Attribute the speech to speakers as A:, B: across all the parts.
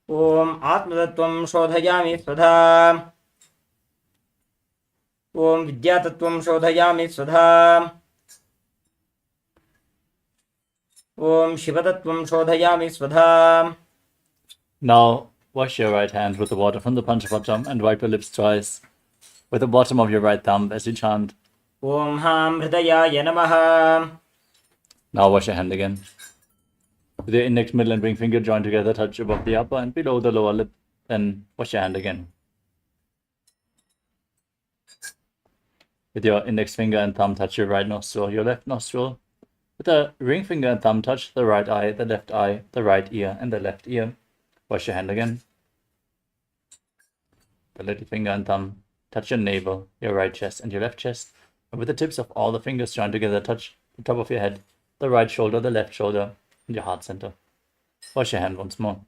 A: ॐ आत्मतत्त्वं शोधयामि स्वधा। ॐ विद्यातत्त्वं शोधयामि स्वधा। ॐ शिवतत्त्वं शोधयामि स्वधा.
B: Now wash your right hand with the water from the Panchapatam and wipe your lips twice with the bottom of your right thumb as you chant.
A: ॐ हां हृदयाय नमः.
B: Now wash your hand again. With your index, middle and ring finger joined together, touch above the upper and below the lower lip. Then wash your hand again. With your index finger and thumb, touch your right nostril, your left nostril. With the ring finger and thumb, touch the right eye, the left eye, the right ear, and the left ear. Wash your hand again. The little finger and thumb, touch your navel, your right chest, and your left chest. And with the tips of all the fingers joined together, touch the top of your head, the right shoulder, the left shoulder, and your heart center. Wash your hand once more.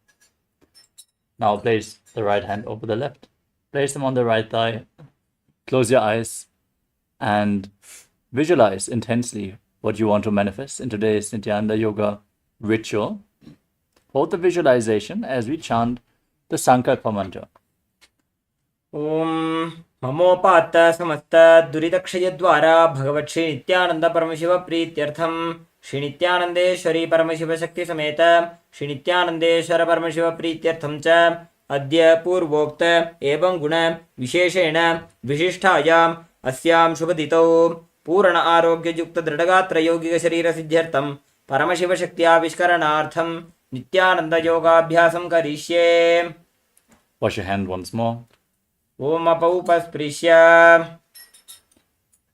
B: Now place the right hand over the left. Place them on the right thigh. Close your eyes and visualize intensely what you want to manifest in today's Nithyananda Yoga ritual. Hold the visualization as we chant the Sankalpa mantra.
A: ॐ ममोपात्त समस्त दुरितक्षयद्वारा भगवत् श्री नित्यानंद परमशिव प्रीत्यर्थम श्री नित्यानंदेश्वरी परमशिव शक्ति समेत श्री नित्यानंदेश्वर परमशिव प्रीत्यर्थम च अद्य पूर्वोक्त एवं गुण विशेषेण विशिष्टायाम् अस्यां शुभदितौ पूर्ण आरोग्य युक्त दृढ़गात्र यौगिक शरीर सिद्ध्यर्थम परमशिव शक्त्याविष्करणार्थम नित्यानंद योगाभ्यासं करिष्ये.
B: Wash your hand once more.
A: Om अपौपस्पृश्य.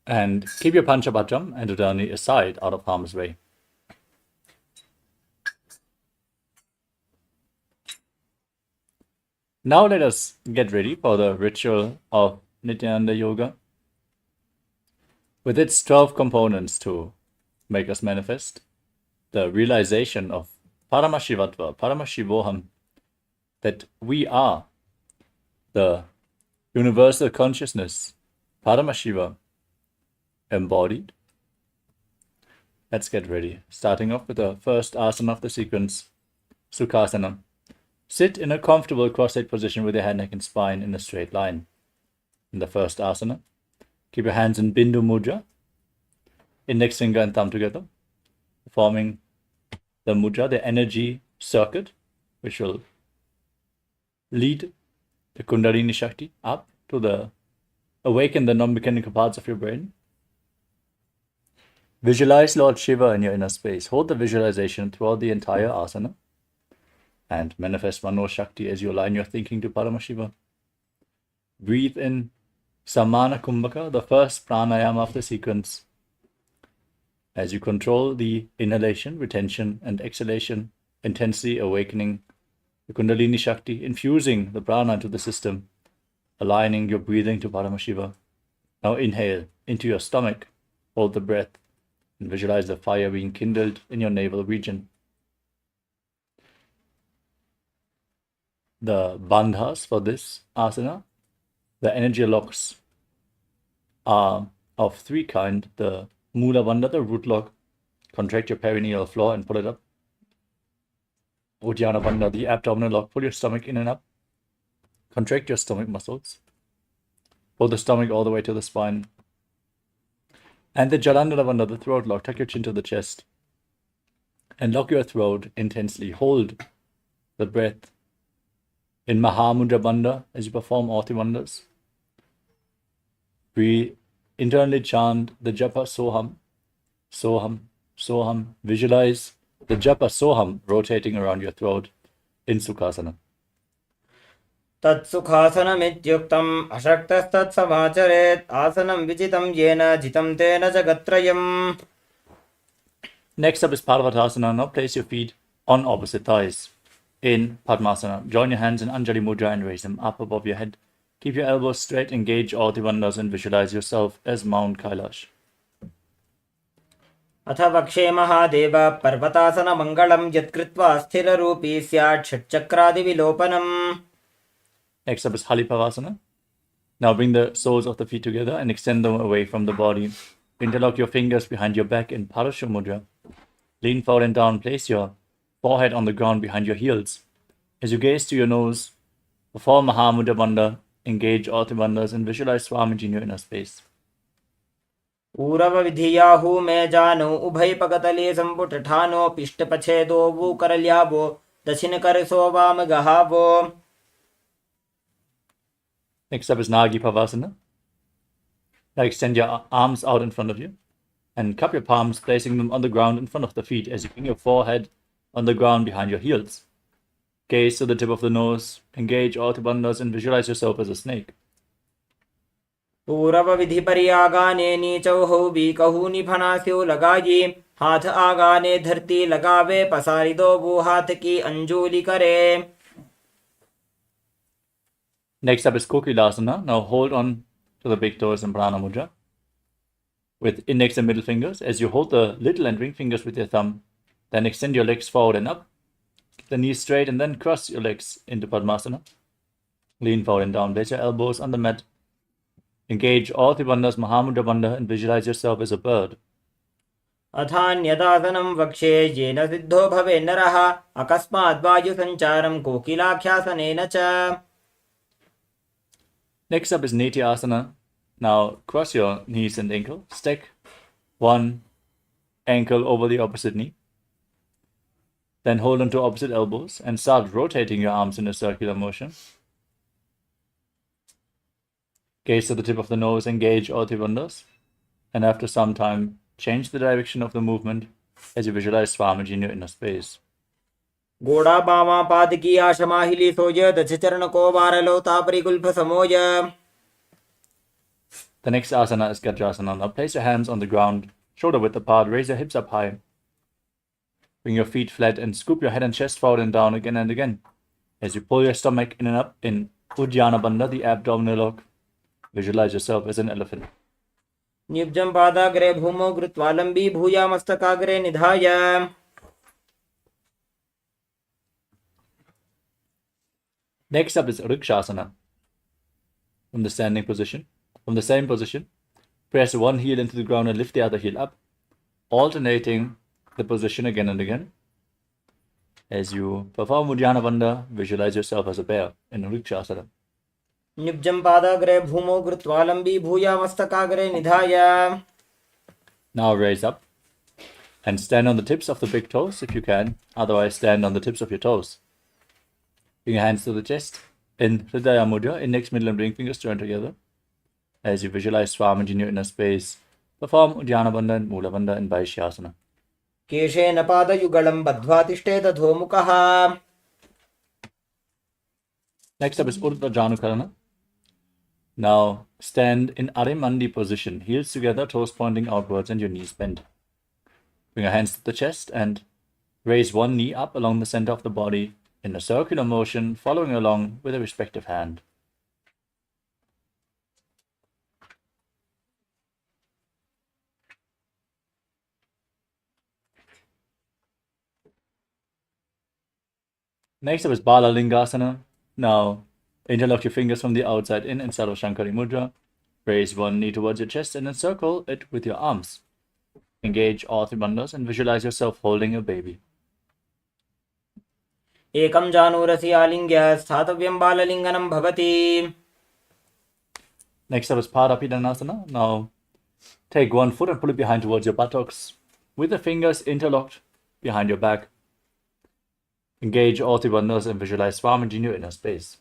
B: And keep your Panchapatam and Udani aside out of harm's way. Now let us get ready for the ritual of Nithyananda Yoga. With its 12 components to make us manifest the realization of Paramashivatva, Paramashivoham, that we are the universal consciousness, Paramashiva, embodied. Let's get ready. Starting off with the first asana of the sequence, Sukhasana. Sit in a comfortable cross-legged position with your head, neck, and spine in a straight line. In the first asana, keep your hands in Bindu Mudra, index finger and thumb together, forming the mudra, the energy circuit, which will lead the Kundalini Shakti up to awaken the non-mechanical parts of your brain. Visualize Lord Shiva in your inner space. Hold the visualization throughout the entire asana and manifest Mano Shakti as you align your thinking to Paramashiva. Breathe in Samana Kumbhaka, the first pranayama of the sequence. As you control the inhalation, retention, and exhalation, intensely awakening the Kundalini Shakti, infusing the prana into the system, aligning your breathing to Paramashiva. Now inhale into your stomach, hold the breath, and visualize the fire being kindled in your navel region. The bandhas for this asana, the energy locks, are of three kinds. The Mula Bandha, the root lock, contract your perineal floor and pull it up. Uddiyana Bandha, the abdominal lock, pull your stomach in and up. Contract your stomach muscles. Pull the stomach all the way to the spine. And the Jalandhara Bandha, the throat lock, tuck your chin to the chest. And lock your throat intensely. Hold the breath in Mahamudra Bandha as you perform all the wonders. We internally chant the Japa Soham, Soham, Soham. Visualize the Japa Soham rotating around your throat in Sukhasana.
A: तत्सुखासनमित्युक्तम् अशक्तस्तत्समाचरेत् आसनं विजितं येन जितं तेन जगत्त्रयम्.
B: Next up is Parvatasana. Now place your feet on opposite thighs in Padmasana. Join your hands in Anjali Mudra and raise them up above your head. Keep your elbows straight, engage all the wonders, and visualize yourself as Mount Kailash.
A: अथ वक्षे महादेव पर्वतासनमङ्गलं यत्कृत्वा स्थिररूपी स्यात् षट्चक्रादिविलोपनम्.
B: Next up is Halipavasana. Now bring the soles of the feet together and extend them away from the body. Interlock your fingers behind your back in Parashu Mudra. Lean forward and down. Place your forehead on the ground behind your heels. As you gaze to your nose, perform Mahamudra Bandha, engage all three bandhas, and visualize Swamiji in your inner space.
A: पूरव विधियाहु में जानो उभय पगतले संपुट ठानो पिष्ट पछे दो वो कर ल्यावो दक्षिण कर सो वाम गहावो.
B: Next up is Nagi Pavasana. Now extend your arms out in front of you and cup your palms, placing them on the ground in front of the feet as you bring your forehead on the ground behind your heels. Gaze to the tip of the nose, engage all three bandhas, and visualize yourself as a snake.
A: पूरव विधि परियागाने नीचौ हो भी कहू निफनास्यो लगाई हाथ आगाने धरती लगावे पसारी दो वो हाथ की अंजूली करे.
B: Next up is KAILASA. Now hold on to the big toes in Prana Mudra with index and middle fingers. As you hold the little and ring fingers with your thumb, then extend your legs forward and up. Keep the knees straight and then cross your legs into Padmasana. Lean forward and down. Place your elbows on the mat. Engage all three bandhas, Mahamudra Bandha, and visualize yourself as a bird.
A: अथान्यदासनं वक्ष्ये येन सिद्धो भवे नरः अकस्मात् वायुसञ्चारं कोकिलाख्यासनेन च.
B: Next up is Nithyananda. Now cross your knees and ankle. Stack one ankle over the opposite knee. Then hold on to opposite elbows and start rotating your arms in a circular motion. Gaze to the tip of the nose, engage all three bandhas. And after some time, change the direction of the movement as you visualize Swamiji in your inner space.
A: गोड़ा बामा पाद की आशमाहिली सोय दक्ष चरण को वारलो तापरी Gulf समोय.
B: The next asana is Gajrasana. Now place your hands on the ground, shoulder width apart, raise your hips up high. Bring your feet flat and scoop your head and chest forward and down again and again. As you pull your stomach in and up in Uddiyana Bandha, the abdominal lock, visualize yourself as an elephant.
A: निब्जं पादाग्रे भूमौ कृत्वा लम्बी भूया मस्तकाग्रे निधाय.
B: Next up is Rikshasana. From the standing position. From the same position, press one heel into the ground and lift the other heel up, alternating the position again and again. As you perform Uddiyana Bandha, visualize yourself as a bear in Rikshasana.
A: निब्जं पादाग्रे भूमौ कृत्वा लम्बी भूया मस्तकाग्रे निधाय.
B: Now raise up and stand on the tips of the big toes if you can. Otherwise, stand on the tips of your toes. Bring your hands to the chest. In Hridaya Mudra, index, middle, and ring fingers join together. As you visualize Swamiji in your inner space, perform Uddiyana Bandha and Mula Bandha in Vaishyasana.
A: केशेन पादयुगलं बद्ध्वा तिष्ठेत अधोमुखः.
B: Next up is Urdhva Janukarana. Now stand in Arimandi position, heels together, toes pointing outwards, and your knees bent. Bring your hands to the chest and raise one knee up along the center of the body in a circular motion, following along with a respective hand. Next up is Bala Lingasana. Now interlock your fingers from the outside in Sarva Shankari Mudra. Raise one knee towards your chest and encircle it with your arms. Engage all three bandhas and visualize yourself holding a baby.
A: एकं जानुरसि आलिङ्ग्य स्थातव्यं बाललिङ्गनं भवति.
B: Next up is Parapidanasana. Now take one foot and pull it behind towards your buttocks with the fingers interlocked behind your back. Engage all three bandhas and visualize Swamiji in your inner space.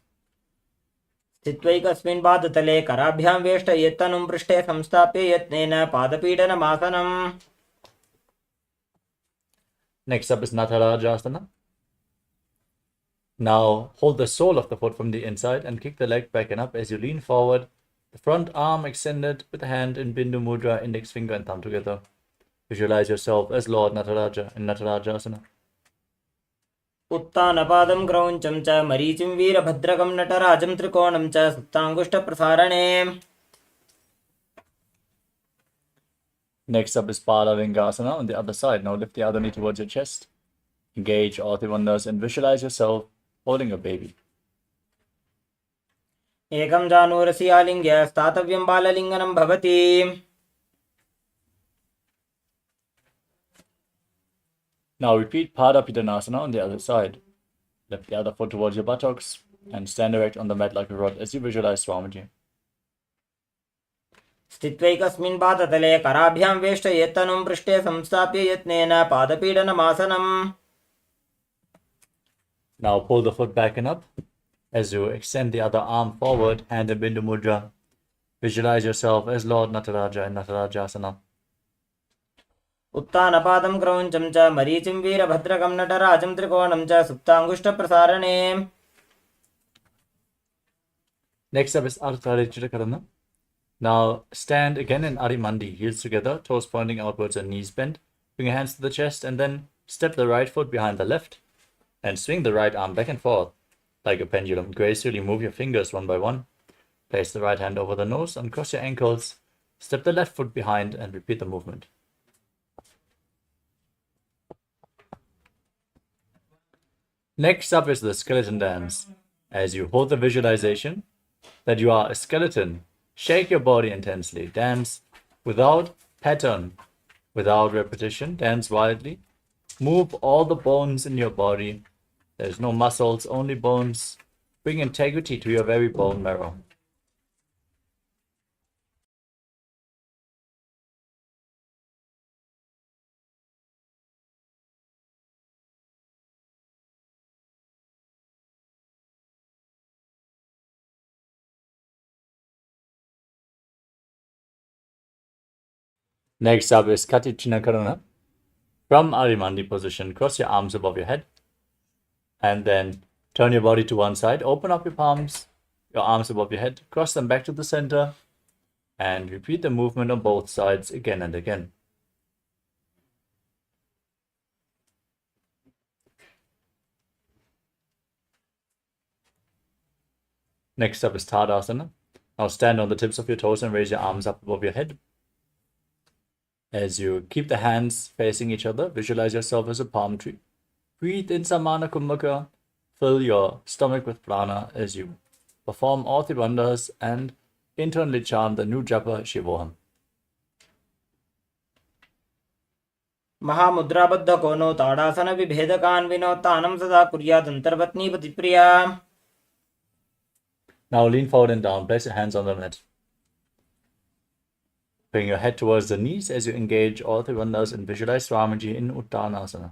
A: स्थित्वैकस्मिन् पादतले कराभ्यां वेष्टयेत् तनुं पृष्ठे संस्थाप्य यत्नेन पादपीडनमासनम्.
B: Next up is Natarajasana. Now hold the sole of the foot from the inside and kick the leg back and up as you lean forward, the front arm extended with the hand in Bindu Mudra, index finger and thumb together. Visualize yourself as Lord Nataraja in Natarajasana.
A: उत्तानपादं क्रौञ्चं च मरीचिं वीरभद्रकं नटराजं त्रिकोणं च सुप्ताङ्गुष्ठप्रसारणे.
B: Next up is Palavingasana on the other side. Now lift the other knee towards your chest. Engage all three bandhas and visualize yourself holding a baby.
A: एकं जानुरसि आलिङ्ग्य स्थातव्यं बाललिङ्गनं भवति.
B: Now repeat Parapidanasana on the other side. Lift the other foot towards your buttocks and stand erect on the mat like a rod as you visualize Swamiji.
A: स्थित्वैकस्मिन् पादतले कराभ्यां वेष्टयेत् तनुं पृष्ठे संस्थाप्य यत्नेन पादपीडनमासनम्.
B: Now pull the foot back and up as you extend the other arm forward, hand in Bindu Mudra. Visualize yourself as Lord Nataraja in Natarajasana.
A: उत्तानपादं क्रौञ्चं च मरीचिं वीरभद्रकं नटराजं त्रिकोणं च सुप्ताङ्गुष्ठप्रसारणे.
B: Next up is Ardha Chittakarana. Now stand again in Arimandi, heels together, toes pointing outwards and knees bent. Bring your hands to the chest and then step the right foot behind the left and swing the right arm back and forth like a pendulum. Gracefully move your fingers one by one. Place the right hand over the nose, uncross your ankles, step the left foot behind and repeat the movement. Next up is the skeleton dance. As you hold the visualization that you are a skeleton, shake your body intensely. Dance without pattern, without repetition. Dance wildly. Move all the bones in your body. There's no muscles, only bones. Bring integrity to your very bone marrow. Next up is Katichinakarana. From Arimandi position, cross your arms above your head and then turn your body to one side. Open up your palms, your arms above your head, cross them back to the center and repeat the movement on both sides again and again. Next up is Tadasana. Now stand on the tips of your toes and raise your arms up above your head. As you keep the hands facing each other, visualize yourself as a palm tree. Breathe in Samana Kumbhaka. Fill your stomach with prana as you perform all the bandhas and internally chant the new japa Shivoham.
A: महामुद्राबद्ध कोनो ताड़ासन विभेदकान् विनोत्तानं सदा कुर्यात् अंतर्पत्नी पतिप्रिया.
B: Now lean forward and down. Place your hands on the mat. Bring your head towards the knees as you engage all the bandhas and visualize Swamiji in Uttanasana.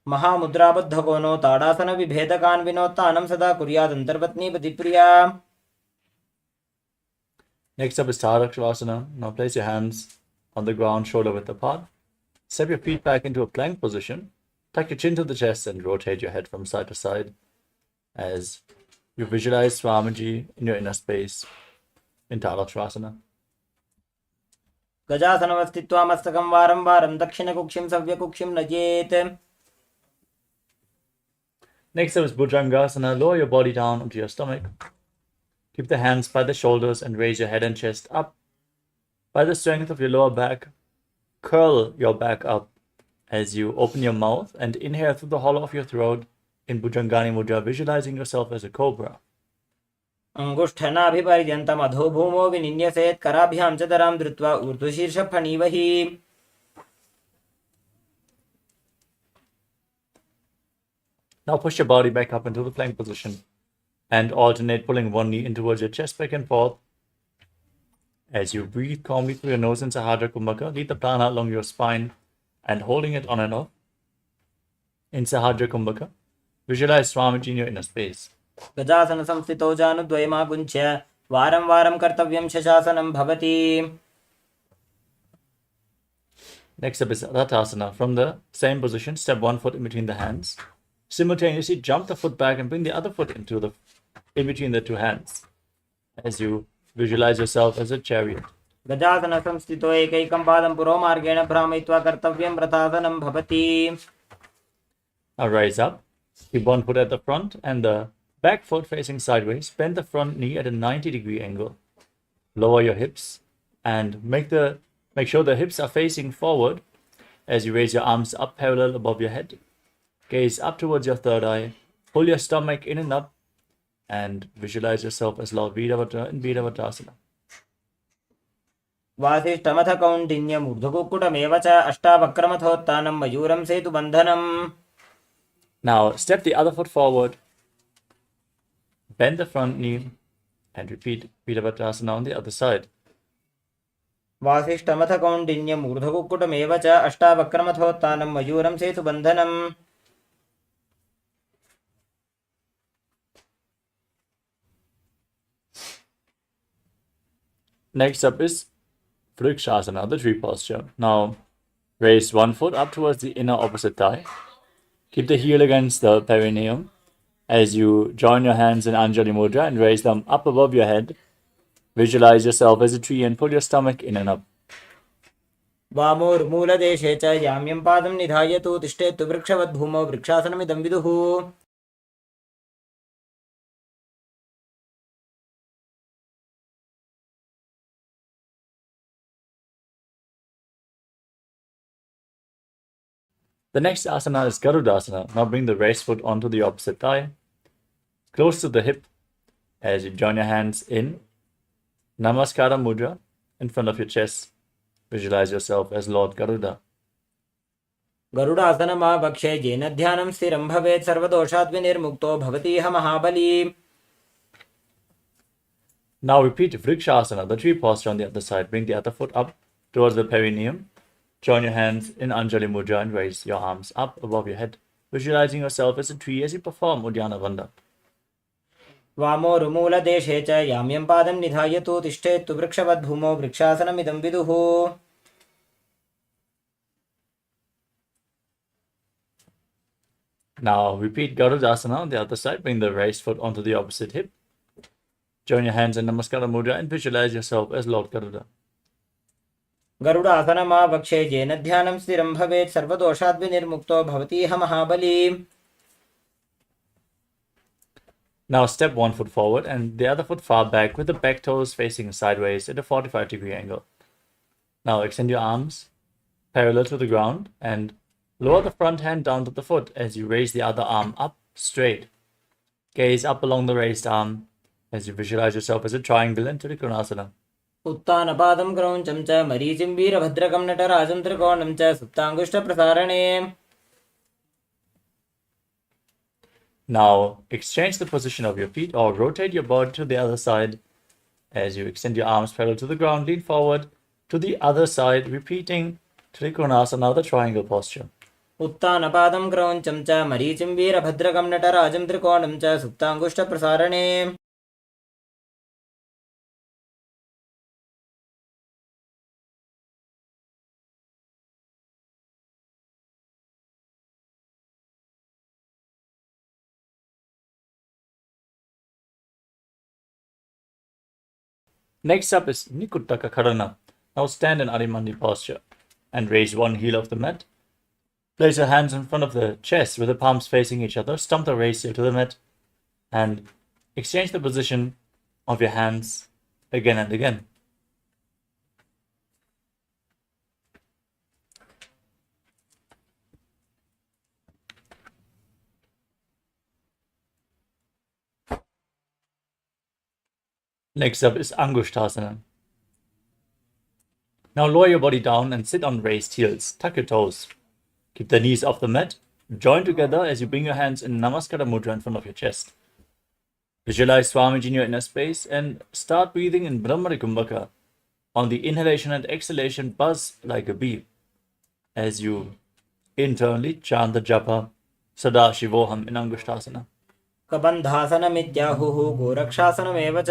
A: महामुद्राबद्ध कोनो ताड़ासन विभेदकान् विनोत्तानं सदा कुर्यात् अंतर्पत्नी पतिप्रिया.
B: Next up is Tadakshivasana. Now place your hands on the ground, shoulder width apart. Step your feet back into a plank position. Tuck your chin to the chest and rotate your head from side to side as you visualize Swamiji in your inner space in Tadakshivasana.
A: गजासनवस्थित्वा मस्तकं वारं वारं दक्षिणकुक्षिं सव्यकुक्षिं नयेत्.
B: Next up is Bhujangasana. Lower your body down onto your stomach. Keep the hands by the shoulders and raise your head and chest up. By the strength of your lower back, curl your back up as you open your mouth and inhale through the hollow of your throat in Bhujangani Mudra, visualizing yourself as a cobra.
A: अंगुष्ठनाभिपर्यन्तम् अधोभूमो विनिन्यसेत् कराभ्यां च दरां धृत्वा ऊर्ध्वशीर्षफणीवहि.
B: Now push your body back up into the plank position and alternate pulling one knee in towards your chest back and forth. As you breathe calmly through your nose in Sahadra Kumbhaka, lead the prana along your spine and holding it on and off. In Sahadra Kumbhaka, visualize Swamiji in your inner space.
A: गजासन संस्थितौ जानुद्वयमाकुञ्च्य वारं वारं कर्तव्यं शशासनं भवति.
B: Next up is Rathasana. From the same position, step one foot in between the hands. Simultaneously jump the foot back and bring the other foot in between the two hands as you visualize yourself as a chariot.
A: गजासन संस्थितो एकैकं पादं पुरोमार्गेण भ्रामयित्वा कर्तव्यं रथासनं भवति.
B: Now rise up. Keep one foot at the front and the back foot facing sideways. Bend the front knee at a 90-degree angle. Lower your hips and make sure the hips are facing forward as you raise your arms up parallel above your head. Gaze up towards your third eye. Pull your stomach in and up and visualize yourself as Lord Virabhadra in Virabhadrasana.
A: वासिष्ठमथ कौण्डिन्यमूर्धकुक्कुटमेव च अष्टावक्रमथोत्थानं मयूरं सेतुबन्धनम्.
B: Now step the other foot forward, bend the front knee, and repeat Virabhadrasana on the other side.
A: वासिष्ठमथ कौण्डिन्यमूर्धकुक्कुटमेव च अष्टावक्रमथोत्थानं मयूरं सेतुबन्धनम्.
B: Next up is Vrikshasana, the tree posture. Now raise one foot up towards the inner opposite thigh. Keep the heel against the perineum as you join your hands in Anjali Mudra and raise them up above your head. Visualize yourself as a tree and pull your stomach in and up.
A: वामोर्मूलदेशे च याम्यं पादं निधायतु तिष्ठेत्तु वृक्षवद्भूमौ वृक्षासनमिदं विदुः.
B: The next asana is Garudasana. Now bring the raised foot onto the opposite thigh, close to the hip, as you join your hands in Namaskara Mudra in front of your chest. Visualize yourself as Lord Garuda.
A: गरुडासनमावक्षे येन ध्यानं स्थिरं भवेत् सर्वदोषात् विनिर्मुक्तो भवतीह महाबली.
B: Now repeat Vrikshasana, the tree posture on the other side. Bring the other foot up towards the perineum. Join your hands in Anjali Mudra and raise your arms up above your head, visualizing yourself as a tree as you perform Uddiyana Bandha.
A: वामोर्मूलदेशे च याम्यं पादं निधायतु तिष्ठेत्तु वृक्षवद्भूमौ वृक्षासनमिदं विदुः.
B: Now repeat Garudasana on the other side. Bring the raised foot onto the opposite hip. Join your hands in Namaskara Mudra and visualize yourself as Lord Garuda.
A: गरुडासनमावक्षे येन ध्यानं स्थिरं भवेत् सर्वदोषात् विनिर्मुक्तो भवतीह महाबली.
B: Now step one foot forward and the other foot far back with the back toes facing sideways at a 45-degree angle. Now extend your arms parallel to the ground and lower the front hand down to the foot as you raise the other arm up straight. Gaze up along the raised arm as you visualize yourself as a triangle in Trikonasana.
A: उत्तानपादं क्रौञ्चं च मरीचिं वीरभद्रकं नटराजं त्रिकोणं च सुप्ताङ्गुष्ठप्रसारणे.
B: Now exchange the position of your feet or rotate your body to the other side as you extend your arms parallel to the ground. Lean forward to the other side, repeating Trikonasana, the triangle posture.
A: उत्तानपादं क्रौञ्चं च मरीचिं वीरभद्रकं नटराजं त्रिकोणं च सुप्ताङ्गुष्ठप्रसारणे.
B: Next up is Nikuttaka Karana. Now stand in Adimandi posture and raise one heel off the mat. Place your hands in front of the chest with the palms facing each other. Stump the ratio to the mat and exchange the position of your hands again and again. Next up is Angushtasana. Now lower your body down and sit on raised heels. Tuck your toes. Keep the knees off the mat. Join together as you bring your hands in Namaskara Mudra in front of your chest. Visualize Swamiji in your inner space and start breathing in Brahmari Kumbhaka. On the inhalation and exhalation, buzz like a bee as you internally chant the japa Sadashivoham in Angushtasana.
A: कबन्धासनमित्याहुः गोरक्षासनमेव च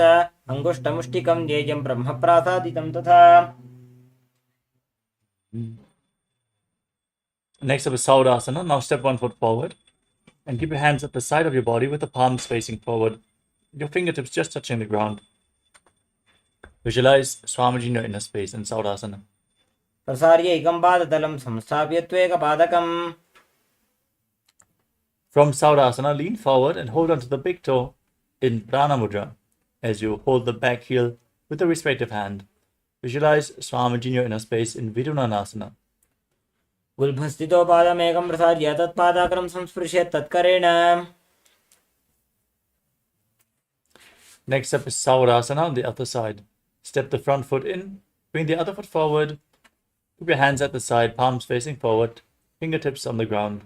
A: अङ्गुष्ठमुष्टिकं ज्ञेयं ब्रह्मप्रासादितं तथा.
B: Next up is Saurasana. Now step one foot forward and keep your hands at the side of your body with the palms facing forward. Your fingertips just touching the ground. Visualize Swamiji in your inner space in Saurasana.
A: प्रसार्य एकं पादतलं संस्थाप्य त्वेकपादकम्.
B: From Saurasana, lean forward and hold onto the big toe in Prana Mudra as you hold the back heel with the respective hand. Visualize Swamiji in your inner space in Vidunanasana.
A: गुल्भस्थितो पादमेकं प्रसार्य तत्पादाग्रं संस्पृश्य तत्करेण.
B: Next up is Saurasana on the other side. Step the front foot in Bring the other foot forward. Keep your hands at the side, palms facing forward, fingertips on the ground.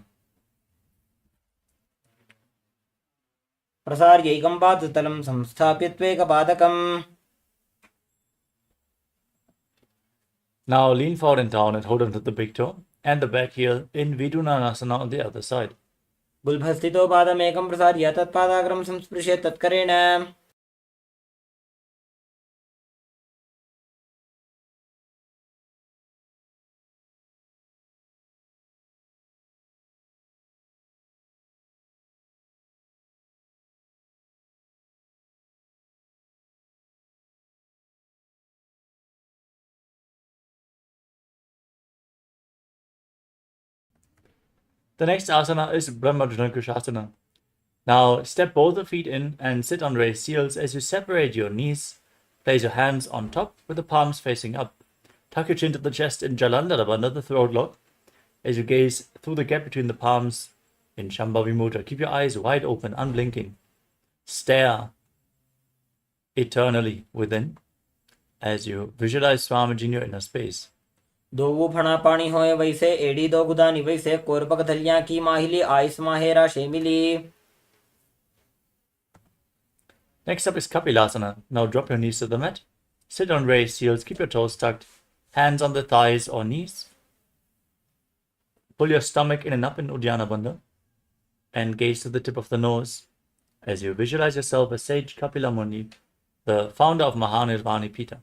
A: प्रसार्यैकं पादतलं संस्थाप्य त्वेकपादकम्.
B: Now lean forward and down and hold onto the big toe and the back heel in Vidunanasana on the other side.
A: गुल्भस्थितो पादमेकं प्रसार्य तत्पादाग्रं संस्पृश्य तत्करेण.
B: The next asana is Brahmadrankushasana. Now step both the feet in and sit on raised heels as you separate your knees. Place your hands on top with the palms facing up. Tuck your chin to the chest in Jalandhara Bandha, the throat lock, as you gaze through the gap between the palms in Shambhavi Mudra. Keep your eyes wide open, unblinking. Stare eternally within as you visualize Swamiji in your inner space.
A: दो फणा पानी होए वैसे एड़ी दो गुदानी वैसे कोरपक धलियां की माहिली ice माहेरा शेमिली.
B: Next up is Kapilasana. Now drop your knees to the mat. Sit on raised heels. Keep your toes tucked. Hands on the thighs or knees. Pull your stomach in and up in Uddiyana Bandha. And gaze to the tip of the nose as you visualize yourself as Sage Kapila Muni, the founder of Mahanirvani Pita.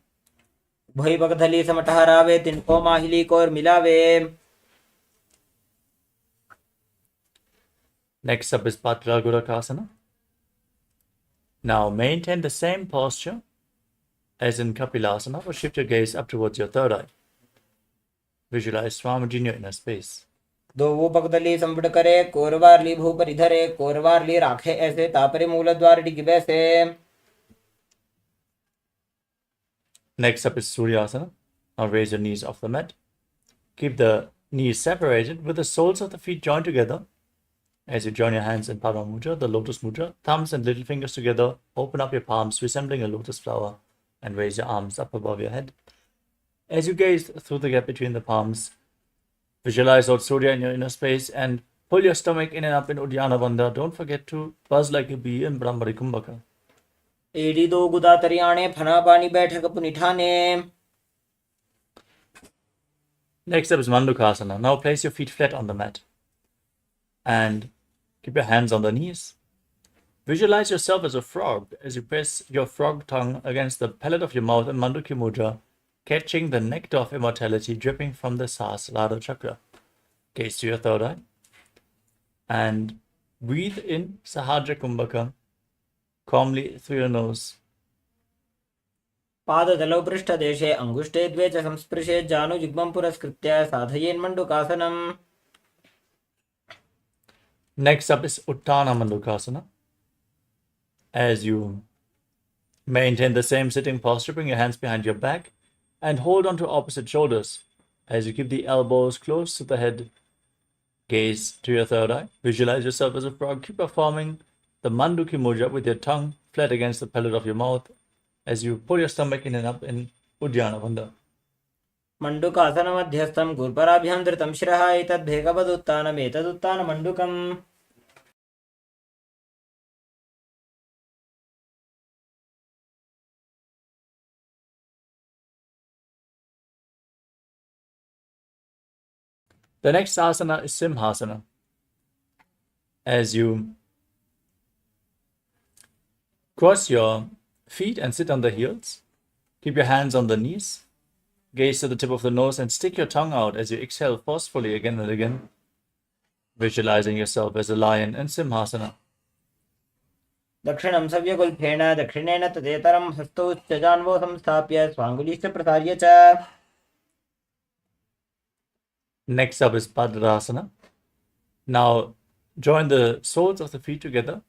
A: भई पकधली समटहरावे तिनको माहिली core मिलावे.
B: Next up is Patra Gurakasana. Now maintain the same posture as in Kapilasana, but shift your gaze up towards your third eye. Visualize Swamiji in your inner space.
A: दो पकदली संपट करे कोरवारली भूपरि धरे कोरवारली राखे ऐसे तापरे मूल द्वार डिग बैसे.
B: Next up is Suryasana. Now raise your knees off the mat. Keep the knees separated with the soles of the feet joined together. As you join your hands in Paramashivoham, the lotus mudra, thumbs and little fingers together, open up your palms resembling a lotus flower and raise your arms up above your head. As you gaze through the gap between the palms, visualize Lord Surya in your inner space and pull your stomach in and up in Uddiyana Bandha. Don't forget to buzz like a bee in Brahmari Kumbhaka.
A: एड़ी दो गुदा तरियाणे फना पानी बैठक पुनिठाने.
B: Next up is Mandukasana. Now place your feet flat on the mat and keep your hands on the knees. Visualize yourself as a frog as you press your frog tongue against the palate of your mouth in Mandukya Mudra, catching the nectar of immortality dripping from the Sahasrara chakra. Gaze to your third eye and breathe in Sahadra Kumbhaka calmly through your nose.
A: पादतलौ पृष्ठदेशे अंगुष्ठे द्वे च संस्पृशे जानुयुग्मं पुरस्कृत्य साधयेन्मण्डूकासनम्.
B: Next up is Uttana Mandukasana. As you maintain the same sitting posture, bring your hands behind your back and hold on to opposite shoulders as you keep the elbows close to the head. Gaze to your third eye. Visualize yourself as a frog. Keep performing the Mandukya Mudra with your tongue flat against the palate of your mouth as you pull your stomach in and up in Uddiyana Bandha.
A: मंडूकासन मध्यस्थं गुरुपराभ्यां धृतं शिरः एतद्भेगवदुत्थानमेतदुत्थानमण्डूकम्.
B: The next asana is Simhasana. As you cross your feet and sit on the heels, keep your hands on the knees, gaze to the tip of the nose and stick your tongue out as you exhale forcefully again and again, visualizing yourself as a lion in Simhasana.
A: दक्षिणं सव्यगुल्फेण दक्षिणेन तदेतरं हस्तौ च जान्वौ संस्थाप्य स्वाङ्गुलीश्च प्रसार्य च.
B: Next up is Padrasana. Now join the soles of the feet together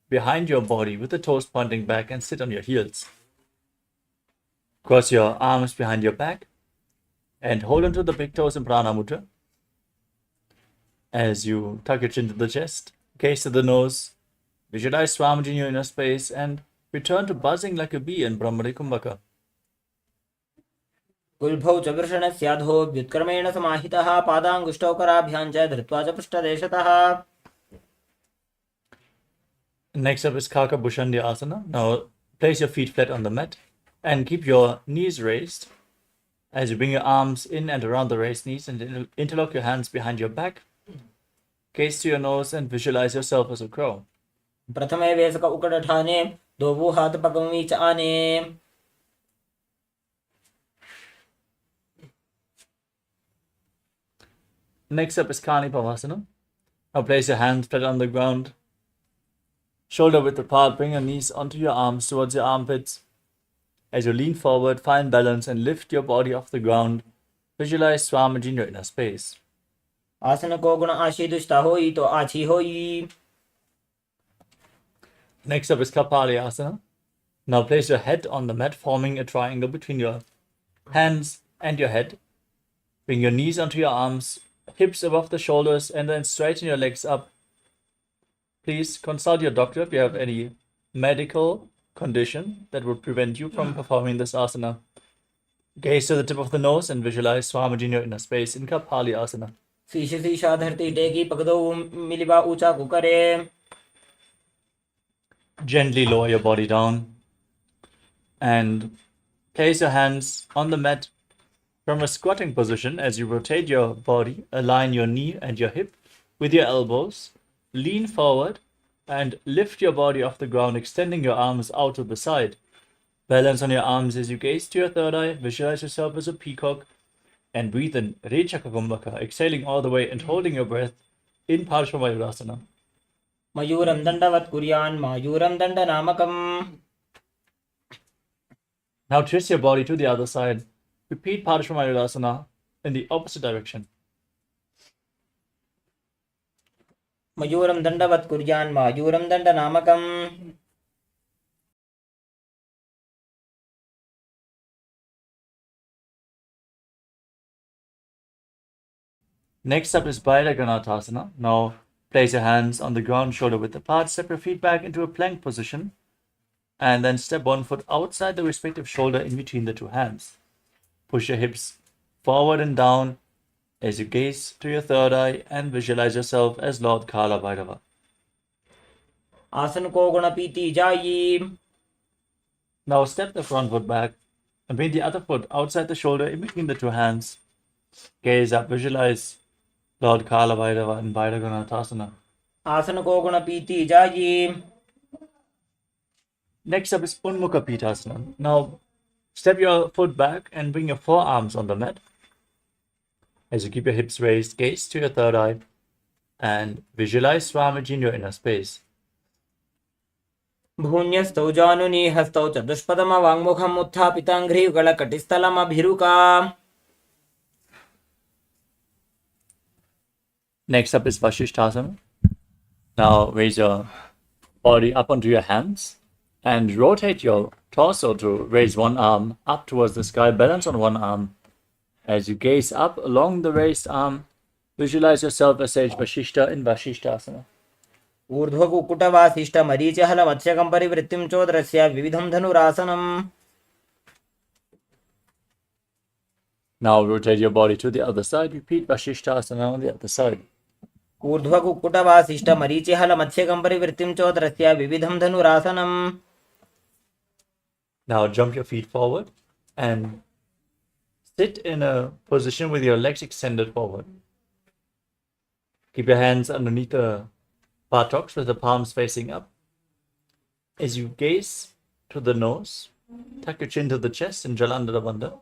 B: behind your body with the toes pointing back and sit on your heels. Cross your arms behind your back and hold onto the big toes in Prana Mudra. As you tuck your chin to the chest, gaze to the nose, visualize Swamiji in your inner space and return to buzzing like a bee in Brahmari Kumbhaka.
A: कुल्भौ च वृषणस्याधो व्युत्क्रमेण समाहितः पादाङ्गुष्ठौ कराभ्यां च धृत्वा च पृष्ठदेशतः.
B: Next up is Kaka Bhushandi Asana. Now place your feet flat on the mat and keep your knees raised as you bring your arms in and around the raised knees and interlock your hands behind your back. Gaze to your nose and visualize yourself as a crow.
A: प्रथमे वेसक उकडठाने दोवू हाथ पगमी च आने.
B: Next up is Kani Pavasana. Now place your hands flat on the ground, shoulder width apart, bring your knees onto your arms towards your armpits. As you lean forward, find balance and lift your body off the ground. Visualize Swamiji in your inner space.
A: आसन को गुण आशीदुष्टा होई तो आछी होई.
B: Next up is Kapali Asana. Now place your head on the mat, forming a triangle between your hands and your head. Bring your knees onto your arms, hips above the shoulders, and then straighten your legs up. Please consult your doctor if you have any medical condition that would prevent you from performing this asana. Gaze to the tip of the nose and visualize Swamiji in your inner space in Kapali Asana.
A: शीश शीशा धरती टेकी पगदो मिलिबा ऊंचा कुकरे.
B: Gently lower your body down and place your hands on the mat from a squatting position. As you rotate your body, align your knee and your hip with your elbows. Lean forward and lift your body off the ground, extending your arms out to the side. Balance on your arms as you gaze to your third eye. Visualize yourself as a peacock and breathe in Rechakakumbhaka, exhaling all the way and holding your breath in Parshvamayurasana.
A: मयूरं दण्डवत् कुर्यान् मायूरं दण्डनामकम्.
B: Now twist your body to the other side. Repeat Parshvamayurasana in the opposite direction.
A: मयूरं दण्डवत् कुर्यान् मायूरं दण्डनामकम्.
B: Next up is Bhairaganatha. Now place your hands on the ground, shoulder width apart. Step your feet back into a plank position. And then step one foot outside the respective shoulder in between the two hands. Push your hips forward and down as you gaze to your third eye and visualize yourself as Lord Kala Bhairava.
A: आसन को गुण पीती जाई.
B: Now step the front foot back and bring the other foot outside the shoulder in between the two hands. Gaze up, visualize Lord Kala Bhairava in Bhairaganatha.
A: आसन को गुण पीती जाई.
B: Next up is Unmukha Pitasana. Now step your foot back and bring your forearms on the mat. As you keep your hips raised, gaze to your third eye and visualize Swamiji in your inner space.
A: भून्यस्तौ जानुनी हस्तौ चतुष्पदम वाङ्मुखम् उत्थापिताङ्घ्रियुगलकटिस्थलमभिरुका.
B: Next up is Vasishthasana. Now raise your body up onto your hands and rotate your torso to raise one arm up towards the sky. Balance on one arm. As you gaze up along the raised arm, visualize yourself as Sage Vasishta in Vasishthasana.
A: ऊर्ध्वकुकुटवासिष्ठ मरीचिहल मत्स्यकं परिवृत्तिं चोदरस्य विविधं धनुरासनम्.
B: Now rotate your body to the other side. Repeat Vasishthasana on the other side.
A: ऊर्ध्वकुकुटवासिष्ठ मरीचिहल मत्स्यकं परिवृत्तिं चोदरस्य विविधं धनुरासनम्.
B: Now jump your feet forward and sit in a position with your legs extended forward. Keep your hands underneath the buttocks with the palms facing up. As you gaze to the nose, tuck your chin to the chest and Jalandhara Bandha.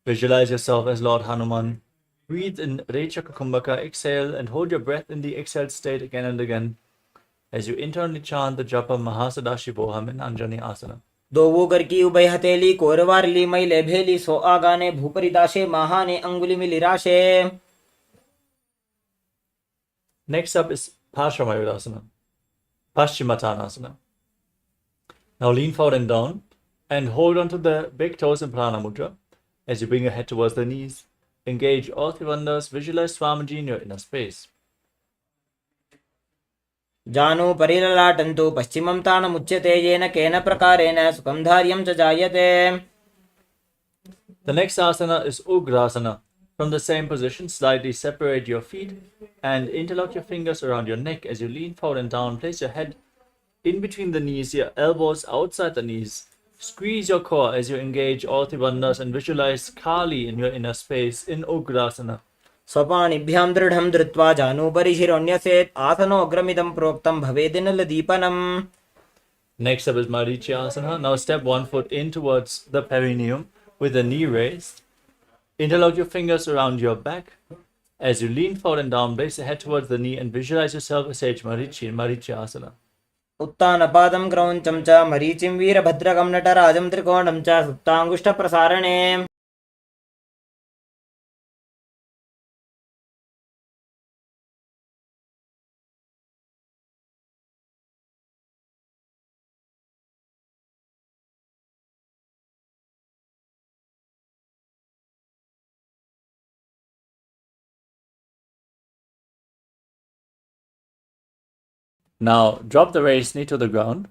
B: Visualize yourself as Lord Hanuman. Breathe in Rechakakumbhaka, exhale and hold your breath in the exhaled state again and again as you internally chant the japa Mahasadashivoham in Anjani Asana.
A: दोवो करकी उभय हथेली कोरवारली मैले भेली सो आगाने भूपरिदाशे महाने अंगुली मिलिराशे.
B: Next up is Parshvamayurasana, Paschimottanasana. Now lean forward and down and hold onto the big toes in Prana Mudra. As you bring your head towards the knees, engage all three bandhas, visualize Swamiji in your inner space.
A: जानो परिललाटन्तु पश्चिमं तानमुच्यते येन केन प्रकारेण सुखं धार्यं च जायते.
B: The next asana is Ugrasana. From the same position, slightly separate your feet and interlock your fingers around your neck as you lean forward and down. Place your head in between the knees, your elbows outside the knees. Squeeze your core as you engage all three bandhas and visualize Kali in your inner space in Ugrasana.
A: स्वपाणिभ्यां दृढं धृत्वा जानुभरि शिरोन्यसेत् आसनोऽग्रमिदं प्रोक्तं भवेदिनलदीपनम्.
B: Next up is Marichasana. Now step one foot in towards the perineum with the knee raised. Interlock your fingers around your back. As you lean forward and down, place the head towards the knee and visualize yourself as Sage Marichi in Marichasana.
A: उत्तानपादं क्रौञ्चं च मरीचिं वीरभद्रकं नटराजं त्रिकोणं च सुप्ताङ्गुष्ठप्रसारणे.
B: Now drop the raised knee to the ground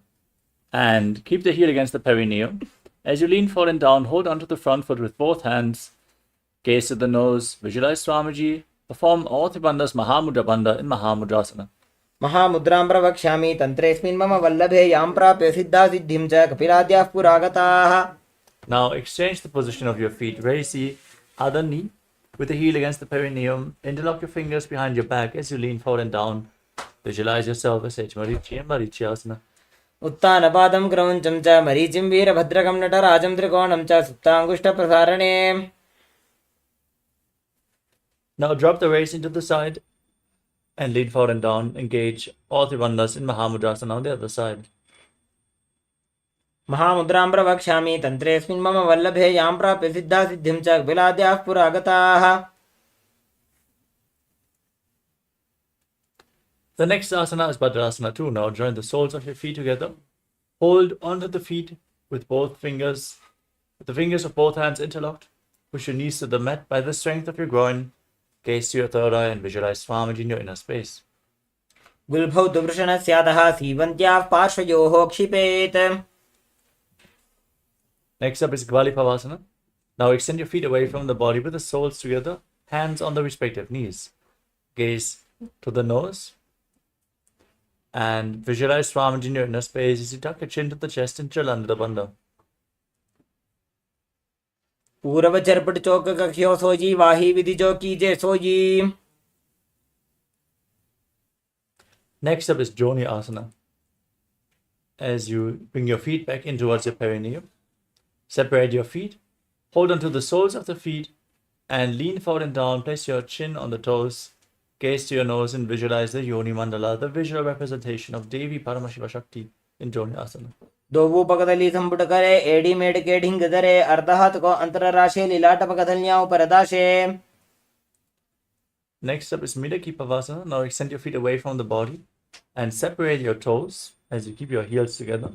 B: and keep the heel against the perineum. As you lean forward and down, hold onto the front foot with both hands. Gaze to the nose. Visualize Swamiji. Perform all three bandhas Mahamudra Bandha in Mahamudrasana.
A: महामुद्रां प्रवक्ष्यामि तन्त्रेऽस्मिन् मम वल्लभे यां प्राप्य सिद्धासिद्धिं च कपिलाद्याः पुरागताः.
B: Now exchange the position of your feet. Raise the other knee with the heel against the perineum. Interlock your fingers behind your back as you lean forward and down. Visualize yourself as Sage Marichi and Marichasana.
A: उत्तानपादं क्रौञ्चं च मरीचिं वीरभद्रकं नटराजं त्रिकोणं च सुप्ताङ्गुष्ठप्रसारणे.
B: Now drop the raise into the side and lean forward and down. Engage all three bandhas in Mahamudrasana on the other side.
A: महामुद्रां प्रवक्ष्यामि तन्त्रेऽस्मिन् मम वल्लभे यां प्राप्य सिद्धासिद्धिं च कपिलाद्याः पुरागताः.
B: The next asana is Bhadrasana 2. Now join the soles of your feet together. Hold onto the feet with both fingers, with the fingers of both hands interlocked. Push your knees to the mat by the strength of your groin. Gaze to your third eye and visualize Swamiji in your inner space.
A: गुल्भौ तु वृषणस्यादः सीवन्त्याः पार्श्वयोः क्षिपेत्.
B: Next up is Gvalipavasana. Now extend your feet away from the body with the soles together, hands on the respective knees. Gaze to the nose and visualize Swamiji in your inner space as you tuck your chin to the chest and Chalandra Bandha.
A: पूरव चरपट चौक कख्यो सोजी वाही विधि जो कीजे sooji.
B: Next up is Joni Asana. As you bring your feet back in towards your perineum, separate your feet, hold onto the soles of the feet and lean forward and down. Place your chin on the toes, gaze to your nose and visualize the Yoni Mandala, the visual representation of Devi Paramashiva Shakti in Joni Asana.
A: दोवु पकदली संपुट करे AD made के ढिंग धरे अर्धहात को अंतरराशे लीलाट पकदलियां परदाशे.
B: Next up is Midaki Pavasana. Now extend your feet away from the body and separate your toes as you keep your heels together.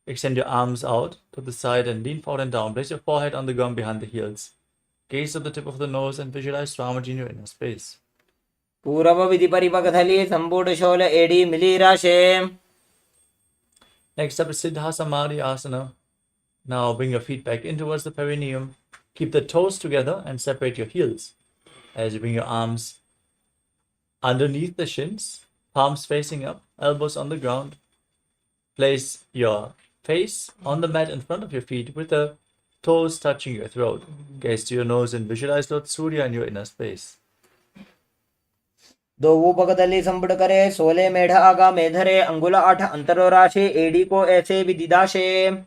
B: Extend your arms out to the side and lean forward and down. Place your forehead on the ground behind the heels. Gaze to the tip of the nose and visualize Swamiji in your inner space.
A: पूरव विधि परिपकदली संपुट शोल एडी मिली राशे.
B: Next up is Siddhasamadhi Asana. Now bring your feet back in towards the perineum. Keep the toes together and separate your heels. As you bring your arms underneath the shins, palms facing up, elbows on the ground. Place your face on the mat in front of your feet with the toes touching your throat. Gaze to your nose and visualize Lord Surya in your inner space.
A: दोवु पकदली संपुट करे सोले मेढ आगा मेधरे अंगुल 8 अंतरराशे AD को ऐसे विदिदाशे.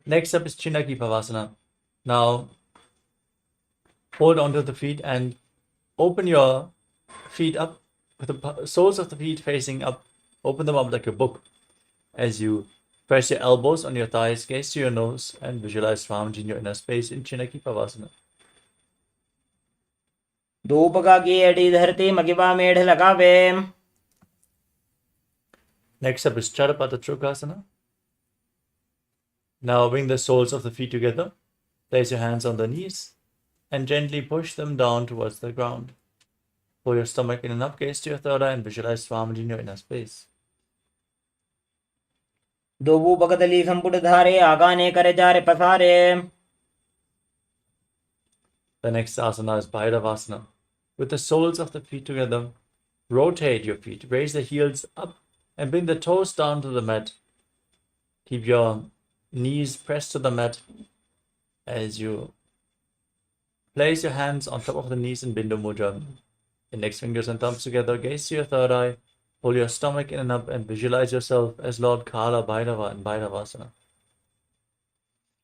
B: Next up is Chinaki Pavasana. Now hold onto the feet and open your feet up with the soles of the feet facing up. Open them up like a book. As you press your elbows on your thighs, gaze to your nose and visualize Swamiji in your inner space in Chinaki Pavasana.
A: Dophkah की AD धरती मगिवा मेढ लगावे.
B: Next up is Charapata Trukasana. Now bring the soles of the feet together. Place your hands on the knees and gently push them down towards the ground. Pull your stomach in and up, gaze to your third eye and visualize Swamiji in your inner space.
A: दोवु पकदली संपुट धारे आगाने करे जारे पसारे.
B: The next asana is Bhairavasana. With the soles of the feet together, rotate your feet, raise the heels up, and bring the toes down to the mat. Keep your knees pressed to the mat as you place your hands on top of the knees in Bindu Mudra. Index fingers and thumbs together, gaze to your third eye, pull your stomach in and up, and visualize yourself as Lord Kala Bhairava in Bhairavasana.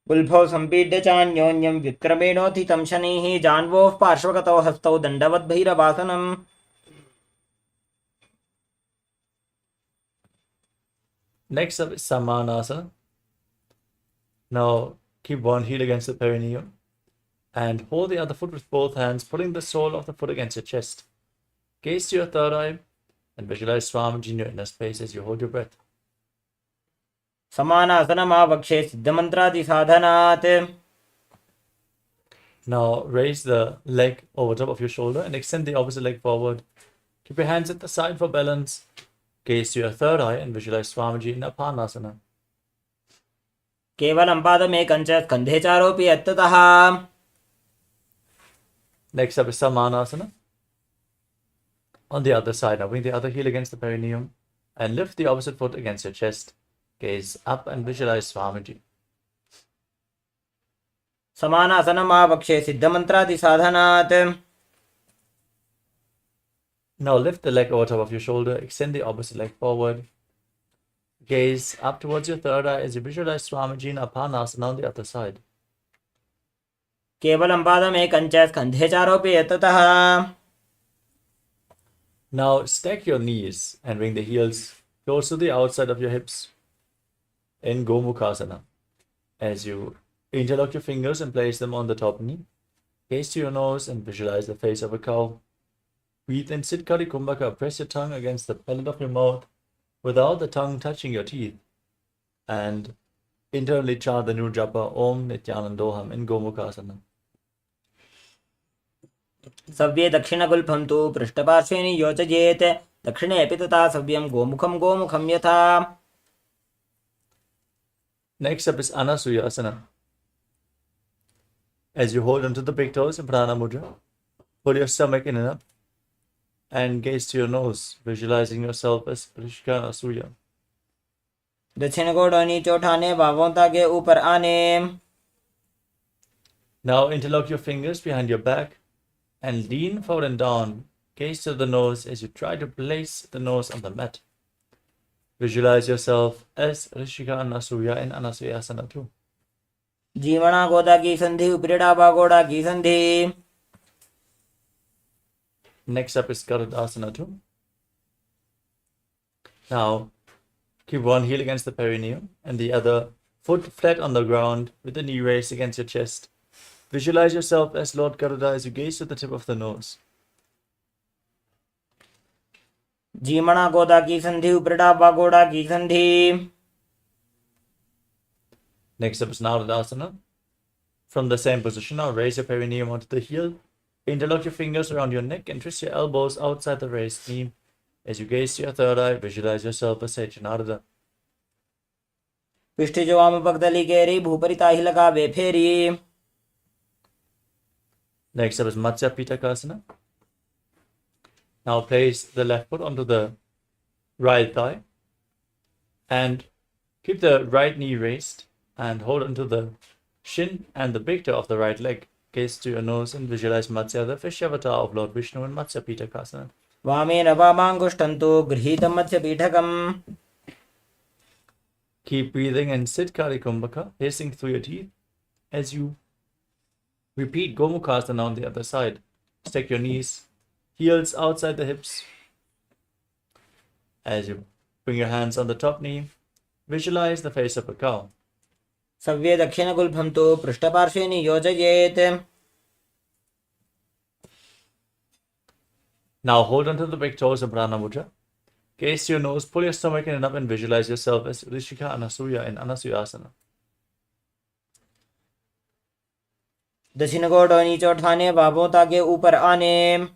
A: उल्भौ सम्पीड्य चान्योन्यं विक्रमेणोत्थितं शनैः जान्वोः पार्श्वगतौ हस्तौ दण्डवद्भैरवासनम्
B: Next up is Samanasana. Now keep one heel against the perineum and hold the other foot with both hands, pulling the sole of the foot against your chest. Gaze to your third eye and visualize Swamiji in your inner space as you hold your breath.
A: समानासनमावक्षे सिद्धमन्त्रादिसाधनात्.
B: Now raise the leg over top of your shoulder and extend the opposite leg forward. Keep your hands at the side for balance. Gaze to your third eye and visualize Swamiji in Apanasana.
A: केवलं पादमेकं च स्कन्धे चारोऽपि यत्ततः.
B: Next up is Samanasana. On the other side, now bring the other heel against the perineum and lift the opposite foot against your chest. Gaze up and visualize Swamiji.
A: समानासनमावक्षे सिद्धमन्त्रादिसाधनात्.
B: Now lift the leg over top of your shoulder, extend the opposite leg forward. Gaze up towards your third eye as you visualize Swamiji in Apanasana on the other side.
A: केवलं पादमेकं च स्कन्धे चारोऽपि यत्ततः.
B: Now stack your knees and bring the heels close to the outside of your hips in Gomukhasana. As you interlock your fingers and place them on the top knee, gaze to your nose and visualize the face of a cow. Breathe in Siddhkari Kumbhaka. Press your tongue against the palate of your mouth without the tongue touching your teeth. And internally chant the new japa Om Nithyanandoham in Gomukhasana.
A: सव्ये दक्षिणगुल्फं तु पृष्ठपार्श्वे नियोजयेत्. दक्षिणे अपि तथा सव्यं गोमुखं गोमुखं यथा.
B: Next up is Anasuyasana. As you hold onto the big toes in Prana Mudra, pull your stomach in and up, and gaze to your nose, visualizing yourself as Rishika Anasuya.
A: दक्षिण गोड़ नीचे उठाने, बाहों ताके ऊपर आने.
B: Now interlock your fingers behind your back and lean forward and down. Gaze to the nose as you try to place the nose on the mat. Visualize yourself as Rishika Anasuya in Anasuyasana too.
A: जीवना गोदा की संधि, उपरिड़ा बागोड़ा की संधि.
B: Next up is Garudasana too. Now keep one heel against the perineum and the other foot flat on the ground with the knee raised against your chest. Visualize yourself as Lord Garuda as you gaze to the tip of the nose.
A: जीवना गोदा की संधि, उपरिड़ा बागोड़ा की संधि.
B: Next up is Narudasana. From the same position, now raise your perineum onto the heel. Interlock your fingers around your neck and twist your elbows outside the raised knee. As you gaze to your third eye, visualize yourself as Sage Narada.
A: पिष्ठ जो वाम पगदली केरी, भूपरिता ही लगा वे फेरी.
B: Next up is Matsya Pitakasana. Now place the left foot onto the right thigh and keep the right knee raised and hold onto the shin and the big toe of the right leg. Gaze to your nose and visualize Matsya, the fish avatar of Lord Vishnu in Matsya Pitakasana.
A: वामेन वामाङ्गुष्ठं तु गृहीतं मत्स्यपीठकम्.
B: Keep breathing and Siddhkari Kumbhaka, hissing through your teeth as you repeat Gomukhasana on the other side. Stack your knees, heels outside the hips. As you bring your hands on the top knee, visualize the face of a cow.
A: सव्ये दक्षिणगुल्फं तु पृष्ठपार्श्वे नियोजयेत्.
B: Now hold onto the big toes in Prana Mudra. Gaze to your nose, pull your stomach in and up and visualize yourself as Rishika Anasuya in Anasuyasana.
A: दक्षिण गोड़ नीचे उठाने, बाहों ताके ऊपर आने.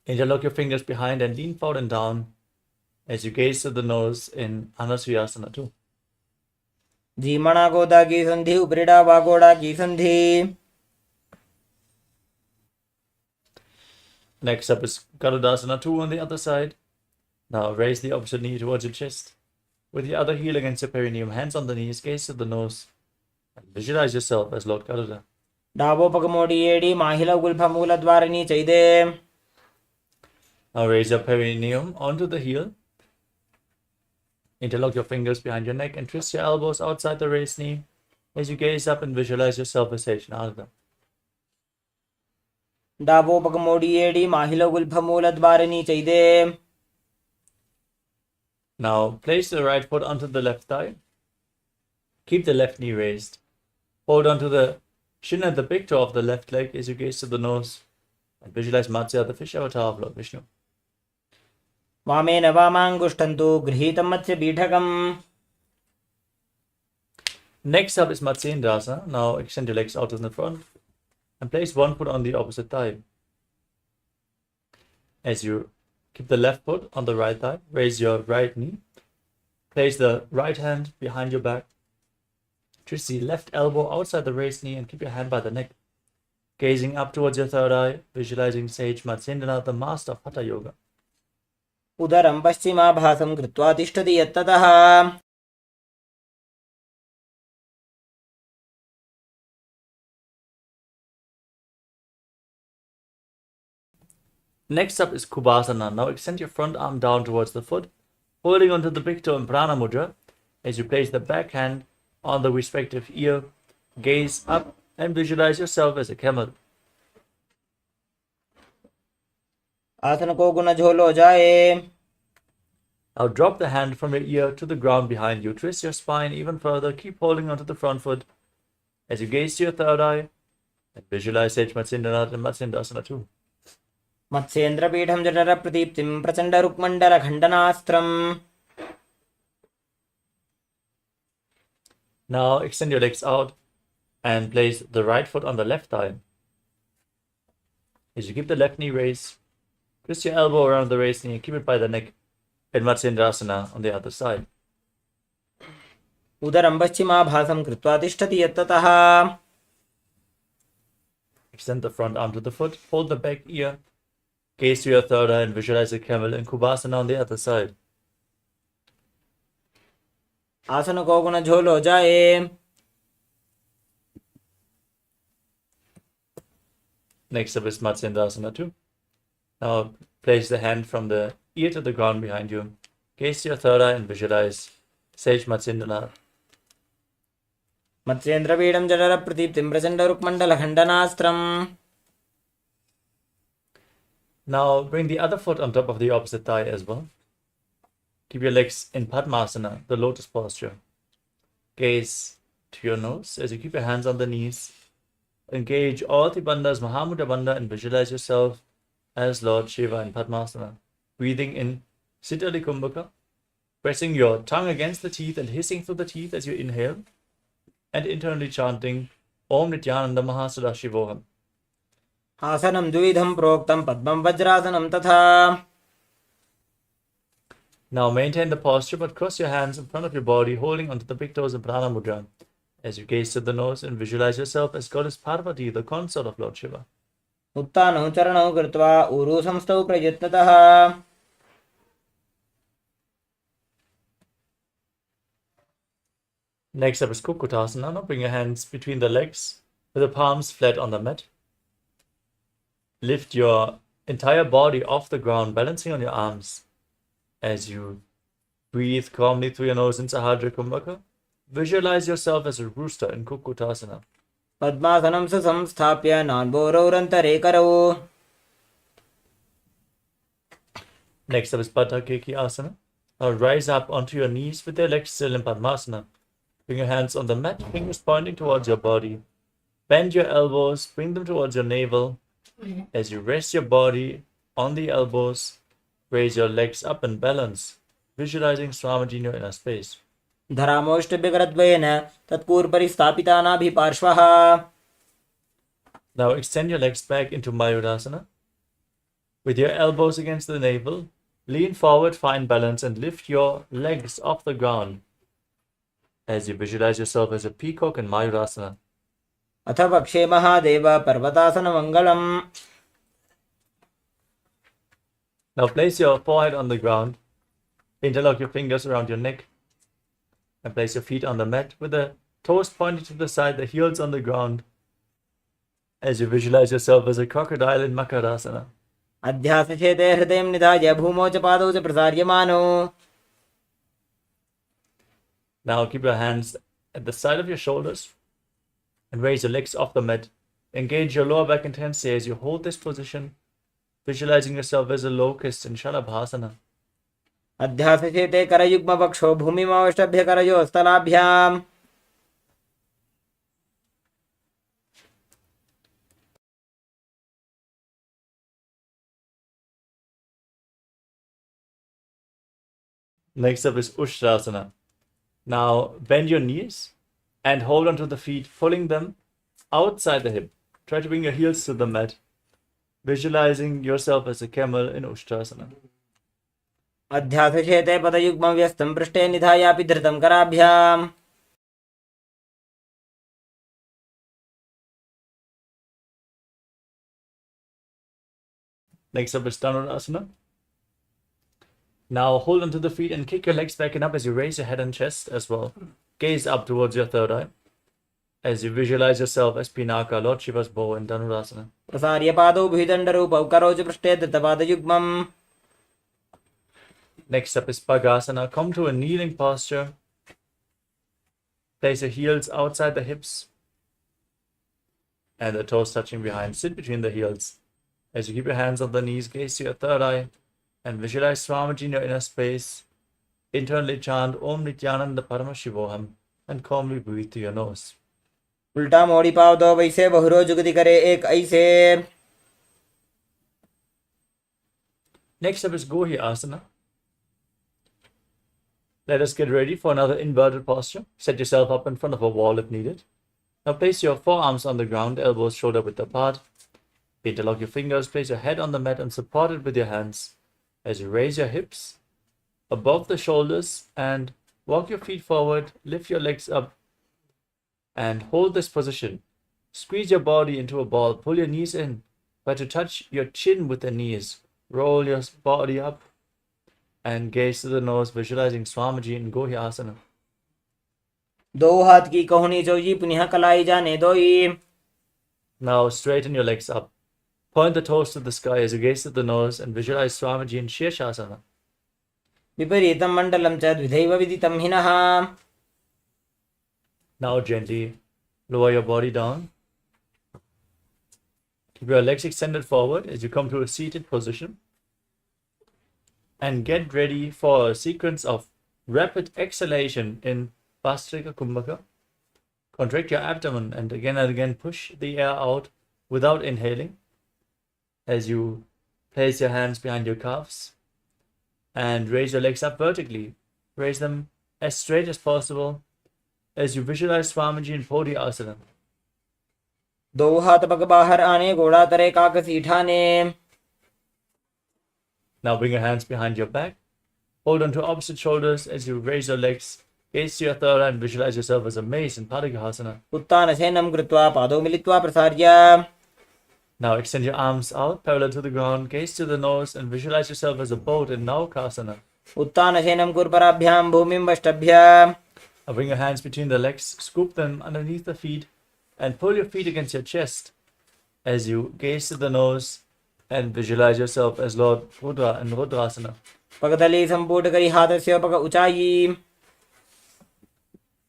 B: Interlock your fingers behind and lean forward and down as you gaze to the nose in Anasuyasana too.
A: जीमणा गोदा की संधि उपरिडा वागोड़ा की संधि.
B: Next up is Garudasana 2 on the other side. Now raise the opposite knee towards your chest. With the other heel against your perineum, hands on the knees, gaze to the nose, and visualize yourself as Lord Garuda.
A: डाबो पग मोड़ी AD माहिला गुल्फा मूल द्वारिणी चैदे.
B: Now raise your perineum onto the heel. Interlock your fingers behind your neck and twist your elbows outside the raised knee as you gaze up and visualize yourself as Nithyananda.
A: डाबो पग मोड़ी AD माहिला गुल्फा मूल द्वारिणी चैदे.
B: Now place the right foot onto the left thigh. Keep the left knee raised. Hold onto the shin and the big toe of the left leg as you gaze to the nose and visualize Matsya, the fish avatar of Lord Vishnu.
A: वामेन वामाङ्गुष्ठन्तु गृहीतं मत्स्य पीठकम्.
B: Next up is Matsendrasana. Now extend your legs out in the front and place one foot on the opposite thigh. As you keep the left foot on the right thigh, raise your right knee. Place the right hand behind your back. Twist the left elbow outside the raised knee and keep your hand by the neck. Gazing up towards your third eye, visualizing sage Matsendranath, the master of Hatha Yoga.
A: उदरं पश्चिमाभासं कृत्वा तिष्ठति यत्ततः.
B: Next up is Kubhasana. Now extend your front arm down towards the foot, holding onto the big toe in Prana Mudra as you place the back hand on the respective ear. Gaze up and visualize yourself as a camel.
A: आसन को गुण झोलो जाए.
B: Now drop the hand from your ear to the ground behind you. Twist your spine even further. Keep holding onto the front foot as you gaze to your third eye and visualize Sage Matsendranath and Matsendrasana 2.
A: मत्स्येन्द्रपीठं जठर प्रदीप्तिं Prachanda रुक्मण्डल खण्डनास्त्रम्.
B: Now extend your legs out and place the right foot on the left thigh. As you keep the left knee raised, twist your elbow around the raised knee and keep it by the neck in Matsendrasana on the other side.
A: उदरं पश्चिमाभासं कृत्वा तिष्ठति यत्ततः.
B: Extend the front arm to the foot, hold the back ear, gaze to your third eye and visualize a camel in Kubhasana on the other side.
A: आसन को गुण झोलो जाए.
B: Next up is Matsendrasana 2. Now place the hand from the ear to the ground behind you. Gaze to your third eye and visualize Sage Matsendranath.
A: मत्स्येन्द्रपीठं जठर प्रदीप्तिं Prachanda रुक्मण्डल खण्डनास्त्रम्.
B: Now bring the other foot on top of the opposite thigh as well. Keep your legs in Padmasana, the lotus posture. Gaze to your nose as you keep your hands on the knees. Engage all the bandhas, Mahamudra Bandha, and visualize yourself as Lord Shiva in Padmasana. Breathing in Siddhali Kumbhaka, pressing your tongue against the teeth and hissing through the teeth as you inhale, and internally chanting Om Nithyananda Mahasudashivoham.
A: आसनं द्विविधं प्रोक्तं पद्मं वज्रासनं तथा.
B: Now maintain the posture but cross your hands in front of your body, holding onto the big toes in Prana Mudra. As you gaze to the nose and visualize yourself as Goddess Parvati, the consort of Lord Shiva.
A: उत्तानौ चरणौ कृत्वा ऊरू संस्थौ प्रयत्नतः.
B: Next up is Kukutasana. Now bring your hands between the legs with the palms flat on the mat. Lift your entire body off the ground, balancing on your arms. As you breathe calmly through your nose in Sahadra Kumbhaka, visualize yourself as a rooster in Kukutasana.
A: पद्मासनं संस्थाप्य नान्बोरौरन्तरे करौ.
B: Next up is Baddha Keki Asana. Now rise up onto your knees with your legs still in Padmasana. Bring your hands on the mat, fingers pointing towards your body. Bend your elbows, bring them towards your navel. As you rest your body on the elbows, raise your legs up and balance, visualizing Swamiji in your inner space.
A: धरामोष्टभिकरद्वयेन तत्पूर्वपरि स्थापितानाभिपार्श्वः.
B: Now extend your legs back into Mayurasana. With your elbows against the navel, lean forward, find balance, and lift your legs off the ground. as you visualize yourself as a peacock in Mayurasana.
A: अथ पक्षे Mahadev पर्वतासनमङ्गलम्.
B: Now place your forehead on the ground, interlock your fingers around your neck, and place your feet on the mat with the toes pointed to the side, the heels on the ground, as you visualize yourself as a crocodile in Makarasana.
A: अध्यासचेते हृदयं निधाय भूमौ च पादौ च प्रसार्यमानो.
B: Now keep your hands at the side of your shoulders and raise your legs off the mat. Engage your lower back intensely as you hold this position, visualizing yourself as a locust in Shalabhasana.
A: अध्यासचेते करयुग्मपक्षो भूमिमवष्टभ्य करयोस्तलाभ्याम्.
B: Next up is Ushtrasana. Now bend your knees and hold onto the feet, pulling them outside the hip. Try to bring your heels to the mat, visualizing yourself as a camel in Ushtrasana.
A: अध्यासचेते पदयुग्मं व्यस्तं पृष्ठे निधायापि धृतं कराभ्याम्.
B: Next up is Dhanurasana. Now hold onto the feet and kick your legs back and up as you raise your head and chest as well. Gaze up towards your third eye as you visualize yourself as Pinaka, Lord Shiva's bow in Dhanurasana.
A: प्रसार्य पादौ भुजदण्डरूपौ करौ च पृष्ठे धृतपादयुग्मम्.
B: Next up is Bhagasana. Come to a kneeling posture. Place your heels outside the hips and the toes touching behind. Sit between the heels. As you keep your hands on the knees, gaze to your third eye and visualize Swamiji in your inner space. Internally chant Om Nithyananda Paramashivoham and calmly breathe through your nose.
A: उल्टा मोड़ी पाव दो वैसे बहुरो जुगति करे एक ऐसे.
B: Next up is Gohi Asana. Let us get ready for another inverted posture. Set yourself up in front of a wall if needed. Now place your forearms on the ground, elbows shoulder width apart. Interlock your fingers, place your head on the mat and support it with your hands. As you raise your hips above the shoulders and walk your feet forward, lift your legs up and hold this position. Squeeze your body into a ball, pull your knees in, try to touch your chin with the knees. Roll your body up and gaze to the nose, visualizing Swamiji in Gohi Asana.
A: दो हाथ की कहुनी चौजी पुनः कलाई जाने दोई.
B: Now straighten your legs up. Point the toes to the sky as you gaze at the nose and visualize Swamiji in Shirshasana.
A: विपरीतं मण्डलं च द्विधैव विदितं हिनः.
B: Now gently lower your body down. Keep your legs extended forward as you come to a seated position. And get ready for a sequence of rapid exhalation in Vastrika Kumbhaka. Contract your abdomen and again push the air out without inhaling. As you place your hands behind your calves and raise your legs up vertically. Raise them as straight as possible as you visualize Swamiji in Bodhi Asana.
A: दो हाथ पग बाहर आने घोड़ा तरे काकसी ठाने.
B: Now bring your hands behind your back. Hold on to opposite shoulders as you raise your legs. Gaze to your third eye and visualize yourself as a mace in Padikahasana.
A: उत्तानशयनं कृत्वा पादौ मिलित्वा प्रसार्य.
B: Now extend your arms out parallel to the ground. Gaze to the nose and visualize yourself as a boat in Naukasana.
A: उत्तानशयनं कुर्पराभ्यां भूमिं वष्टभ्य.
B: Now bring your hands between the legs. Scoop them underneath the feet and pull your feet against your chest as you gaze to the nose and visualize yourself as Lord Rudra in Rudrasana.
A: पगतली संपूट करी हाथस्य पग ऊंचाई.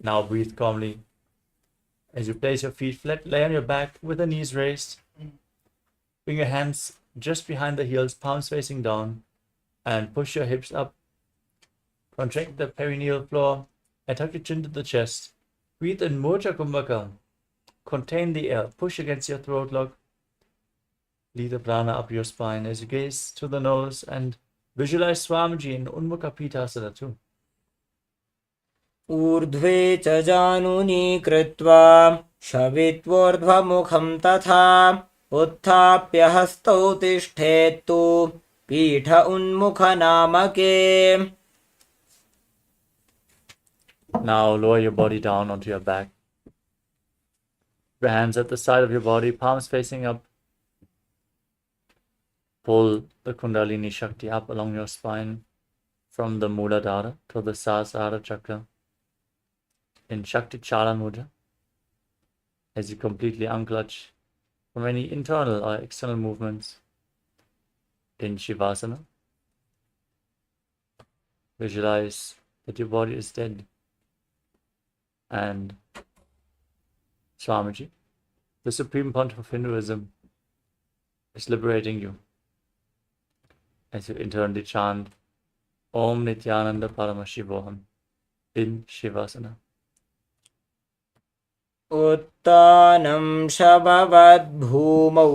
B: Now breathe calmly. As you place your feet flat, lay on your back with the knees raised. Bring your hands just behind the heels, palms facing down, and push your hips up. Contract the perineal floor and tuck your chin to the chest. Breathe in Murja Kumbhaka. Contain the air. Push against your throat lock. Lead the prana up your spine as you gaze to the nose and visualize Swamiji in Unmukha Pitasana too.
A: ऊर्ध्वे च जानुनी कृत्वा शवित्वोर्ध्वमुखं तथा उत्थाप्य हस्तौ तिष्ठेत्तु पीठ उन्मुख नामके.
B: Now lower your body down onto your back. Your hands at the side of your body, palms facing up. Pull the Kundalini Shakti up along your spine from the Muladhara to the Sahasrara Chakra in Shakti Chala Mudra as you completely unclutch from any internal or external movements. In Shivasana, visualize that your body is dead and Swamiji, the Supreme Pontiff of Hinduism, is liberating you as you internally chant Om Nithyananda Paramashivoham in Shivasana.
A: उत्तानं शववद्भूमौ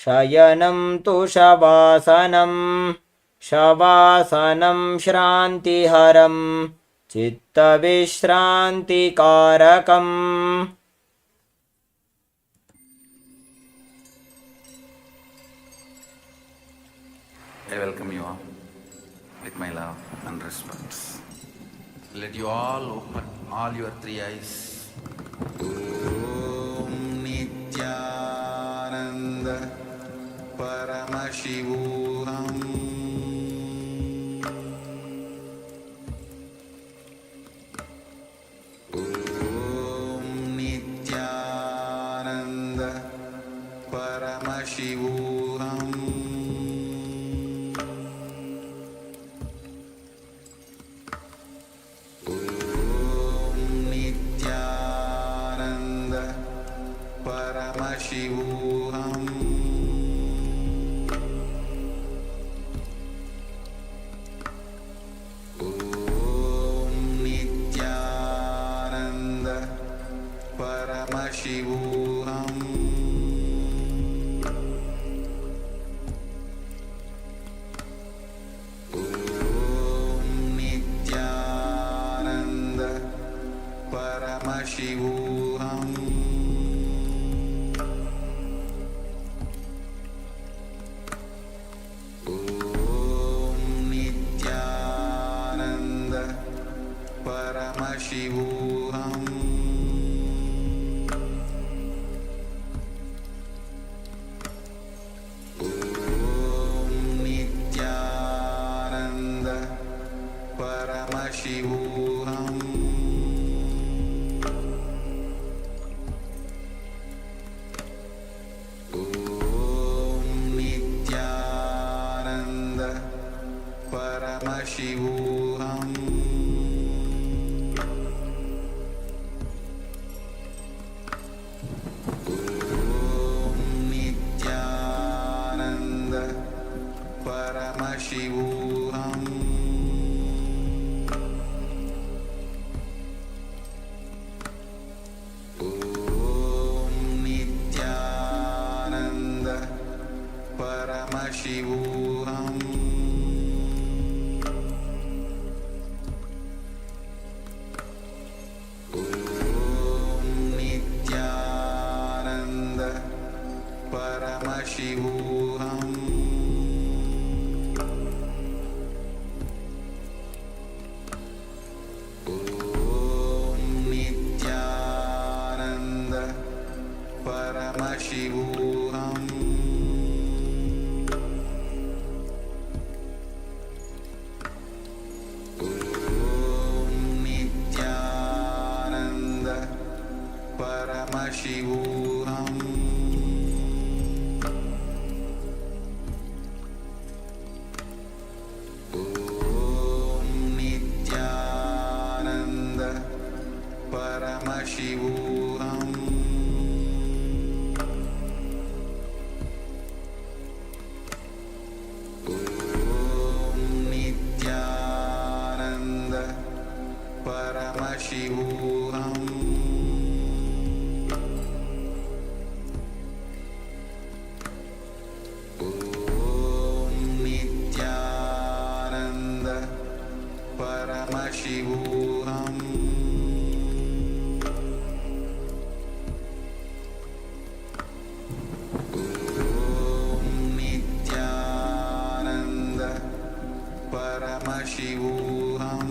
A: शयनं तु शवासनं शवासनं श्रान्तिहरं चित्तविश्रान्तिकारकम्
C: I welcome you all with my love and respect. Let you all open all your three eyes. Om Nithyananda Paramashivoham Om Nithyananda Paramashivoham Paramashivoham Om Nithyananda Paramashivoham Om Nithyananda Paramashivoham Paramashivoham Om Nithyananda Paramashivoham Om Nithyananda Paramashivoham Paramashivoham Om Nithyananda Paramashivoham Om Nithyananda Paramashivoham Paramashivoham Om Nithyananda Paramashivoham Om Nithyananda Paramashivoham Paramashivoham Om Nithyananda Paramashivoham Om Nithyananda Paramashivoham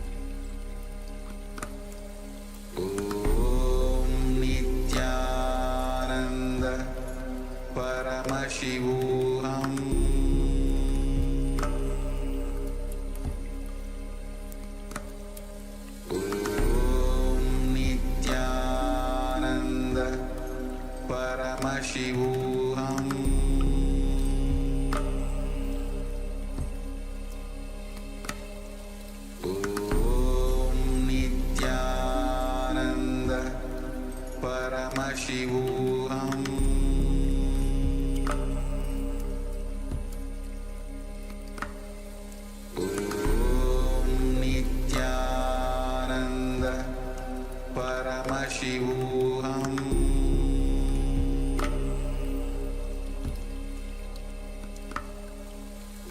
C: Paramashivoham Om Nithyananda Paramashivoham Nithyananda Paramashivoham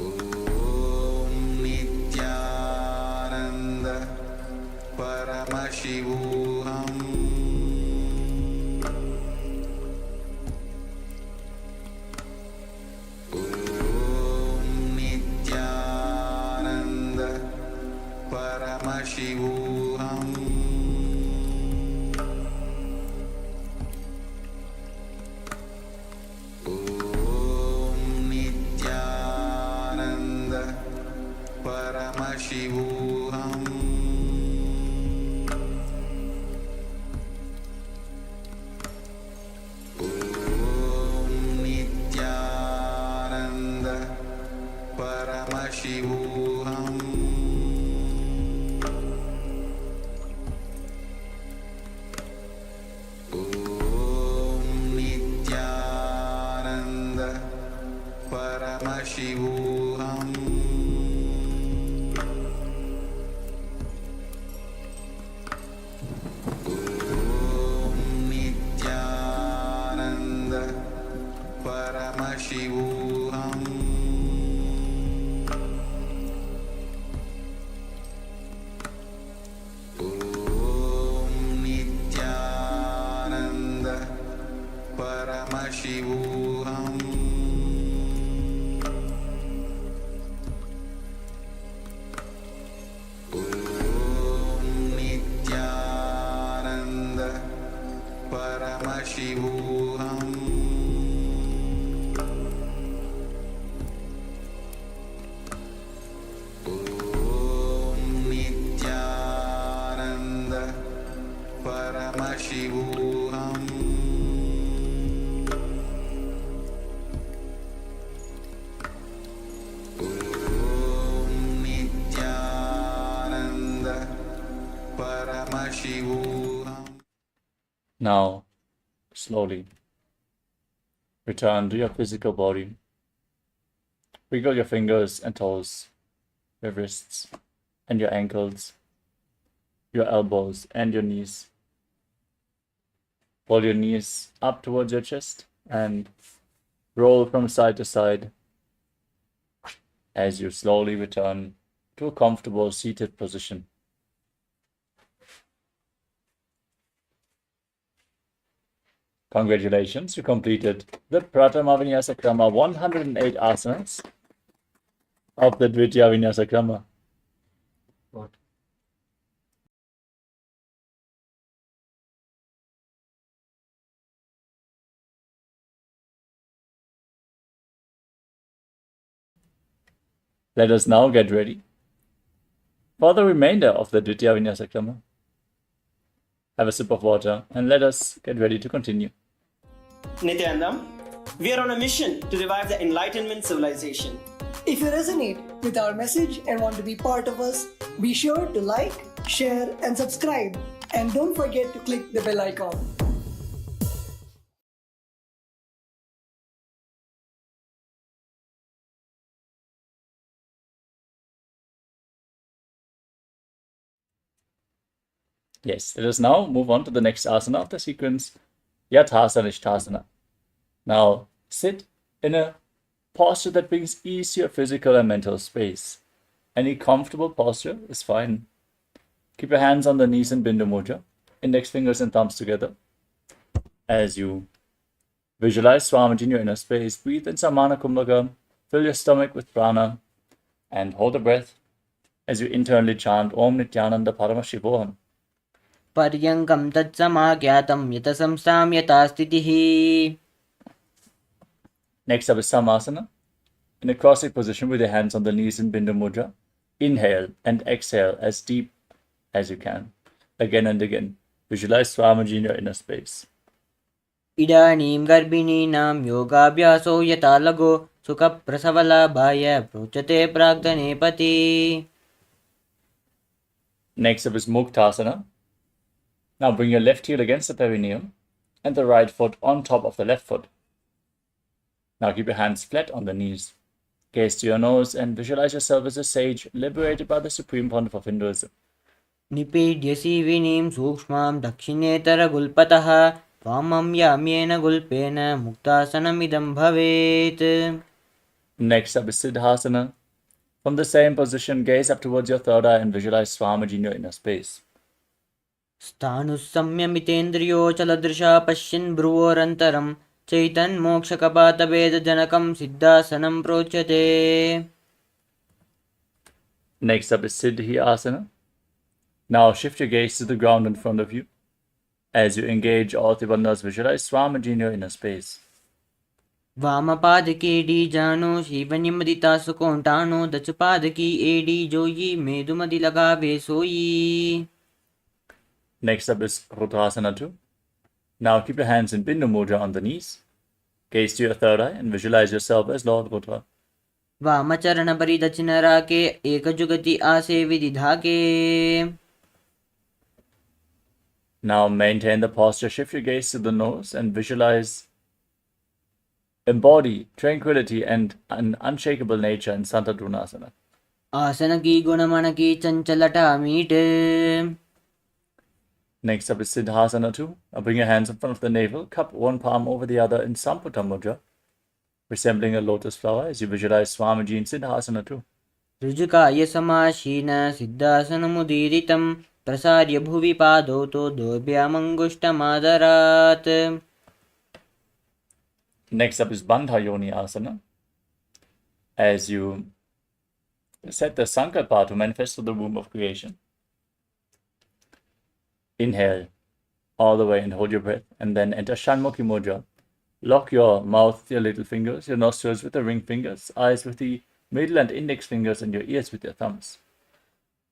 C: Om Nithyananda Paramashivoham Om Nithyananda Paramashivoham Om Nithyananda Paramashivoham Om Nithyananda Paramashivoham Om Nithyananda Paramashivoham Om Nithyananda Paramashivoham Om Nithyananda Paramashivoham Om Nithyananda Paramashivoham Om Nithyananda Paramashivoham Om Nithyananda Paramashivoham.
B: Now, slowly, return to your physical body. Wiggle your fingers and toes, your wrists and your ankles, your elbows and your knees. Pull your knees up towards your chest and roll from side to side as you slowly return to a comfortable seated position. Congratulations, you completed the Pratama Vinyasa Krama 108 asanas of the Dvitiya Vinyasa Krama.
A: What?
B: Let us now get ready for the remainder of the Dvitiya Vinyasa Krama. Have a sip of water and let us get ready to continue.
D: Nithyananda, we are on a mission to revive the Enlightenment civilization.
E: If you resonate with our message and want to be part of us, be sure to like, share, and subscribe. And don't forget to click the bell icon.
B: Yes, let us now move on to the next asana of the sequence, Yathasana. Now, sit in a posture that brings ease to your physical and mental space. Any comfortable posture is fine. Keep your hands on the knees in Bindu Mudra, index fingers and thumbs together. As you visualize Swamiji in your inner space, breathe in Samana Kumbhaka, fill your stomach with prana, and hold the breath as you internally chant Om Nithyananda Paramashivoham.
A: पर्यङ्कं तत्समाज्ञातं यतसंस्थां यथा स्थितिः.
B: Next up is Samasana. In a cross-legged position with your hands on the knees in Bindu Mudra, inhale and exhale as deep as you can. Again and again. Visualize Swamiji in your inner space.
A: इदानीं गर्भिणीनां योगाभ्यासो यथा लघो सुखप्रसवलाभाय प्रोच्यते प्राग्धनेपति.
B: Next up is Muktasana. Now bring your left heel against the perineum and the right foot on top of the left foot. Now keep your hands flat on the knees. Gaze to your nose and visualize yourself as a sage liberated by the Supreme Pontiff of Hinduism.
A: निपीड्य सीविनीं सूक्ष्मां दक्षिणेतरगुल्पतः वामं याम्येन गुल्पेन मुक्तासनमिदं भवेत्.
B: Next up is Siddhasana. From the same position, gaze up towards your third eye and visualize Swamiji in your inner space.
A: स्थाणुस्संयमितेन्द्रियोचलदृशा पश्यन् भ्रुवोरन्तरं चैतन्मोक्षकपातभेदजनकं सिद्धासनं प्रोच्यते.
B: Next up is Siddhi Asana. Now shift your gaze to the ground in front of you. As you engage all the bandhas, visualize Swamiji in your inner space.
A: वामपादकी एडी जानो शिवनिमदिता सुकोंटानो दचपादकी AD जोई मेदुमदि लगावे सोई.
B: Next up is Rudrasana 2. Now keep your hands in Bindu Mudra on the knees. Gaze to your third eye and visualize yourself as Lord Rudra.
A: वामचरण परिदक्षिण राके एकजुगति आसे विदिधाके.
B: Now maintain the posture, shift your gaze to the nose and visualize, embody tranquility and an unshakable nature in Santadrunasana.
A: आसन की गुणमन की चंचलता मीटे.
B: Next up is Siddhasana 2. Now bring your hands in front of the navel, cup one palm over the other in Samputa Mudra, resembling a lotus flower as you visualize Swamiji in Siddhasana 2.
A: ऋजुकाय समाशीन सिद्धासनमुदीरितं प्रसार्य भुवि पादौ तो दोर्भ्यामङ्गुष्ठमादरात्.
B: Next up is Bandha Yoni Asana. As you set the Sankalpa to manifest to the womb of creation. Inhale all the way and hold your breath, and then enter Shanmukhi Mudra. Lock your mouth with your little fingers, your nostrils with the ring fingers, eyes with the middle and index fingers, and your ears with your thumbs.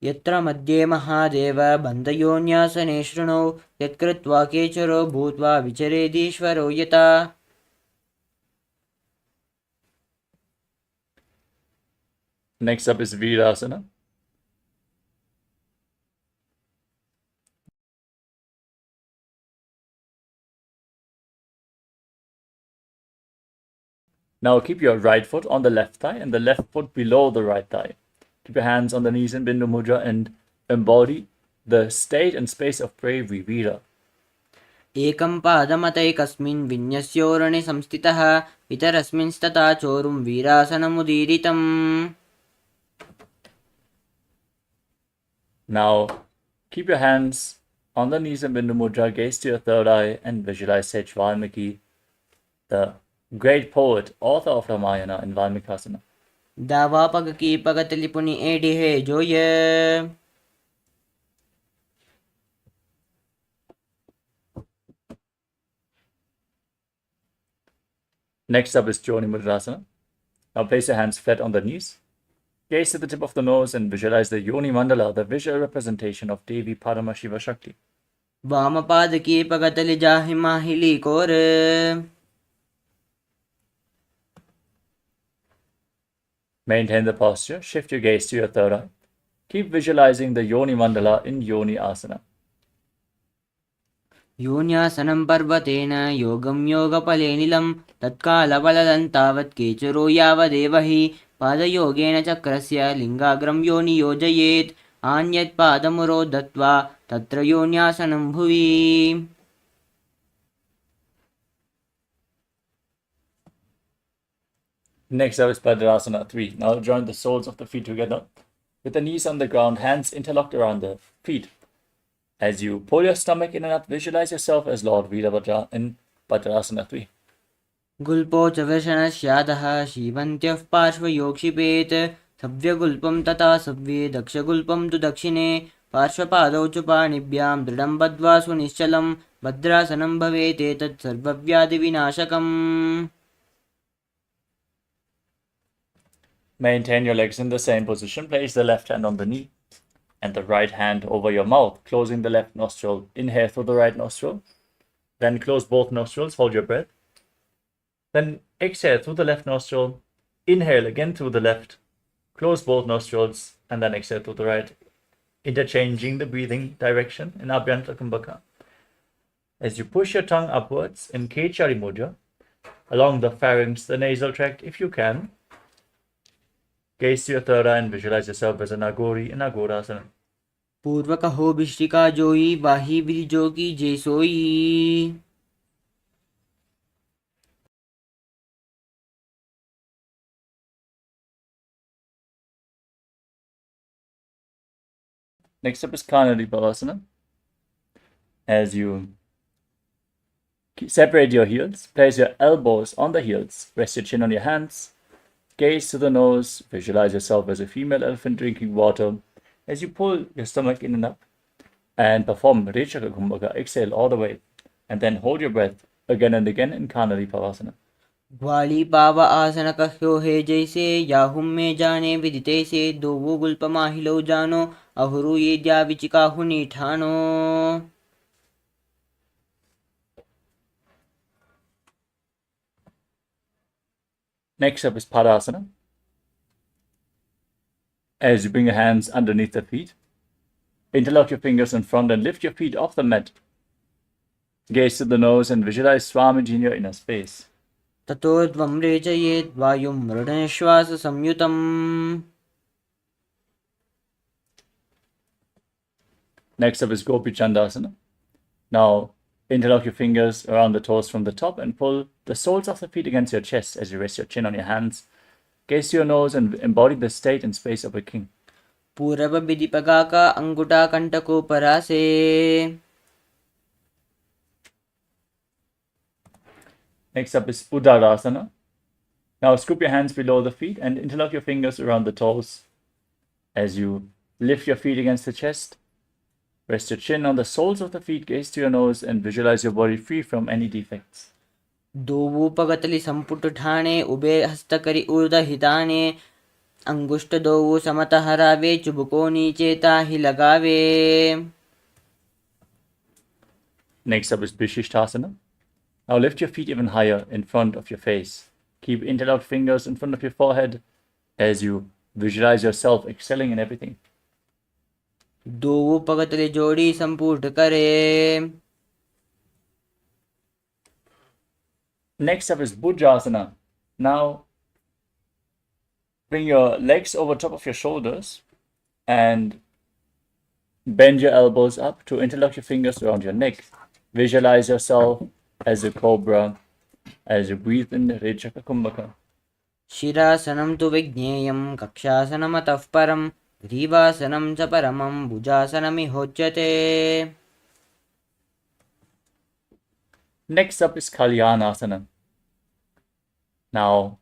A: यत्र मध्ये महादेव बन्धयोन्यासने शृणौ यत्कृत्वा केचरो भूत्वा विचरेदीश्वरो यथा.
B: Next up is Virasana. Now keep your right foot on the left thigh and the left foot below the right thigh. Keep your hands on the knees in Bindu Mudra and embody the state and space of bravery, Vira.
A: एकं पादमतैकस्मिन् विन्यस्योरणे संस्थितः इतरस्मिंस्तथा चोरुं वीरासनमुदीरितम्.
B: Now keep your hands on the knees in Bindu Mudra, gaze to your third eye and visualize Sage Valmiki, the great poet, author of Ramayana in Valmikasana.
A: दावा पग की पगतलिपुनि AD है जोय.
B: Next up is Joni Mudrasana. Now place your hands flat on the knees. Gaze to the tip of the nose and visualize the Yoni Mandala, the visual representation of Devi Paramashiva Shakti.
A: वाम पाद की पगतलि जाहि माहिली core.
B: Maintain the posture, shift your gaze to your third eye. Keep visualizing the Yoni Mandala in Yoni Asana.
A: योन्यासनं पर्वतेन योगं योगफलेनिलं तत्कालफलदं तावत् केचरो यावदेव हि पादयोगेन चक्रस्य लिङ्गाग्रं योनि योजयेत् अन्यत् पादमुरो दत्वा तत्र योन्यासनं भुवि.
B: Next up is Padrasana 3. Now join the soles of the feet together with the knees on the ground, hands interlocked around the feet. As you pull your stomach in and up, visualize yourself as Lord Veerabhadra in Padrasana 3.
A: गुल्पो च वृषणस्यादः शीवन्त्यः पार्श्वयोक्षिपेत् सव्यगुल्पं तथा सव्ये दक्षगुल्पं तु दक्षिणे पार्श्वपादौ च पाणिभ्यां दृढं बद्ध्वा सुनिश्चलं भद्रासनं भवेत् एतत् सर्वव्याधिविनाशकम्.
B: Maintain your legs in the same position. Place the left hand on the knee and the right hand over your mouth, closing the left nostril. Inhale through the right nostril Then close both nostrils, hold your breath. Then exhale through the left nostril, inhale again through the left, close both nostrils, and then exhale through the right, interchanging the breathing direction in Abhyantara Kumbhaka. As you push your tongue upwards in Kechari Mudra, along the pharynx, the nasal tract, if you can, gaze to your third eye and visualize yourself as an Agori in Agorasana.
A: पूर्व कहो भिष्टिका जोई वाही विधि जो की जय सोई.
B: Next up is Kanadi Balasana. As you separate your heels, place your elbows on the heels, rest your chin on your hands, gaze to the nose, visualize yourself as a female elephant drinking water. As you pull your stomach in and up and perform Rechaka Kumbhaka, exhale all the way, and then hold your breath again and again in Kanadi Balasana.
A: ग्वाली पावा आसन कह्यो है जैसे याहुम में जाने विदिते से दो वो गुल्प माहिलो जानो अहुरु ये द्या विचिका हुनी ठानो.
B: Next up is Padasana. As you bring your hands underneath the feet, interlock your fingers in front and lift your feet off the mat. Gaze to the nose and visualize Swamiji in your inner space.
A: ततोद्वं रेचयेत् वायुं मृडनिश्वास संयुतम्.
B: Next up is Gopi Chandasana. Now interlock your fingers around the toes from the top and pull the soles of the feet against your chest as you rest your chin on your hands. Gaze to your nose and embody the state and space of a king.
A: पूरब विधिपगा का अंगुटा कंटको परासे.
B: Next up is Uddadasana. Now scoop your hands below the feet and interlock your fingers around the toes. As you lift your feet against the chest, rest your chin on the soles of the feet, gaze to your nose, and visualize your body free from any defects.
A: दोवु पगतलि संपुट ठाणे उबे हस्तकरि ऊर्ध हिताने अंगुष्ट दोवु समत हरावे चुबको नीचे ताहि लगावे.
B: Next up is Vishisthasana. Now lift your feet even higher in front of your face. Keep interlocked fingers in front of your forehead as you visualize yourself excelling in everything.
A: दोवु पगतलि जोड़ी संपुट करे.
B: Next up is Bhujasana. Now bring your legs over top of your shoulders and bend your elbows up to interlock your fingers around your neck. Visualize yourself as a cobra as you breathe in Rechaka Kumbhaka.
A: शिरासनं तु विज्ञेयं कक्षासनमतः परं ग्रीवासनं च परमं भुजासनमिहोच्यते.
B: Next up is Kalyanasana. Now,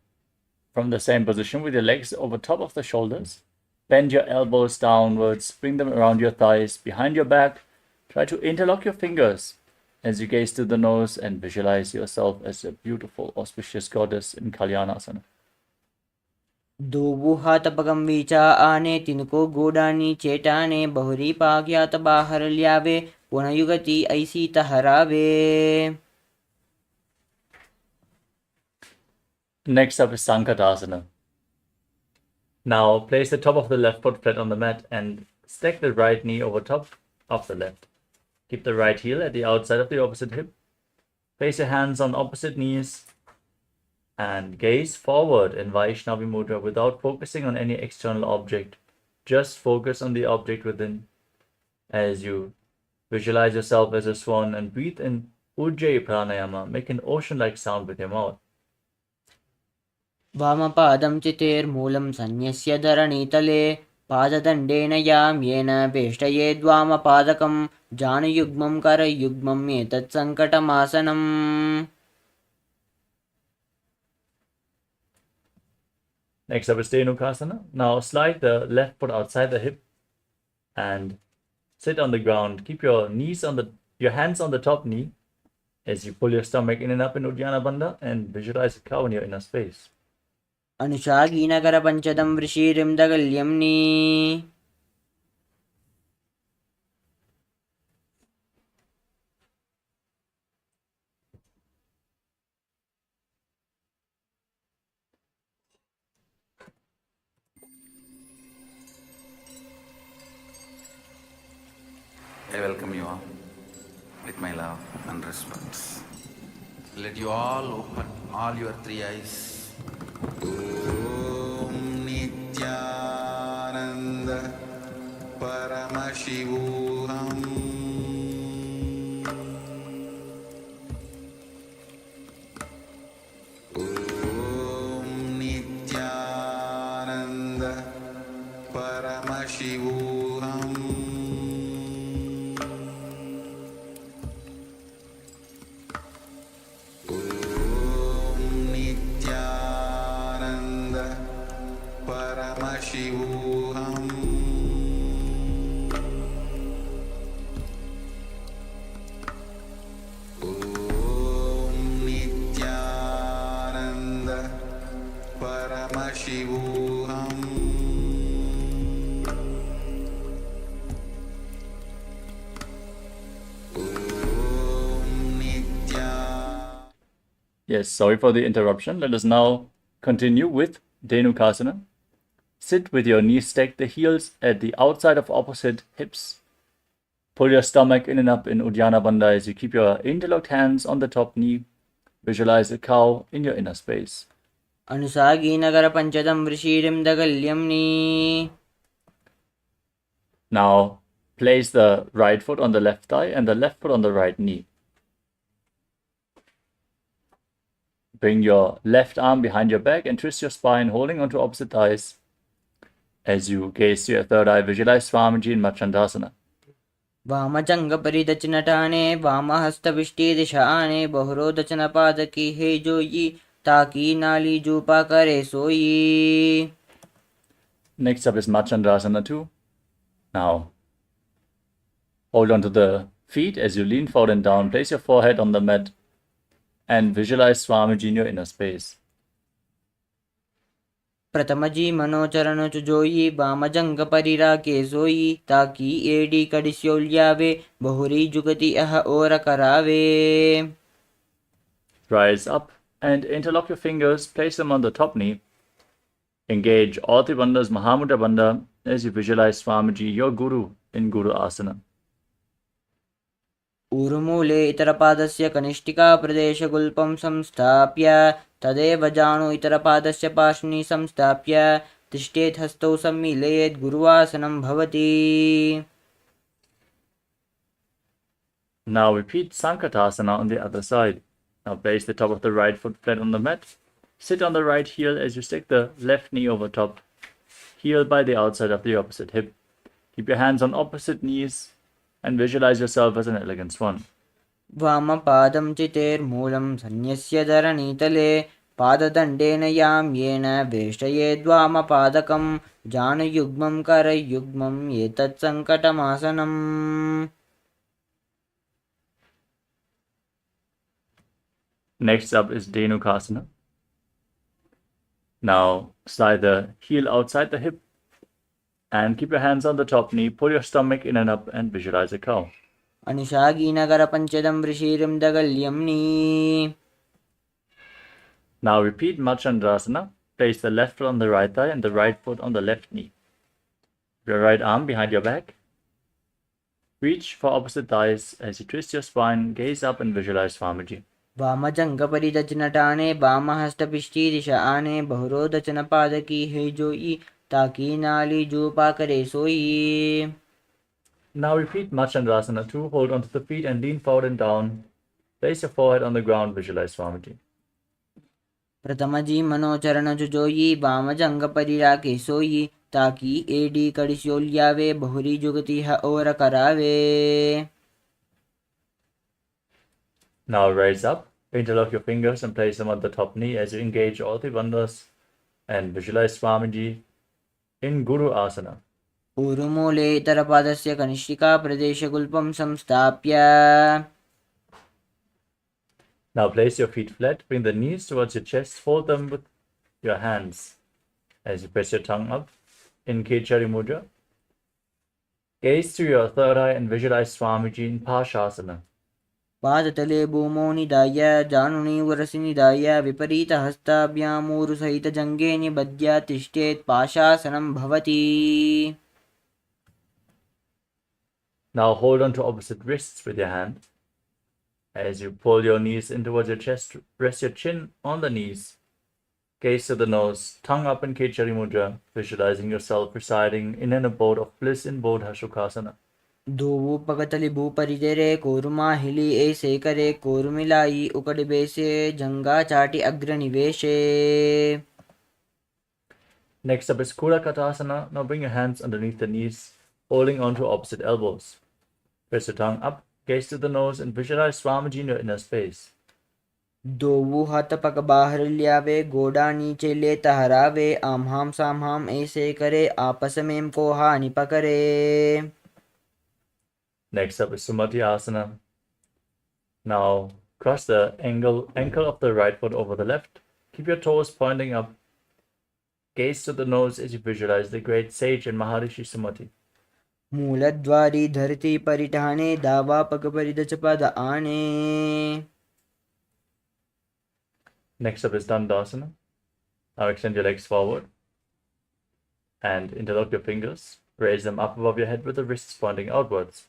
B: from the same position with your legs over top of the shoulders, bend your elbows downwards, bring them around your thighs, behind your back. Try to interlock your fingers as you gaze to the nose and visualize yourself as a beautiful, auspicious goddess in Kalyanasana.
A: दोवु हाथ पगम वीचा आने तिनको गोडानी चेटाने बहुरी पाग्यात बाहर ल्यावे पुनयुगति ऐसी तहरावे.
B: Next up is Sankatasana. Now place the top of the left foot flat on the mat and stack the right knee over top of the left. Keep the right heel at the outside of the opposite hip. Place your hands on opposite knees and gaze forward in Vaishnavi Mudra without focusing on any external object. Just focus on the object within as you visualize yourself as a swan and breathe in Ujjayi Pranayama. Make an ocean-like sound with your mouth.
A: वामपादं चितेर्मूलं सन्न्यस्य धरणीतले पाददण्डेन याम्येन वेष्टयेद्वामपादकं जानुयुग्मं करयुग्मम् एतत् सङ्कटमासनम्.
B: Next up is Dhenukasana. Now slide the left foot outside the hip and sit on the ground. Keep your hands on the top knee as you pull your stomach in and up in Uddiyana Bandha and visualize a cow in your inner space.
A: अनुषागीनकरपञ्चदं वृषीरिन्दगल्यम्नि.
C: I welcome you all with my love and respects. Let you all open all your three eyes. Om Nithyananda Paramashivoham Om Nithyananda Paramashivoham Om Nithyananda Paramashivoham Om Nithyananda Paramashivoham Om Nithyananda.
B: Yes, sorry for the interruption. Let us now continue with Dhenukasana. Sit with your knees stacked, the heels at the outside of opposite hips. Pull your stomach in and up in Uddiyana Bandha as you keep your interlocked hands on the top knee. Visualize a cow in your inner space.
A: अनुसागी Nagar पंचदम वृषीरिम दगल्यम्नी.
B: Now, place the right foot on the left thigh and the left foot on the right knee. Bring your left arm behind your back and twist your spine, holding onto opposite thighs. As you gaze to your third eye, visualize Swamiji in Machandasana.
A: वामचंग परिदचनटाने वामहस्तविष्टि दिशाने बहुरोदचन पादकी हे जोई ताकी नाली जूपा करे सोई.
B: Next up is Machandasana 2. Now, hold on to the feet as you lean forward and down. Place your forehead on the mat and visualize Swamiji in your inner space.
A: प्रथमजी मनोचरण चुजोई वामजंग परिरा के सोई ताकि AD कडिस्योल्यावे बहुरी जुगति अह और करावे.
B: Rise up and interlock your fingers. Place them on the top knee. Engage all three bandhas, Mahamudra Bandha, as you visualize Swamiji, your Guru, in Guru Asana.
A: ऊर्मूले इतरपादस्य कनिष्ठिका प्रदेशगुल्पं संस्थाप्य तदेव जानु इतरपादस्य पार्ष्णि संस्थाप्य तिष्ठेत् हस्तौ सम्मीलयेत् गुरुवासनं भवति.
B: Now repeat Sankatasana on the other side. Now place the top of the right foot flat on the mat. Sit on the right heel as you stick the left knee over top, heel by the outside of the opposite hip. Keep your hands on opposite knees and visualize yourself as an elegant swan.
A: वामपादं चितेर्मूलं सन्न्यस्य धरणीतले पाददण्डेन याम्येन वेष्टयेद्वामपादकं जानुयुग्मं करयुग्मं एतत् सङ्कटमासनम्.
B: Next up is Dhenukasana. Now slide the heel outside the hip and keep your hands on the top knee. Pull your stomach in and up and visualize a cow.
A: अनुषागी Nagar पंचदम वृषीरिम दगल्यम्नी.
B: Now repeat Machandrasana. Place the left foot on the right thigh and the right foot on the left knee. Your right arm behind your back. Reach for opposite thighs as you twist your spine. Gaze up and visualize Swamiji.
A: वामजंग परिदचनटाने वामहस्तपिष्टि दिशाने बहुरोदचन पादकी हे जोई ताकी नाली जूपा करे सोई.
B: Now repeat Machandrasana 2. Hold onto the feet and lean forward and down. Place your forehead on the ground. Visualize Swamiji.
A: प्रथमजी मनोचरण जुजोई वामजंग परिरा के सोई ताकि AD कडिस्योल्यावे बहुरी जुगति ह और करावे.
B: Now rise up. Interlock your fingers and place them on the top knee as you engage all three bandhas and visualize Swamiji in Guru Asana.
A: ऊरुमूले इतरपादस्य कनिष्ठिका प्रदेशगुल्पं संस्थाप्य.
B: Now place your feet flat, bring the knees towards your chest, fold them with your hands as you press your tongue up in Kechari Mudra. Gaze to your third eye and visualize Swamiji in Pashasana.
A: पादतले भूमौ निधाय जानुनि वरसि निधाय विपरीतहस्ताभ्यामूरुसहितजङ्गे निबध्य तिष्ठेत् पाशासनं भवति.
B: Now hold on to opposite wrists with your hand. As you pull your knees in towards your chest, rest your chin on the knees. Gaze to the nose, tongue up in Kechari Mudra, visualizing yourself residing in an abode of bliss in Bodha Sukhasana.
A: धोवु पगतली भूपरि तेरे कोरुमा हिली ऐसे करे कोरुमिलाई उकड़ बेसे जंगा चाटी अग्र निवेशे.
B: Next up is Kudakatasana. Now bring your hands underneath the knees, holding on to opposite elbows. Press your tongue up, gaze to the nose, and visualize Swamiji in your inner space.
A: दोवु हाथ पग बाहर लियावे गोडा नीचे ले तहरावे आमहाम सामहाम ऐसे करे आपस में को हानि पकड़े.
B: Next up is Sumati Asana. Now cross the ankle of the right foot over the left. Keep your toes pointing up. Gaze to the nose as you visualize the great sage and Maharishi Sumati.
A: मूलद्वारी धरती परिठाने दावा पग परिदच पद आने.
B: Next up is Dandasana. Now extend your legs forward and interlock your fingers. Raise them up above your head with the wrists pointing outwards.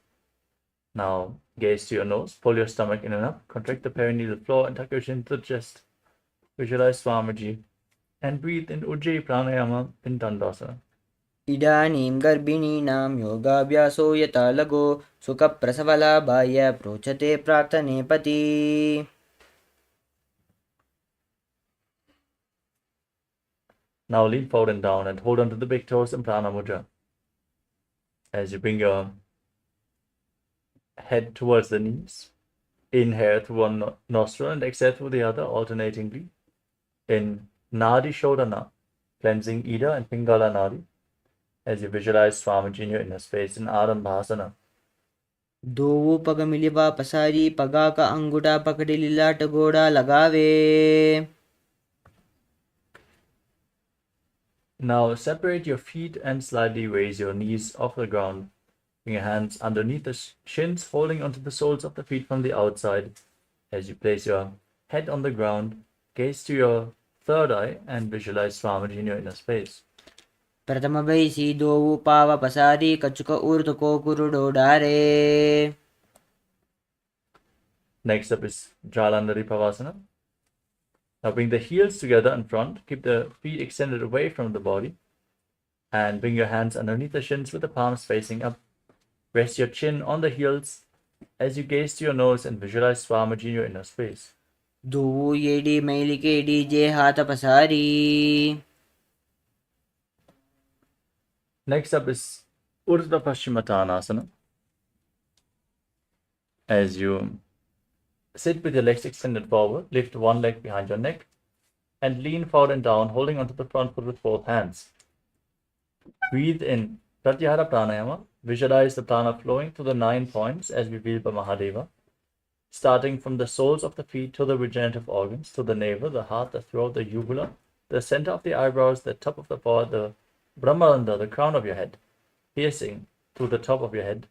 B: Now gaze to your nose, pull your stomach in and up, contract the perineal floor and tuck your chin to the chest. Visualize Swamiji and breathe in Ujjayi Pranayama in Dandasana.
A: इदानीं गर्भिणीनां योगाभ्यासो यथा लगो सुखप्रसवलाभाय प्रोचते प्रार्थने पति.
B: Now lean forward and down and hold on to the big toes in Prana Mudra. As you bring your head towards the knees, inhale through one nostril and exhale through the other alternatingly in Nadi Shodhana, cleansing Ida and Pingala Nadi, as you visualize Swamiji in your inner space in Arambhasana.
A: दोवु पग मिलिवा पसारी पगा का अंगूठा पकड़े लिलाट गोड़ा लगावे.
B: Now separate your feet and slightly raise your knees off the ground. Bring your hands underneath the shins, holding onto the soles of the feet from the outside. As you place your head on the ground, gaze to your third eye and visualize Swamiji in your inner space.
A: प्रथम भैसी दोवु पाव पसारी कचुक ऊर्ध को कुरुडो डारे.
B: Next up is Jalandhari Pavasana. Now bring the heels together in front, keep the feet extended away from the body, and bring your hands underneath the shins with the palms facing up. Rest your chin on the heels as you gaze to your nose and visualize Swamiji in your inner space.
A: दोवु येडी मैली के DJ हाथ पसारी.
B: Next up is Urdhva Paschimottanasana. As you sit with your legs extended forward, lift one leg behind your neck, and lean forward and down, holding onto the front foot with both hands. Breathe in Pratyahara Pranayama. Visualize the prana flowing to the 9 points as we feel by Mahadeva, starting from the soles of the feet to the regenerative organs, to the navel, the heart, the throat, the uvula, the center of the eyebrows, the top of the forehead, the Brahmarandha, the crown of your head, piercing through the top of your head.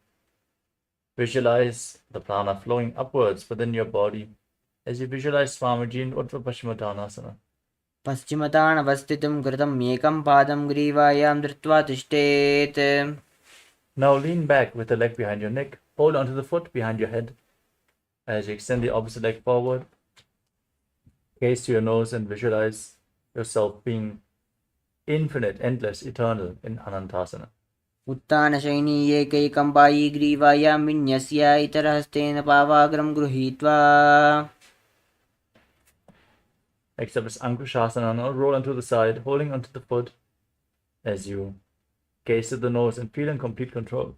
B: Visualize the prana flowing upwards within your body as you visualize Swamiji in Urdhva Paschimottanasana.
A: पश्चिमतान् अवस्थितं कृतं एकं पादं ग्रीवायां धृत्वा तिष्ठेत्.
B: Now lean back with the leg behind your neck. Hold onto the foot behind your head. As you extend the opposite leg forward, gaze to your nose and visualize yourself being infinite, endless, eternal in Anantasana.
A: उत्तानशयनी एकैकं पायी ग्रीवायां विन्यस्य इतरहस्तेन पावाग्रं गृहीत्वा.
B: Next up is Ankushasana. Now roll onto the side, holding onto the foot as you gaze to the nose and feel in complete control.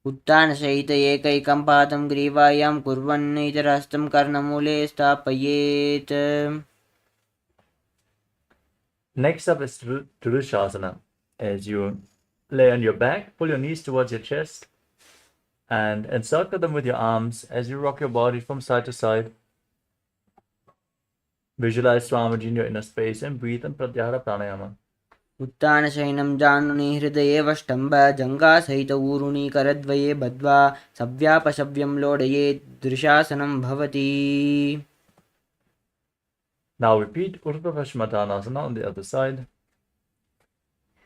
A: उत्तानशयित एकैकं पादं ग्रीवायां कुर्वन् इतरहस्तं कर्णमूले स्थापयेत्.
B: Next up is Tridushasana. As you lay on your back, pull your knees towards your chest and encircle them with your arms as you rock your body from side to side. Visualize Swamiji in your inner space and breathe in Pratyahara Pranayama.
A: उत्तानशयनं जानुनि हृदये वष्टम्ब जङ्घासहित ऊरुणि करद्वये बद्ध्वा सव्यापशव्यं लोडये दृशासनं भवति.
B: Now repeat Urdhva Paschimottanasana on the other side.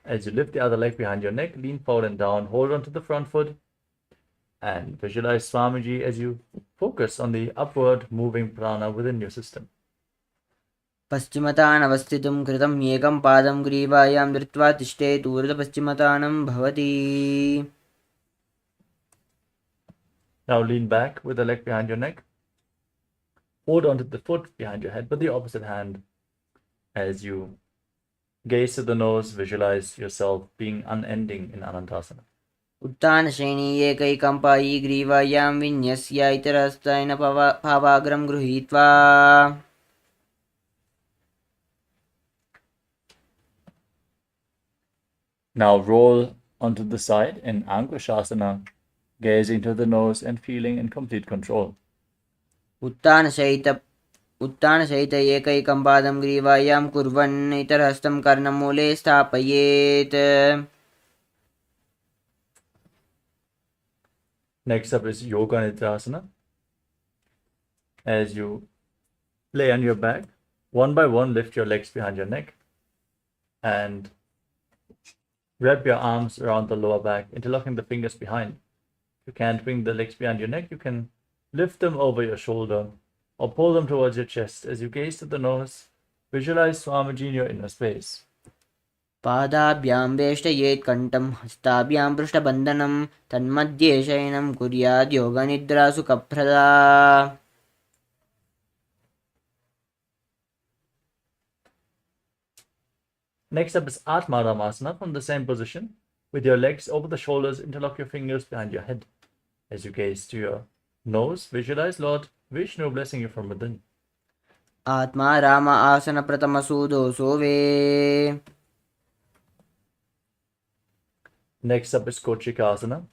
B: As you lift the other leg behind your neck, lean forward and down, hold on to the front foot. And visualize Swamiji as you focus on the upward moving prana within your system.
A: पश्चिमतानवस्थितं कृतं एकं पादं ग्रीवायां धृत्वा तिष्ठेत् ऊर्ध्वपश्चिमतानं भवति.
B: Now lean back with the leg behind your neck. Hold onto the foot behind your head with the opposite hand. As you gaze to the nose, visualize yourself being unending in Anantasana.
A: उत्तानश्रेणी एकैकम्पायी ग्रीवायां विन्यस्य इतरहस्तेन पावाग्रं गृहीत्वा.
B: Now roll onto the side in Ankushasana, gazing to the nose and feeling in complete control.
A: उत्तानसहित एकैकं पादं ग्रीवायां कुर्वन् इतरहस्तं कर्णमूले स्थापयेत्.
B: Next up is Yoga Nidra. As you lay on your back, one by one lift your legs behind your neck and wrap your arms around the lower back, interlocking the fingers behind. If you can't bring the legs behind your neck, you can lift them over your shoulder or pull them towards your chest. As you gaze to the nose, visualize Swamiji in your inner space.
A: पादाभ्यां वेष्टयेत् कण्ठं हस्ताभ्यां पृष्ठबन्धनं तन्मध्ये शयनं कुर्यात् योगनिद्रा सुखप्रदा.
B: Next up is Atmaramasana from the same position. With your legs over the shoulders, interlock your fingers behind your head. As you gaze to your nose, visualize Lord Vishnu blessing you from within.
A: आत्मा राम आसन प्रथमसूदोऽसो वे.
B: Next up is Kochikasana.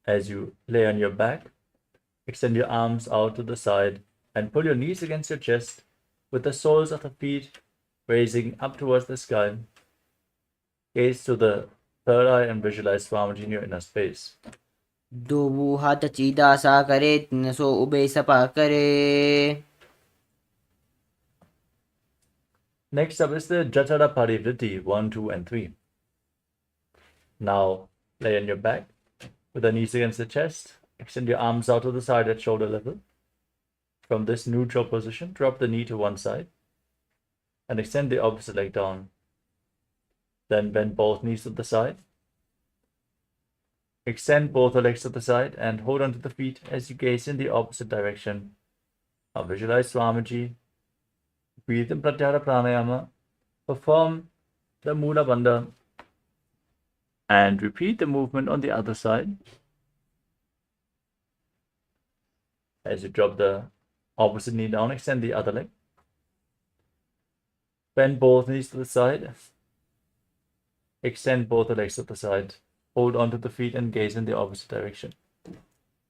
B: As you lay on your back, extend your arms out to the side and pull your knees against your chest with the soles of the feet raising up towards the sky. Gaze to the third eye and visualize Swamiji in your inner space.
A: दो हाथ चीदा सा करे नसो ube Sapa करे.
B: Next up is the Jatara Parivritti 1, 2, and 3. Now lay on your back with the knees against the chest. Extend your arms out to the side at shoulder level. From this neutral position, drop the knee to one side and extend the opposite leg down. Then bend both knees to the side. Extend both the legs to the side and hold onto the feet as you gaze in the opposite direction. Now visualize Swamiji. Breathe in Pratyahara Pranayama. Perform the Mula Bandha and repeat the movement on the other side. As you drop the opposite knee down, extend the other leg. Bend both knees to the side. Extend both the legs to the side. Hold onto the feet and gaze in the opposite direction.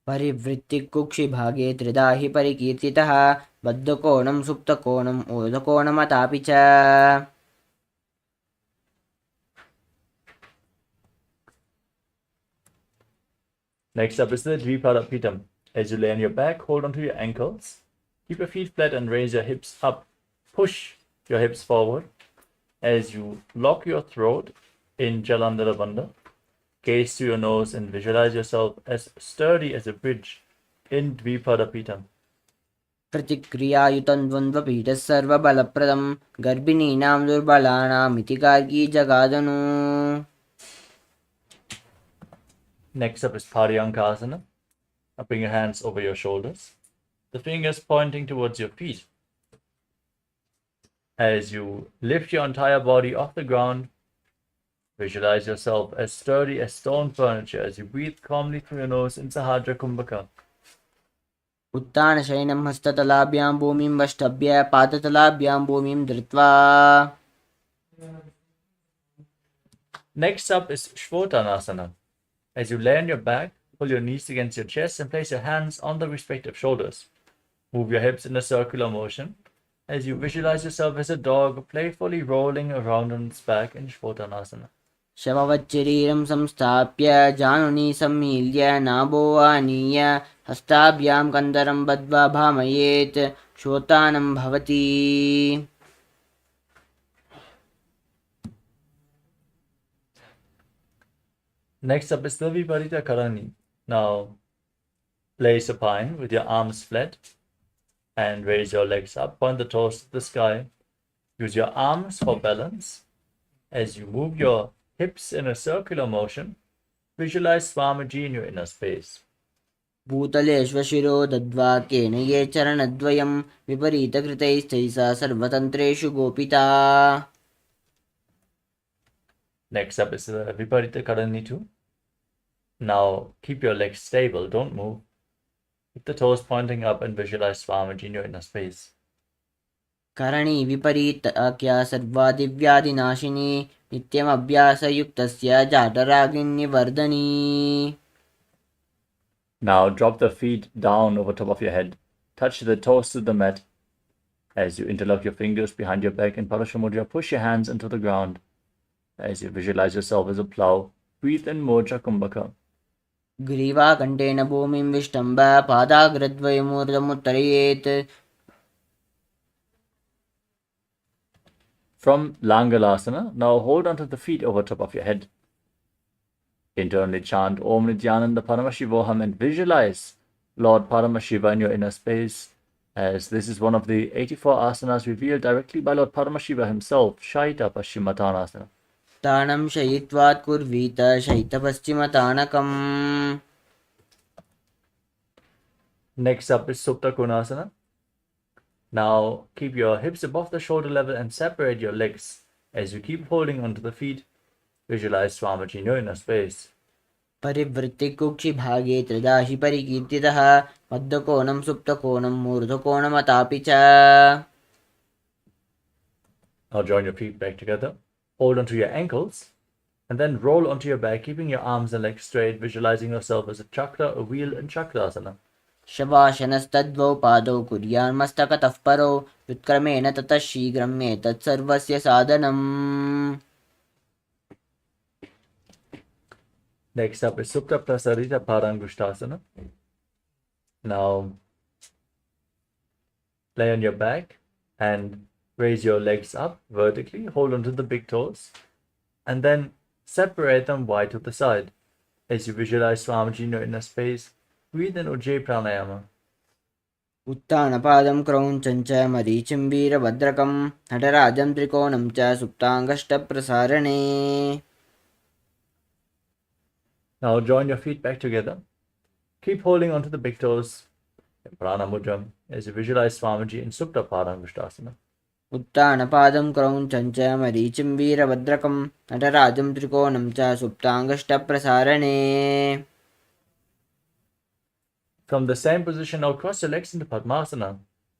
A: परिवृत्ति कुक्षि भागे त्रिधा हि परिकीर्तितः बद्धकोणं सुप्तकोणं ऊर्ध्वकोणमतापि च.
B: Next up is the Dvipada Pitam. As you lay on your back, hold onto your ankles. Keep your feet flat and raise your hips up. Push your hips forward. As you lock your throat in Jalandhara Bandha, gaze to your nose and visualize yourself as sturdy as a bridge in Dvipada Pitam.
A: प्रतिक्रियायुतं द्वन्द्वपीठः सर्वबलप्रदं गर्भिणीनां दुर्बलानामिति Gargi जगादनु.
B: Next up is Paryankasana. Now bring your hands over your shoulders, the fingers pointing towards your feet. As you lift your entire body off the ground, visualize yourself as sturdy as stone furniture as you breathe calmly through your nose in Sahadra Kumbhaka.
A: उत्तानशयनं हस्ततलाभ्यां भूमिं वष्टभ्य पादतलाभ्यां भूमिं धृत्वा.
B: Next up is Shvotanasana. As you lay on your back, pull your knees against your chest and place your hands on the respective shoulders. Move your hips in a circular motion as you visualize yourself as a dog playfully rolling around on its back in Shvotanasana.
A: शववच्चरीरं संस्थाप्य जानुनी सम्मील्य नाभो आनीय हस्ताभ्यां कन्दरं बद्ध्वा भामयेत् श्वोतानं भवति.
B: Next up is the Viparita Karani. Now, lay supine with your arms flat and raise your legs up. Point the toes to the sky. Use your arms for balance. As you move your hips in a circular motion, visualize Swamiji in your inner space.
A: भूतलेष्वशिरो दद्वा केन ये चरणद्वयं विपरीतकृतैस्तैसा सर्वतन्त्रेषु गोपिता.
B: Next up is the Viparita Karanitu. Now keep your legs stable, don't move. Keep the toes pointing up and visualize Swamiji in your inner space.
A: Karni विपरीताख्या सर्वादिव्याधिनाशिनी नित्यमभ्यासयुक्तस्य जाटरागिन्निवर्धनी.
B: Now drop the feet down over top of your head. Touch the toes to the mat. As you interlock your fingers behind your back in Parashamudra, push your hands into the ground. As you visualize yourself as a plow, breathe in Moja Kumbhaka.
A: ग्रीवाकण्ठेन भूमिं विष्टम्ब पादाग्रद्वयमूर्धमुत्तरयेत्.
B: From Langalasana, now hold onto the feet over top of your head. Internally chant Om Nithyananda Paramashivoham and visualize Lord Paramashiva in your inner space, as this is one of the 84 asanas revealed directly by Lord Paramashiva himself, Shaita Paschimottanasana.
A: तानं शयित्वात् कुर्वीत शयितपश्चिमतानकम्.
B: Next up is Supta Konasana. Now keep your hips above the shoulder level and separate your legs. As you keep holding onto the feet, visualize Swamiji in your inner space.
A: परिवृत्तिकुक्षिभागे त्रिदाहि परिकीर्तितः मध्यकोणं सुप्तकोणं मूर्धकोणमतापि च.
B: Now join your feet back together. Hold onto your ankles and then roll onto your back, keeping your arms and legs straight, visualizing yourself as a chakra, a wheel in Chakrasana.
A: शवाशनस्तद्वौ पादौ कुर्यान्मस्तकतः परौ व्युत्क्रमेण ततः शीघ्रम् एतत् सर्वस्य साधनम्.
B: Next up is Supta Prasarita Parangushtasana. Now lay on your back and raise your legs up vertically, hold onto the big toes, and then separate them wide to the side. As you visualize Swamiji in your inner space, breathe in Ujjayi Pranayama.
A: उत्तानपादं क्रौञ्चं च मरीचिं वीरभद्रकं नटराजं त्रिकोणं च सुप्ताङ्गष्टप्रसारणे.
B: Now join your feet back together. Keep holding onto the big toes in Prana Mudra as you visualize Swamiji in Supta Parangushtasana.
A: उत्तानपादं क्रौञ्चं च मरीचिं वीरभद्रकं नटराजं त्रिकोणं च सुप्ताङ्गष्टप्रसारणे.
B: From the same position, now cross your legs into Padmasana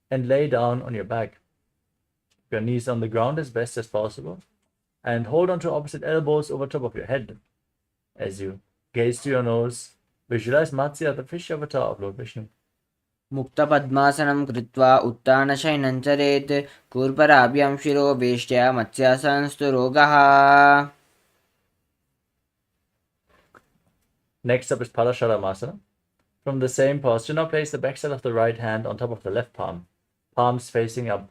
B: and lay down on your back. Keep your knees on the ground as best as possible and hold onto opposite elbows over top of your head. As you gaze to your nose, visualize Matsya, the fish avatar of Lord Vishnu.
A: मुक्तपद्मासनं कृत्वा उत्तानशयनं चरेत् कूर्पराभ्यां शिरो वेष्ट्या मत्स्यासनस्तु रोगः.
B: Next up is Parasharamasana. From the same posture, now place the backside of the right hand on top of the left palm. Palms facing up.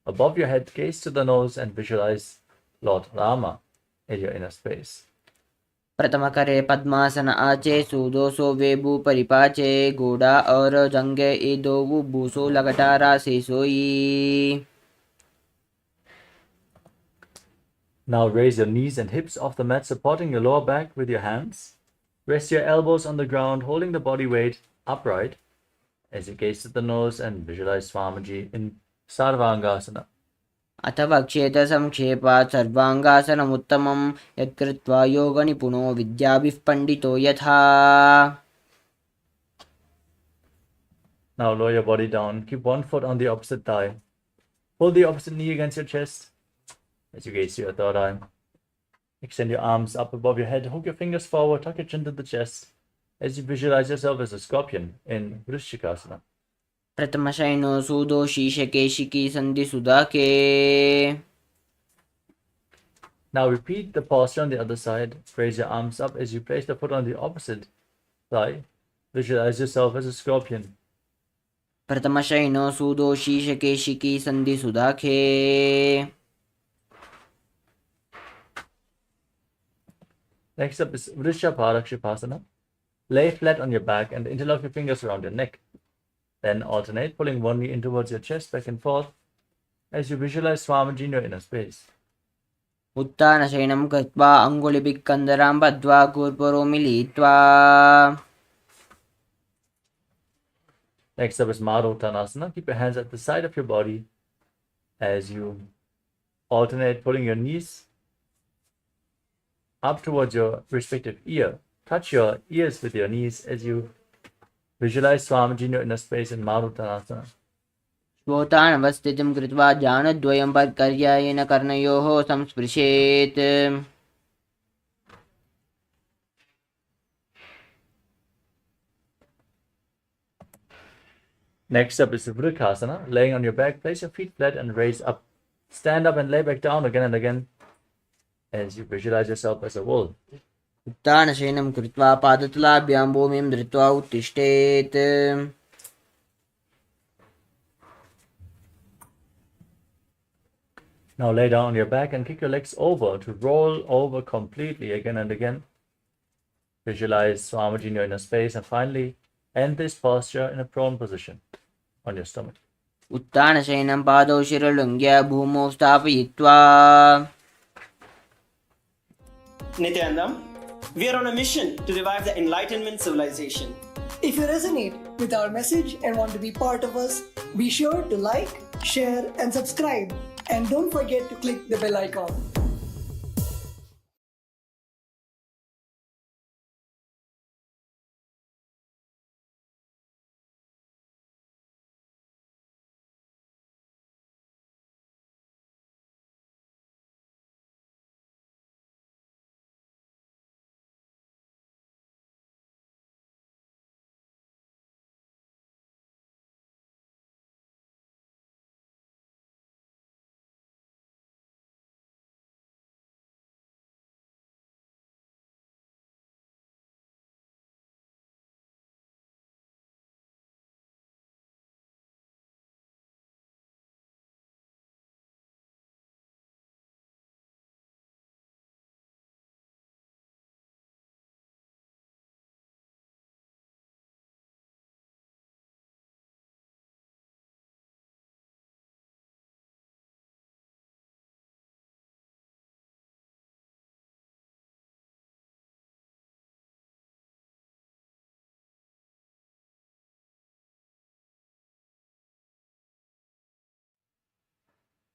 B: Above your head, gaze to the nose and visualize Lord Rama in your inner space.
A: प्रथमकरे पद्मासन आचे सूदोसो वेबू परिपाचे गोड़ा और जंगे ए दोवु बूसो लगटारा से सोई.
B: Now raise your knees and hips off the mat, supporting your lower back with your hands. Rest your elbows on the ground, holding the body weight upright as you gaze to the nose and visualize Swamiji in Sarvangasana.
A: अथवा क्षेत संक्षेपात् सर्वांगासनमुत्तमं यत्कृत्वा योगनिपुणो विद्याभिः पण्डितो यथा.
B: Now lower your body down. Keep one foot on the opposite thigh. Hold the opposite knee against your chest as you gaze to your third eye. Extend your arms up above your head. Hook your fingers forward. Tuck your chin to the chest as you visualize yourself as a scorpion in Vrishchikasana.
A: प्रथमशयनो सूदो शीशकेशिकी संधि सुधाके.
B: Now repeat the posture on the other side. Raise your arms up as you place the foot on the opposite thigh. Visualize yourself as a scorpion.
A: प्रथमशयनो सूदो शीशकेशिकी संधि सुधाके.
B: Next up is Vrishabha Rakshipasana. Lay flat on your back and interlock your fingers around your neck. Then alternate, pulling one knee in towards your chest back and forth as you visualize Swamiji in your inner space.
A: उत्तानशयनं कृत्वा अङ्गुलिभिः कन्दरां बद्ध्वा कूर्परो मिलित्वा.
B: Next up is Maruttanasana. Keep your hands at the side of your body as you alternate, pulling your knees up towards your respective ear. Touch your ears with your knees as you visualize Swamiji in your inner space in Maruttanasana.
A: श्वोतानवस्थितिं कृत्वा जानद्वयं पर्यायेन कर्णयोः संस्पृशेत्.
B: Next up is Vrikasana. Laying on your back, place your feet flat and raise up. Stand up and lay back down again and again as you visualize yourself as a wolf.
A: उत्तानशयनं कृत्वा पादतलाभ्यां भूमिं धृत्वा उत्तिष्ठेत्.
B: Now lay down on your back and kick your legs over to roll over completely again and again. Visualize Swamiji in your inner space and finally end this posture in a prone position on your stomach.
A: उत्तानशयनं पादौ शिरलुङ्ग्य भूमौ स्थापयित्वा.
D: Nithyananda, we are on a mission to revive the Enlightenment civilization.
E: If you resonate with our message and want to be part of us, be sure to like, share, and subscribe. And don't forget to click the bell icon.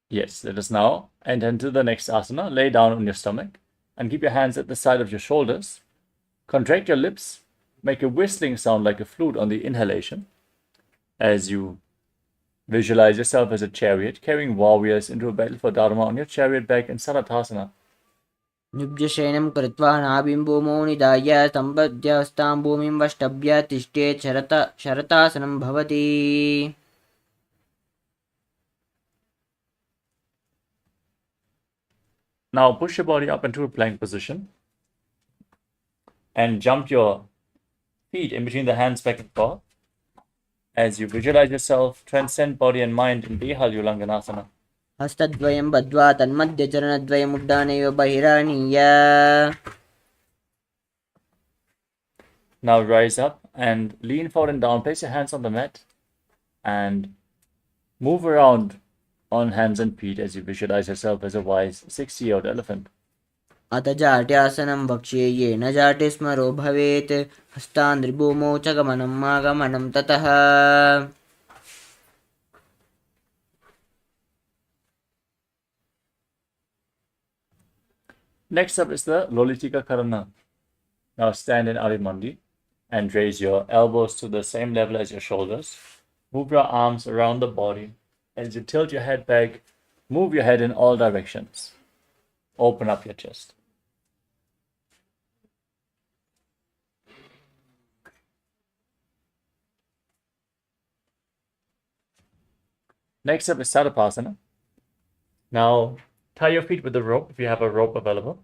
B: Yes, let us now enter into the next asana. Lay down on your stomach and keep your hands at the side of your shoulders. Contract your lips. Make a whistling sound like a flute on the inhalation as you visualize yourself as a chariot carrying warriors into a battle for Dharma on your chariot back in Sanatasana.
A: निब्जशयनं कृत्वा नाभिं भूमौ निधाय सम्पद्य हस्तां भूमिं वष्टभ्य तिष्ठेत्. शरतासनं भवति.
B: Now push your body up into a plank position and jump your feet in between the hands back and forth as you visualize yourself transcend body and mind in Dehalyulanganasana.
A: हस्तद्वयं बद्ध्वा तन्मध्यचरणद्वयम् उड्डानैव बहिरानीय.
B: Now rise up and lean forward and down. Place your hands on the mat and move around on hands and feet as you visualize yourself as a wise 60-year-old elephant.
A: अथ जाट्यासनं वक्ष्ये येन जाटे स्मरो भवेत्. हस्तान्द्रिभूमौ च गमनम् आगमनं ततः.
B: Next up is the Lolitika Karana. Now stand in Arimandi and raise your elbows to the same level as your shoulders. Move your arms around the body. As you tilt your head back, move your head in all directions. Open up your chest. Next up is Sadapasana. Now tie your feet with a rope if you have a rope available.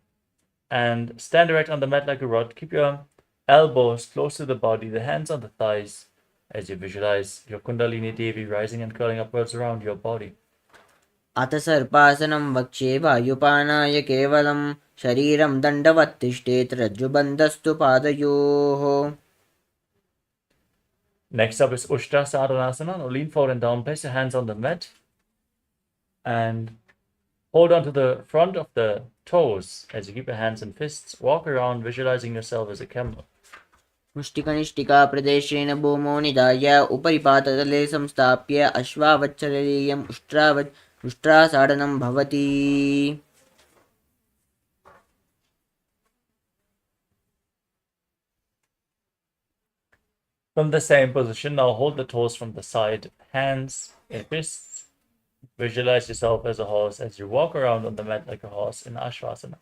B: And stand erect on the mat like a rod. Keep your elbows close to the body, the hands on the thighs, as you visualize your Kundalini Devi rising and curling upwards around your body.
A: अथ सर्पासनं वक्ष्ये वायुपानाय केवलं. शरीरं दण्डवत् तिष्ठेत्. रज्जुबन्धस्तु पादयोः.
B: Next up is Ushtra Sadhanasana. Now lean forward and down, place your hands on the mat and hold on to the front of the toes as you keep your hands in fists. Walk around visualizing yourself as a camel.
A: मुष्टिकनिष्ठिका प्रदेशेन भूमौ निधाय उपरि पादतले संस्थाप्य अश्वावच्छलेयम् उष्ट्रासाडनं भवति.
B: From the same position, now hold the toes from the side, hands in fists. Visualize yourself as a horse as you walk around on the mat like a horse in Ashvasana.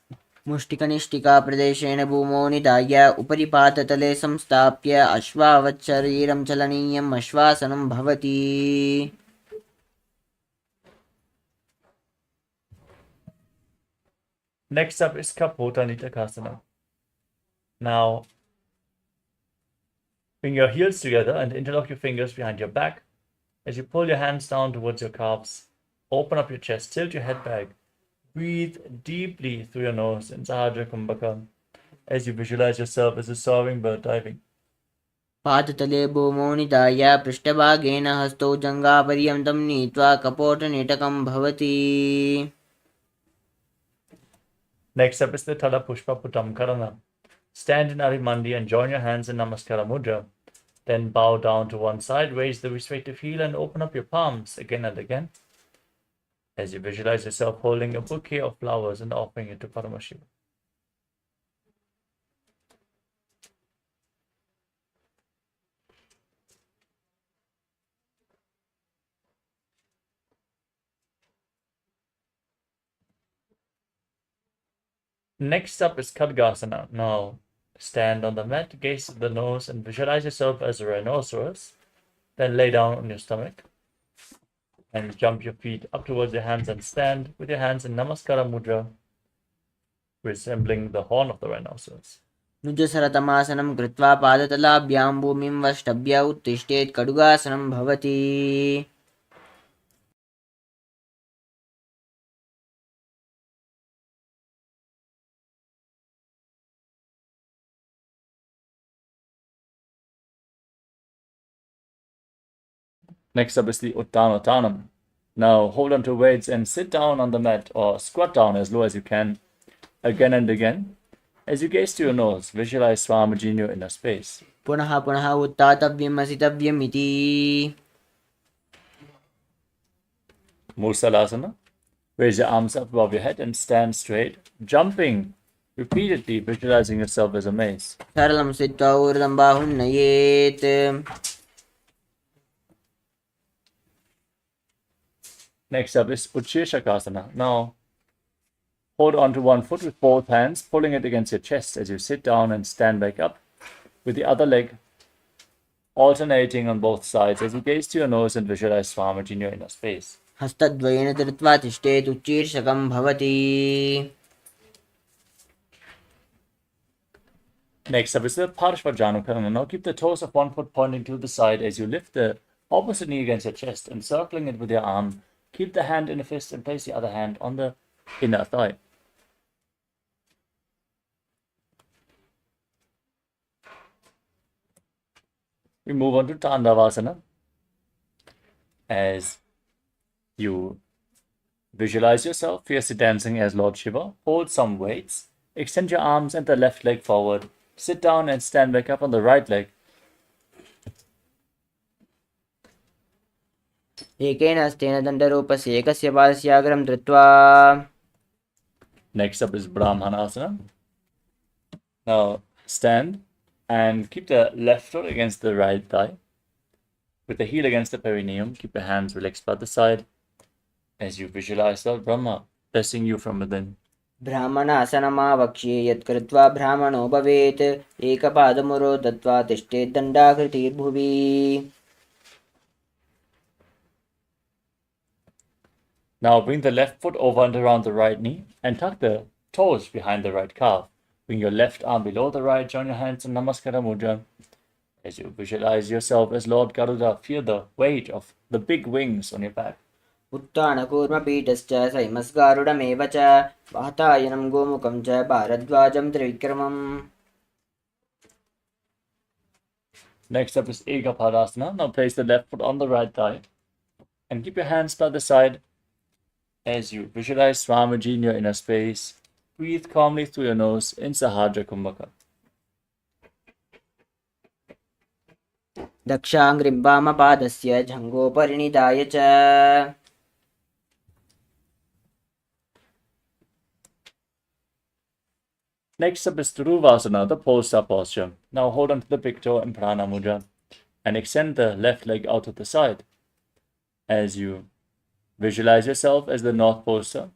A: मुष्टिकनिष्ठिका प्रदेशेन भूमौ निधाय उपरि पादतले संस्थाप्य अश्वावच्छरीरं चलनीयम् अश्वासनं भवति.
B: Next up is Kapota Nitakasana. Now, bring your heels together and interlock your fingers behind your back. As you pull your hands down towards your calves, open up your chest, tilt your head back. Breathe deeply through your nose in Sahajra Kumbhaka as you visualize yourself as a soaring bird diving.
A: पादतले भूमौ निधाय पृष्ठभागेन हस्तौ जङ्घापर्यन्तं नीत्वा कपोटनिटकं भवति.
B: Next up is the Tala Pushpa Putam Karana. Stand in Arimandi and join your hands in Namaskara Mudra. Then bow down to one side, raise the respective heel and open up your palms again and again as you visualize yourself holding a bouquet of flowers and offering it to Paramashiva. Next up is Khadgasana. Now stand on the mat, gaze at the nose and visualize yourself as a rhinoceros. Then lay down on your stomach and jump your feet up towards your hands and stand with your hands in Namaskara Mudra, resembling the horn of the rhinoceros.
A: नुजसरतमासनं कृत्वा पादतलाभ्यां भूमिं वष्टभ्य उत्तिष्ठेत् कटुगासनं भवति.
B: Next up is the Uttanottanam. Now hold on to weights and sit down on the mat or squat down as low as you can again and again. As you gaze to your nose, visualize Swamiji in your inner space.
A: पुनः पुनः उत्थातव्यम् असितव्यम् इति.
B: Mursalasana. Raise your arms up above your head and stand straight, jumping repeatedly, visualizing yourself as a mace.
A: सरलं स्थित्वा ऊर्ध्वं बाहुं नयेत्.
B: Next up is Uchirshakasana. Now, hold on to one foot with both hands, pulling it against your chest as you sit down and stand back up, with the other leg alternating on both sides as you gaze to your nose and visualize Swamiji in your inner space.
A: हस्तद्वयेन धृत्वा तिष्ठेत् उच्चीर्षकं भवति.
B: Next up is the Parshvajanukarana. Now keep the toes of one foot pointing to the side as you lift the opposite knee against your chest, encircling it with your arm. Keep the hand in a fist and place the other hand on the inner thigh. We move on to Tandavasana. As you visualize yourself fiercely dancing as Lord Shiva, hold some weights, extend your arms and the left leg forward, sit down and stand back up on the right leg.
A: एकेन हस्तेन दण्डरूपस्य एकस्य पादस्य अग्रं धृत्वा.
B: Next up is Brahmanasana. Now stand and keep the left foot against the right thigh. With the heel against the perineum, keep your hands relaxed by the side as you visualize Lord Brahma blessing you from within.
A: ब्राह्मणासनमावक्ष्ये यत् कृत्वा ब्राह्मणो भवेत् एकपादमुरो दत्वा तिष्ठेत् दण्डाकृतिर्भुवि.
B: Now bring the left foot over and around the right knee and tuck the toes behind the right calf. Bring your left arm below the right, join your hands in Namaskara Mudra. As you visualize yourself as Lord Garuda, feel the weight of the big wings on your back.
A: उत्थानकूर्मपीठश्च सैमस्गारुडमेव च वातायनं गोमुखं च भारद्वाजं त्रिविक्रमम्.
B: Next up is Ekapadasana. Now place the left foot on the right thigh and keep your hands by the side as you visualize Swamiji in your inner space. Breathe calmly through your nose in Sahajra Kumbhaka.
A: दक्षाङ्घ्रिं वामपादस्य जङ्घोपरिणिधाय च
B: Next up is Dhuruvasana, the pole-star posture. Now hold on to the big toe in Prana Mudra and extend the left leg out to the side as you visualize yourself as the North Poster.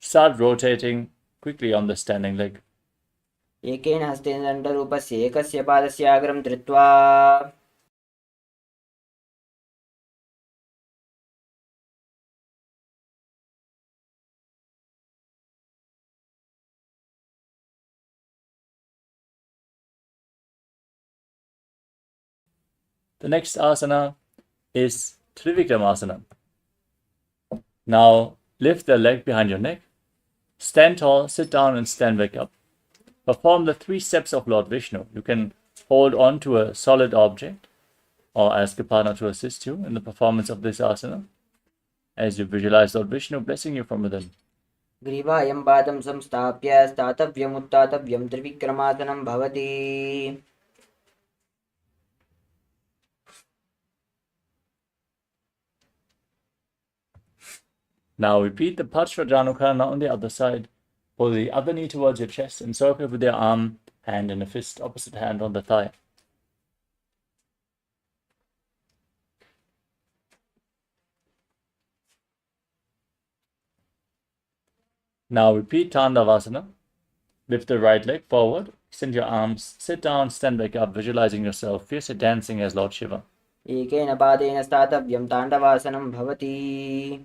B: Start rotating quickly on the standing leg.
A: एकेन हस्तेन दण्डरूपस्य एकस्य पादस्य अग्रं धृत्वा
B: The next asana is Trivikramasana. Now lift the leg behind your neck. Stand tall, sit down and stand back up. Perform the 3 steps of Lord Vishnu. You can hold on to a solid object or ask a partner to assist you in the performance of this asana as you visualize Lord Vishnu blessing you from within.
A: ग्रीवायं पादं संस्थाप्य स्थातव्यमुत्थातव्यं त्रिविक्रमासनं भवति
B: Now repeat the Pachvajanukana on the other side. Pull the other knee towards your chest and circle with your arm, hand in a fist, opposite hand on the thigh. Now repeat Tandavasana. Lift the right leg forward, extend your arms, sit down, stand back up, visualizing yourself fiercely dancing as Lord Shiva.
A: एकेन पादेन स्थातव्यं ताण्डवासनं भवति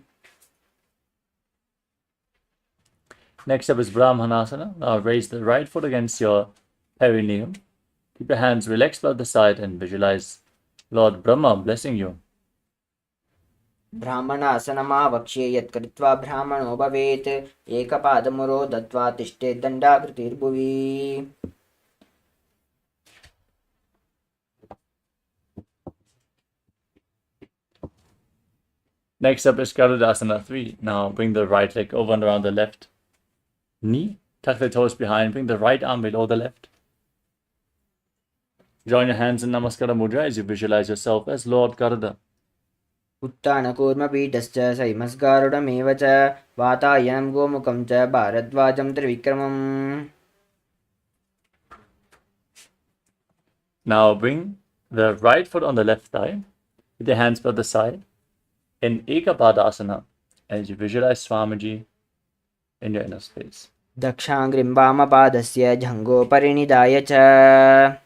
B: Next up is Brahmanasana. Now raise the right foot against your perineum. Keep your hands relaxed by the side and visualize Lord Brahma blessing you.
A: ब्राह्मणासनमावक्ष्ये यत् कृत्वा ब्राह्मणो भवेत् एकपादमुरो दत्वा तिष्ठेत् दण्डाकृतिर्भुवि
B: Next up is Garudasana 3. Now bring the right leg over and around the left knee. Tuck the toes behind. Bring the right arm below the left. Join your hands in Namaskara Mudra as you visualize yourself as Lord Garuda.
A: उत्तानकूर्मपीठश्च सैमस्गारुडमेव च वातायनं गोमुखं च भारद्वाजं त्रिविक्रमम्
B: Now bring the right foot on the left thigh with your hands by the side in Ekapadasana as you visualize Swamiji in your inner space.
A: दक्षाङ्घ्रिं वामपादस्य जङ्घोपरिणिधाय च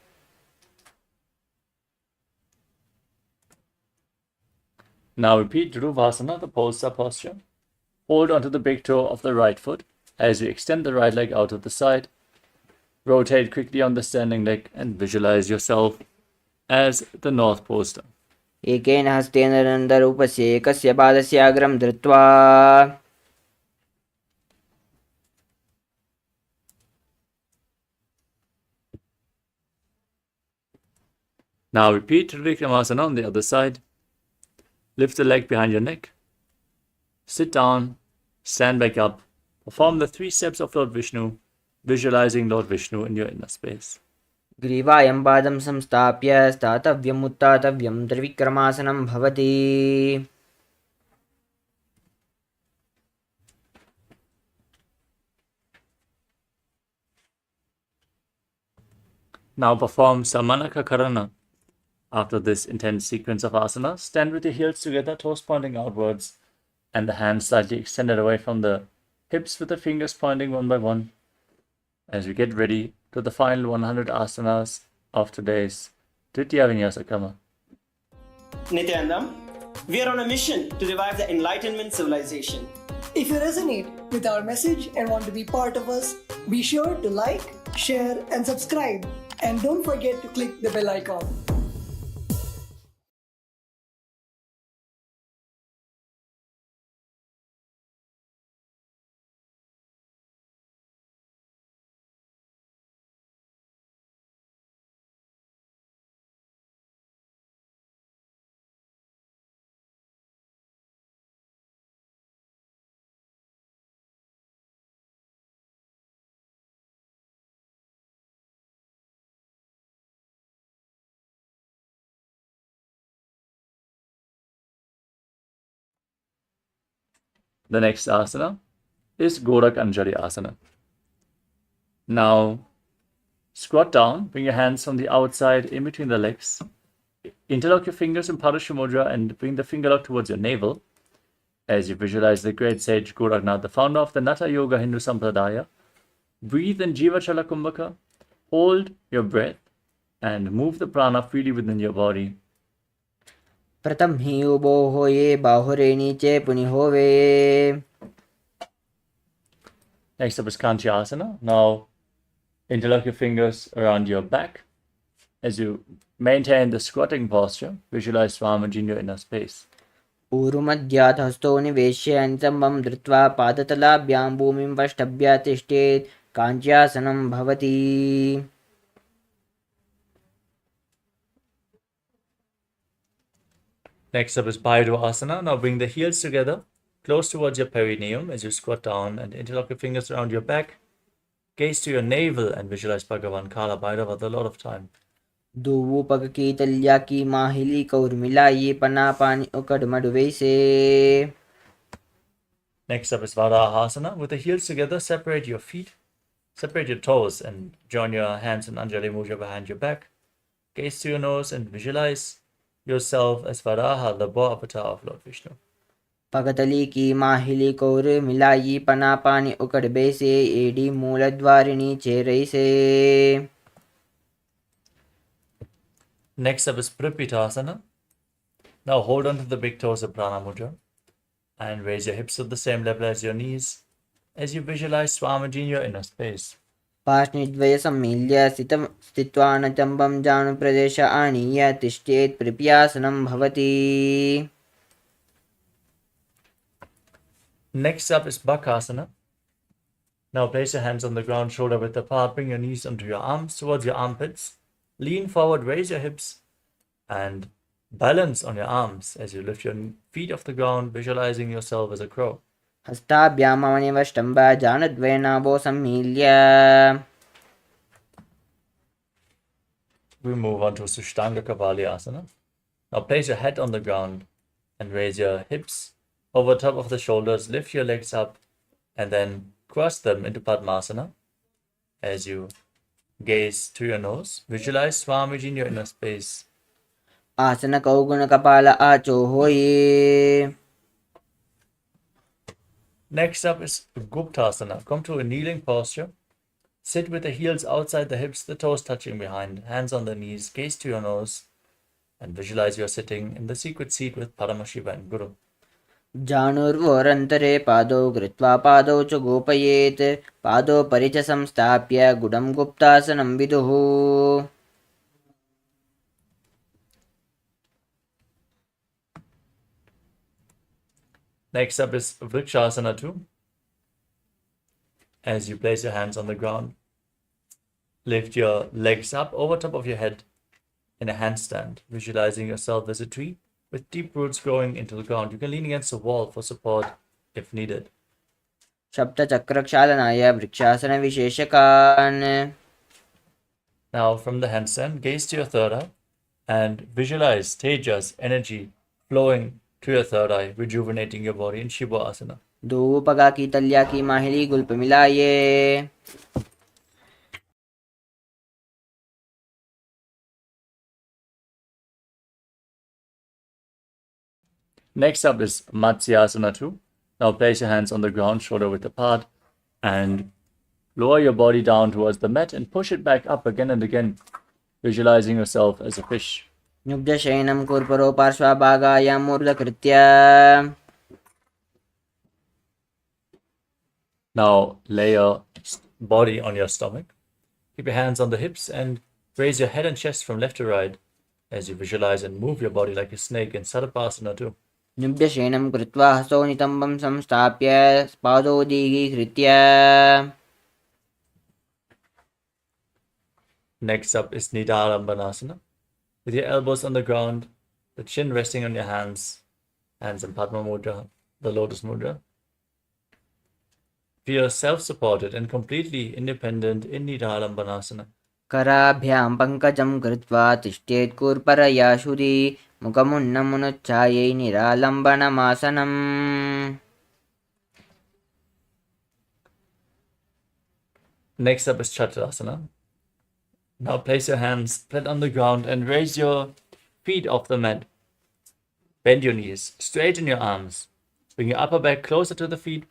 B: Now repeat Dhuruvasana, the pole-star posture. Hold onto the big toe of the right foot as you extend the right leg out to the side. Rotate quickly on the standing leg and visualize yourself as the North Poster.
A: एकेन हस्तेन दण्डरूपस्य एकस्य पादस्य अग्रं धृत्वा
B: Now repeat Trivikramasana on the other side. Lift the leg behind your neck. Sit down, stand back up. Perform the 3 steps of Lord Vishnu, visualizing Lord Vishnu in your inner space.
A: ग्रीवायं पादं संस्थाप्य स्थातव्यमुत्थातव्यं त्रिविक्रमासनं भवति
B: Now perform Samanaka Karana. After this intense sequence of asanas, stand with your heels together, toes pointing outwards, and the hands slightly extended away from the hips with the fingers pointing one by one as we get ready to the final 100 asanas of today's Tritya Vinyasa Kama.
D: Nithyananda, we are on a mission to revive the Enlightenment civilization.
E: If you resonate with our message and want to be part of us, be sure to like, share, and subscribe. And don't forget to click the bell icon.
B: The next asana is Gorak Anjali Asana. Now, squat down, bring your hands from the outside in between the legs. Interlock your fingers in Padasha Mudra and bring the finger lock towards your navel as you visualize the great sage Goraknath, the founder of the Natha Yoga Hindu Sampradaya. Breathe in Jiva Chala Kumbhaka, hold your breath, and move the prana freely within your body.
A: प्रथम ही उबो होये बाहुरे नीचे पुनि होवे.
B: Next up is Kanchasana. Now, interlock your fingers around your back. As you maintain the squatting posture, visualize Swamiji in your inner space.
A: ऊरुमध्यात् हस्तो निवेश्य अन्तम्बं धृत्वा पादतलाभ्यां भूमिं वष्टभ्य तिष्ठेत् काञ्च्यासनं भवति.
B: Next up is Bhairava Asana. Now bring the heels together, close towards your perineum as you squat down and interlock your fingers around your back. Gaze to your navel and visualize Bhagavan Kala Bhairava, the Lord of Time.
A: दुवु पग की तल्या की माहिली कौर मिलाइए पना पानी उकड़ मडवे से.
B: Next up is Varahasana. With the heels together, separate your feet, separate your toes, and join your hands in Anjali Mudra behind your back. Gaze to your nose and visualize yourself as Varaha, the boar avatar of Lord Vishnu.
A: पगतली की माहिली कौर मिलाई पना पानी उकड़ बेसे AD मूल द्वारिणी चेरई से.
B: Next up is Pripitasana. Now hold on to the big toes of Prana Mudra and raise your hips to the same level as your knees as you visualize Swamiji in your inner space.
A: पार्श्वद्वय सम्मील्य स्थित्वा नचम्बं जानुप्रदेश आनीय तिष्ठेत् प्रिप्यासनं भवति.
B: Next up is Bakasana. Now place your hands on the ground, shoulder width apart. Bring your knees onto your arms towards your armpits. Lean forward, raise your hips, and balance on your arms as you lift your feet off the ground, visualizing yourself as a crow.
A: हस्ताभ्यामवनिवष्टम्ब जानद्वयनाभो सम्मील्य.
B: We move on to Sushtanga Kavali Asana. Now place your head on the ground and raise your hips over top of the shoulders. Lift your legs up and then cross them into Padmasana as you gaze to your nose. Visualize Swamiji in your inner space.
A: आसन कौगुण कपाल आचो होये.
B: Next up is Guptasana. Come to a kneeling posture. Sit with the heels outside the hips, the toes touching behind, hands on the knees, gaze to your nose, and visualize you're sitting in the secret seat with Paramashiva and Guru.
A: जानुर्वोरन्तरे पादौ कृत्वा पादौ च गोपयेत् पादौ परि च संस्थाप्य गुडं गुप्तासनं विदुः.
B: Next up is Vrikshasana 2. As you place your hands on the ground, lift your legs up over top of your head in a handstand, visualizing yourself as a tree with deep roots growing into the ground. You can lean against a wall for support if needed.
A: सप्तचक्रक्षालनाय वृक्षासनविशेषकान्.
B: Now from the handstand, gaze to your third eye and visualize Tejas energy flowing to your third eye, rejuvenating your body in Shiva Asana.
A: दो पगा की तल्या की माहिली गुल्प मिलाइए.
B: Next up is Matsyasana 2. Now place your hands on the ground, shoulder width apart, and lower your body down towards the mat and push it back up again and again, visualizing yourself as a fish.
A: नुब्धशयनं कुर्परो पार्श्वभागायां मूर्धकृत्य.
B: Now lay your body on your stomach. Keep your hands on the hips and raise your head and chest from left to right as you visualize and move your body like a snake in Sarvasana 2.
A: नुब्धशयनं कृत्वा हस्तौ नितम्बं संस्थाप्य पादौ दीर्घीकृत्य.
B: Next up is Nidharambanasana. With your elbows on the ground, the chin resting on your hands in Padma Mudra, the Lotus Mudra. Feel self-supported and completely independent in Nidharambanasana.
A: कराभ्यां पङ्कजं कृत्वा तिष्ठेत् कूर्परया शुरि मुखमुन्नमुनुच्छायै निरालम्बनमासनम्.
B: Next up is Chaturasana. Now place your hands flat on the ground and raise your feet off the mat. Bend your knees, straighten your arms. Bring your upper back closer to the feet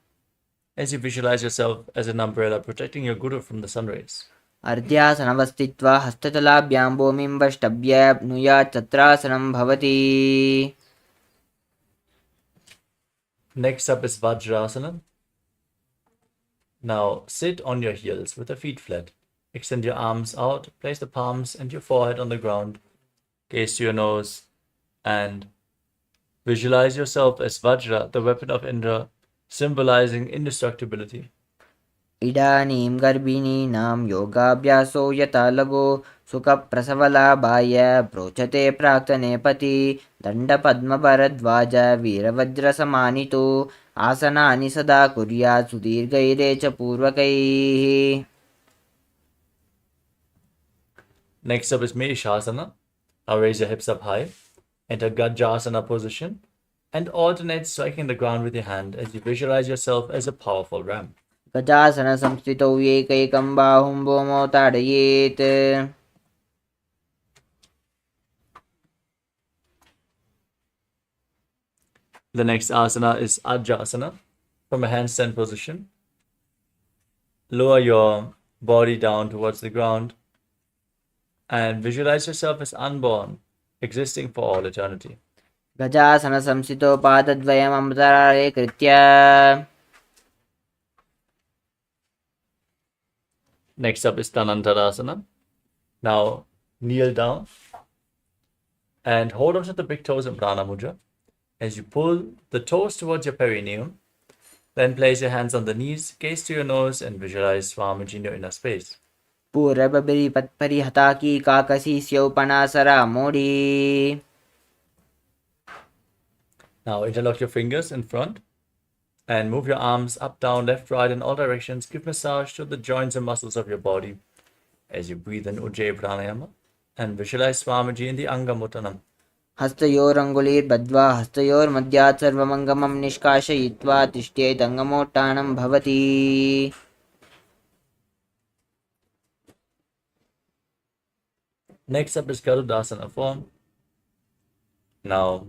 B: as you visualize yourself as an umbrella protecting your guru from the sun rays.
A: अर्ध्यासनवस्थित्वा हस्ततलाभ्यां भूमिं वष्टभ्यप्नुयात् तत्रासनं भवति.
B: Next up is Vajrasana. Now sit on your heels with the feet flat. Extend your arms out, place the palms and your forehead on the ground. Gaze to your nose and visualize yourself as Vajra, the weapon of Indra, symbolizing indestructibility.
A: इदानीं गर्भिणीनां योगाभ्यासो यथा लघु सुखप्रसवलाभाय प्रोचते प्राक्तनेपति दण्डपद्मभरद्वाज वीरवज्रसमानितो आसनानि सदा कुर्यात् सुदीर्घैरे च पूर्वकैः.
B: Next up is Meshasana. Now raise your hips up high. Enter Gajasana position and alternate striking the ground with your hand as you visualize yourself as a powerful ram.
A: गजासन संस्थितौ एकैकं बाहुं भूमौ ताडयेत्.
B: The next asana is Ajasana. From a handstand position, lower your body down towards the ground and visualize yourself as unborn, existing for all eternity.
A: गजासन संस्थितौ पादद्वयम् अन्तराळे कृत्य.
B: Next up is Dhanantarasana. Now kneel down and hold on to the big toes in Prana Mudra as you pull the toes towards your perineum. Then place your hands on the knees, gaze to your nose and visualize Swamiji in your inner space.
A: पूर्वबलिपत्परिहता की काकसी स्यौ पनासरा मोडी.
B: Now interlock your fingers in front and move your arms up, down, left, right in all directions. Give massage to the joints and muscles of your body as you breathe in Ujjayi Pranayama and visualize Swamiji in the Angamuttanam.
A: हस्तयोरङ्गुलीर्बद्ध्वा हस्तयोर्मध्यात् सर्वमङ्गमं निष्कासयित्वा तिष्ठेत् अङ्गमोट्टानं भवति.
B: Next up is Garudasana form. Now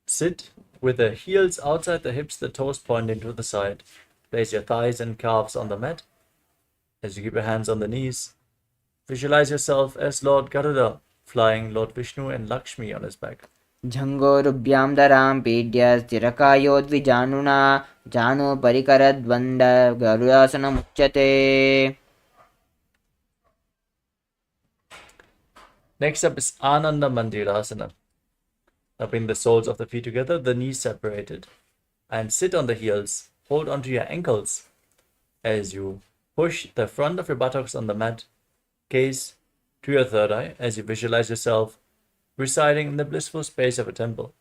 B: sit with the heels outside the hips, the toes pointing to the side. Place your thighs and calves on the mat as you keep your hands on the knees. Visualize yourself as Lord Garuda, flying Lord Vishnu and Lakshmi on his back.
A: झङ्गोरुभ्यां दरां पीड्य स्थिरकायोद्विजानुना जानु परिकरद्वन्द् गरुडासनमुच्यते.
B: Next up is Ananda Mandirasana. Now bring the soles of the feet together, the knees separated, and sit on the heels. Hold onto your ankles as you push the front of your buttocks on the mat. Gaze to your third eye as you visualize yourself residing in the blissful space of a temple.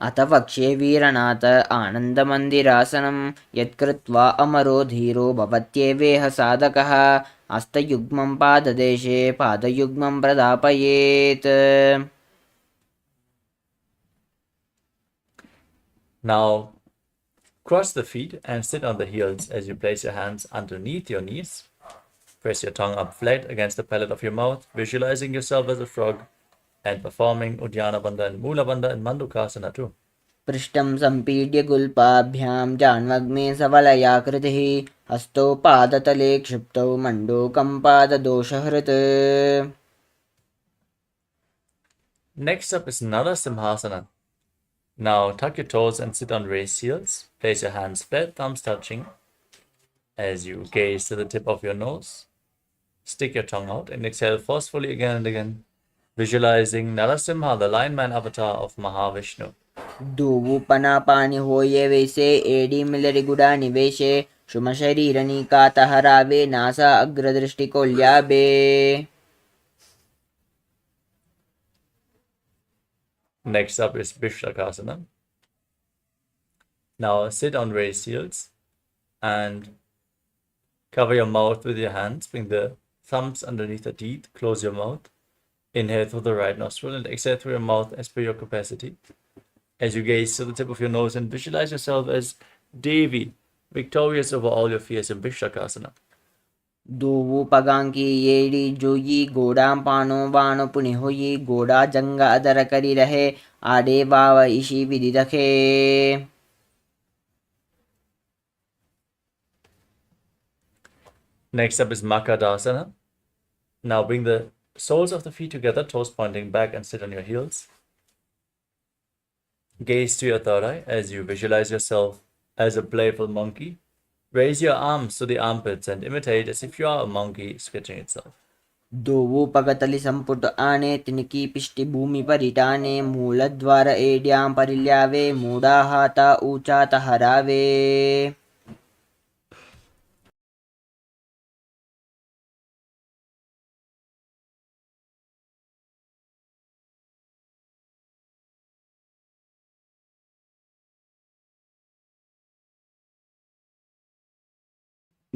A: अथ वक्ष्ये वीरनाथ आनन्दमन्दिरासनं यत्कृत्वा अमरो धीरो भवत्येवेह साधकः हस्तयुग्मं पाददेशे पादयुग्मं प्रदापयेत्.
B: Now cross the feet and sit on the heels as you place your hands underneath your knees. Press your tongue up flat against the palate of your mouth, visualizing yourself as a frog and performing Uddiyana Bandha and Mula Bandha and Mandukasana too.
A: पृष्ठं सम्पीड्य गुल्पाभ्यां जान्वग्मे सवलयाकृतिः हस्तौ पादतले क्षिप्तौ मण्डूकं पाददोषहृत्.
B: Next up is Narasimhasana. Now tuck your toes and sit on raised heels. Place your hands flat, thumbs touching as you gaze to the tip of your nose. Stick your tongue out and exhale forcefully again and again, visualizing Narasimha, the lion man avatar of Mahavishnu.
A: धूवुपनापानि होये वैसे AD मिलरि गुडा निवेशे शुम शरीरनी कातहरावे NASA अग्रदृष्टिकोल्याबे.
B: Next up is Vishlakasana. Now sit on raised heels and cover your mouth with your hands. Bring the thumbs underneath the teeth. Close your mouth. Inhale through the right nostril and exhale through your mouth as per your capacity. As you gaze to the tip of your nose and visualize yourself as Devi, victorious over all your fears in Bhishakasana.
A: दोवु पगांकी येड़ी जोई गोडाम पानो बानो पुनि होई गोडा जंगा other करी रहे आडे बाव इशी विधि रखे.
B: Next up is Makadasana. Now bring the soles of the feet together, toes pointing back, and sit on your heels. Gaze to your third eye as you visualize yourself as a playful monkey. Raise your arms to the armpits and imitate as if you are a monkey sketching itself.
A: दोवु पगतलि संपुट आने तिनकी पिष्टि भूमि परिटाने मूलद्वार एड्यां परिल्यावे मूडा हाता ऊंचा तहरावे.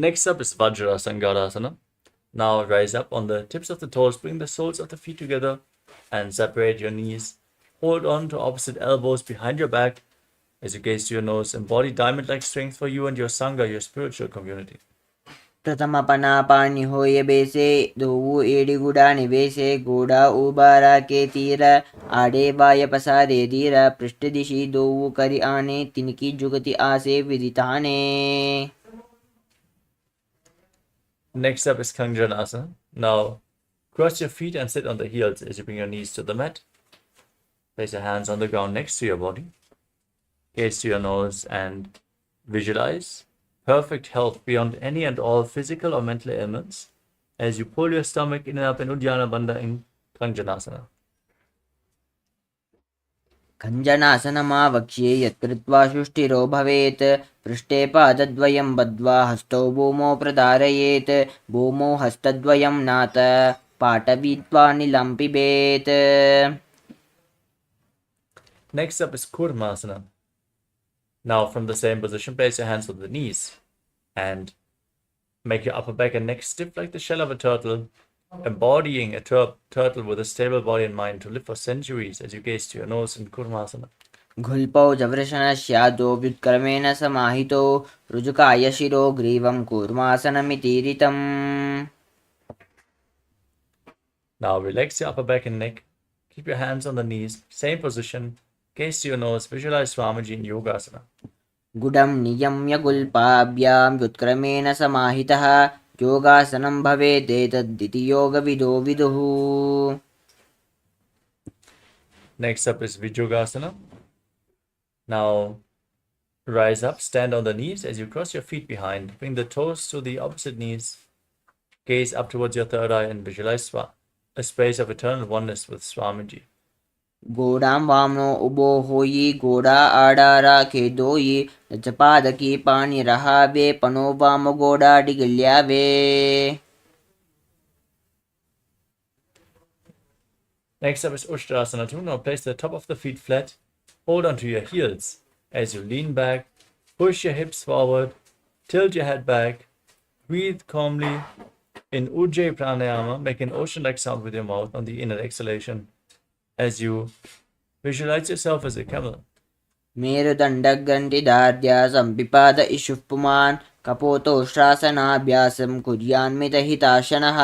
B: Next up is Vajrasangadasana. Now rise up on the tips of the toes, bring the soles of the feet together and separate your knees. Hold on to opposite elbows behind your back as you gaze to your nose. Embody diamond-like strength for you and your Sangha, your spiritual community.
A: प्रथम पना पानी होये बेसे दोवु एड़ी गुडा निवेसे गोडा उबारा के तीर आडे bye पसारे धीर पृष्ठ दिशि दोवु करि आने तिनकी जुगति आसे विदिताने.
B: Next up is Kanjanasana. Now cross your feet and sit on the heels as you bring your knees to the mat. Place your hands on the ground next to your body. Gaze to your nose and visualize perfect health beyond any and all physical or mental ailments as you pull your stomach in and up in Uddiyana Bandha in Kanjanasana.
A: खञ्जनासनमावक्ष्ये यत्कृत्वा शुष्टिरो भवेत् पृष्ठे पादद्वयं बद्ध्वा हस्तौ भूमौ प्रधारयेत् भूमौ हस्तद्वयं नाथ पाटवीत्वा निलं पिबेत्.
B: Next up is Kurmasana. Now from the same position, place your hands on the knees and make your upper back and neck stiff like the shell of a turtle, embodying a turtle with a stable body and mind to live for centuries as you gaze to your nose in Kurmasana.
A: घुल्पौ जवृषणस्यादो व्युत्क्रमेण समाहितो ऋजुकाय शिरो ग्रीवं कूर्मासनमितीरितम्.
B: Now relax your upper back and neck. Keep your hands on the knees, same position. Gaze to your nose, visualize Swamiji in Yogasana.
A: गुडं नियम्य गुल्पाभ्यां व्युत्क्रमेण समाहितः योगासनं भवेदेतद्दिति योगविदो विदुः.
B: Next up is Vijugasana. Now rise up, stand on the knees as you cross your feet behind. Bring the toes to the opposite knees. Gaze up towards your third eye and visualize a space of eternal oneness with Swamiji.
A: गोडां वामनो उबो होयि गोडा आडारा के दोयि रजपादकी पानी रहावे पनो वाम गोडा डिगल्यावे.
B: Next up is Ushtrasana 2. Now place the top of the feet flat. Hold onto your heels as you lean back. Push your hips forward. Tilt your head back. Breathe calmly. In Ujjayi Pranayama, make an ocean-like sound with your mouth on the inner exhalation as you visualize yourself as a camel.
A: मेरुदण्डग्रन्थिदार्ढ्या सम्पिपाद इषुः पुमान् कपोतोष्ट्रासनाभ्यासं कुर्यान्मितहिताशनः.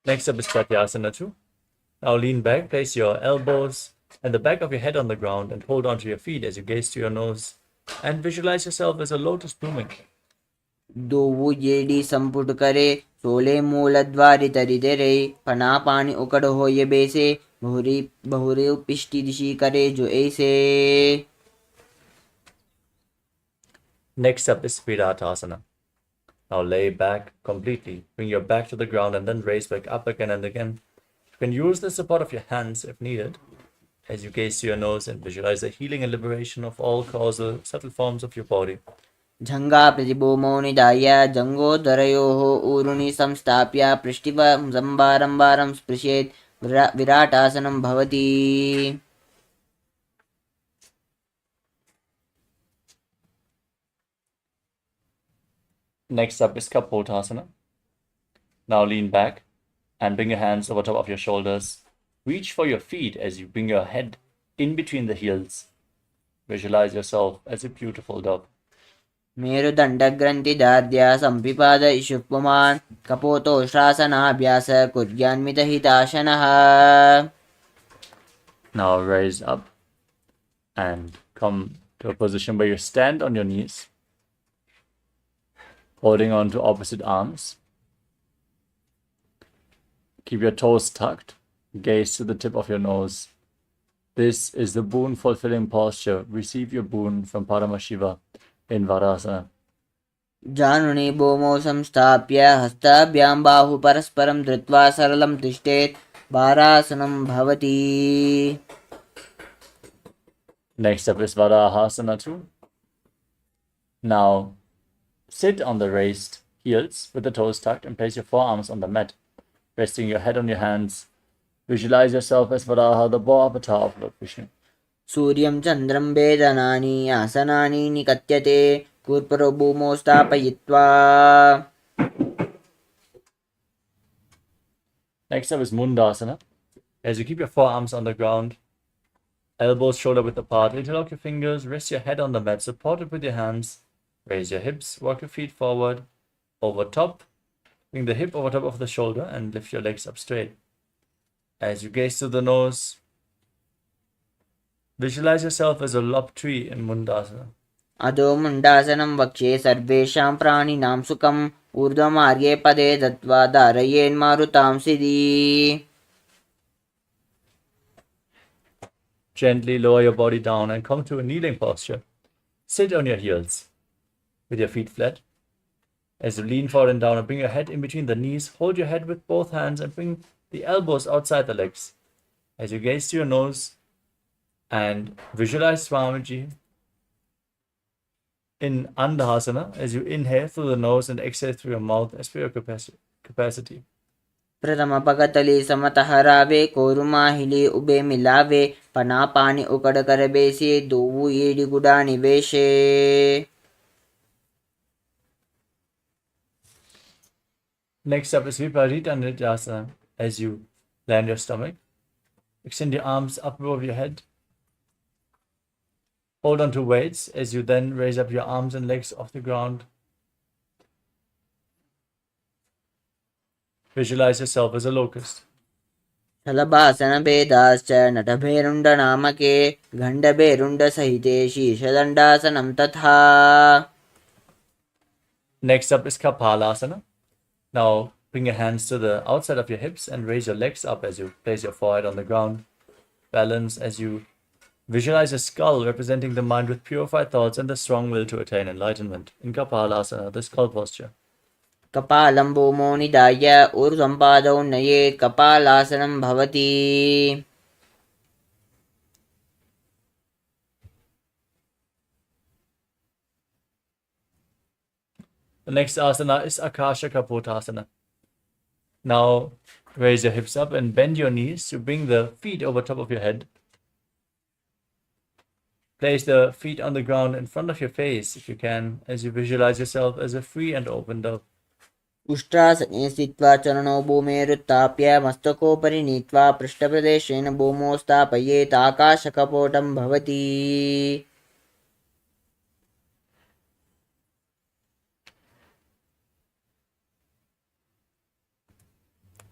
B: Next up is Pratyasana 2. Now lean back, place your elbows and the back of your head on the ground and hold onto your feet as you gaze to your nose and visualize yourself as a lotus blooming.
A: दोवु येडी संपुट करे सोले मूलद्वारि तरिदरे पना पानी उकड़ होये बेसे बहुरे पिष्टि दिशि करे जो ऐसे.
B: Next up is Viratasana. Now lay back completely. Bring your back to the ground and then raise back up again and again. You can use the support of your hands if needed as you gaze to your nose and visualize the healing and liberation of all causal, subtle forms of your body.
A: झंगा प्रतिभूमौ निधाय जंगोदरयोः ऊरुणि संस्थाप्य पृष्ठिव संबारं स्पृशेत् विराटासनं भवति.
B: Next up is Kapotasana. Now lean back and bring your hands over top of your shoulders. Reach for your feet as you bring your head in between the heels. Visualize yourself as a beautiful dove.
A: मेरुदण्डग्रन्थिदार्द्या सम्पिपाद इषुपुमान् कपोतोश्रासनाभ्यास कुर्यान्मितहिताशनः.
B: Now raise up and come to a position where you stand on your knees, holding on to opposite arms. Keep your toes tucked, gaze to the tip of your nose. This is the boon fulfilling posture. Receive your boon from Paramashiva in Varasana.
A: जानुनि भूमौ संस्थाप्य हस्ताभ्यां बाहु परस्परं धृत्वा सरलं तिष्ठेत् वारासनं भवति.
B: Next up is Varahasana 2. Now sit on the raised heels with the toes tucked and place your forearms on the mat, resting your head on your hands. Visualize yourself as Varaha, the boar avatar of Lord Vishnu.
A: सूर्यं चन्द्रं वेदनानि आसनानि निकत्यते कूर्परो भूमौ स्थापयित्वा.
B: Next up is Mundasana. As you keep your forearms on the ground, elbows shoulder width apart, interlock your fingers, rest your head on the mat, support it with your hands, raise your hips, walk your feet forward, over top, bring the hip over top of the shoulder and lift your legs up straight. As you gaze to the nose, visualize yourself as a lob tree in Mundasana.
A: अधो मुण्डासनं वक्षे सर्वेषां प्राणिनां सुखम् ऊर्ध्वमार्गे पदे दत्वा धारयेन्मारुतां सिद्धि.
B: Gently lower your body down and come to a kneeling posture. Sit on your heels with your feet flat. As you lean forward and down and bring your head in between the knees, hold your head with both hands and bring the elbows outside the legs. As you gaze to your nose and visualize Swamiji in Andhasana as you inhale through the nose and exhale through your mouth as per your capacity.
A: प्रथमपगतली समतः Rawe कोरुमाहिली ube मिलावे पना पानी उकड़ कर बेसे दोवु AD गुडा निवेशे.
B: Next up is Viparita Nidasana. As you land your stomach, extend your arms up above your head. Hold on to weights as you then raise up your arms and legs off the ground. Visualize yourself as a locust.
A: शलभासन भेदाश्च नटभेरुण्ड नामके गण्डभेरुण्ड सहिते शीर्षदण्डासनं तथा.
B: Next up is Kapalasana. Now bring your hands to the outside of your hips and raise your legs up as you place your forehead on the ground. Balance as you visualize a skull representing the mind with purified thoughts and the strong will to attain enlightenment. In Kapalasana, the skull posture.
A: कपालं भूमौ निधाय ऊर्ध्वं पादौ नयेत् कपालासनं भवति.
B: The next asana is Akasha Kapotasana. Now raise your hips up and bend your knees to bring the feet over top of your head. Place the feet on the ground in front of your face if you can, as you visualize yourself as a free and open dove.
A: उष्ट्रासने स्थित्वा चरणौ भूमेरुत्थाप्य मस्तकोपरि नीत्वा पृष्ठप्रदेशेन भूमौ स्थापयेत् आकाशकपोटं भवति.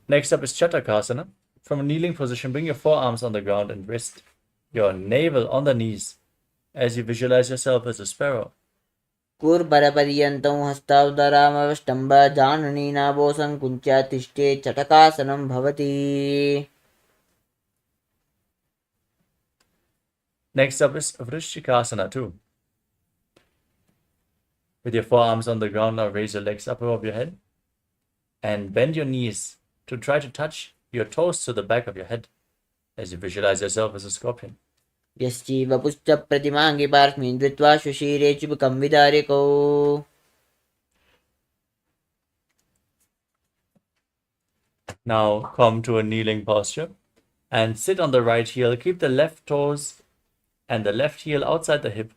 B: Next up is Chatakasana. From a kneeling position, bring your forearms on the ground and rest your navel on the knees as you visualize yourself as a sparrow.
A: कूर्परपर्यन्तं हस्तावदरामवष्टम्ब जानुनी नाभो संकुञ्च्य तिष्ठेत् चटकासनं भवति.
B: Next up is Vrishchikasana too. With your forearms on the ground, now raise your legs up above your head and bend your knees to try to touch your toes to the back of your head as you visualize yourself as a scorpion.
A: यश्चैव पुश्च प्रतिमाङ्गे पार्श्वीं धृत्वा शुशीरे चुबकं विदारिकौ.
B: Now come to a kneeling posture and sit on the right heel. Keep the left toes and the left heel outside the hip,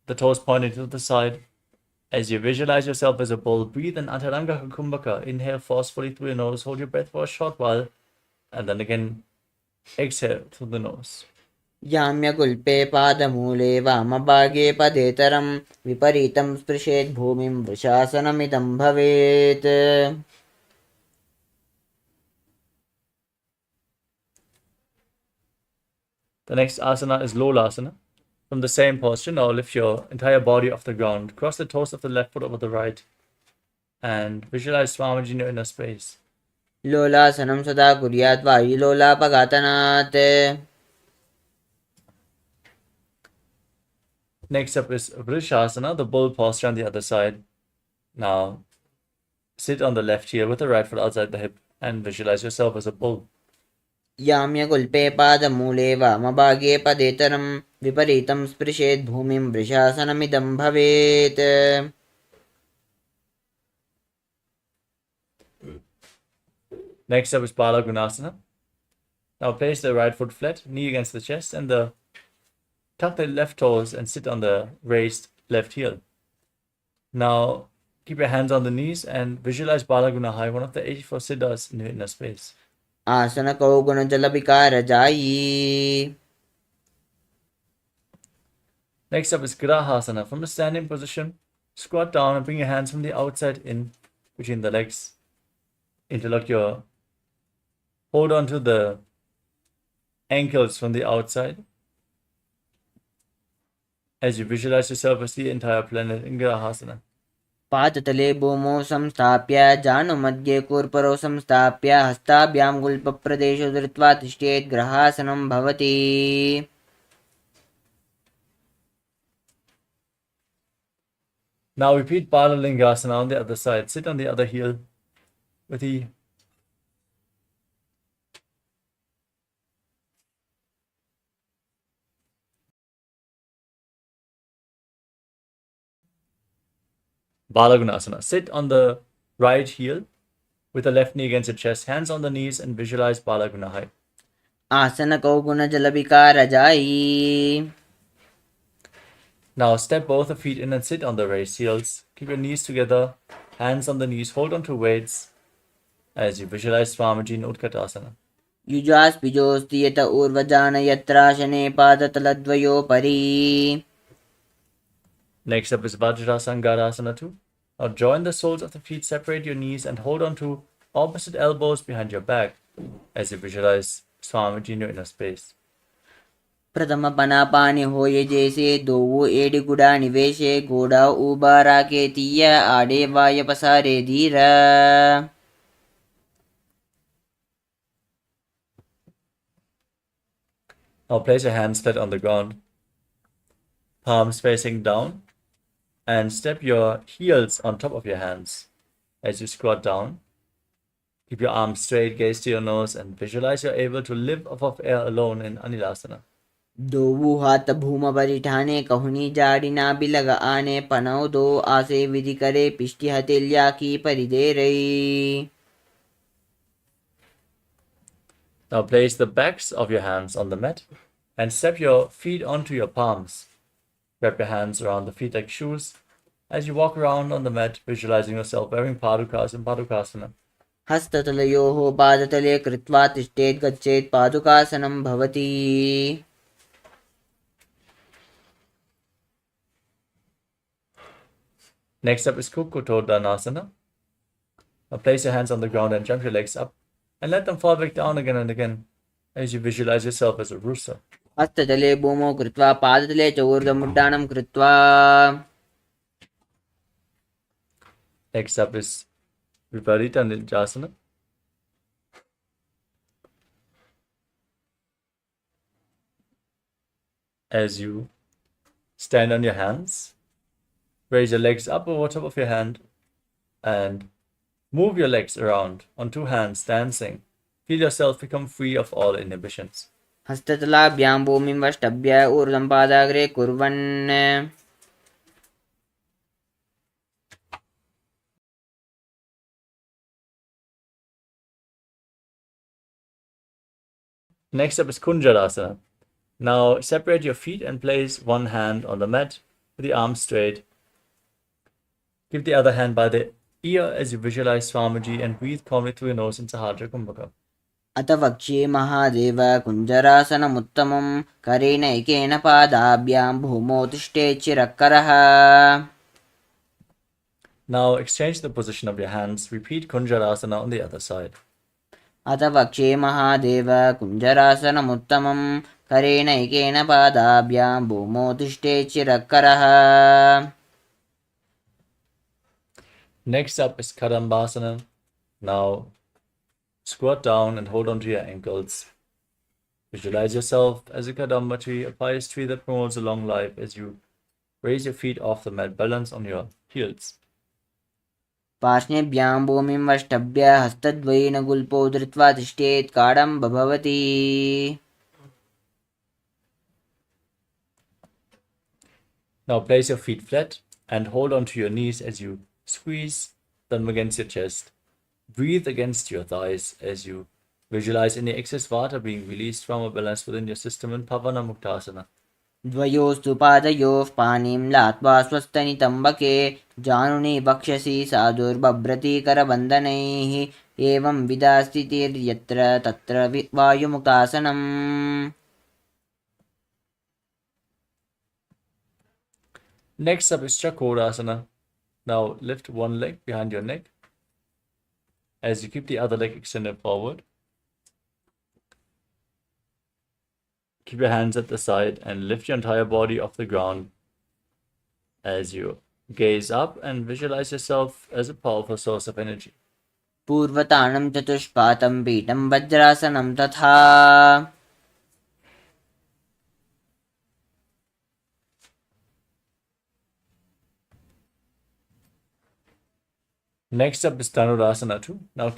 B: the toes pointing to the side. As you visualize yourself as a bull, breathe in Antaranga Kumbhaka. Inhale forcefully through your nose, hold your breath for a short while, and then again Exhale through the nose.
A: याम्यगुल्पे पादमूले वामभागे पदेतरं विपरीतं स्पृशेत् भूमिं वृषासनमिदं भवेत्.
B: The next asana is Lolasana. From the same posture, now lift your entire body off the ground. Cross the toes of the left foot over the right. And visualize Swamiji in your inner space.
A: लोलासनं सदा कुर्यात् वायुलोलापघातनात्.
B: Next up is Vrishasana, the bull posture on the other side. Now, sit on the left heel with the right foot outside the hip and visualize yourself as a bull.
A: याम्यगुल्पे पादमूले वामभागे पदेतरं विपरीतं स्पृशेत् भूमिं वृषासनमिदं भवेत्.
B: Next up is Balagunasana. Now place the right foot flat, knee against the chest, and tuck the left toes and sit on the raised left heel. Now keep your hands on the knees and visualize Balagunahai, one of the 84 siddhas in your inner space.
A: आसन कौगुण जल विकार जायी.
B: Next up is Grahasana. From a standing position, squat down and bring your hands from the outside in between the legs. Hold on to the ankles from the outside as you visualize yourself as the entire planet in Grahasana.
A: पादतले भूमौ संस्थाप्य जानुमध्ये कूर्परौ संस्थाप्य हस्ताभ्यां गुल्पप्रदेशो धृत्वा तिष्ठेत् ग्रहासनं भवति.
B: Now repeat Balalingasana on the other side. Sit on the other heel with the Balagunasana. Sit on the right heel with the left knee against your chest, hands on the knees, and visualize Balagunahai.
A: आसन कौगुण जल विकार जायी.
B: Now step both the feet in and sit on the raised heels. Keep your knees together, hands on the knees, hold on to weights as you visualize Swamiji in Utkatasana.
A: युजास्पिजोऽस्ति यत ऊर्वजान यत्राशने पादतलद्वयोपरि.
B: Next up is Vajrasangarasana 2. Now join the soles of the feet, separate your knees, and hold on to opposite elbows behind your back as you visualize Swamiji in your inner space.
A: प्रथम पनापानि होये जैसे दो AD गुडा निवेशे गोडा उबारा के तीय आडे वाय पसारे धीरा.
B: Now place your hands flat on the ground, palms facing down, and step your heels on top of your hands as you squat down. Keep your arms straight, gaze to your nose, and visualize you're able to live off of air alone in Anilasana.
A: दो हाथ भूम परिठाने कहुनी जाड़ी ना बिलग आने पनौ दो आसे विधि करे पिष्टि हतेल्या की परिदे रही.
B: Now place the backs of your hands on the mat and step your feet onto your palms. Wrap your hands around the feet like shoes as you walk around on the mat, visualizing yourself wearing padukas in Padukasana.
A: हस्ततलयोः पादतले कृत्वा तिष्ठेत् गच्छेत् पादुकासनं भवति.
B: Next up is Kukutodhanasana. Now place your hands on the ground and jump your legs up and let them fall back down again and again as you visualize yourself as a rooster.
A: हस्ततले भूमौ कृत्वा पादतले च ऊर्ध्वमुड्डानं कृत्वा.
B: Next up is Viparita Nidjasana. As you stand on your hands, raise your legs up over top of your hand and move your legs around on two hands, dancing. Feel yourself become free of all inhibitions.
A: हस्ततलाभ्यां भूमिं वष्टभ्य ऊर्ध्वं पादाग्रे कुर्वन्.
B: Next up is Kunjarasana. Now separate your feet and place one hand on the mat with the arms straight. Keep the other hand by the ear as you visualize Swamiji and breathe calmly through your nose in Sahasrara Kumbhaka.
A: अथ वक्ष्ये महादेव कुञ्जरासनमुत्तमं करेणैकेन पादाभ्यां भूमौ तिष्ठेच्चिरक्करः.
B: Now exchange the position of your hands. Repeat Kunjarasana on the other side.
A: अथ वक्ष्ये महादेव कुञ्जरासनमुत्तमं करेणैकेन पादाभ्यां भूमौ तिष्ठेच्चिरक्करः.
B: Next up is Kadambasana. Now squat down and hold on to your ankles. Visualize yourself as a Kadamba tree, a pious tree that promotes a long life as you raise your feet off the mat, balance on your heels.
A: पार्ष्णेभ्यां भूमिं वष्टभ्य हस्तद्वयेन गुल्पौ धृत्वा तिष्ठेत् काडम्ब भवति.
B: Now place your feet flat and hold on to your knees as you squeeze them against your chest. Breathe against your thighs as you visualize any excess water being released from a balance within your system in Pavana Muktasana.
A: द्वयोस्तु पादयोः पाणिं लात्वा स्वस्थनितम्बके जानुनि वक्षसि साधुर्बभ्रति करबन्धनैः एवं विधा स्थितिर्यत्र तत्र वायुमुक्तासनम्.
B: Next up is Chakrasana. Now lift one leg behind your neck as you keep the other leg extended forward. Keep your hands at the side and lift your entire body off the ground as you gaze up and visualize yourself as a powerful source of energy.
A: पूर्वतानं चतुष्पातं पीठं वज्रासनं तथा.
B: Next up is Dhanurasana 2. Now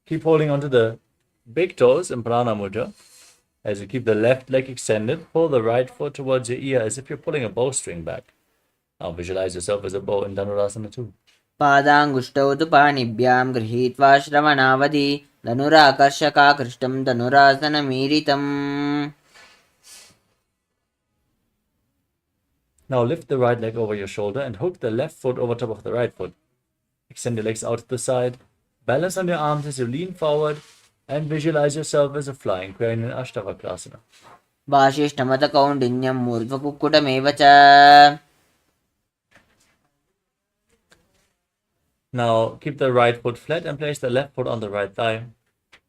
B: keep holding onto the big toes in Prana Mudra. As you keep the left leg extended, pull the right foot towards your ear as if you're pulling a bowstring back. Now visualize yourself as a bow in Dhanurasana 2.
A: पादाङ्गुष्टौ तु पाणिभ्यां गृहीत्वा श्रवणावधि धनुराकर्षकाकृष्टं धनुरासनमीरितम्.
B: Now lift the right leg over your shoulder and hook the left foot over top of the right foot. Extend your legs out to the side. Balance on your arms as you lean forward and visualize yourself as a flying crane in Ashtavakrasana.
A: वासिष्ठमथ कौण्डिन्यं मूर्ध्वकुक्कुटमेव च.
B: Now keep the right foot flat and place the left foot on the right thigh.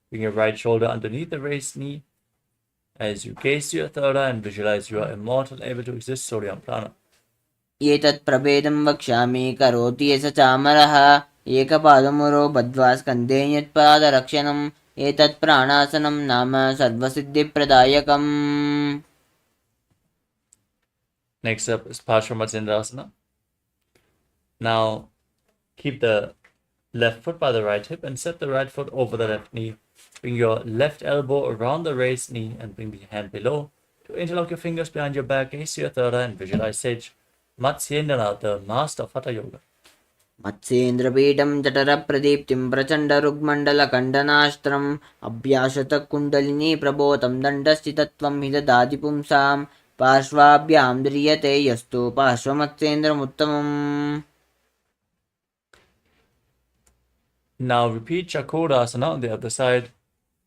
B: Bring your right shoulder underneath the raised knee as you gaze to your third eye and visualize you are immortal, able to exist solely on prana.
A: एतत् प्रभेदं वक्ष्यामि करोति yes चामरः एकपादमुरो बद्ध्वा स्कन्धे यत्पादरक्षणम् एतत् प्राणासनं नाम सर्वसिद्धिप्रदायकम्.
B: Next up is Parshvamatsendrasana. Now keep the left foot by the right hip and set the right foot over the left knee. Bring your left elbow around the raised knee and bring the hand below to interlock your fingers behind your back, gaze to your third eye and visualize Sage Matsyendra, the master of Hatha Yoga.
A: मत्स्येन्द्रपीठं जठरप्रदीप्तिं प्रचण्डरुग्मण्डलखण्डनास्त्रम् अभ्यासतकुण्डलिनी प्रबोधं दण्डस्थितत्वं हि ददाति पुंसां पार्श्वाभ्यां द्रियते यस्तु पार्श्वमत्स्येन्द्रमुत्तमम्.
B: Now repeat Chakrasana on the other side.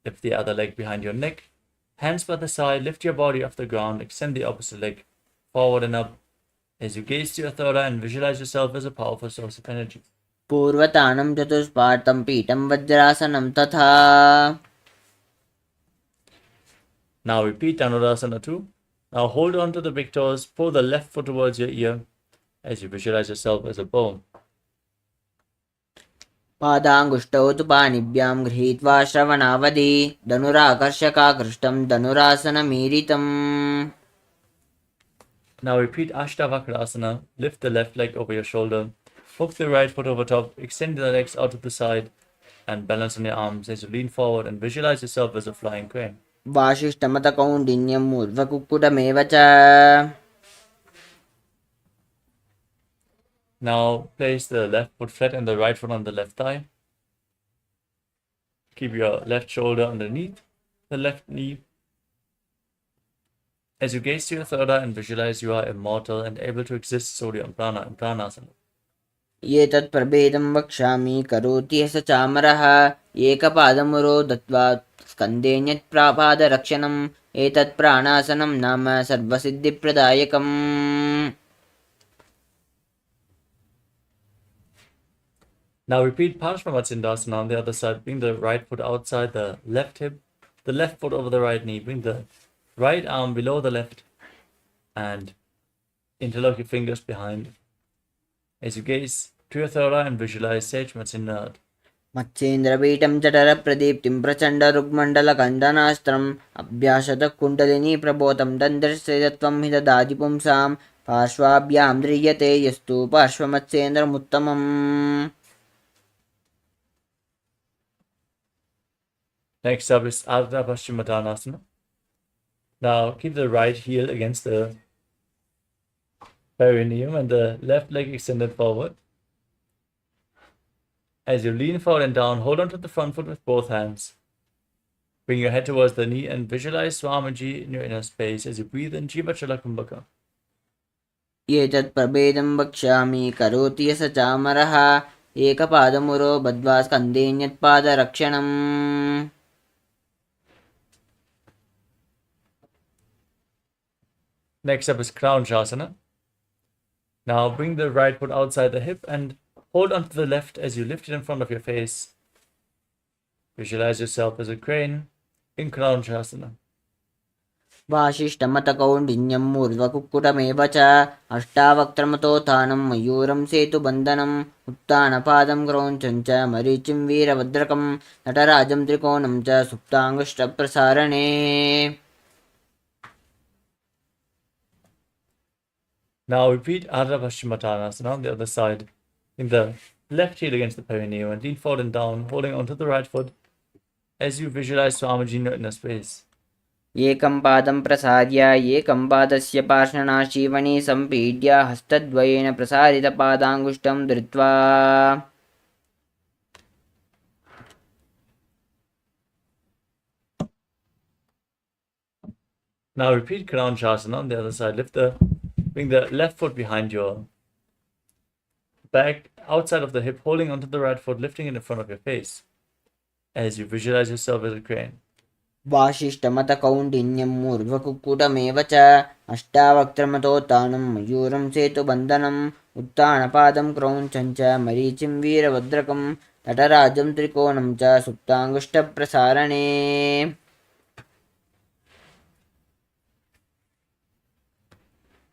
B: Lift the other leg behind your neck. Hands by the side, lift your body off the ground, extend the opposite leg forward and up as you gaze to your third eye and visualize yourself as a powerful source of energy.
A: पूर्वतानं चतुष्पादं पीठं वज्रासनं तथा.
B: Now repeat Dhanurasana 2. Now hold on to the big toes, pull the left foot towards your ear as you visualize yourself as a bow.
A: पादाङ्गुष्टौ तु पाणिभ्यां गृहीत्वा श्रवणावधि धनुराकर्षकाकृष्टं धनुरासनमीरितम्.
B: Now repeat Ashtavakrasana. Lift the left leg over your shoulder. Hook the right foot over top. Extend the legs out to the side and balance on your arms as you lean forward and visualize yourself as a flying crane.
A: वासिष्ठमथ कौण्डिन्यं ऊर्ध्वकुक्कुटमेव च.
B: Now place the left foot flat and the right foot on the left thigh. Keep your left shoulder underneath the left knee. As you gaze to your third eye and visualize you are immortal and able to exist solely on prana in pranasana.
A: एतत् प्रभेदं वक्ष्यामि करोति स चामरः एकपादमुरो दत्वा स्कन्देऽन्यत्पादरक्षणम् एतत् प्राणासनं नाम सर्वसिद्धिप्रदायकम्.
B: Now repeat Paramashivoham on the other side. Bring the right foot outside the left hip, the left foot over the right knee. Bring the right arm below the left and interlock your fingers behind. As you gaze to your third eye and visualize Sage Nithyananda.
A: मत्स्येन्द्रपीठं जठरप्रदीप्तिं प्रचण्डरुग्मण्डलकन्दनास्त्रम् अभ्यासतः kundalini प्रबोधं दन्दर्शयत्वं हि ददाति पुंसां पार्श्वाभ्यां ध्रियते यस्तु पार्श्वमत्स्येन्द्रमुत्तमम्.
B: Next up is Ardha Paschimottanasana. Now keep the right heel against the perineum and the left leg extended forward. As you lean forward and down, hold on to the front foot with both hands. Bring your head towards the knee and visualize Swamiji in your inner space as you breathe in Jivachala Kumbhaka.
A: एतत् प्रभेदं वक्ष्यामि करोति स चामरः एकपादमुरो बद्ध्वा स्कन्देऽन्यत्पादरक्षणम्.
B: Next up is Crown Shasana. Now bring the right foot outside the hip and hold on to the left as you lift it in front of your face. Visualize yourself as a crane in Crown Shasana.
A: वासिष्ठमतकौण्डिन्यं मूर्ध्वकुक्कुटमेव च अष्टावक्त्रमतोत्थानं मयूरं सेतुबन्धनम् उत्तानपादं क्रौञ्चं च मरीचिं वीरभद्रकं नटराजं त्रिकोणं च सुप्ताङ्गुष्ठप्रसारणे.
B: Now repeat Ardha Paschimottanasana on the other side. Bring the left heel against the perineum and lean forward and down, holding onto the right foot as you visualize Swamiji in your inner space.
A: एकं पादं प्रसार्य एकं पादस्य पार्श्वनाशीवनि सम्पीड्य हस्तद्वयेन प्रसारितपादाङ्गुष्ठं धृत्वा.
B: Now repeat Crown Shasana on the other side. Bring the left foot behind your back, outside of the hip, holding onto the right foot, lifting it in front of your face as you visualize yourself as a crane.
A: वासिष्ठमतकौण्डिन्यं मूर्ध्वकुक्कुटमेव च अष्टावक्त्रमतोत्थानं मयूरं सेतुबन्धनम् उत्तानपादं क्रौञ्चं च मरीचिं वीरभद्रकं नटराजं त्रिकोणं च सुप्ताङ्गुष्ठप्रसारणे.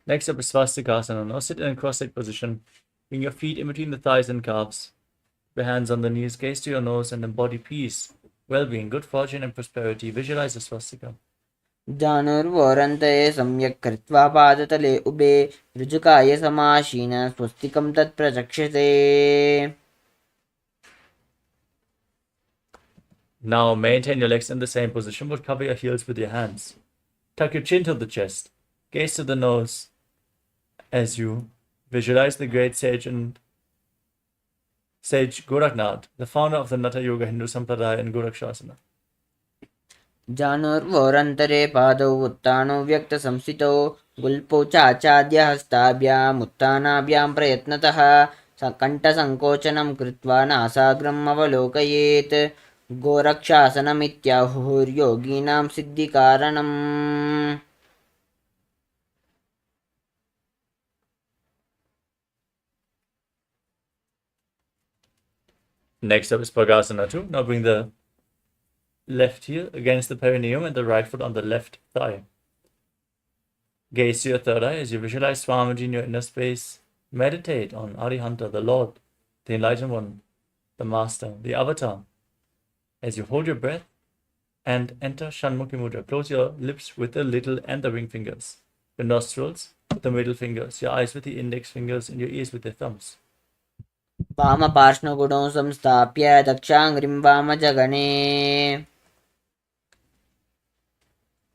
B: Next up is Swastikasana. Now sit in a cross-legged position. Bring your feet in between the thighs and calves. Your hands on the knees, gaze to your nose and embody peace, well-being, good fortune and prosperity. Visualize the swastika.
A: जानुर्वोरन्तये सम्यक् कृत्वा पादतले उभे ऋजुकाय समाशीन स्वस्तिकं तत्प्रचक्षते.
B: Now maintain your legs in the same position, but cover your heels with your hands. Tuck your chin to the chest. Gaze to the nose as you visualize the great sage Goraknath, the founder of the Natha Yoga Hindu Sampradaya in Gorakshasana.
A: जानुर्वोरन्तरे पादौ उत्तानौ व्यक्तसंस्थितौ गुल्पौ चाचाद्यहस्ताभ्याम् उत्तानाभ्यां प्रयत्नतः कण्ठसङ्कोचनं कृत्वा नासाग्रम् अवलोकयेत्. गोरक्षासनमित्याहुर्योगिनां सिद्धिकारणम्.
B: Next up is Pagasana 2. Now bring the left heel against the perineum and the right foot on the left thigh. Gaze to your third eye as you visualize Swamiji in your inner space. Meditate on Arihanta, the Lord, the Enlightened One, the Master, the Avatar. As you hold your breath and enter Shanmukhi Mudra, close your lips with the little and the ring fingers, your nostrils with the middle fingers, your eyes with the index fingers, and your ears with your thumbs.
A: वामपार्श्वगुणौ संस्थाप्य दक्षाङ्घ्रिं वामजगणे.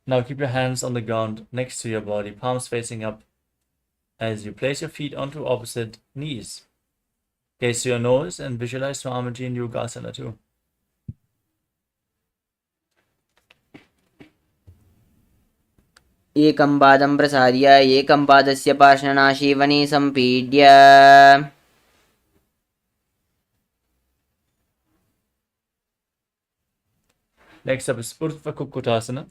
B: Now keep your hands on the ground next to your body, palms facing up, as you place your feet onto opposite knees. Gaze to your nose and visualize Swamiji in Yogasana 2.
A: एकं पादं प्रसार्य एकं पादस्य पार्श्वनाशीवनि सम्पीड्य.
B: Next up is Urdhva Kukutasana.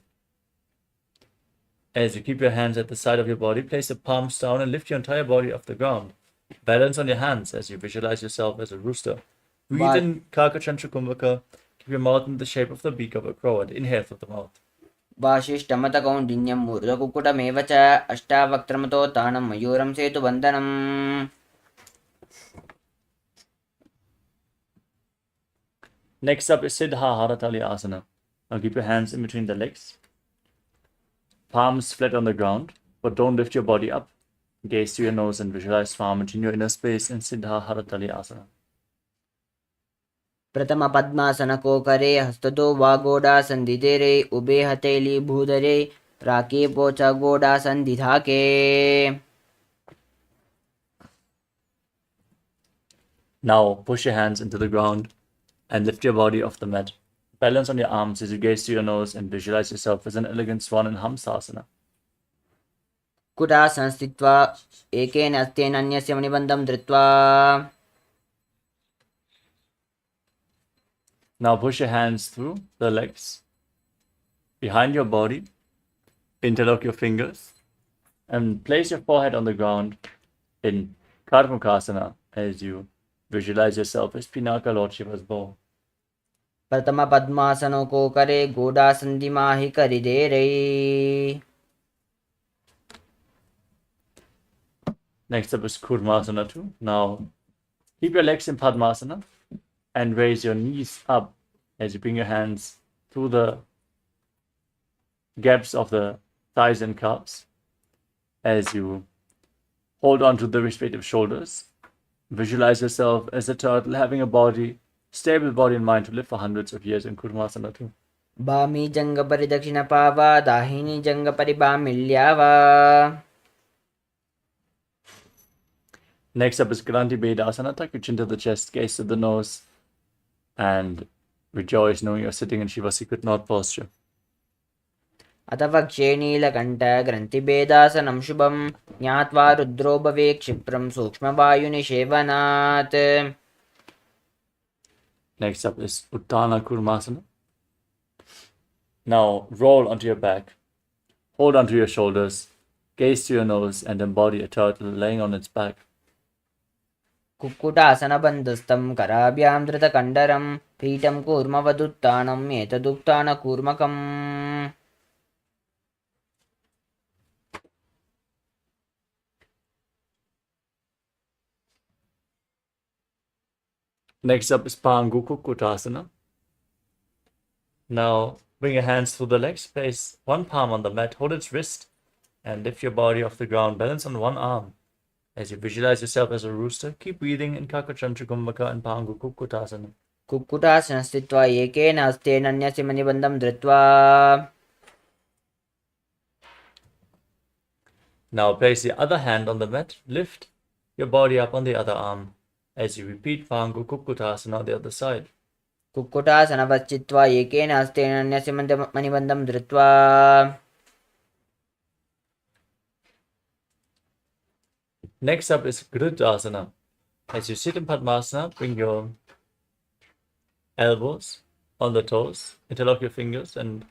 B: As you keep your hands at the side of your body, place your palms down and lift your entire body off the ground. Balance on your hands as you visualize yourself as a rooster. Breathe in Kakachantra Kumbhaka. Keep your mouth in the shape of the beak of a crow and inhale through the mouth.
A: वाशिष्ठमतकौण्डिन्यं ऊर्ध्वकुक्कुटमेव च अष्टावक्त्रमतो तानं मयूरं सेतुबन्धनम्.
B: Next up is Siddha Haratali Asana. Now keep your hands in between the legs. Palms flat on the ground, but don't lift your body up. Gaze to your nose and visualize Swamiji in your inner space in Siddha Haratali Asana.
A: प्रथम पद्मासन कोकरे हस्तदो वा गोडासन्दिधेरे उभे हथेली भूधरे राके पोच गोडासन्दिधाके.
B: Now push your hands into the ground and lift your body off the mat. Balance on your arms as you gaze to your nose and visualize yourself as an elegant swan in Hamsasana.
A: कुटासन स्थित्वा एकेन हस्तेन अन्यस्य मणिबन्धं धृत्वा.
B: Now push your hands through the legs, behind your body, interlock your fingers, and place your forehead on the ground in Karmukasana as you visualize yourself as Pinaka Lord Shiva's bow.
A: प्रथम पद्मासनो कोकरे गोडासन्दिमाहि करिधेरे.
B: Next up is Kurmasana 2. Now keep your legs in Padmasana and raise your knees up as you bring your hands through the gaps of the thighs and calves as you hold on to the respective shoulders. Visualize yourself as a turtle having a body, stable body and mind to live for hundreds of years in Kurmasana 2.
A: बामी जंग परिदक्षिण पावा दाहिनी जंग परिबामिल्यावा.
B: Next up is Granti Bedasana. Tuck your chin to the chest, gaze to the nose, and rejoice knowing you're sitting in Shiva's secret knot posture.
A: अथ वक्षे नीलकण्ठ ग्रन्थिभेदासनं शुभं ज्ञात्वा रुद्रो भवे क्षिप्रं सूक्ष्मवायुनिषेवनात्.
B: Next up is Uttana Kurmasana. Now roll onto your back, hold onto your shoulders, gaze to your nose, and embody a turtle laying on its back.
A: कुक्कुटासनबन्धस्थं कराभ्यां धृतकण्डरं पीठं कूर्मवदुत्थानम् एतदुत्थानकूर्मकम्.
B: Next up is Pangu Kukkutasana. Now bring your hands through the legs, place one palm on the mat, hold its wrist, and lift your body off the ground. Balance on one arm. As you visualize yourself as a rooster, keep breathing in Kakachantra Kumbhaka and Pangu Kukkutasana.
A: Kukkutasana स्थित्वा एकेन हस्तेन अन्यस्य मणिबन्धं धृत्वा.
B: Now place the other hand on the mat, lift your body up on the other arm as you repeat Pangu Kukkutasana on the other side.
A: कुक्कुटासनवस्थित्वा एकेन हस्तेन अन्यस्य मणिबन्धं धृत्वा.
B: Next up is Gridasana. As you sit in Padmasana, bring your elbows on the toes, interlock your fingers, and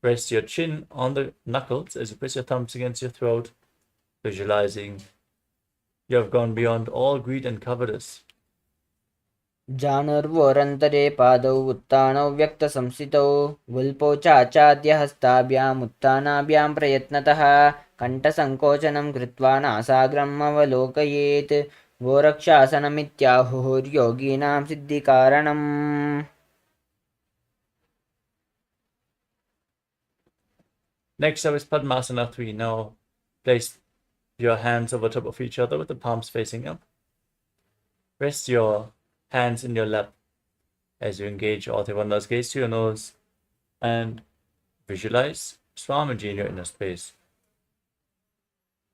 B: rest your chin on the knuckles as you press your thumbs against your throat, visualizing you have gone beyond all greed and covetous.
A: जानुर्वोरन्तरे पादौ उत्थानौ व्यक्तसंस्थितौ गुल्पौ चाचाद्य हस्ताभ्याम् उत्थानाभ्यां प्रयत्नतः कण्ठसङ्कोचनं कृत्वा नासाग्रम् अवलोकयेत्. गोरक्षासनमित्याहुर्योगिनां सिद्धिकारणम्.
B: Next up is Padmasana 3. Now place your hands over top of each other with the palms facing up. Rest your hands in your lap as you engage all the wonders. Gaze to your nose and visualize Swamiji in your inner space.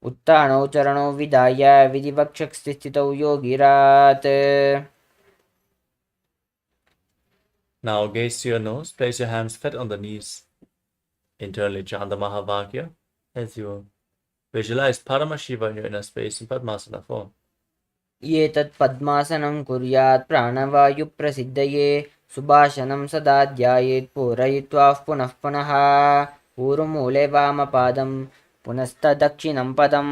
A: उत्थानौ चरणौ विधाय विधिवक्षस्थितौ योगिरात्.
B: Now gaze to your nose, place your hands flat on the knees. Internally chant the Mahavakya as you visualize Paramashiva in your inner space in Padmasana form.
A: एतत् पद्मासनं कुर्यात् प्राणवायुप्रसिद्धये सुभाषनं सदा ध्यायेत् पूरयित्वा पुनः पुनः पूर्वमूले वामपादं पुनस्तदक्षिणं पदम्.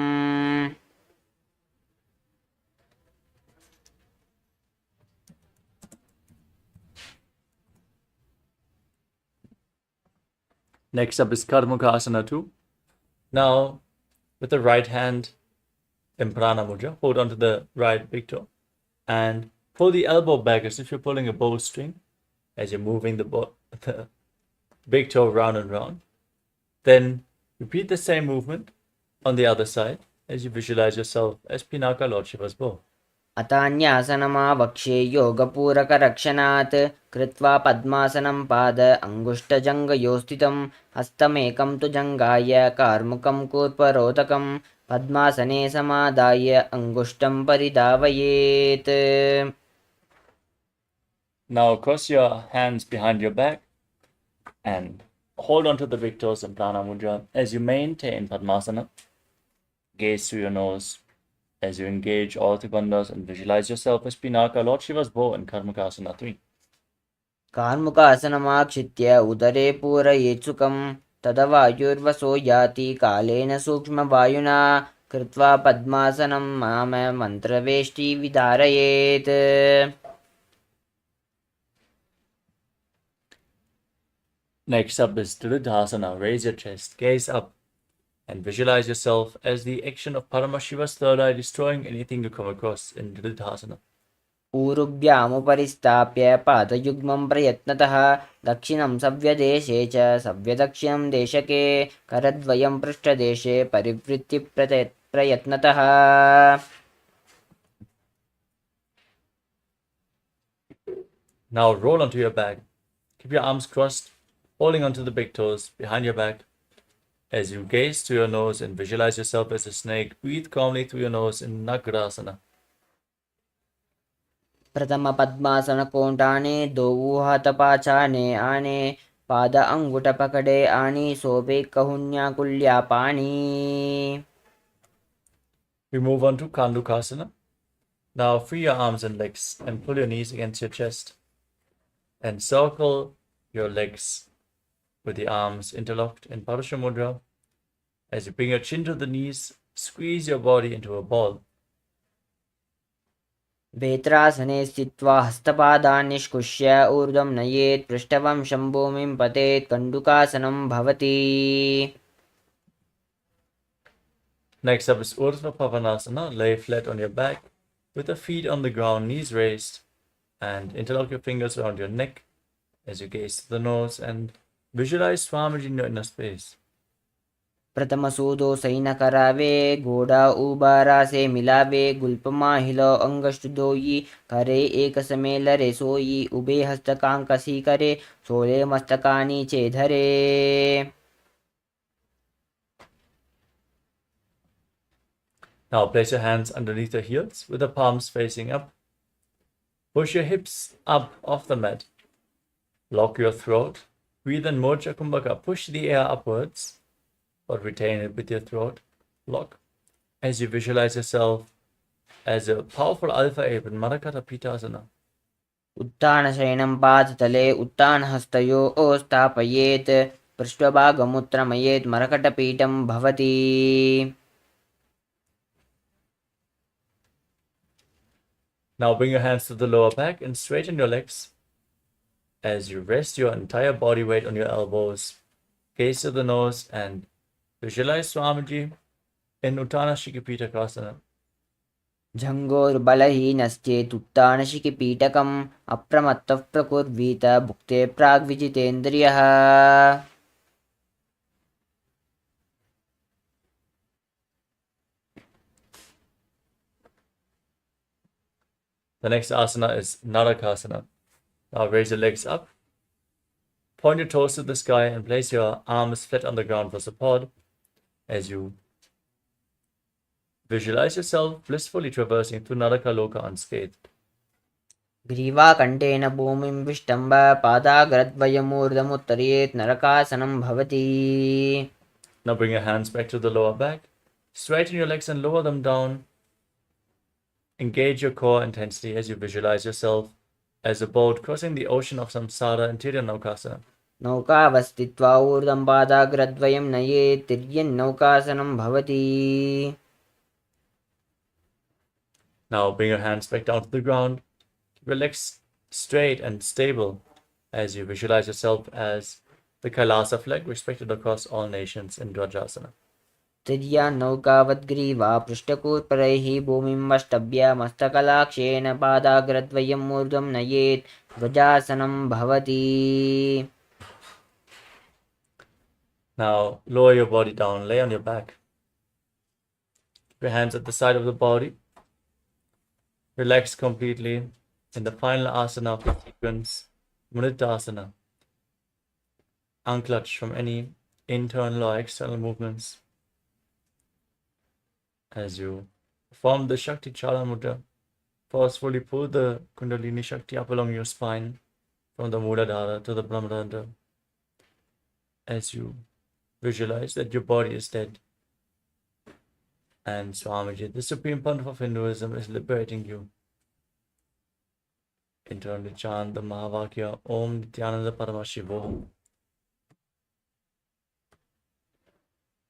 B: Next up is Karmukasana 2. Now, with the right hand in Prana Mudra, hold onto the right big toe and pull the elbow back as if you're pulling a bowstring as you're moving the big toe round and round. Then repeat the same movement on the other side as you visualize yourself as Pinaka Lord Shiva's bow.
A: अतान्यासनमावक्ष्ये योगपूरकरक्षणात् कृत्वा पद्मासनं पाद अङ्गुष्ठजङ्घयोः स्थितं हस्तमेकं तु जङ्घाय कार्मुकं कूर्परोदकं पद्मासने समादाय अङ्गुष्ठं परिधावयेत्.
B: Now cross your hands behind your back and hold onto the big toes in Prana Mudra as you maintain Padmasana. Gaze through your nose as you engage all the bandhas and visualize yourself as Pinaka, Lord Shiva's bow in Karmukasana 3.
A: कार्मुकासनमाक्षित्य उदरे पूरयेत् सुखं तदा वायुर्वशो याति कालेन सूक्ष्मवायुना कृत्वा पद्मासनं माम मन्त्रवेष्टि विधारयेत्.
B: Next up is Dridhasana. Raise your chest, gaze up, and visualize yourself as the action of Paramashiva's third eye destroying anything you come across in Dridhasana.
A: ऊरुभ्यामुपरिस्थाप्य पादयुग्मं प्रयत्नतः दक्षिणं सव्यदेशे च सव्यदक्षिणं देशके करद्वयं पृष्ठदेशे परिवृत्ति प्रयत्नतः.
B: Now roll onto your back. Keep your arms crossed, holding onto the big toes behind your back. As you gaze to your nose and visualize yourself as a snake, breathe calmly through your nose in Nagrasana.
A: प्रथम पद्मासन कोंटाने दो हाथ पाछाने आने पाद अंगुठ पकड़े आनी सोबे कहुन्या कुल्या पानी.
B: We move on to Kandukasana. Now free your arms and legs and pull your knees against your chest and circle your legs with the arms interlocked in Parasha Mudra. As you bring your chin to the knees, squeeze your body into a ball.
A: वेत्रासने स्थित्वा हस्तपादान् निष्कुष्य ऊर्ध्वं नयेत् पृष्ठवंशं भूमिं पतेत् कण्डुकासनं भवति.
B: Next up is Urdhva Pavanasana. Lay flat on your back with the feet on the ground, knees raised, and interlock your fingers around your neck as you gaze to the nose and visualize Swamiji in your inner space.
A: प्रथम सूदो San करावे घोड़ा उबारा से मिलावे गुल्पमा हिलो अंगष्टुदोई करे एक समय लरे सोई उबे हस्तकांकसी करे सोले मस्तकानी चेधरे.
B: Now place your hands underneath your heels with the palms facing up. Push your hips up off the mat. Lock your throat. Breathe in Mocha Kumbhaka. Push the air upwards, but retain it with your throat lock as you visualize yourself as a powerful alpha ape in Marakata Pitasana.
A: उत्तान शयनं पादतले उत्तान हस्तयोः स्थापयेत् पृष्ठभागमुत्रमयेत् मरकटपीठं भवति.
B: Now bring your hands to the lower back and straighten your legs as you rest your entire body weight on your elbows. Gaze to the nose and visualize Swamiji in Uttana Shikipitakasana.
A: झङ्गोर्बलहीनश्चेत् उत्तानशिखिपीठकम् अप्रमत्तः प्रकुर्वीत भुक्ते प्राग्विजितेन्द्रियः.
B: The next asana is Narakasana. Now raise your legs up, point your toes to the sky and place your arms flat on the ground for support as you visualize yourself blissfully traversing through Narakaloka unscathed.
A: ग्रीवाकण्ठेन भूमिं विष्टम्ब पादाग्रद्वयमूर्धमुत्तरेत् नरकासनं भवति.
B: Now bring your hands back to the lower back. Straighten your legs and lower them down. Engage your core intensely as you visualize yourself as a boat crossing the ocean of samsara in Tiryannaukasana.
A: नौकावस्थित्वा ऊर्ध्वं पादाग्रद्वयं नयेत् तिर्यन्नौकासनं भवति.
B: Now bring your hands back down to the ground. Keep your legs straight and stable as you visualize yourself as the KAILASA flag respected across all nations in Dvajasana.
A: तिर्यान्नौकावद्ग्रीवा पृष्ठकूर्परैः भूमिमष्टभ्य मस्तकलाक्षेण पादाग्रद्वयम् ऊर्ध्वं नयेत् ध्वजासनं भवति.
B: Now lower your body down, lay on your back. Keep your hands at the side of the body. Relax completely in the final asana of the sequence, Mudritasana. Unclutch from any internal or external movements. As you perform the Shakti Chala Mudra, forcefully pull the Kundalini Shakti up along your spine from the Muladhara to the Brahmarandha. As you visualize that your body is dead. And Swamiji, the Supreme Pontiff of Hinduism, is liberating you. Internally chant the Mahavakya Om Nithyananda Paramashivoham.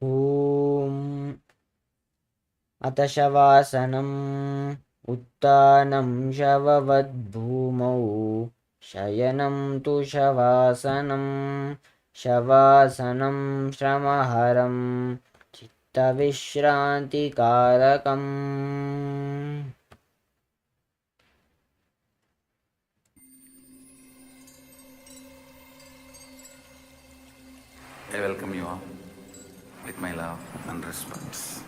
A: ॐ अथ शवासनम् उत्थानं शववद्भूमौ शयनं तु शवासनं शवासनं श्रमहरं चित्तविश्रान्तिकारकम्.
C: I welcome you all with my love and respect.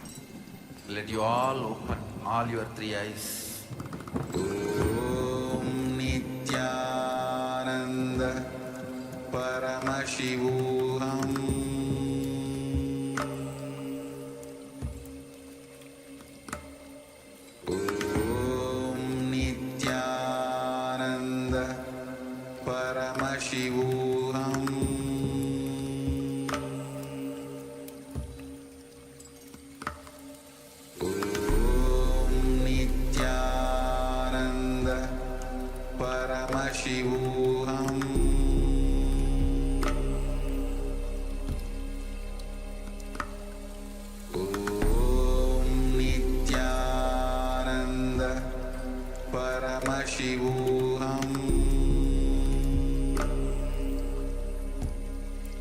C: Let you all open all your three eyes. Om Nithyananda Paramashivoham Om Nithyananda Paramashivoham Paramashivoham Om Nithyananda Paramashivoham Om Nithyananda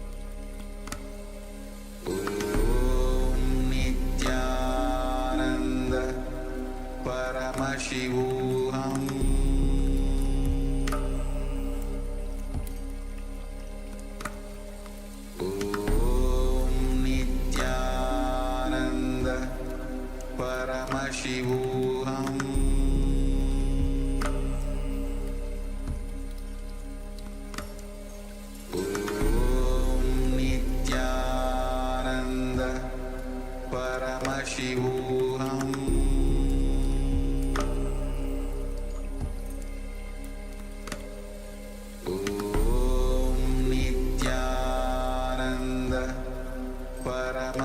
C: Paramashivoham Paramashivoham Om Nithyananda Paramashivoham Om Nithyananda Paramashivoham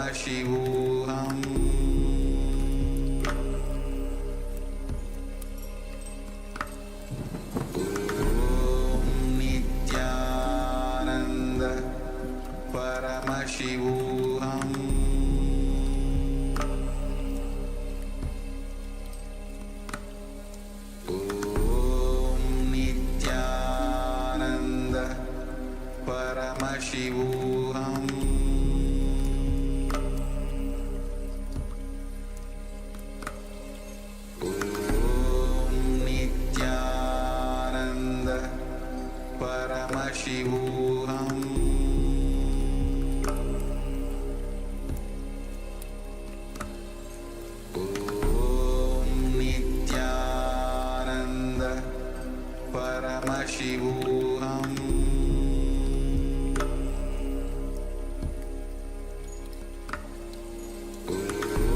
C: Paramashivoham Om Nithyananda Paramashivoham Om Nithyananda Paramashivoham Paramashivoham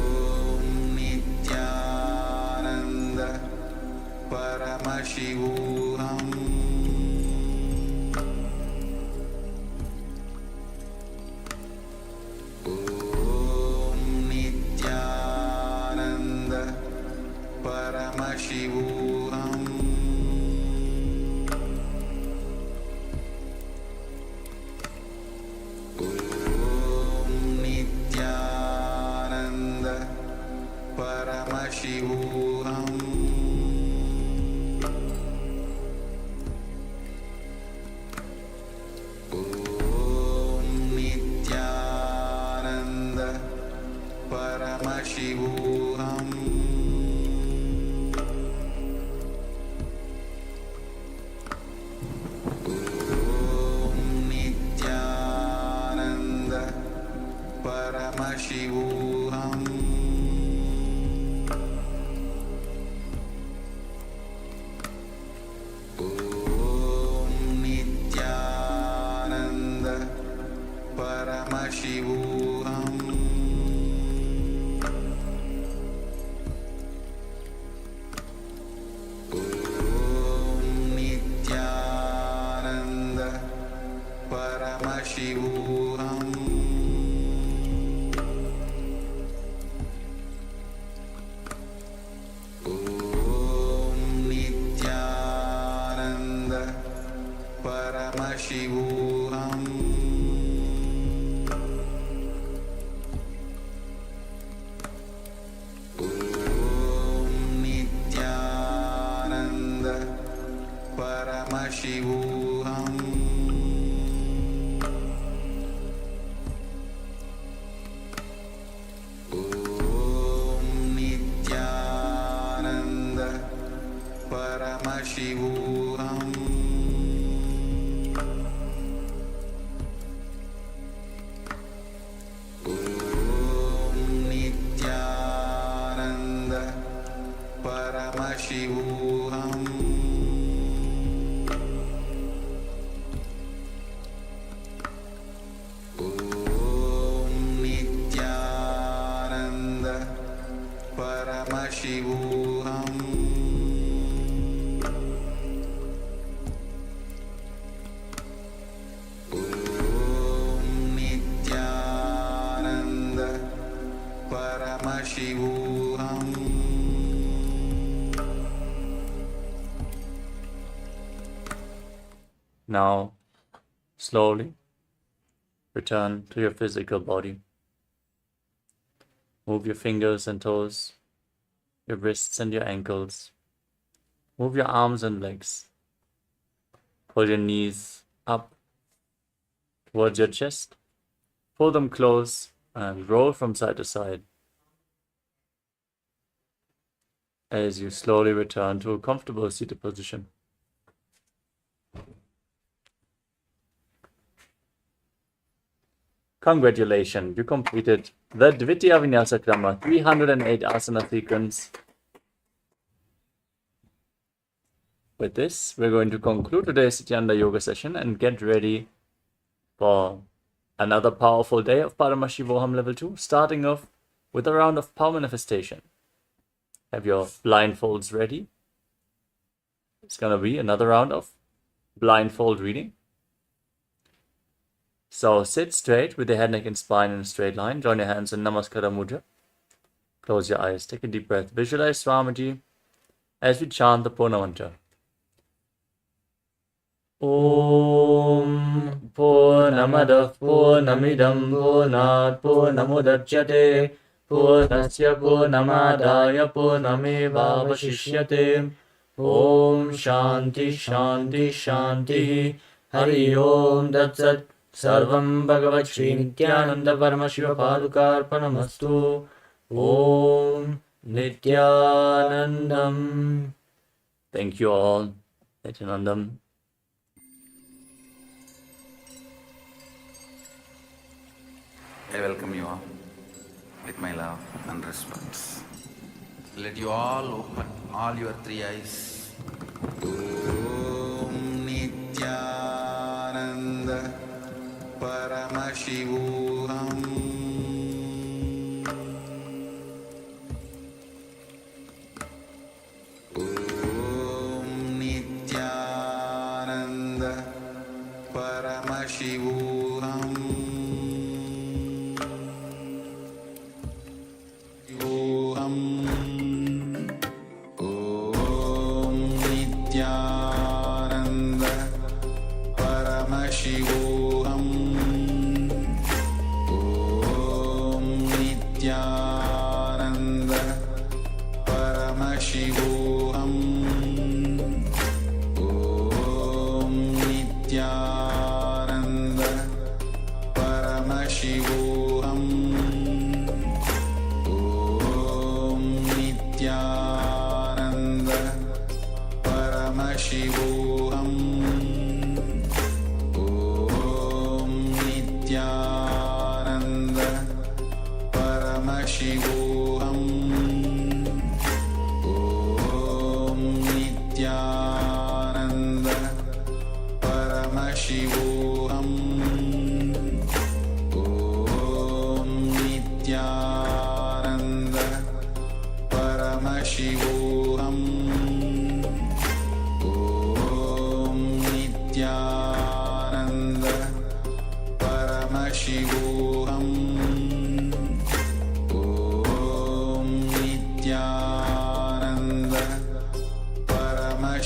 C: Om Nithyananda Paramashivoham Om Nithyananda Paramashivoham Paramashivoham Om Nithyananda Paramashivoham Om Nithyananda Paramashivoham Om Nithyananda Paramashivoham Om Nithyananda Paramashivoham Om Nithyananda Paramashivoham Om Nithyananda Paramashivoham
B: Now, slowly return to your physical body. Move your fingers and toes, your wrists and your ankles. Move your arms and legs. Pull your knees up towards your chest. Pull them close and roll from side to side as you slowly return to a comfortable seated position. Congratulations, you completed the Dvitiya Vinyasa Krama 308 asana sequence. With this, we're going to conclude today's Nithyananda yoga session and get ready for another powerful day of Paramashivoham Level 2, starting off with a round of power manifestation. Have your blindfolds ready. It's going to be another round of blindfold reading. So sit straight with your head, neck and spine in a straight line. Join your hands in Namaskara Mudra. Close your eyes. Take a deep breath. Visualize Swamiji as we chant the Purna Mantra. Om Purnamadav Purnamidam Purnat Purnamudachyate Purnasya Purnamadaya Purnamevavashishyate. Om Shanti Shanti Shanti. Hari Om Datsat. Sarvam Bhagavat Shri Nithyananda Paramashiva Padukarpanamastu. Om Nithyanandam. Thank you all. Nithyanandam.
C: I welcome you all with my love and respect. Let you all open all your three eyes. Om Nithyananda Paramashivoham Om Nithyananda Paramashivoham Om Nithyananda Paramashivoham Om Nithyananda Paramashivoham Om Nithyananda Paramashivoham Om Nithyananda Paramashivoham Om Nithyananda Paramashivoham Om Nithyananda Paramashivoham Om Nithyananda Paramashivoham Om Nithyananda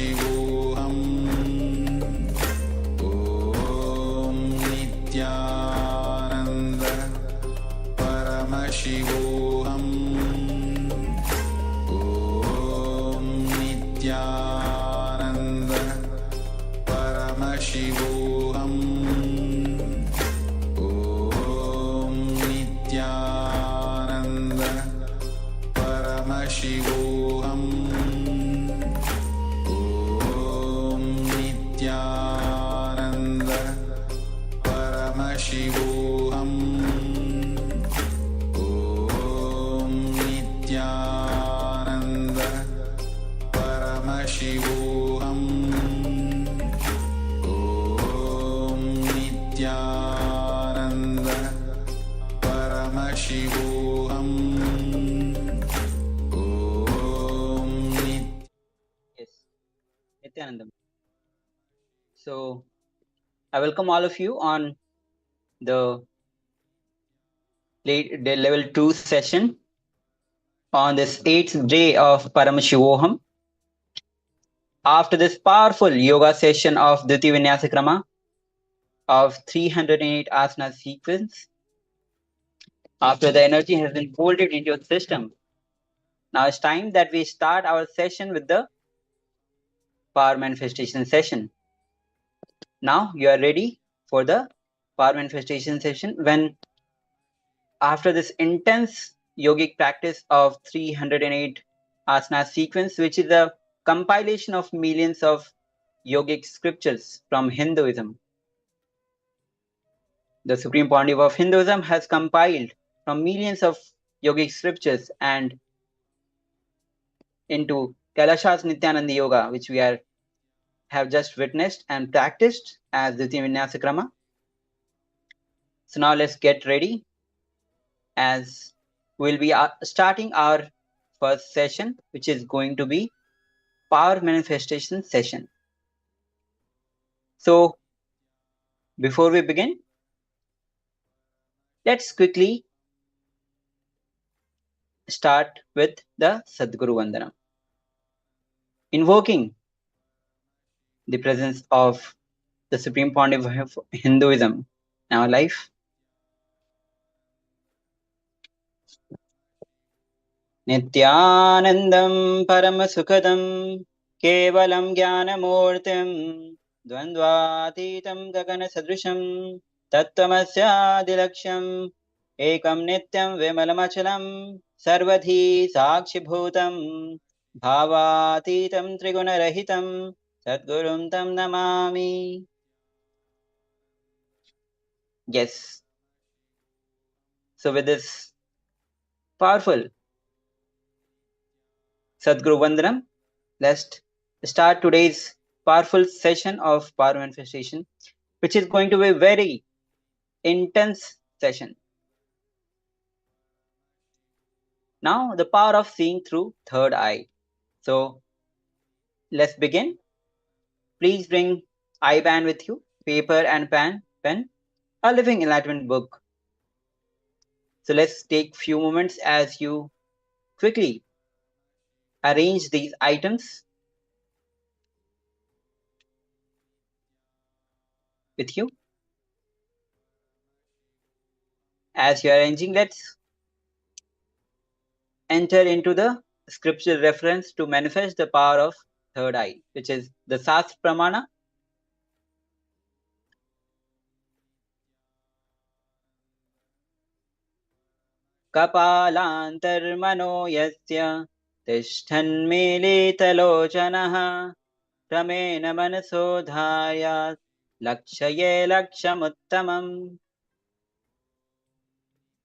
C: Paramashivoham Om Nithyananda Paramashivoham Om Nithyananda Paramashivoham Om Nithyananda Paramashivoham Om Nithyananda Paramashivoham Om Nithyananda Paramashivoham Om Nithyananda Paramashivoham Om
F: Yes, Nithyananda. So, I welcome all of you on the level 2 session on this 8th day of Paramashivoham. After this powerful yoga session of Dviti Vinyasa Krama of 308 asana sequence, after the energy has been folded into your system, now it's time that we start our session with the power manifestation session. Now you are ready for the power manifestation session when after this intense yogic practice of 308 asana sequence, which is a compilation of millions of yogic scriptures from Hinduism. The Supreme Pontiff of Hinduism has compiled from millions of yogic scriptures and into KAILASA's Nithyananda Yoga, which we have just witnessed and practiced as Dviti Vinyasa Krama. So now let's get ready as we'll be starting our first session, which is going to be power manifestation session. So before we begin, let's quickly start with the Sadguru Vandanam, invoking the presence of the Supreme Pontiff of Hinduism in our life. Nithyanandam Paramasukadam Kevalam Jnanamurtim Dvandvatitam Gagana Sadrisham Tattvamasya Dilaksham Ekam Nityam Vimalamachalam Sarvadhi Sakshibhutam Bhavatitam Trigunarahitam Sadgurum Tam Namami. Yes. So with this powerful Sadguru Vandanam, let's start today's powerful session of power manifestation, which is going to be a very intense session. Now, the power of seeing through third eye. So, let's begin. Please bring eye band with you, paper and pen, a living enlightenment book. So, let's take few moments as you quickly arrange these items with you. As you are arranging, let's enter into the scriptural reference to manifest the power of third eye, which is the Sastra Pramana. Kapalantarmano yasya tishthanmilitalochanaha pramena manasodhaya lakshaye lakshamuttamam.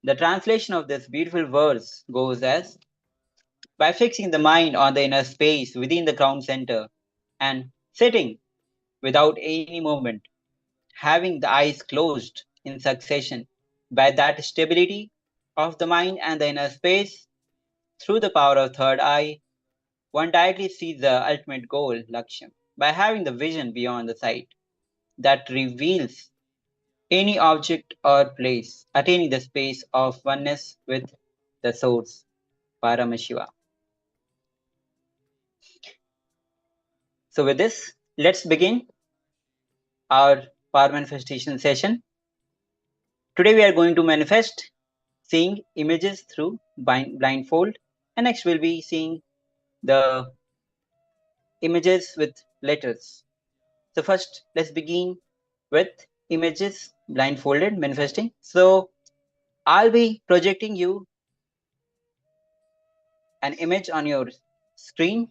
F: The translation of this beautiful verse goes as, by fixing the mind on the inner space within the crown center and sitting without any movement, having the eyes closed in succession, by that stability of the mind and the inner space, through the power of third eye, one directly sees the ultimate goal, Laksham, by having the vision beyond the sight that reveals any object or place, attaining the space of oneness with the source, Paramashiva. So with this, let's begin our power manifestation session. Today we are going to manifest seeing images through blindfold, and next we'll be seeing the images with letters. So first, let's begin with images blindfolded manifesting. So I'll be projecting you an image on your screen.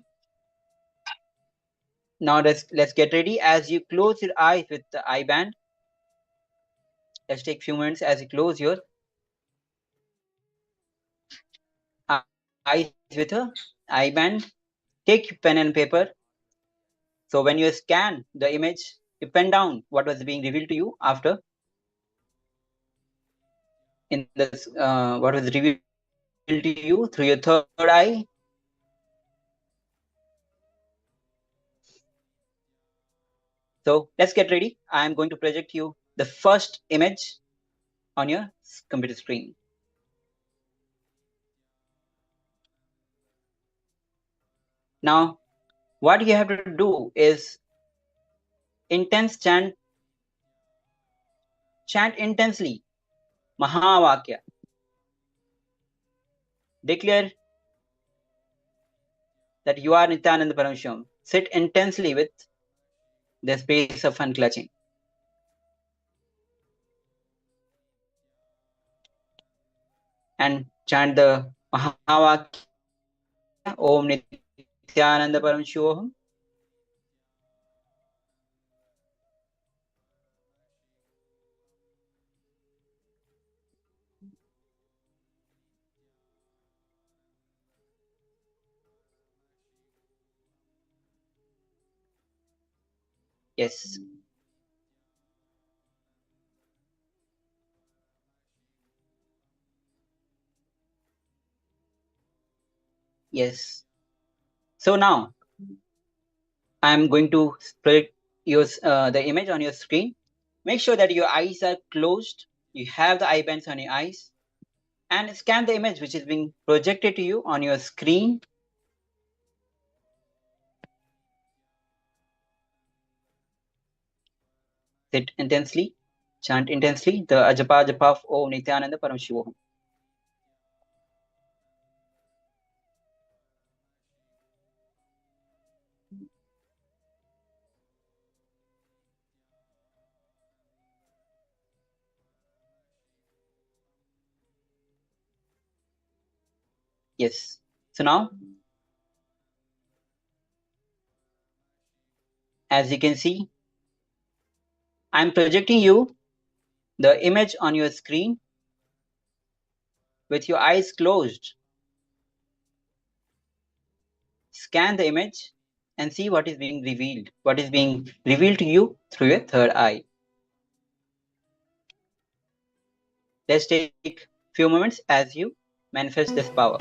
F: Now let's get ready. As you close your eyes with the eye band, let's take a few minutes as you close your eyes with a eye band. Take pen and paper. So when you scan the image, you pen down what was being revealed to you after in this what was revealed to you through your third eye. So let's get ready. I am going to project you the first image on your computer screen. Now, what you have to do is intense chant intensely Mahavakya. Declare that you are Nithyananda Paramashivoham. Sit intensely with the space of unclutching. And chant the Mahavakya Om Nithyananda Paramashivoham. Yes. Yes. So now I am going to project the image on your screen. Make sure that your eyes are closed. You have the eye bands on your eyes. And scan the image which is being projected to you on your screen. Sit intensely. Chant intensely the Ajapa Japa of Om Nithyananda Paramashivoham. Yes. So now, as you can see, I'm projecting you the image on your screen with your eyes closed. Scan the image and see what is being revealed. What is being revealed to you through your third eye. Let's take a few moments as you manifest this power.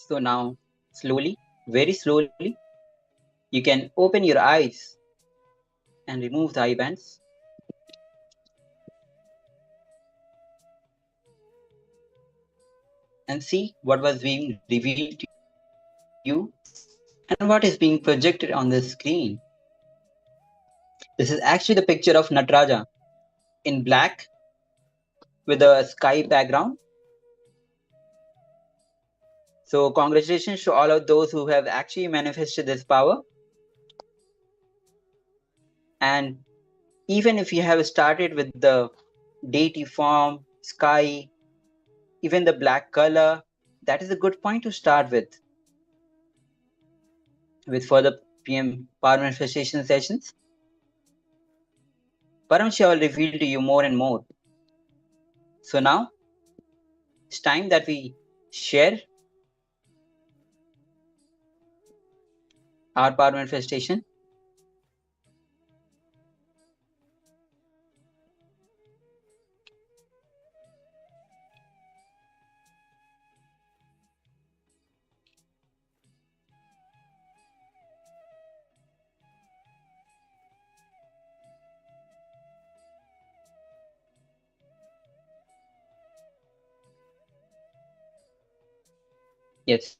F: So now, slowly, very slowly, you can open your eyes and remove the eye bands. And see what was being revealed to you and what is being projected on the screen. This is actually the picture of Nataraja in black with a sky background. So congratulations to all of those who have actually manifested this power. And even if you have started with the deity form, sky, even the black color, that is a good point to start with further PM power manifestation sessions. Paramashiva will reveal to you more and more. So now it's time that we share our power manifestation. Yes.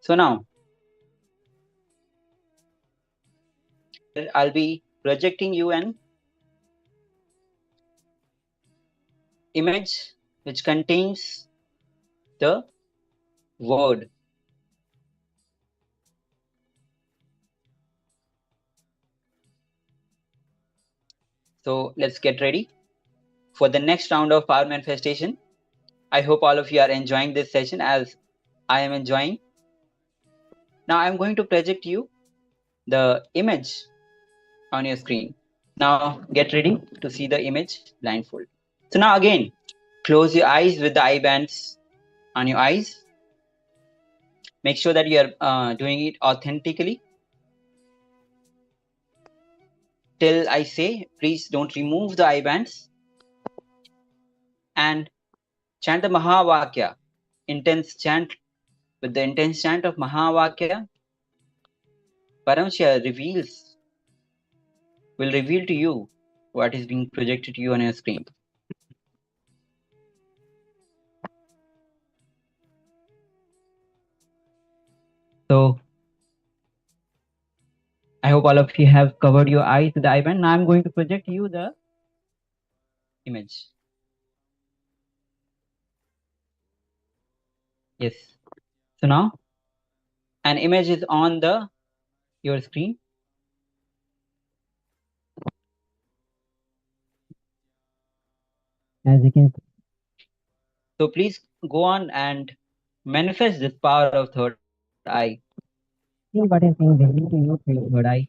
F: So now I'll be projecting you an image which contains the word. So let's get ready for the next round of power manifestation. I hope all of you are enjoying this session as I am enjoying. Now I'm going to project you the image on your screen. Now get ready to see the image blindfold. So now again, close your eyes with the eye bands on your eyes. Make sure that you are doing it authentically. Till I say, please don't remove the eye bands. And chant the Mahavakya, intense chant. With the intense chant of Mahavakya, Paramashiva will reveal to you what is being projected to you on your screen. So I hope all of you have covered your eyes with the eye band. Now I'm going to project you the image. Yes. So now an image is on your screen. As you can see. So please go on and manifest this power of third eye. See what is being revealed to you through your third eye.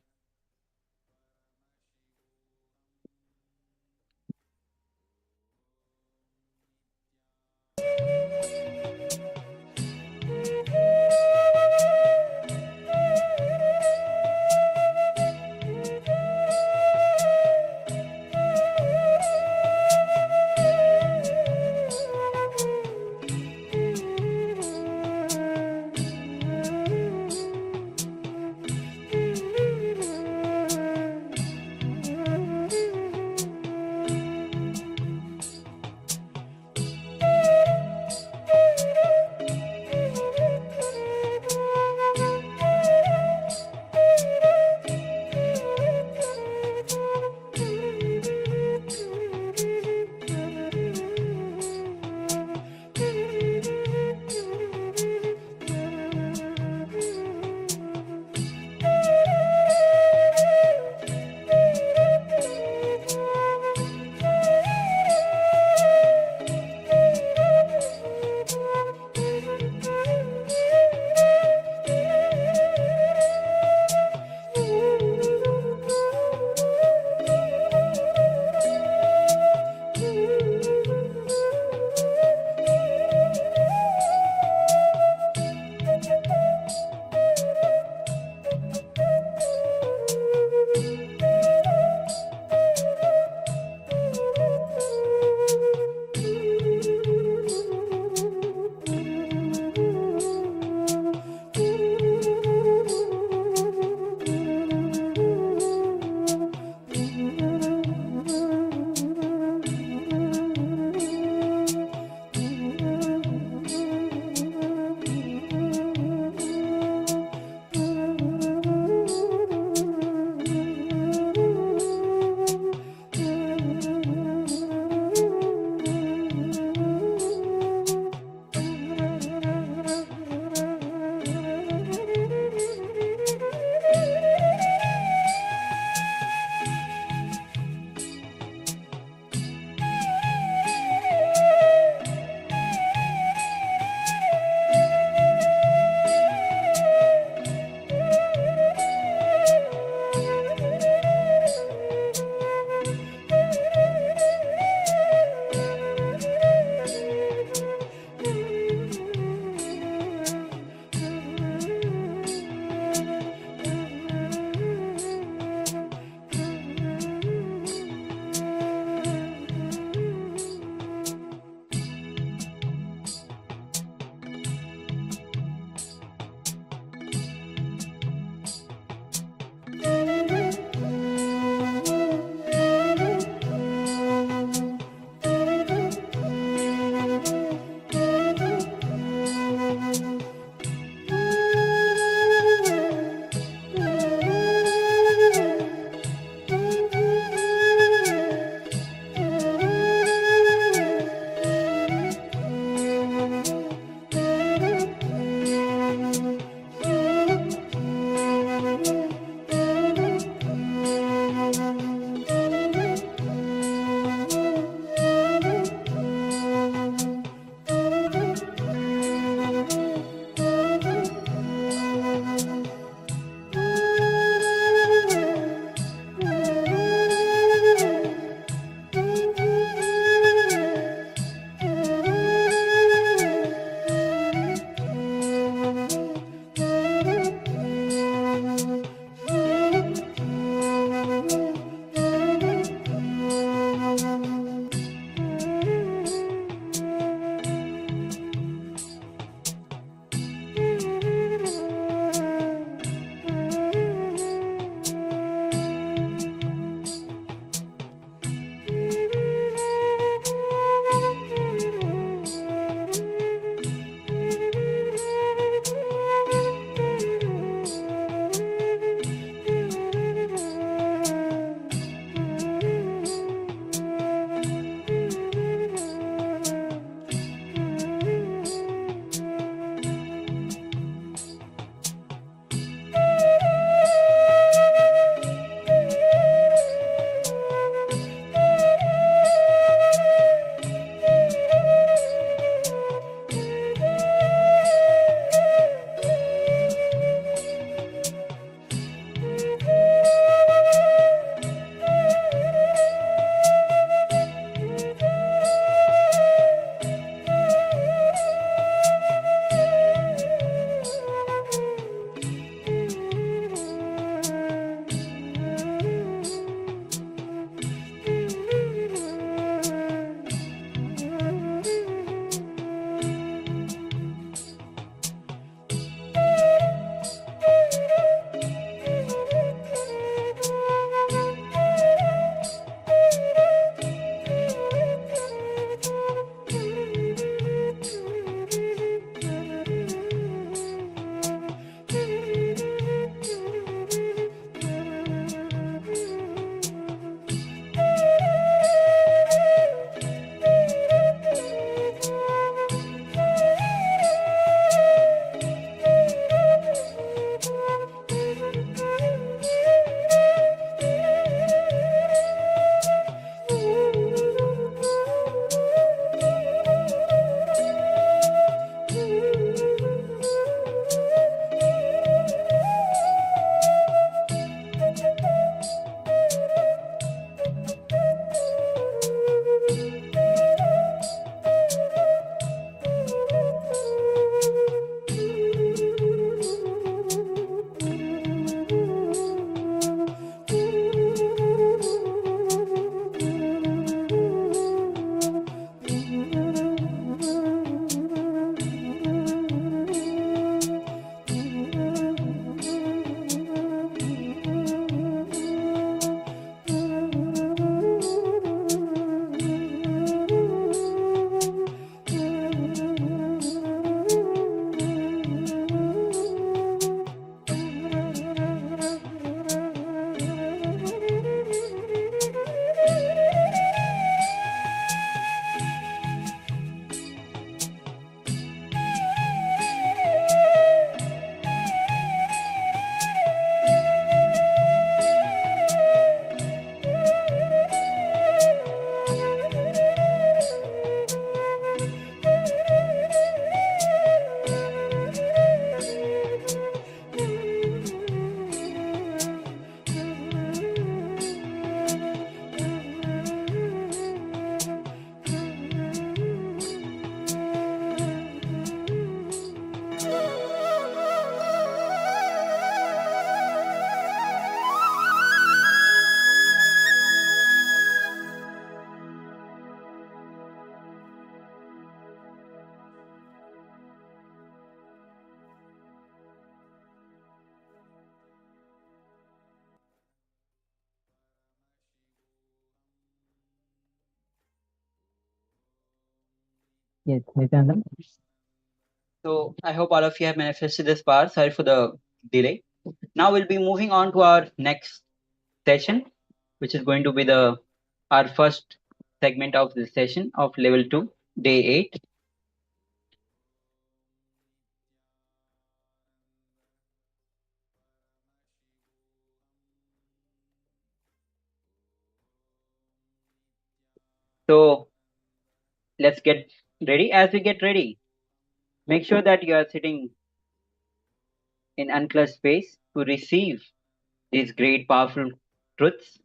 F: Yes, Nithyananda. So I hope all of you have manifested this power. Sorry for the delay. Now we'll be moving on to our next session, which is going to be our first segment of this session of level 2, day 8. So let's get ready. As we get ready, make sure that you are sitting in unclutched space to receive these great powerful truths.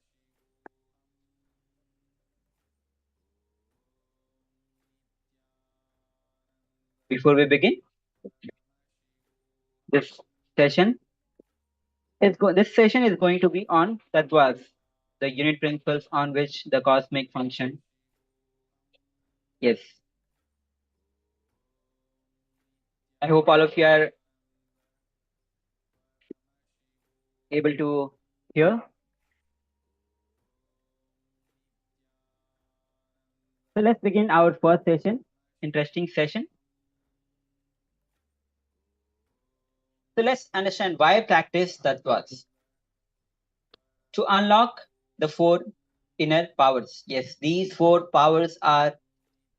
F: Before we begin, this session this session is going to be on tattvas, the unit principles on which the cosmic function. Yes, I hope all of you are able to hear. So let's begin our first session, interesting session. So let's understand why practice tattvas. To unlock the 4 inner powers. Yes, these 4 powers are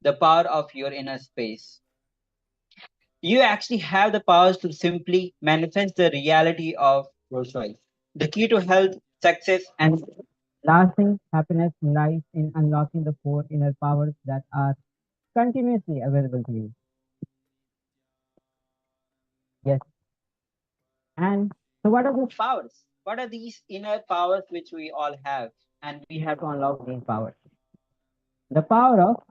F: the power of your inner space. You actually have the powers to simply manifest the reality of your choice. The key to health, success, and lasting happiness lies in unlocking the 4 inner powers that are continuously available to you. Yes. And so, what are these powers? What are these inner powers which we all have? And we have to unlock these powers. The power of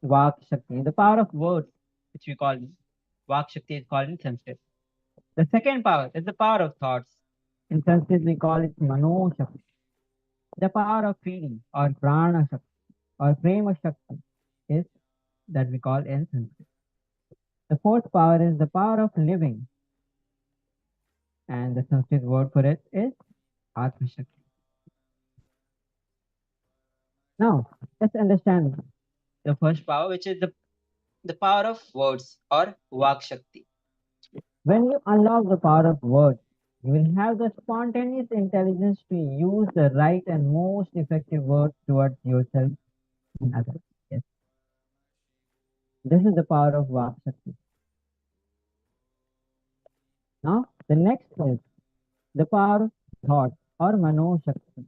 F: Vak Shakti, the power of words, which we call Vak Shakti, is called in Sanskrit. The second power is the power of thoughts. In Sanskrit, we call it Mano Shakti. The power of feeling, or Prana Shakti, or Prema Shakti, is that we call in Sanskrit. The fourth power is the power of living, and the Sanskrit word for it is Atma Shakti. Now, let's understand the first power, which is the power of words, or Vak Shakti. When you unlock the power of words, you will have the spontaneous intelligence to use the right and most effective words towards yourself and others. Yes. This is the power of Vak Shakti. Now, the next is the power of thought, or Mano Shakti.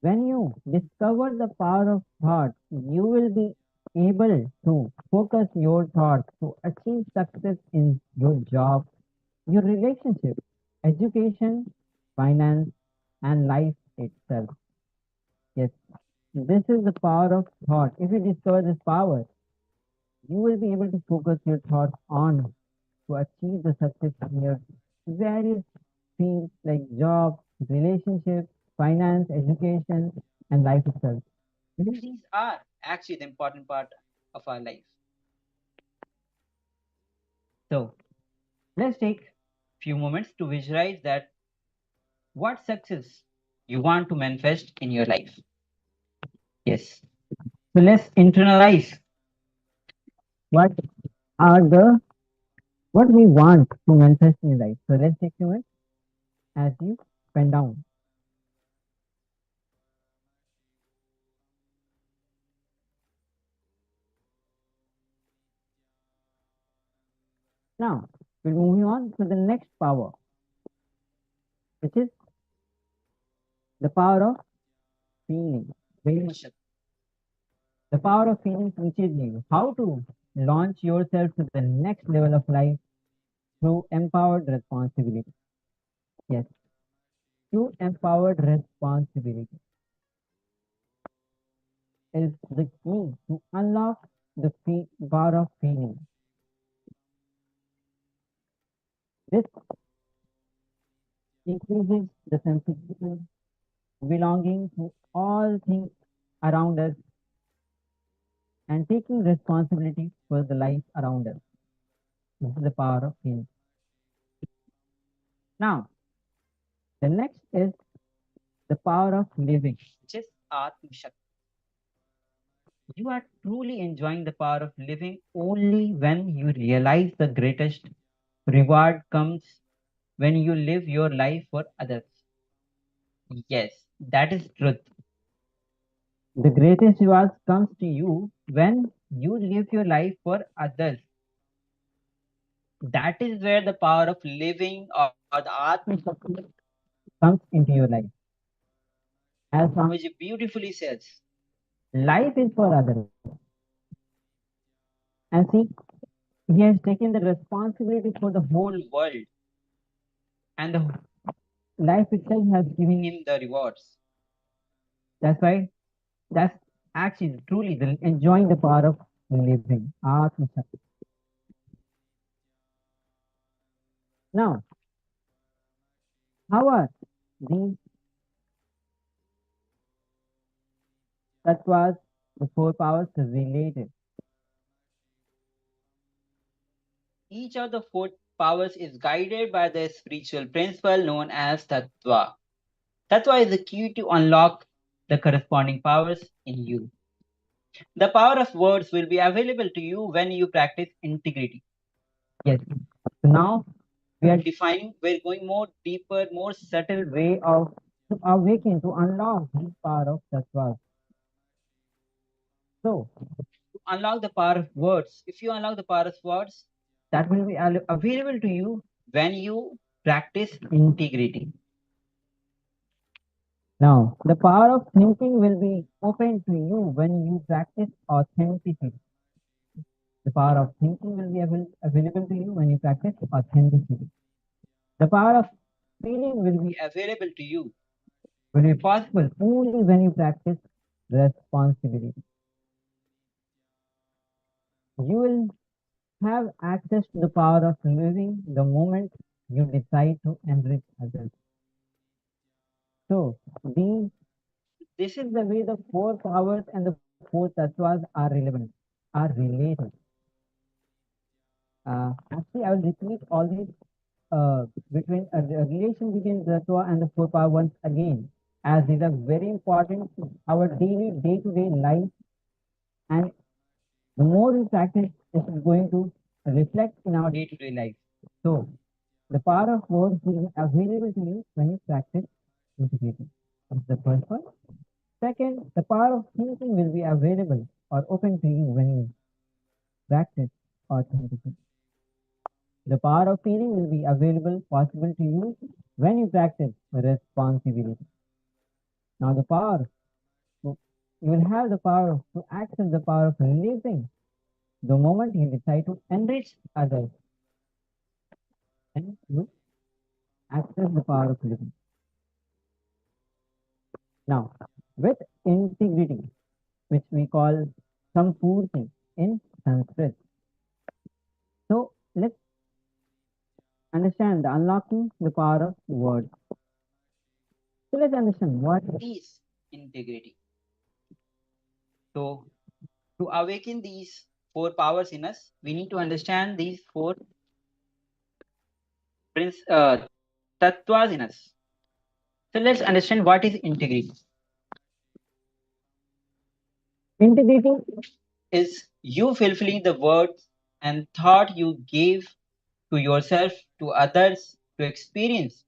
F: When you discover the power of thought, you will be able to focus your thoughts to achieve success in your job, your relationship, education, finance, and life itself. Yes, this is the power of thought. If you discover this power, you will be able to focus your thoughts on to achieve the success in your various fields like job, relationship, finance, education, and life itself. Because these are actually the important part of our life. So let's take a few moments to visualize that what success you want to manifest in your life. Yes. So let's internalize what are the what we want to manifest in life. So let's take a moment as you pen down. Now we're moving on to the next power, which is the power of feeling. Very much. The power of feeling teaches you how to launch yourself to the next level of life through empowered responsibility. Yes, through empowered responsibility is the key to unlock the power of feeling. This increases the sensitivity, belonging to all things around us, and taking responsibility for the life around us. This is the power of feeling. Now, the next is the power of living, which is Atma Shakti. You are truly enjoying the power of living only when you realize the greatest reward comes when you live your life for others. Yes, that is truth. The greatest reward comes to you when you live your life for others. That is where the power of living or the Atma Shakti comes into your life. As Swamiji beautifully says, life is for others. And see, he has taken the responsibility for the whole world, and the life itself has given him the rewards. That's why that's actually truly the enjoying the power of living. Atma Shakti. Now, how are these tattvas, the four powers, related? Each of the four powers is guided by the spiritual principle known as tattva. Tattva is the key to unlock the corresponding powers in you. The power of words will be available to you when you practice integrity. Yes. So now we are defining, we're going more deeper, more subtle way of to awaken, to unlock the power of tattvas. So, to unlock the power of words, if you unlock the power of words, that will be available to you when you practice integrity. Now, the power of thinking will be open to you when you practice authenticity. The power of thinking will be available to you when you practice authenticity. The power of feeling will be available to you, will be possible only when you practice responsibility. You will have access to the power of living the moment you decide to enrich others. So, this is the way the four powers and the four tattvas are relevant, are related. Actually, I will repeat all these between a relation between tattva and the four powers once again, as these are very important to our daily day-to-day life, and the more we practice, this is going to reflect in our day-to-day life. So, the power of words will be available to you when you practice integrity. That's the first one. Second, the power of thinking will be available or open to you when you practice authenticity. The power of feeling will be available, possible to you when you practice responsibility. Now, you will have the power to access the power of living the moment you decide to enrich others. And you access the power of living. Now, with integrity, which we call sampurti in Sanskrit. So, let's understand the unlocking the power of words. So, let's understand what is integrity. So, to awaken these four powers in us, we need to understand these four tattvas in us. So, let's understand what is integrity. Integrity is you fulfilling the words and thought you gave to yourself, to others, to experience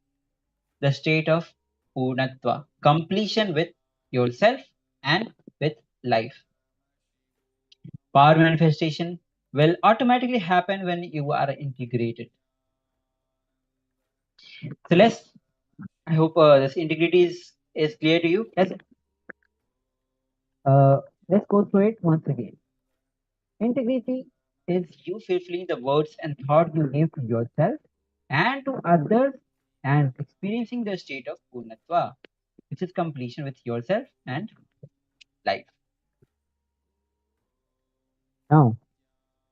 F: the state of Purnatva, completion with yourself and with life. Power manifestation will automatically happen when you are integrated. So I hope this integrity is clear to you. Let's go through it once again. Integrity is you fulfilling the words and thought you give to yourself and to others and experiencing the state of Purnatva, which is completion with yourself and life. Now,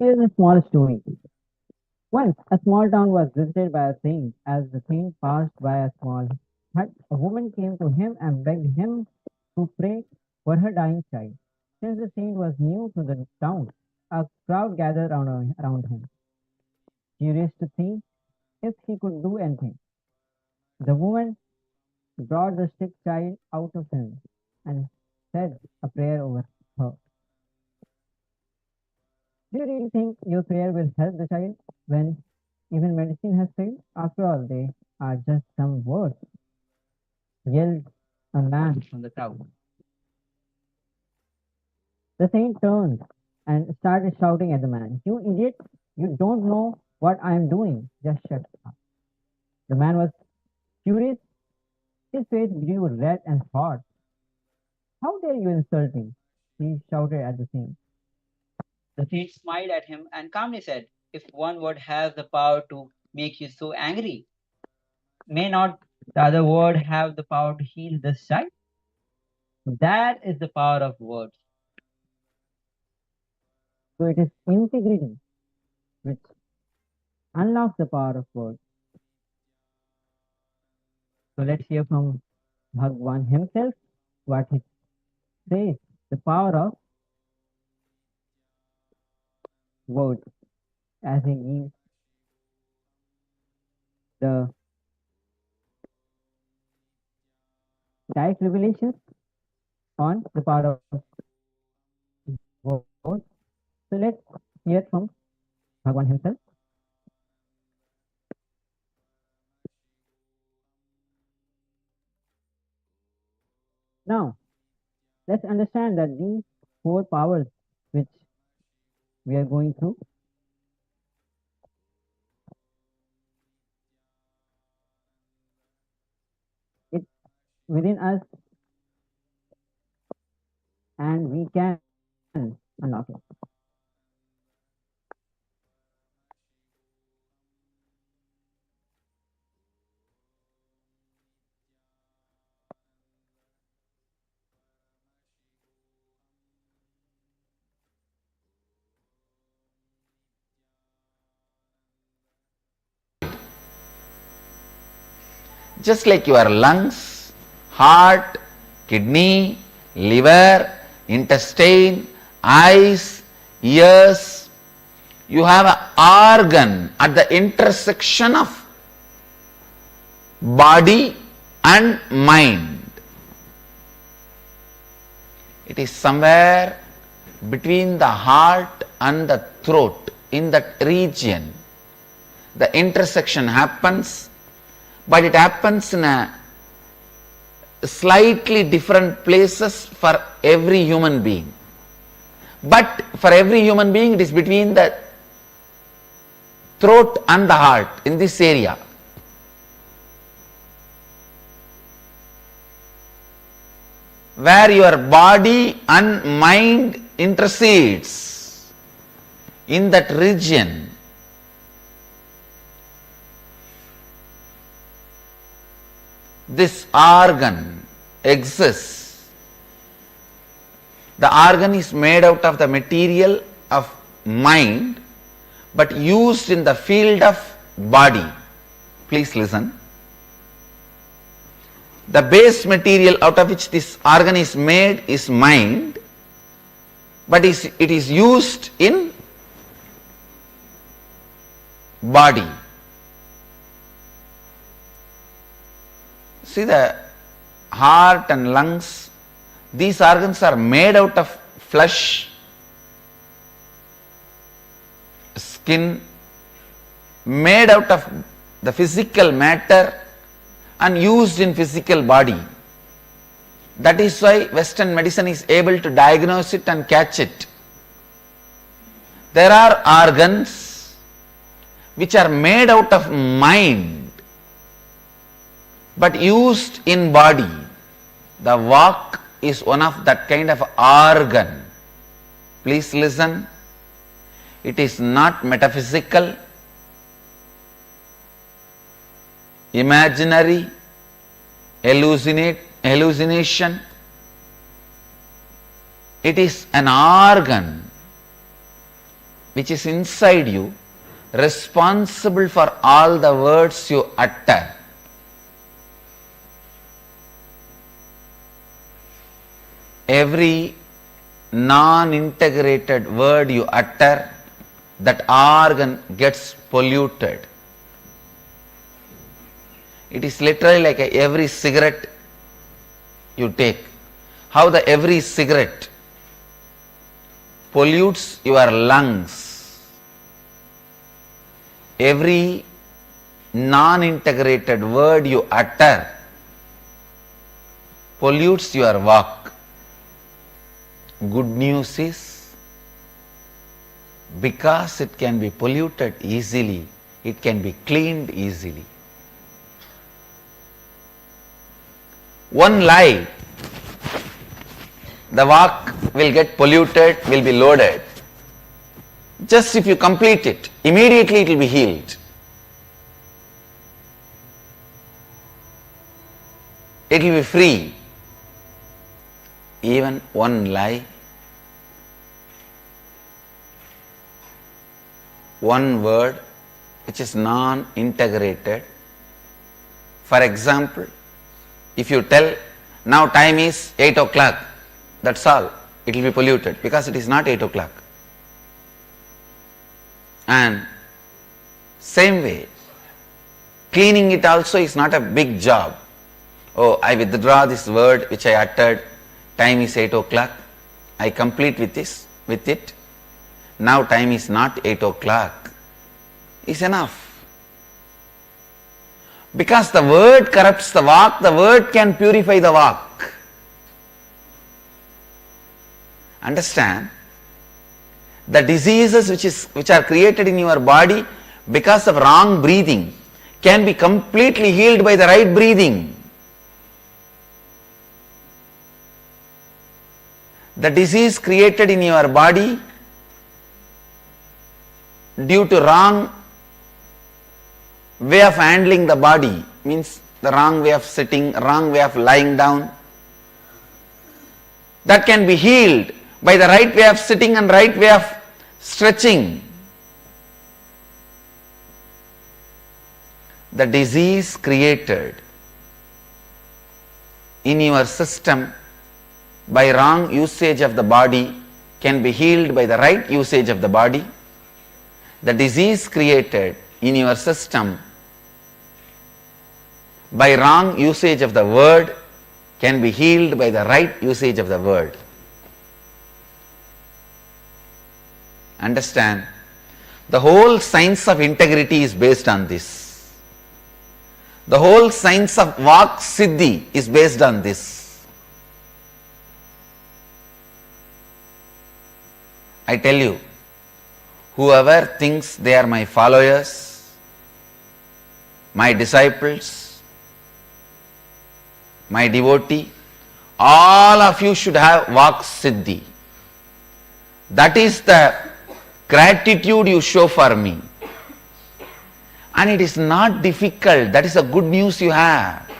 F: here's a small story. Once, a small town was visited by a saint. As the saint passed by a small hut, a woman came to him and begged him to pray for her dying child. Since the saint was new to the town, a crowd gathered around him, curious to see if he could do anything. The woman brought the sick child out of him and said a prayer over her.
G: Do you really think your prayer will help the child when even medicine has failed? After all, they are just some words, yelled a man from the crowd. The saint turned and started shouting at the man. You idiot! You don't know what I am doing. Just shut up. The man was furious. His face grew red and hot. How dare you insult me? He shouted at the saint. The saint smiled at him and calmly said, if one word has the power to make you so angry, may not the other word have the power to heal this child? That is the power of words. So it is integrity which unlocks the power of words. So let's hear from Bhagwan himself what he says, the power of words, as he gives the direct revelations on the power of words. So let's hear from Bhagwan himself. Now, let's understand that these four powers which we are going through, it's within us and we can unlock it.
C: Just like your lungs, heart, kidney, liver, intestine, eyes, ears, you have an organ at the intersection of body and mind. It is somewhere between the heart and the throat, in that region. The intersection happens, but it happens in a slightly different places for every human being. But for every human being, it is between the throat and the heart, in this area. Where your body and mind intercedes, in that region. This organ exists. The organ is made out of the material of mind, but used in the field of body. Please listen. The base material out of which this organ is made is mind, but it is used in body. See, the heart and lungs, these organs are made out of flesh, skin, made out of the physical matter and used in physical body. That is why Western medicine is able to diagnose it and catch it. There are organs which are made out of mind but used in body. The vak is one of that kind of organ. Please listen. It is not metaphysical, imaginary, hallucination. It is an organ which is inside you, responsible for all the words you utter. Every non-integrated word you utter, that organ gets polluted. It is literally like every cigarette you take. How the every cigarette pollutes your lungs. Every non-integrated word you utter pollutes your walk. Good news is, because it can be polluted easily, it can be cleaned easily. One lie, the walk will get polluted, will be loaded. Just if you complete it, immediately it will be healed. It will be free. Even one lie, one word which is non-integrated. For example, if you tell, now time is 8 o'clock, that's all, it will be polluted because it is not 8 o'clock. And same way, cleaning it also is not a big job. Oh, I withdraw this word which I uttered, time is 8 o'clock, I complete with it, now time is not 8 o'clock, is enough. Because the word corrupts the walk, the word can purify the walk. Understand? The diseases which are created in your body because of wrong breathing can be completely healed by the right breathing. The disease created in your body due to wrong way of handling the body, means the wrong way of sitting, wrong way of lying down, that can be healed by the right way of sitting and right way of stretching. The disease created in your system by wrong usage of the body can be healed by the right usage of the body. The disease created in your system by wrong usage of the word can be healed by the right usage of the word. Understand? The whole science of integrity is based on this. The whole science of Vak Siddhi is based on this. I tell you, whoever thinks they are my followers, my disciples, my devotee, all of you should have Vak Siddhi. That is the gratitude you show for me. And it is not difficult. That is the good news you have.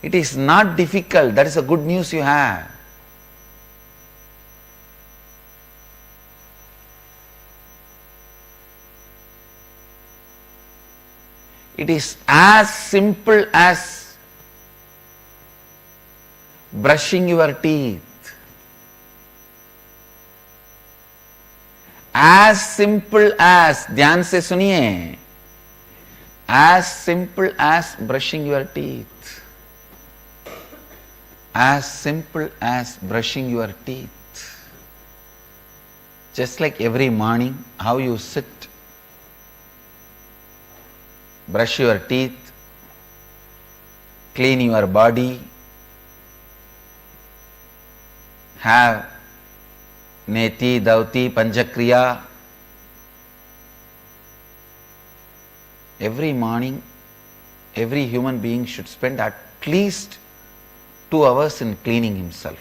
C: It is not difficult. That is the good news you have. It is as simple as brushing your teeth. As simple as, ध्यान से सुनिए, as simple as brushing your teeth. As simple as brushing your teeth. Just like every morning, how you sit, brush your teeth, clean your body, have Neti, Dauti, Panchakriya. Every morning, every human being should spend at least 2 hours in cleaning himself.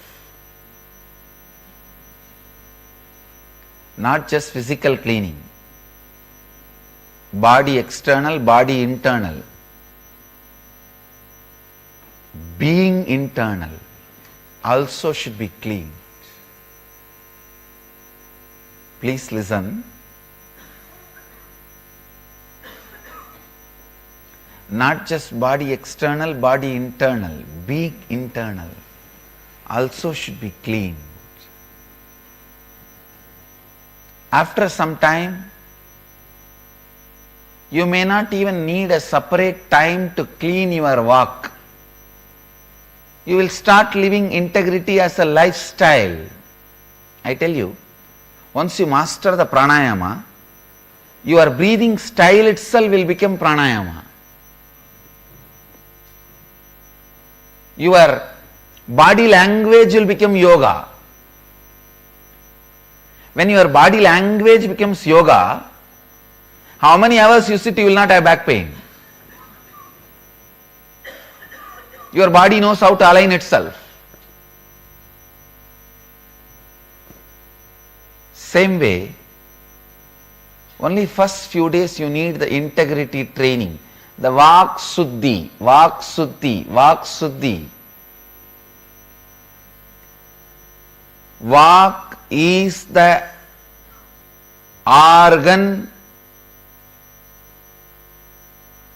C: Not just physical cleaning. Body external, body internal. Being internal also should be clean. Please listen. Not just body external, body internal. Being internal also should be clean. After some time, you may not even need a separate time to clean your walk. You will start living integrity as a lifestyle. I tell you, once you master the pranayama, your breathing style itself will become pranayama. Your body language will become yoga. When your body language becomes yoga, how many hours you sit, you will not have back pain. Your body knows how to align itself. Same way, only first few days you need the integrity training, the vak suddhi, vak suddhi, vak suddhi. Vak is the organ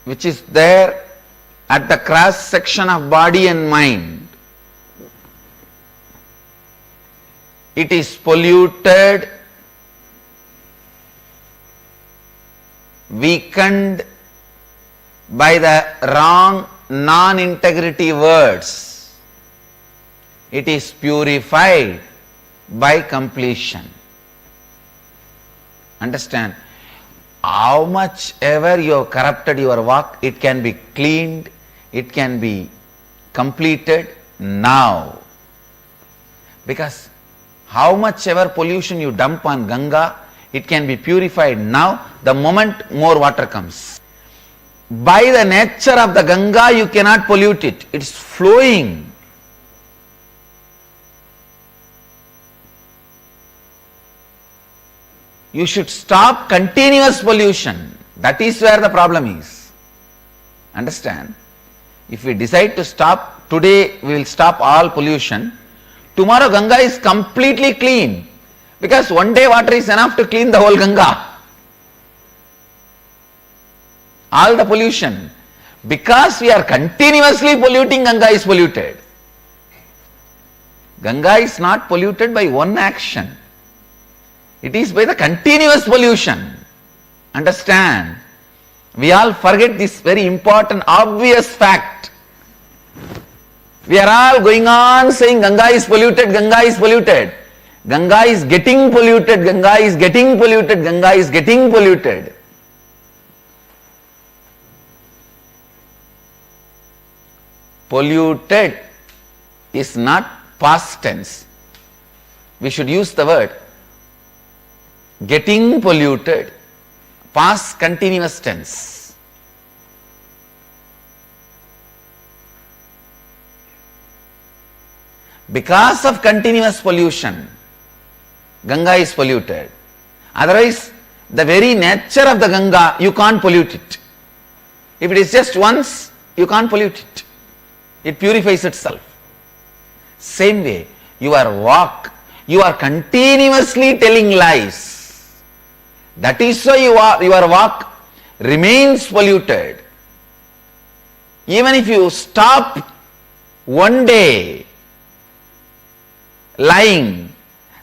C: which is there at the cross section of body and mind. It is polluted, weakened by the wrong non-integrity words. It is purified by completion. Understand? How much ever you have corrupted your work, it can be cleaned, it can be completed now. Because how much ever pollution you dump on Ganga, it can be purified now, the moment more water comes. By the nature of the Ganga, you cannot pollute it. It's flowing. You should stop continuous pollution. That is where the problem is. Understand? If we decide to stop, today we will stop all pollution. Tomorrow Ganga is completely clean. Because one day water is enough to clean the whole Ganga. All the pollution. Because we are continuously polluting, Ganga is polluted. Ganga is not polluted by one action. It is by the continuous pollution. Understand? We all forget this very important, obvious fact. We are all going on saying Ganga is polluted, Ganga is polluted. Ganga is getting polluted, Ganga is getting polluted, Ganga is getting polluted. Polluted is not past tense. We should use the word getting polluted, past continuous tense. Because of continuous pollution, Ganga is polluted. Otherwise, the very nature of the Ganga, you can't pollute it. If it is just once, you can't pollute it. It purifies itself. Same way, your walk, you are continuously telling lies. That is why your walk remains polluted. Even if you stop one day lying,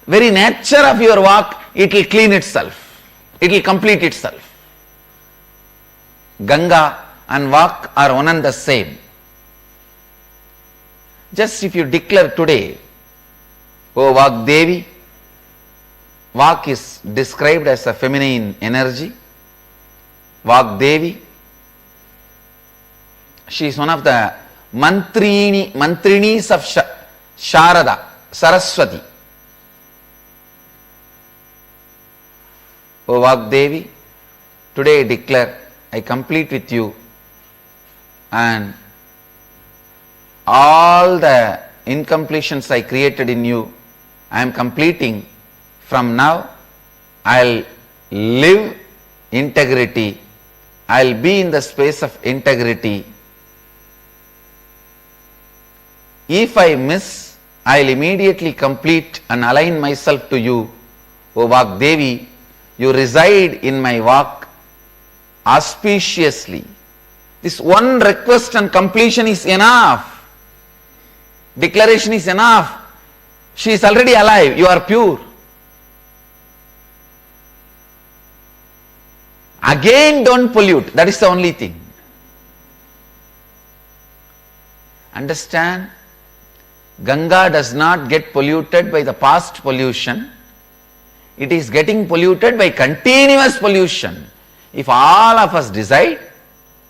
C: very nature of your walk, it will clean itself. It will complete itself. Ganga and walk are one and the same. Just if you declare today, O Vak Devi, Vak is described as a feminine energy. Vak Devi, she is one of the mantrinis of Sharada, Saraswati. O Vak Devi, today I declare, I complete with you, and all the incompletions I created in you, I am completing. From now, I'll live integrity. I'll be in the space of integrity. If I miss, I'll immediately complete and align myself to you. O Vak Devi, you reside in my Vak auspiciously. This one request and completion is enough. Declaration is enough. She is already alive. You are pure. Again, don't pollute. That is the only thing. Understand? Ganga does not get polluted by the past pollution. It is getting polluted by continuous pollution. If all of us decide,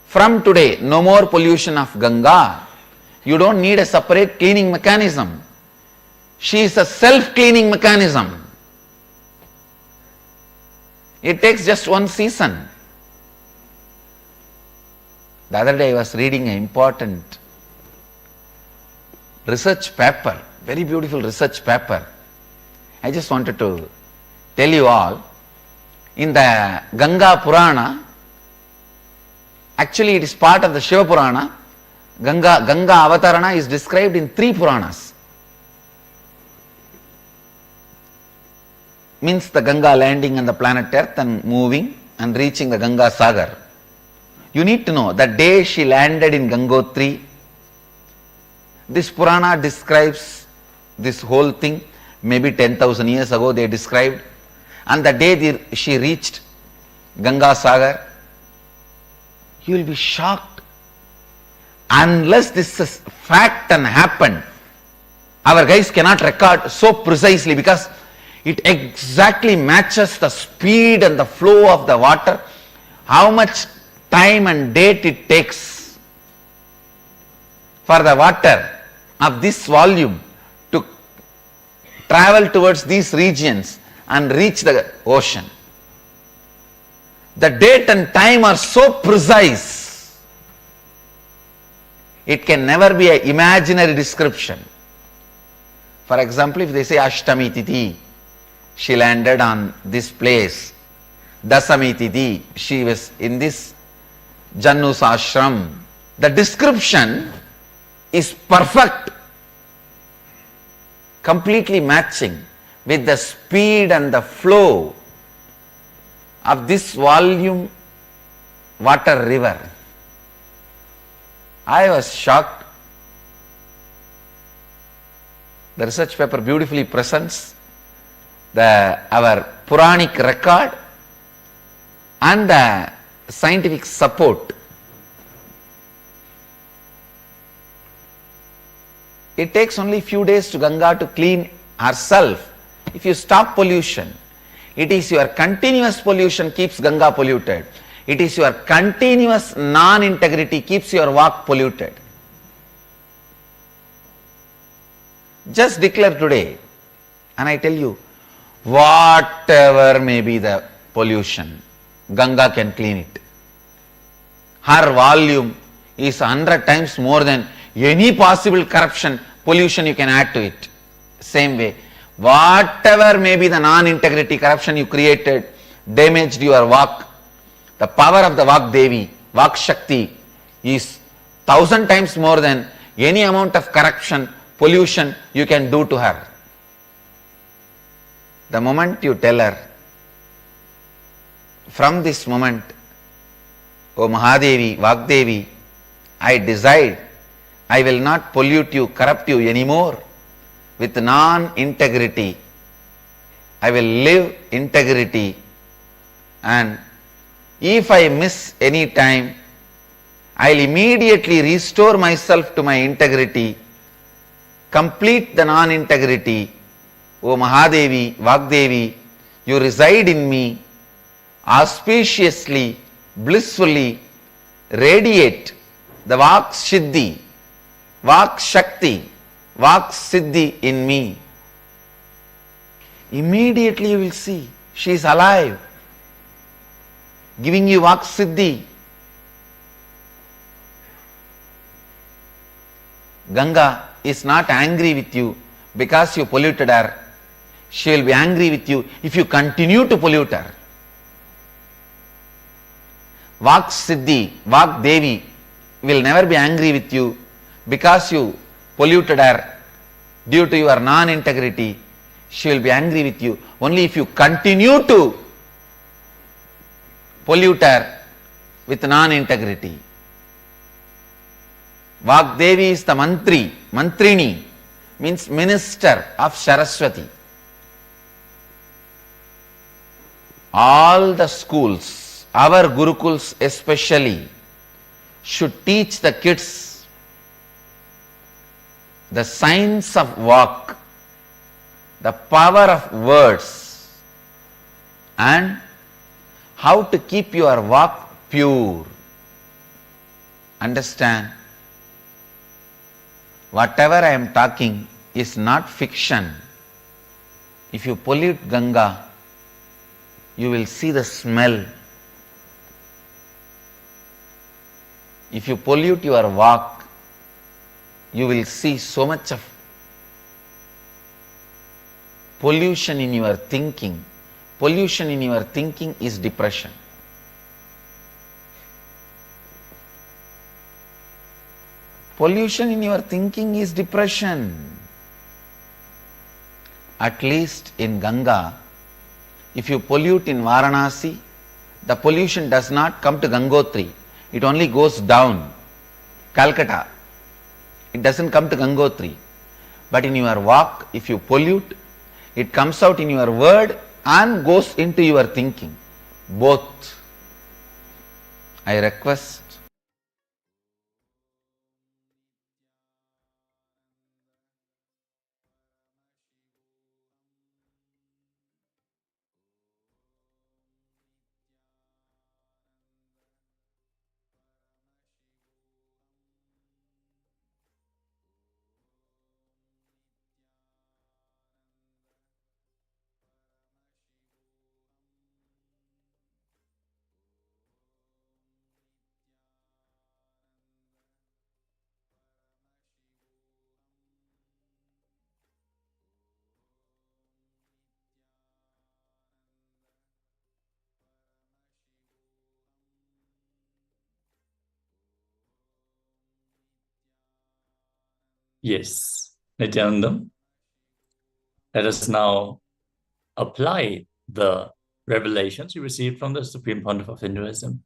C: from today, no more pollution of Ganga, you don't need a separate cleaning mechanism. She is a self-cleaning mechanism. It takes just one season. The other day I was reading an important research paper, very beautiful research paper. I just wanted to tell you all, in the Ganga Purana, actually it is part of the Shiva Purana, Ganga Avatarana is described in 3 Puranas. Means the Ganga landing on the planet Earth and moving and reaching the Ganga Sagar. You need to know, the day she landed in Gangotri, this Purana describes this whole thing, maybe 10,000 years ago they described, and the day she reached Ganga Sagar, you will be shocked. Unless this is fact and happened, our guys cannot record so precisely because it exactly matches the speed and the flow of the water, how much time and date it takes for the water of this volume to travel towards these regions and reach the ocean. The date and time are so precise, it can never be an imaginary description. For example, if they say Ashtami Tithi, she landed on this place. Dasami Tithi, she was in this Janus ashram. The description is perfect, completely matching with the speed and the flow of this volume water river. I was shocked. The research paper beautifully presents our Puranic record and the scientific support. It takes only few days to Ganga to clean herself. If you stop pollution, it is your continuous pollution keeps Ganga polluted. It is your continuous non-integrity keeps your walk polluted. Just declare today, and I tell you, whatever may be the pollution, Ganga can clean it. Her volume is 100 times more than any possible corruption, pollution you can add to it. Same way, whatever may be the non-integrity, corruption you created, damaged your walk, the power of the Vak Devi, Vak Shakti is 1000 times more than any amount of corruption, pollution you can do to her. The moment you tell her, from this moment, O Mahadevi, Vagdevi, I decide I will not pollute you, corrupt you anymore with non-integrity. I will live integrity, and if I miss any time, I'll immediately restore myself to my integrity, complete the non-integrity. O Mahadevi, Vagdevi, you reside in me, auspiciously, blissfully radiate the Vak Siddhi, Vak Shakti, Vak Siddhi in me. Immediately you will see she is alive, giving you Vak Siddhi. Ganga is not angry with you because you polluted her. She will be angry with you if you continue to pollute her. Vak Siddhi, Vak Devi will never be angry with you because you polluted her due to your non-integrity. She will be angry with you only if you continue to pollute her with non-integrity. Vak Devi is the mantri, mantrini means minister of Saraswati. All the schools, our Gurukuls especially, should teach the kids the science of Vak, the power of words, and how to keep your walk pure. Understand, whatever I am talking is not fiction. If you pollute Ganga, you will see the smell. If you pollute your walk, you will see so much of pollution in your thinking. Pollution in your thinking is depression. Pollution in your thinking is depression. At least in Ganga, if you pollute in Varanasi, the pollution does not come to Gangotri. It only goes down. Calcutta. It doesn't come to Gangotri. But in your walk, if you pollute, it comes out in your word and goes into your thinking. Both. I request
B: Yes, Nithyananda, let us now apply the revelations you received from the Supreme Pontiff of Hinduism.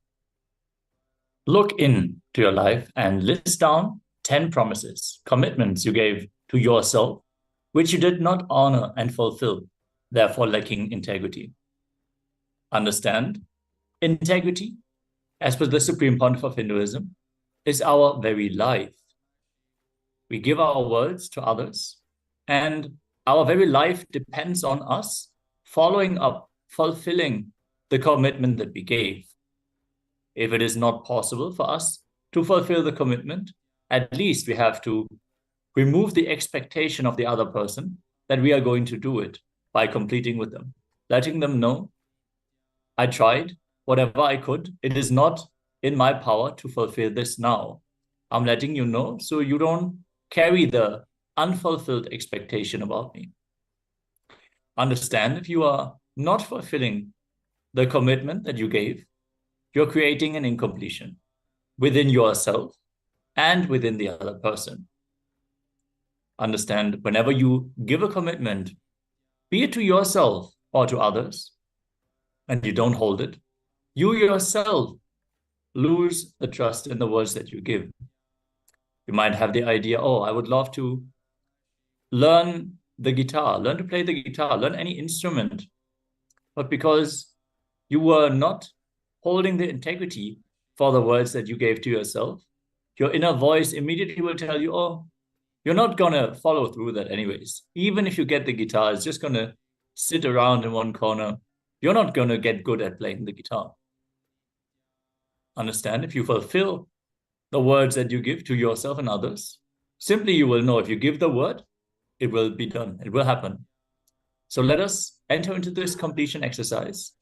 B: Look into your life and list down 10 promises, commitments you gave to yourself, which you did not honor and fulfill, therefore lacking integrity. Understand, integrity, as per the Supreme Pontiff of Hinduism, is our very life. We give our words to others, and our very life depends on us following up, fulfilling the commitment that we gave. If it is not possible for us to fulfill the commitment, at least we have to remove the expectation of the other person that we are going to do it by completing with them, letting them know, I tried whatever I could. It is not in my power to fulfill this now. I'm letting you know so you don't carry the unfulfilled expectation about me. Understand, if you are not fulfilling the commitment that you gave, you're creating an incompletion within yourself and within the other person. Understand, whenever you give a commitment, be it to yourself or to others, and you don't hold it, you yourself lose the trust in the words that you give. You might have the idea, oh, I would love to learn the guitar, learn to play the guitar, learn any instrument. But because you were not holding the integrity for the words that you gave to yourself, your inner voice immediately will tell you, oh, you're not going to follow through that anyways. Even if you get the guitar, it's just going to sit around in one corner. You're not going to get good at playing the guitar. Understand, if you fulfill the words that you give to yourself and others, simply you will know if you give the word, it will be done. It will happen. So let us enter into this completion exercise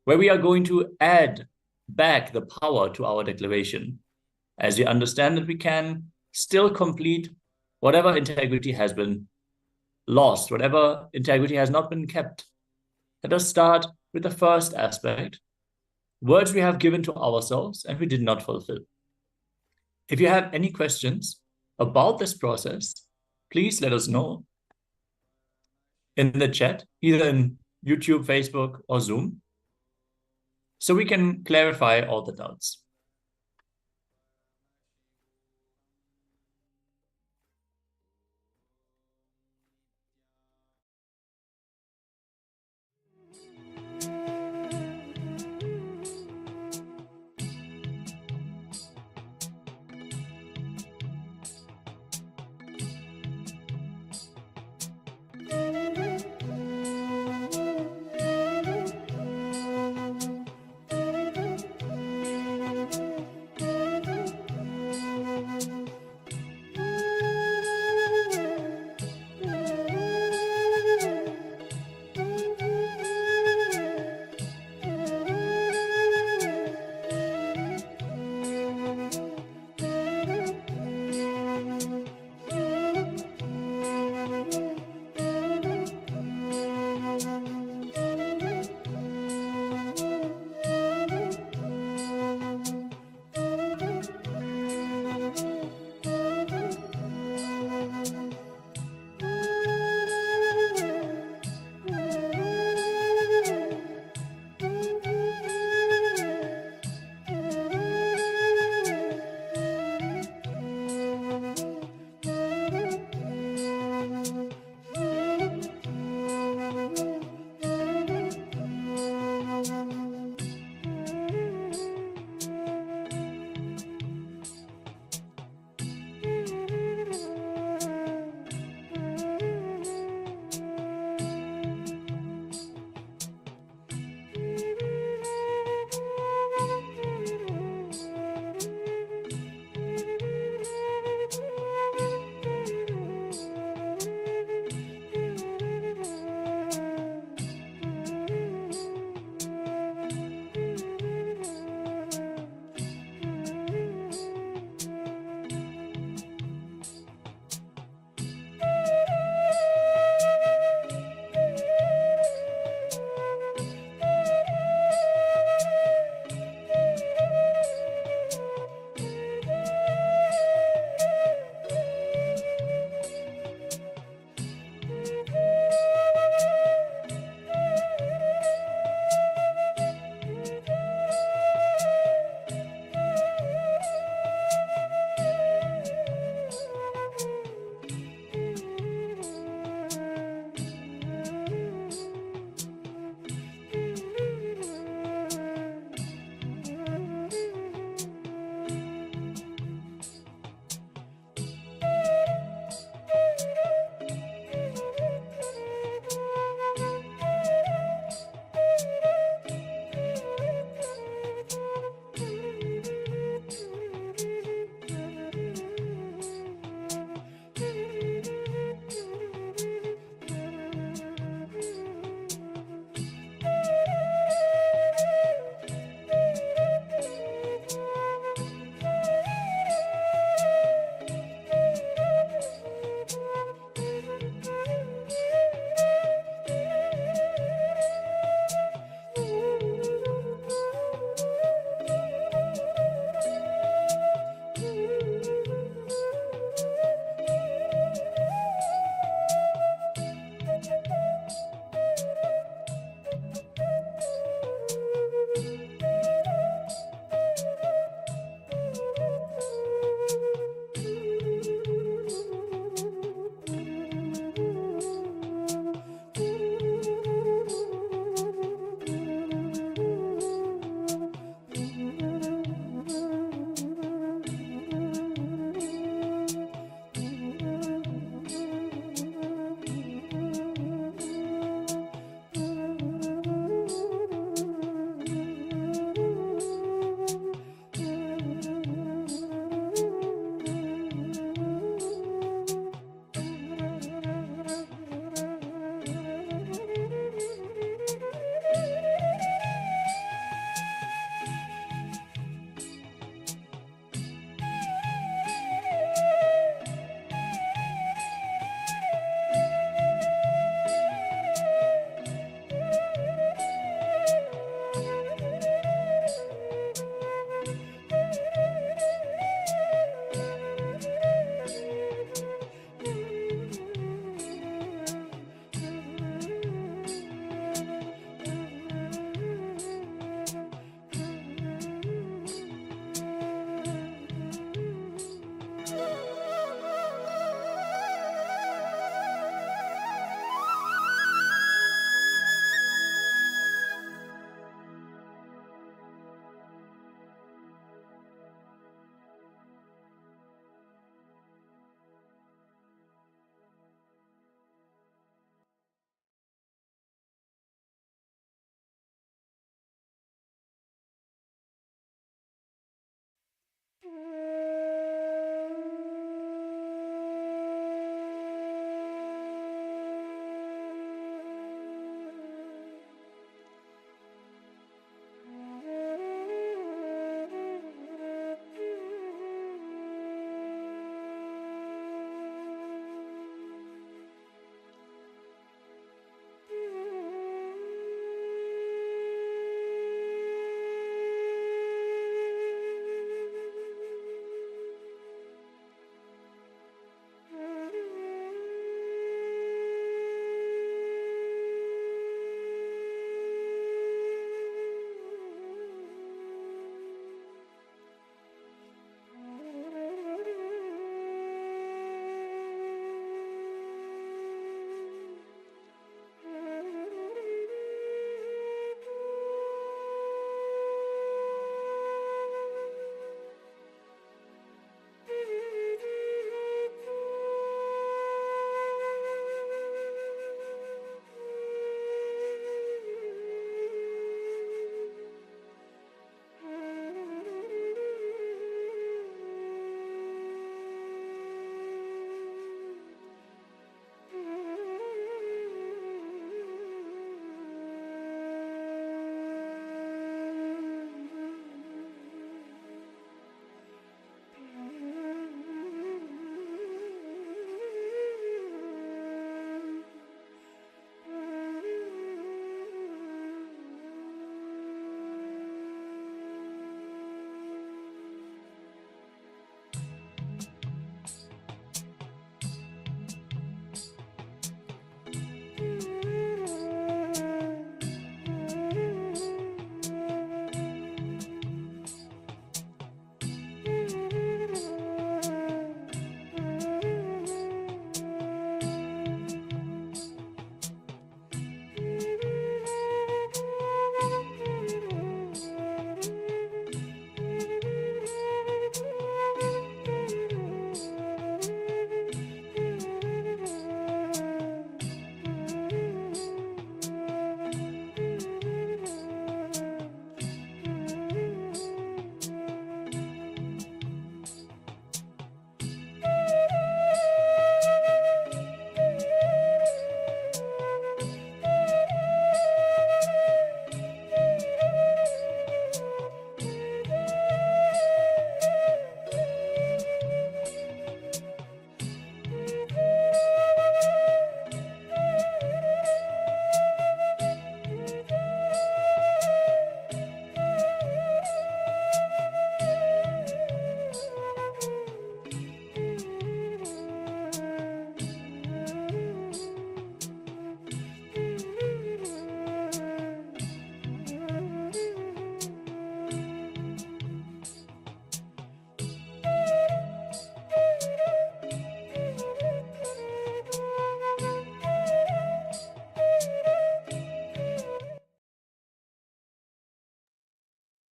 B: where we are going to add back the power to our declaration as we understand that we can still complete whatever integrity has been lost, whatever integrity has not been kept. Let us start with the first aspect, words we have given to ourselves and we did not fulfill. If you have any questions about this process, please let us know in the chat, either in YouTube, Facebook, or Zoom, so we can clarify all the doubts.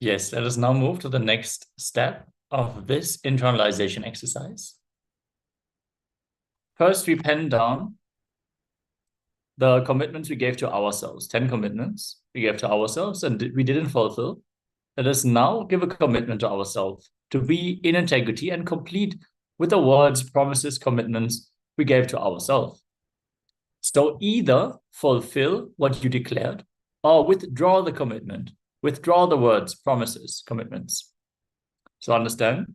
B: Yes, let us now move to the next step of this internalization exercise. First, we pen down the commitments we gave to ourselves, 10 commitments we gave to ourselves and we didn't fulfill. Let us now give a commitment to ourselves to be in integrity and complete with the words, promises, commitments we gave to ourselves. So either fulfill what you declared or withdraw the commitment, withdraw the words, promises, commitments. So understand,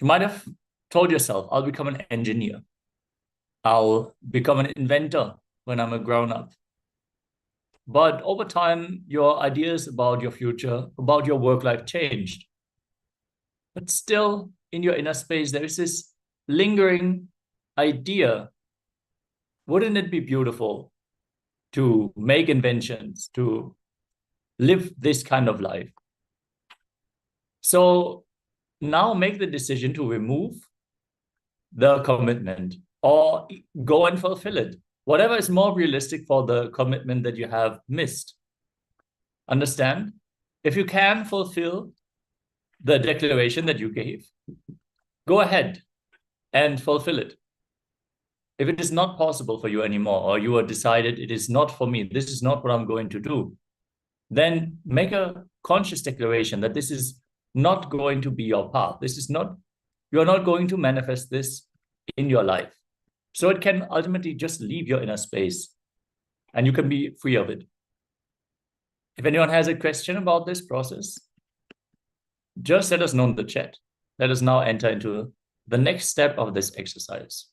B: you might have told yourself, I'll become an engineer. I'll become an inventor when I'm a grown-up. But over time, your ideas about your future, about your work life changed. But still, in your inner space, there is this lingering idea. Wouldn't it be beautiful to make inventions, to live this kind of life? So now make the decision to remove the commitment or go and fulfill it. Whatever is more realistic for the commitment that you have missed. Understand? If you can fulfill the declaration that you gave, go ahead and fulfill it. If it is not possible for you anymore, or you have decided it is not for me, this is not what I'm going to do, then make a conscious declaration that this is not going to be your path. This is not, you're not going to manifest this in your life. So it can ultimately just leave your inner space and you can be free of it. If anyone has a question about this process, just let us know in the chat. Let us now enter into the next step of this exercise.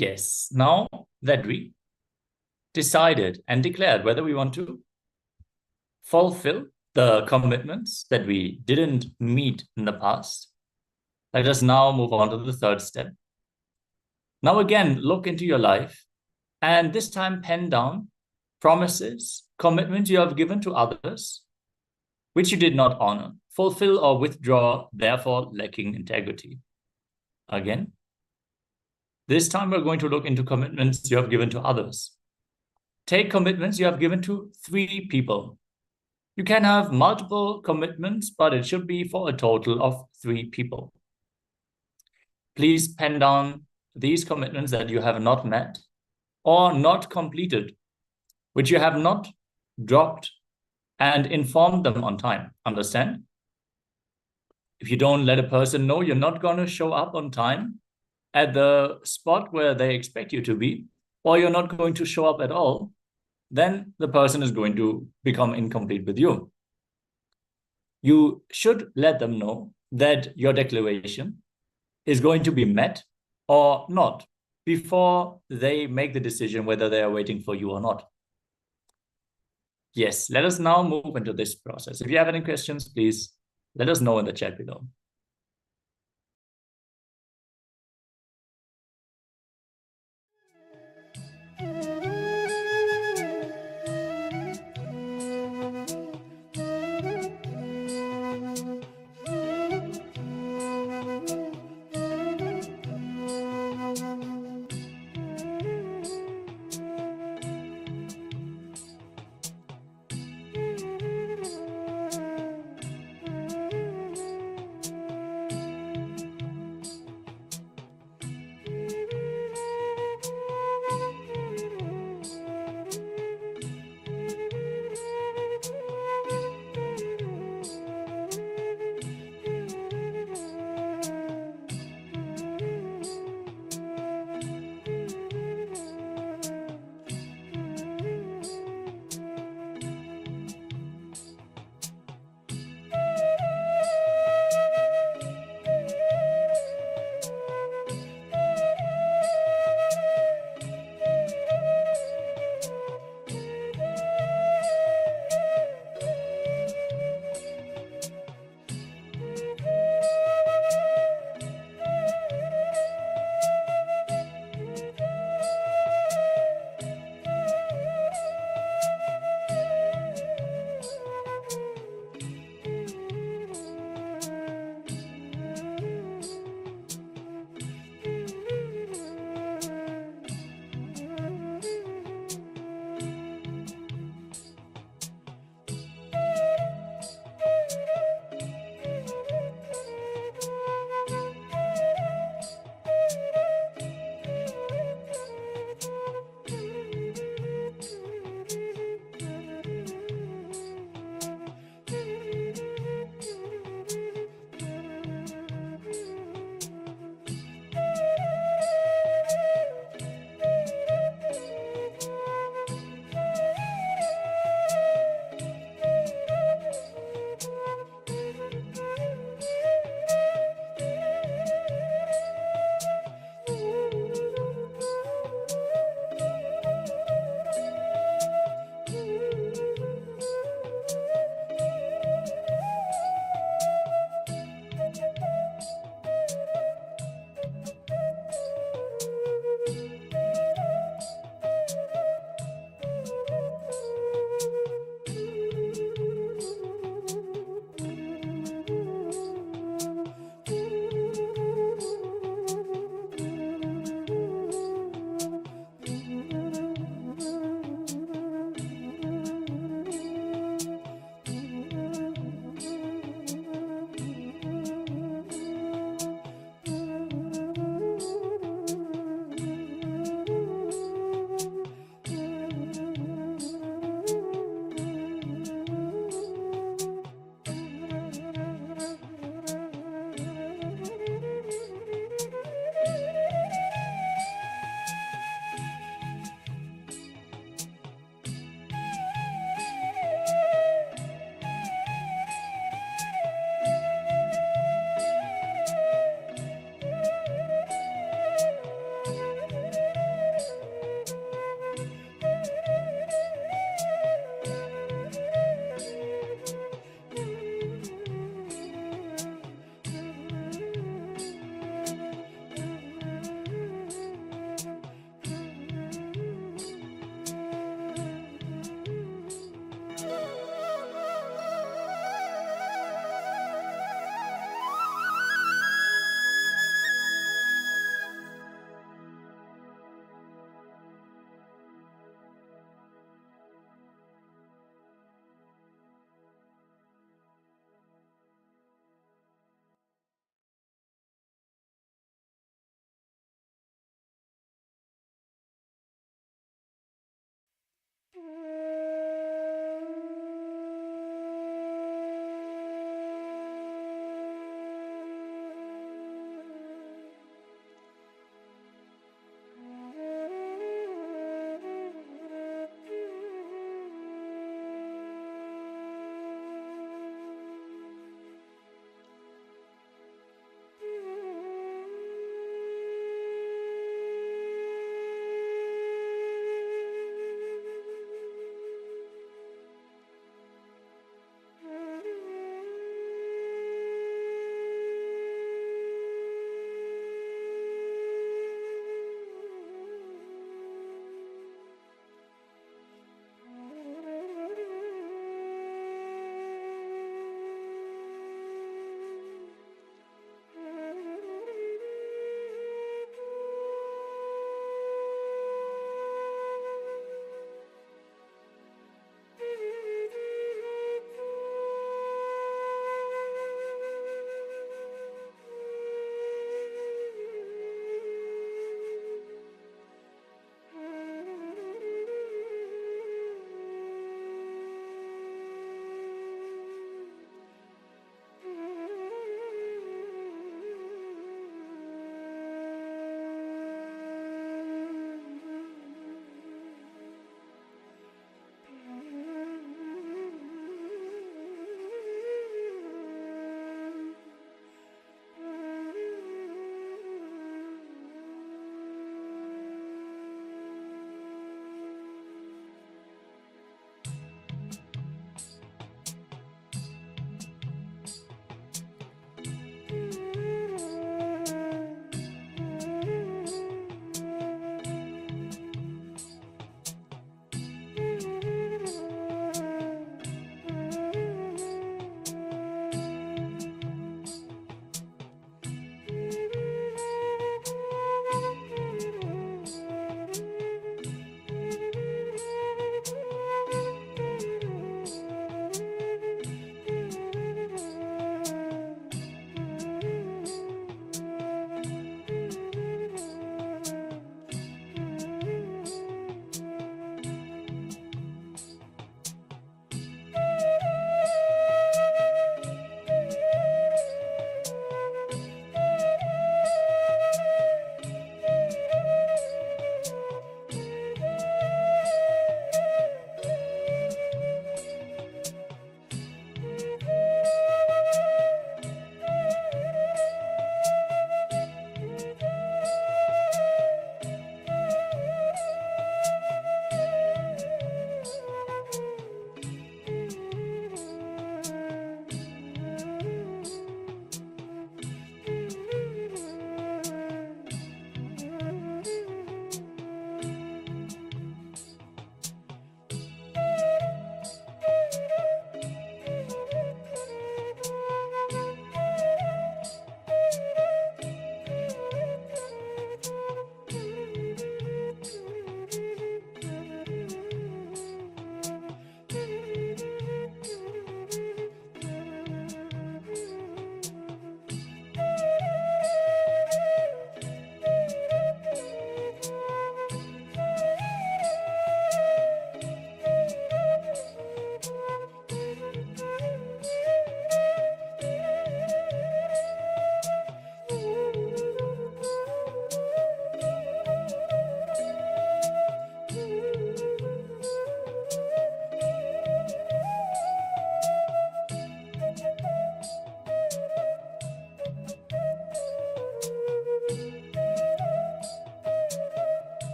B: Yes, now that we decided and declared whether we want to fulfill the commitments that we didn't meet in the past, let us now move on to the third step. Now again, look into your life and this time pen down promises, commitments you have given to others, which you did not honor, fulfill or withdraw, therefore lacking integrity. Again, this time we're going to look into commitments you have given to others. Take commitments you have given to 3 people. You can have multiple commitments, but it should be for a total of 3 people. Please pen down these commitments that you have not met or not completed, which you have not dropped, and inform them on time. Understand? If you don't let a person know you're not going to show up on time at the spot where they expect you to be, or you're not going to show up at all, then the person is going to become incomplete with you. You should let them know that your declaration is going to be met or not before they make the decision whether they are waiting for you or not. Yes, let us now move into this process. If you have any questions, please let us know in the chat below.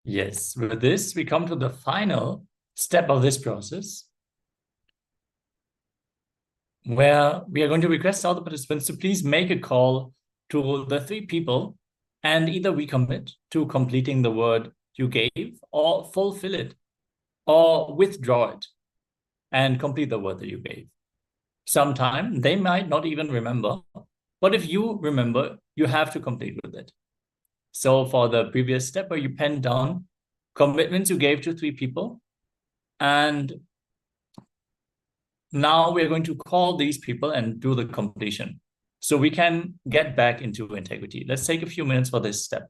B: Yes, with this, we come to the final step of this process, where we are going to request all the participants to please make a call to the 3 people and either recommit to completing the word you gave, or fulfill it, or withdraw it and complete the word that you gave. Sometime they might not even remember, but if you remember, you have to complete with it. So for the previous step where you pen down commitments you gave to 3 people, and now we're going to call these people and do the completion, so we can get back into integrity. Let's take a few minutes for this step.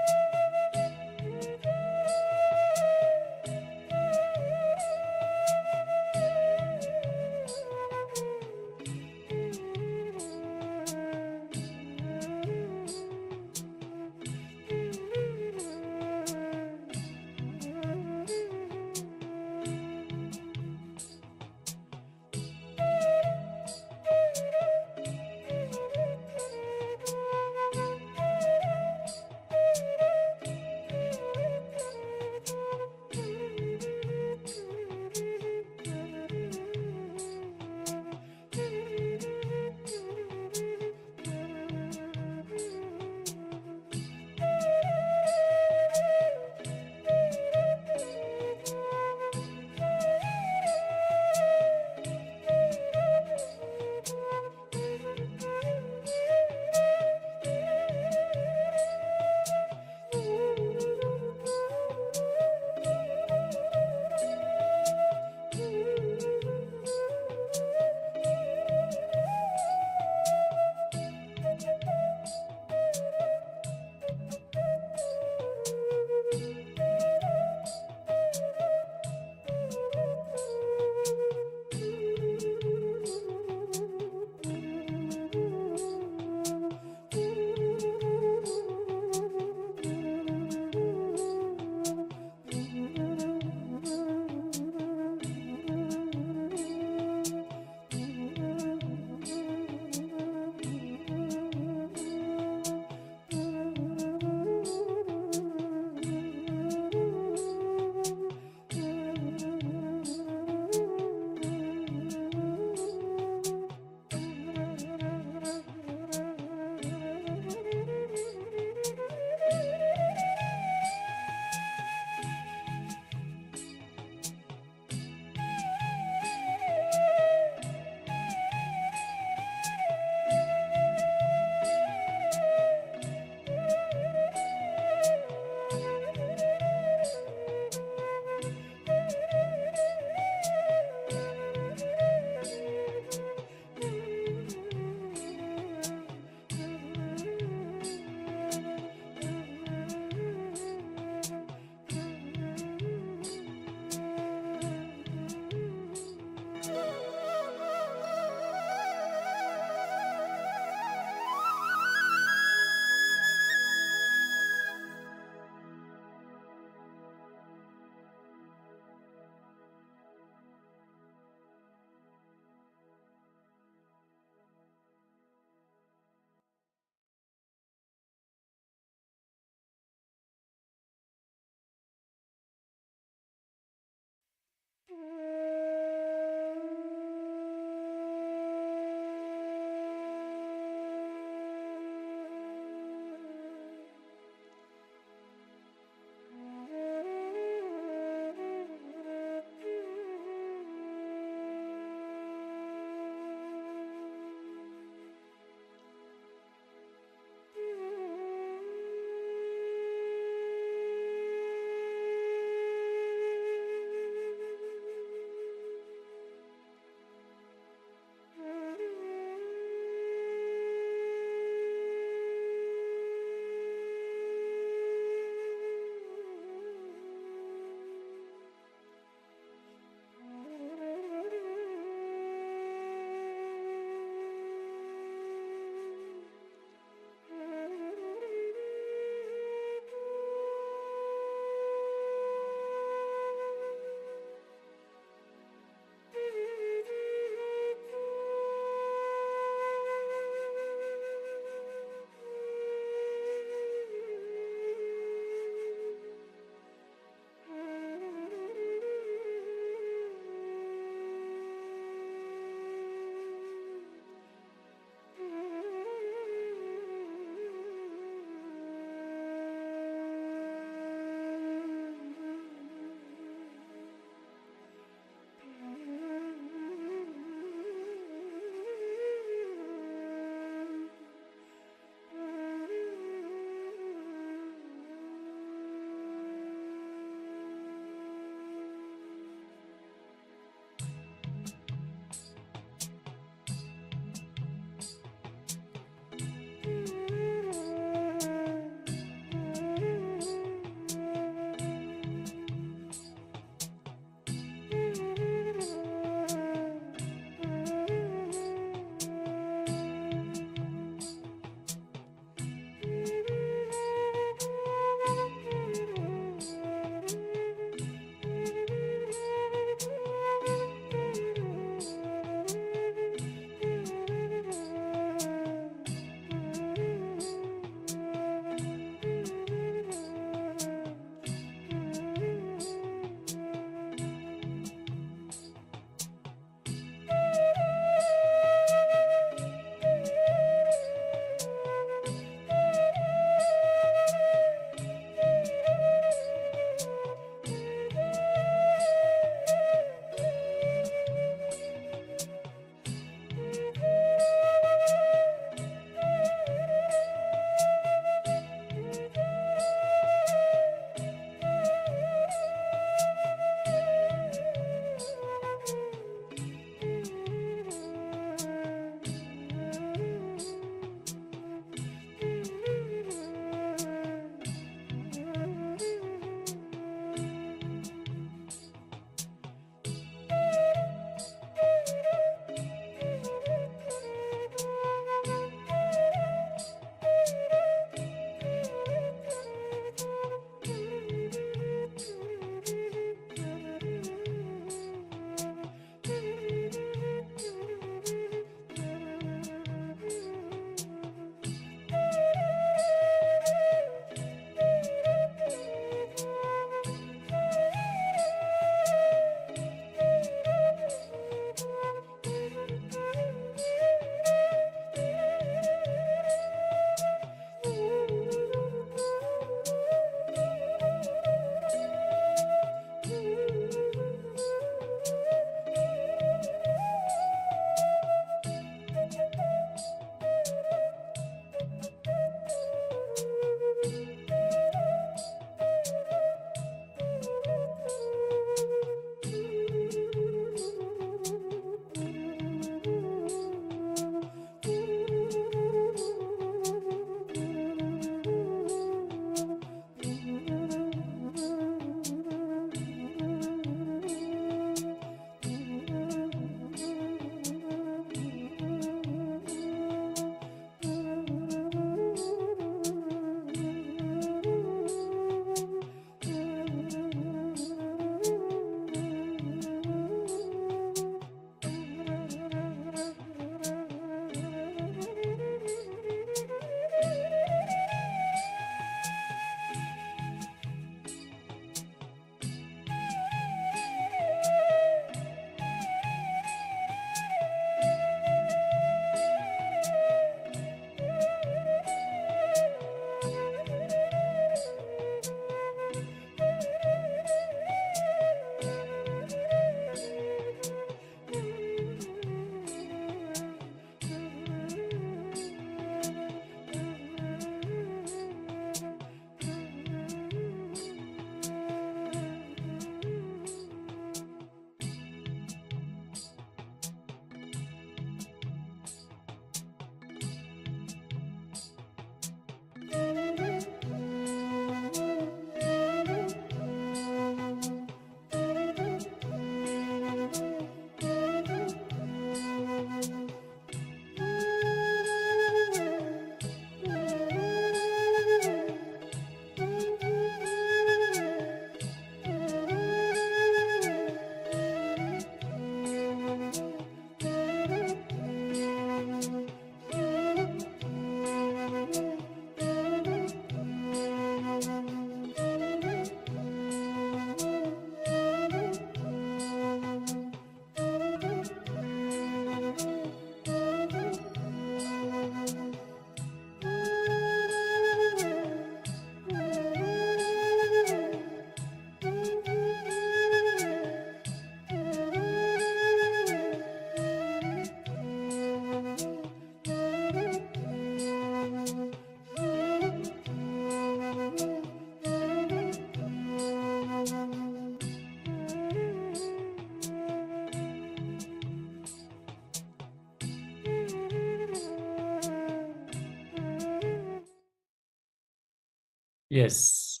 B: Yes,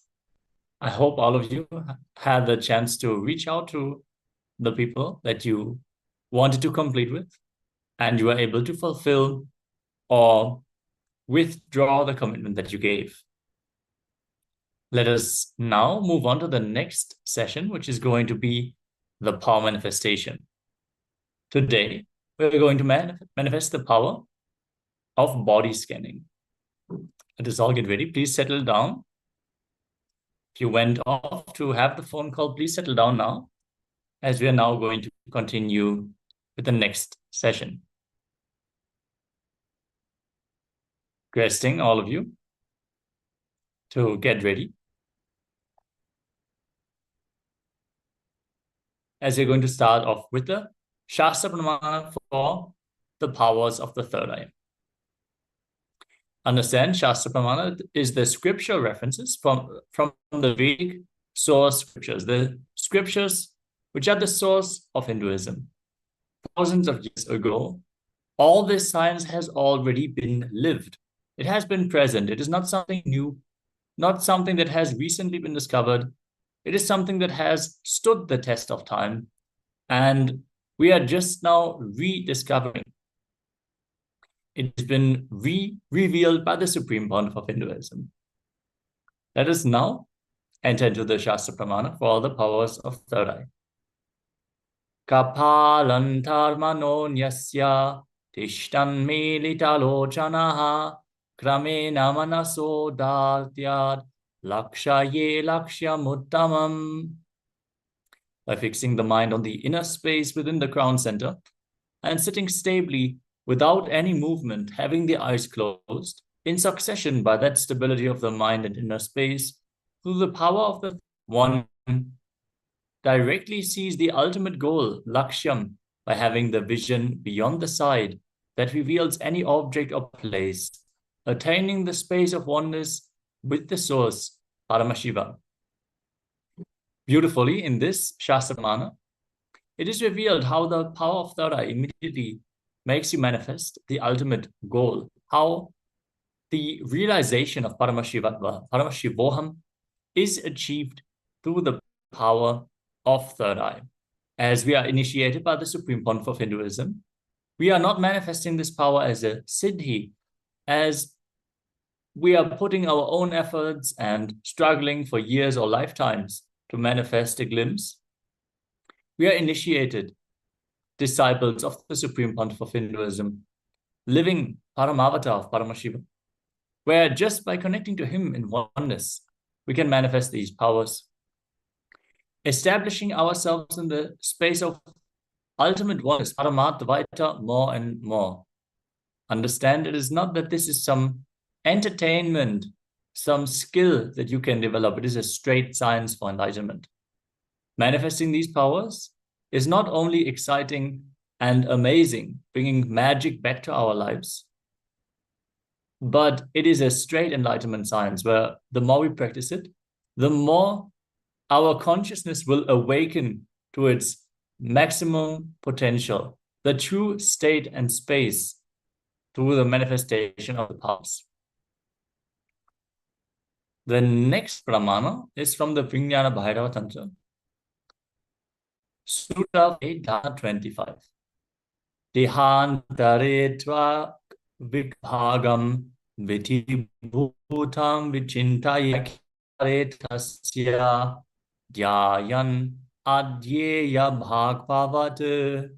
B: I hope all of you had the chance to reach out to the people that you wanted to complete with, and you were able to fulfill or withdraw the commitment that you gave. Let us now move on to the next session, which is going to be the power manifestation. Today, we're going to manifest the power of body scanning. Let us all get ready. Please settle down. If you went off to have the phone call, please settle down now, as we are now going to continue with the next session. Requesting all of you to get ready, as we're going to start off with the Shastra Pramana for the powers of the third eye. Understand, Shastra Pramana is the scripture references from the Vedic source scriptures, the scriptures which are the source of Hinduism. Thousands of years ago, all this science has already been lived. It has been present. It is not something new, not something that has recently been discovered. It is something that has stood the test of time, and we are just now rediscovering. It has been revealed by the Supreme Pontiff of Hinduism. Let us now enter into the Shastra Pramana for all the powers of third eye. Kapalantarmano nyasya tishtan militalochanaha kramena manaso dartyad lakshaye lakshyamuttamam. By fixing the mind on the inner space within the crown center and sitting stably without any movement, having the eyes closed, in succession by that stability of the mind and inner space, through the power of the one, directly sees the ultimate goal, lakshyam, by having the vision beyond the side that reveals any object or place, attaining the space of oneness with the source, Paramashiva. Beautifully, in this Shastra Pramana, it is revealed how the power of third eye immediately makes you manifest the ultimate goal, how the realization of Paramashivoham is achieved through the power of third eye. As we are initiated by the Supreme Pontiff of Hinduism, we are not manifesting this power as a siddhi, as we are putting our own efforts and struggling for years or lifetimes to manifest a glimpse. We are initiated disciples of the Supreme Pontiff of Hinduism, living Paramavata of Paramashiva, where just by connecting to him in oneness, we can manifest these powers. Establishing ourselves in the space of ultimate oneness, Paramadvaita, more and more. Understand, it is not that this is some entertainment, some skill that you can develop. It is a straight science for enlightenment. Manifesting these powers is not only exciting and amazing, bringing magic back to our lives, but it is a straight enlightenment science where the more we practice it, the more our consciousness will awaken to its maximum potential, the true state and space through the manifestation of the powers. The next pramana is from the Vijnana Bhairava Tantra, Sutta 8.25. Dehantare tva vikbhagam viti bhutam vichintayakare tasya dhyayan adyeya bhagvavat.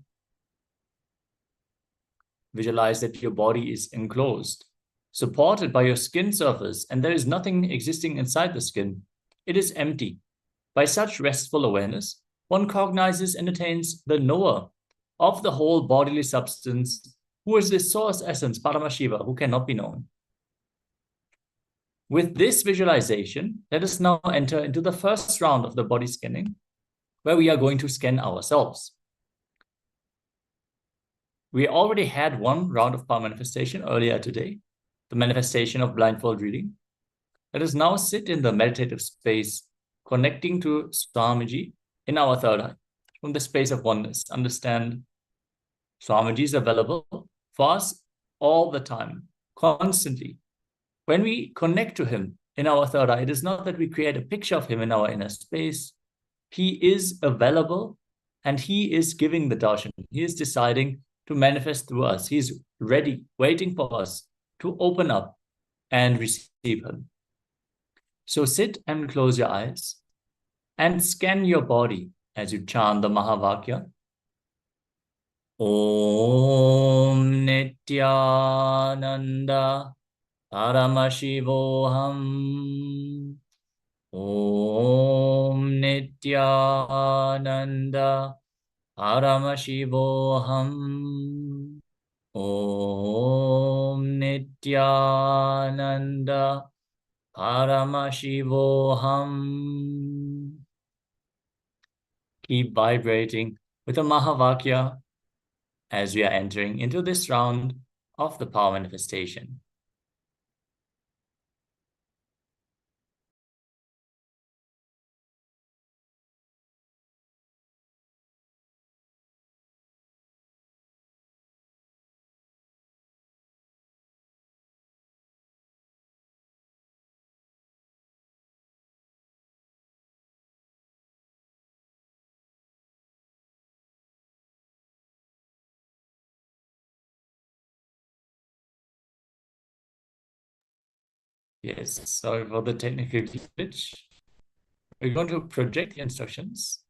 B: Visualize that your body is enclosed, supported by your skin surface, and there is nothing existing inside the skin. It is empty. By such restful awareness, one cognizes and attains the knower of the whole bodily substance, who is the source essence, Paramashiva, who cannot be known. With this visualization, let us now enter into the first round of the body scanning, where we are going to scan ourselves. We already had one round of power manifestation earlier today, the manifestation of blindfold reading. Let us now sit in the meditative space, connecting to Swamiji in our third eye, from the space of oneness. Understand, Swamiji is available for us all the time, constantly. When we connect to him, in our third eye. It is not that we create a picture of him in our inner space. He is available and he is giving the darshan. He is deciding to manifest through us. He's ready, waiting for us to open up and receive him. So sit and close your eyes and scan your body as you chant the Mahavakya. Om Nithyananda Paramashivoham. Om Nithyananda Paramashivoham. Om Nithyananda Paramashivoham. Keep vibrating with the Mahavakya as we are entering into this round of the power manifestation. Yes, sorry for the technical glitch. We're going to project the instructions,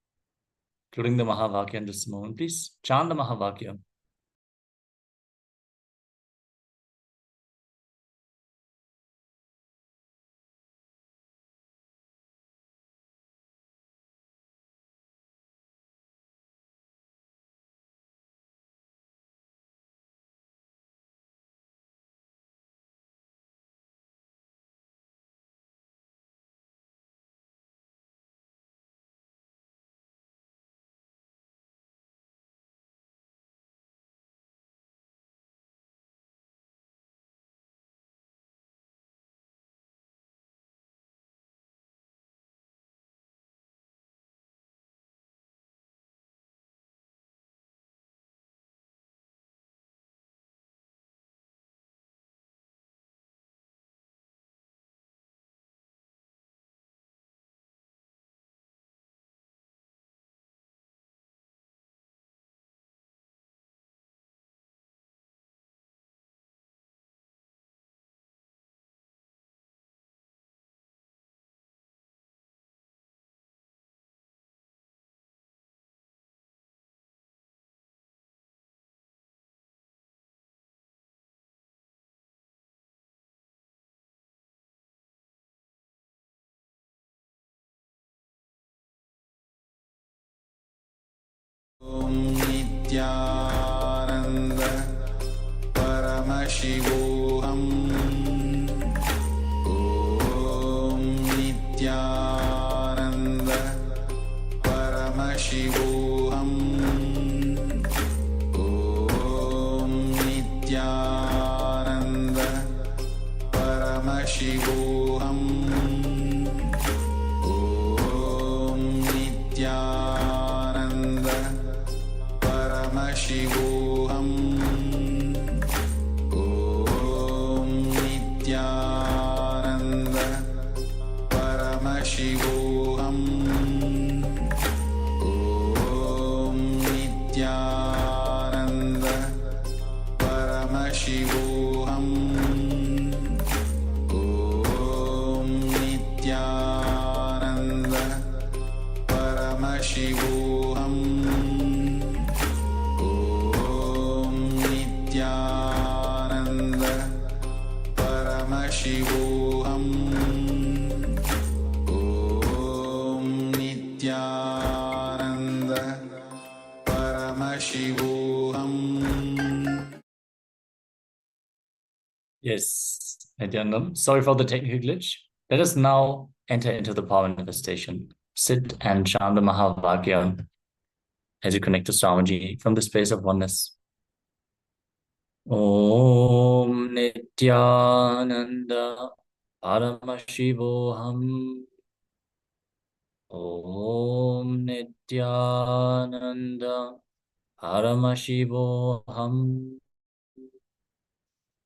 B: including the Mahavakya in this moment. Please chant the Mahavakya.
C: Om Nithyananda Paramashivoham. Om Nithyananda Paramashivoham. Om Nithyananda Paramashivoham. Om Nithyananda Paramashivoham. Om Nithyananda Paramashivoham. Om Nithyananda Paramashivoham. Om Nithyananda Paramashivoham. Om Nithyananda Paramashivoham. Om Nithyananda Paramashivoham.
B: Yes, Nithyananda. Sorry for the technical glitch. Let us now enter into the power manifestation. Sit and chant the Mahavakya as you connect to Swamiji from the space of oneness. Om Nithyananda Paramashivoham. Om Nithyananda Paramashivoham.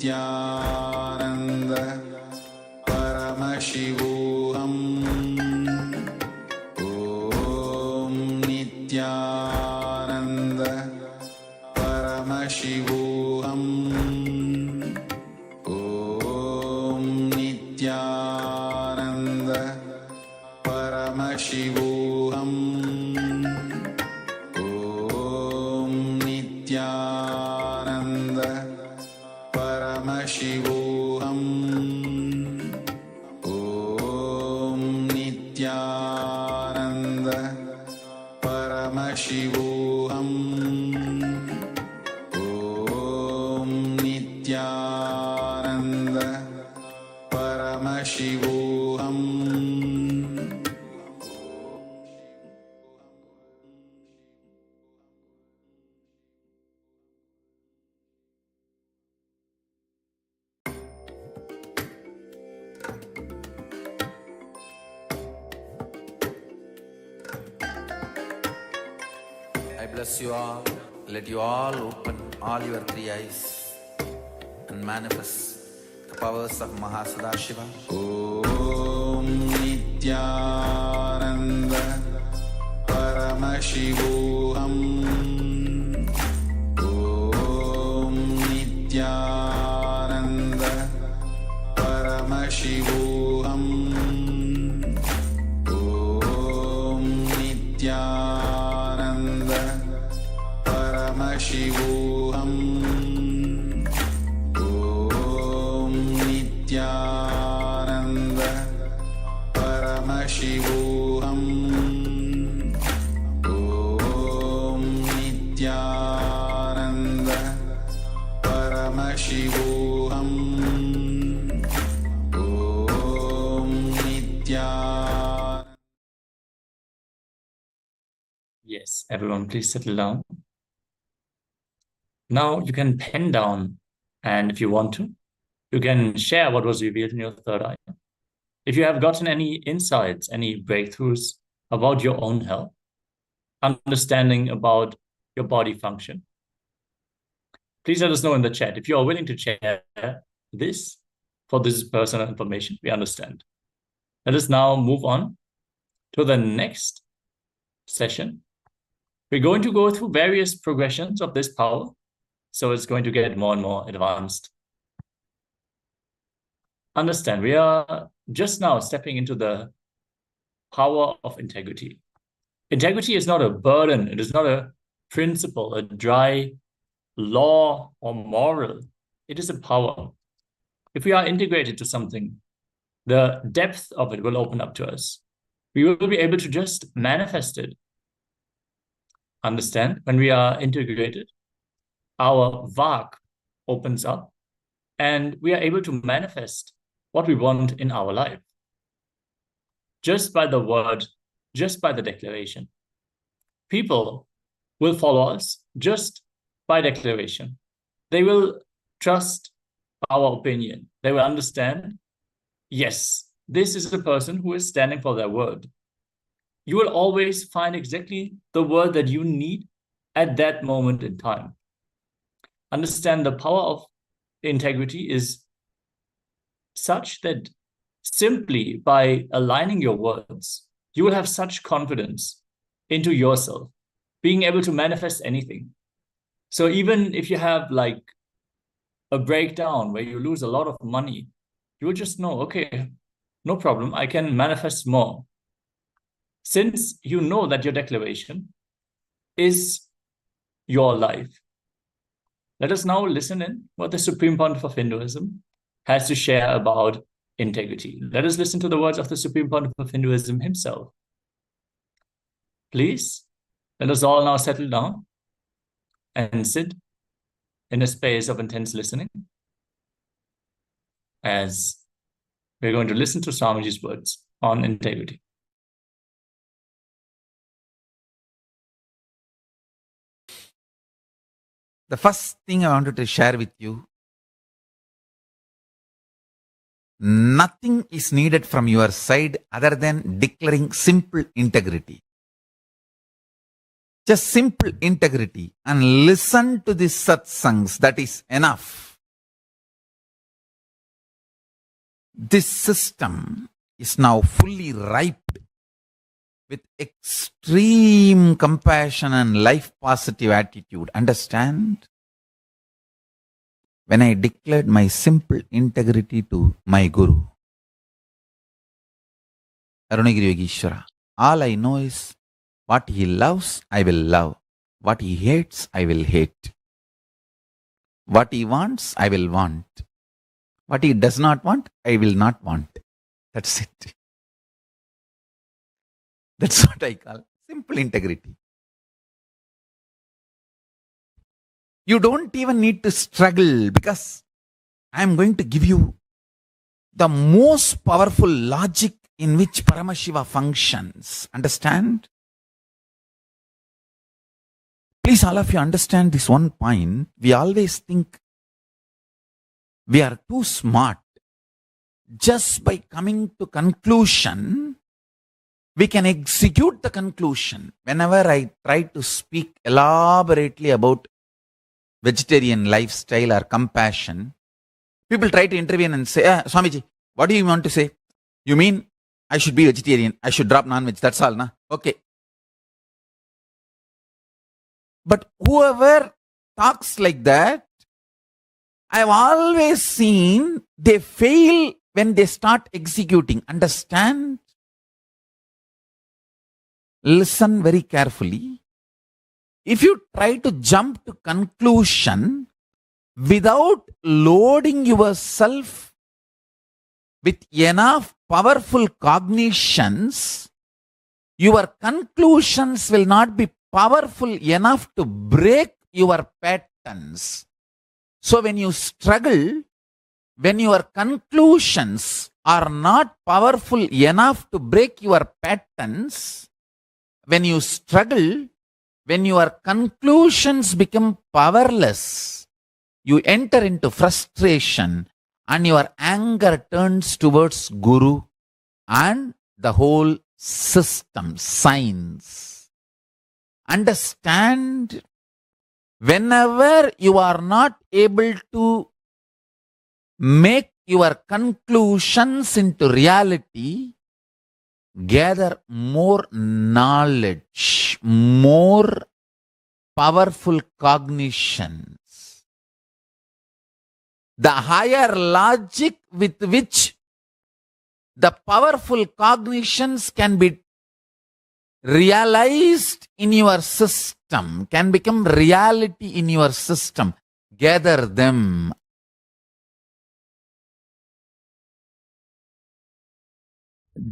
C: Nithyananda Paramashivoham Om Nithyananda Paramashivoham Om Nithyananda Paramashivoham Om Nithyananda Paramashivoham Om Nithyananda Paramashivoham Om Nithyananda Paramashivoham. I bless you all. Let you all open all your three eyes and manifest the powers of Mahasadashiva. Om Nithyananda Paramashivoham Om Nithyananda Paramashivoham Om Nithyananda Paramashivoham Om Nithyananda Paramashivoham Om Nithyananda Paramashivoham Om Nithyananda.
B: Yes, everyone, please settle down. Now you can pen down, and if you want to, you can share what was revealed in your third eye. If you have gotten any insights, any breakthroughs about your own health, understanding about your body function, please let us know in the chat. If you are willing to share this, for this is personal information, we understand. Let us now move on to the next session. We're going to go through various progressions of this power, so it's going to get more and more advanced. Understand, we are just now stepping into the power of integrity. Integrity is not a burden. It is not a principle, a dry law or moral. It is a power. If we are integrated to something, the depth of it will open up to us. We will be able to just manifest it. Understand, when we are integrated, our vak opens up and we are able to manifest what we want in our life. Just by the word, just by the declaration. People will follow us just by declaration. They will trust our opinion. They will understand, yes, this is a person who is standing for their word. You will always find exactly the word that you need at that moment in time. Understand, the power of integrity is such that simply by aligning your words, you will have such confidence into yourself, being able to manifest anything. So even if you have like a breakdown where you lose a lot of money, you will just know, okay, no problem, I can manifest more. Since you know that your declaration is your life. Let us now listen in what the Supreme Pontiff of Hinduism has to share about integrity. Let us listen to the words of the Supreme Pontiff of Hinduism himself. Please, let us all now settle down and sit in a space of intense listening as we're going to listen to Swamiji's words on integrity.
C: The first thing I wanted to share with you, nothing is needed from your side other than declaring simple integrity. Just simple integrity, and listen to the satsangs. That is enough. This system is now fully ripe with extreme compassion and life positive attitude. Understand? When I declared my simple integrity to my Guru, Arunagiri Yogeshwara, all I know is what he loves, I will love. What he hates, I will hate. What he wants, I will want. What he does not want, I will not want. That's it. That's what I call simple integrity. You don't even need to struggle, because I am going to give you the most powerful logic in which Paramashiva functions. Understand? Please, all of you understand this one point. We always think we are too smart. Just by coming to conclusion, we can execute the conclusion. Whenever I try to speak elaborately about vegetarian lifestyle or compassion, people try to intervene and say, Swamiji, what do you want to say? You mean I should be vegetarian, I should drop non-veg, that's all, na? Okay. But whoever talks like that, I've always seen they fail when they start executing. Understand? Listen very carefully. If you try to jump to conclusion without loading yourself with enough powerful cognitions, your conclusions will not be powerful enough to break your patterns. So when you struggle, when your conclusions are not powerful enough to break your patterns, when you struggle, when your conclusions become powerless, you enter into frustration and your anger turns towards Guru and the whole system, science. Understand, whenever you are not able to make your conclusions into reality, gather more knowledge, more powerful cognitions. The higher logic with which the powerful cognitions can be realized in your system, can become reality in your system. Gather them.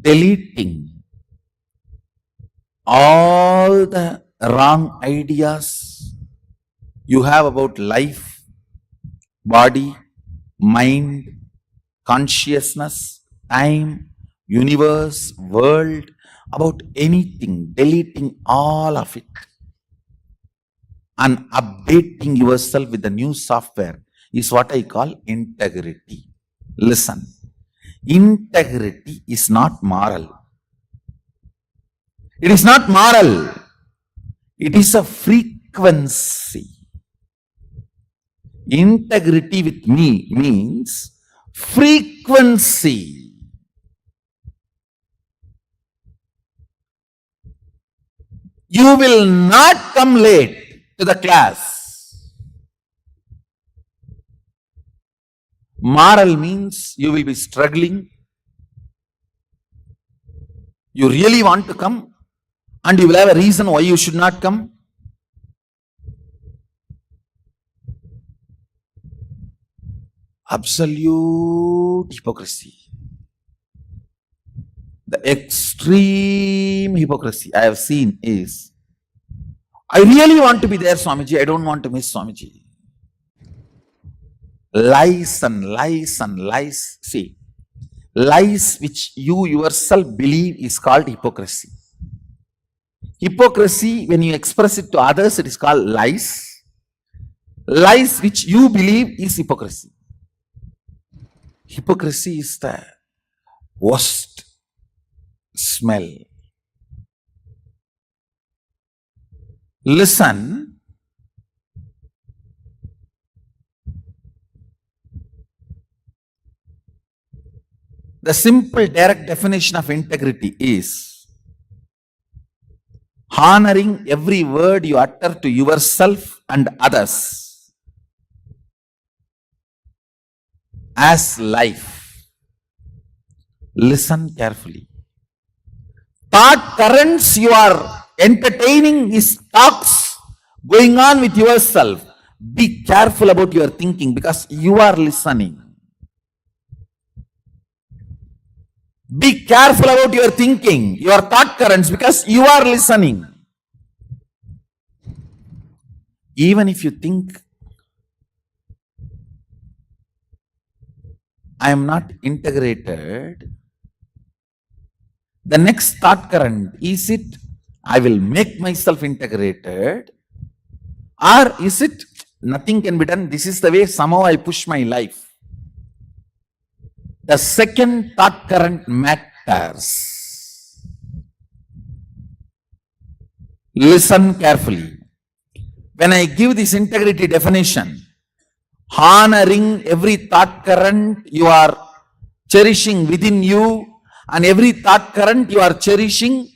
C: Deleting all the wrong ideas you have about life, body, mind, consciousness, time, universe, world, about anything, deleting all of it and updating yourself with the new software is what I call integrity. Listen, integrity is not moral. It is not moral. It is a frequency. Integrity with me means frequency. You will not come late to the class. Moral means you will be struggling. You really want to come and you will have a reason why you should not come. Absolute hypocrisy. The extreme hypocrisy I have seen is, I really want to be there, Swamiji, I don't want to miss Swamiji. Lies and lies and lies. See, lies which you yourself believe is called hypocrisy. Hypocrisy, when you express it to others, it is called lies. Lies which you believe is hypocrisy. Hypocrisy is the worst smell. Listen, The simple direct definition of integrity is honoring every word you utter to yourself and others as life. Listen carefully. Thought currents you are entertaining is talks going on with yourself. Be careful about your thinking because you are listening. Be careful about your thinking, your thought currents, because you are listening. Even if you think, I am not integrated, the next thought current, is it, I will make myself integrated, or is it, nothing can be done, this is the way somehow I push my life. The second thought current matters. Listen carefully. When I give this integrity definition, honoring every thought current you are cherishing within you and every thought current you are cherishing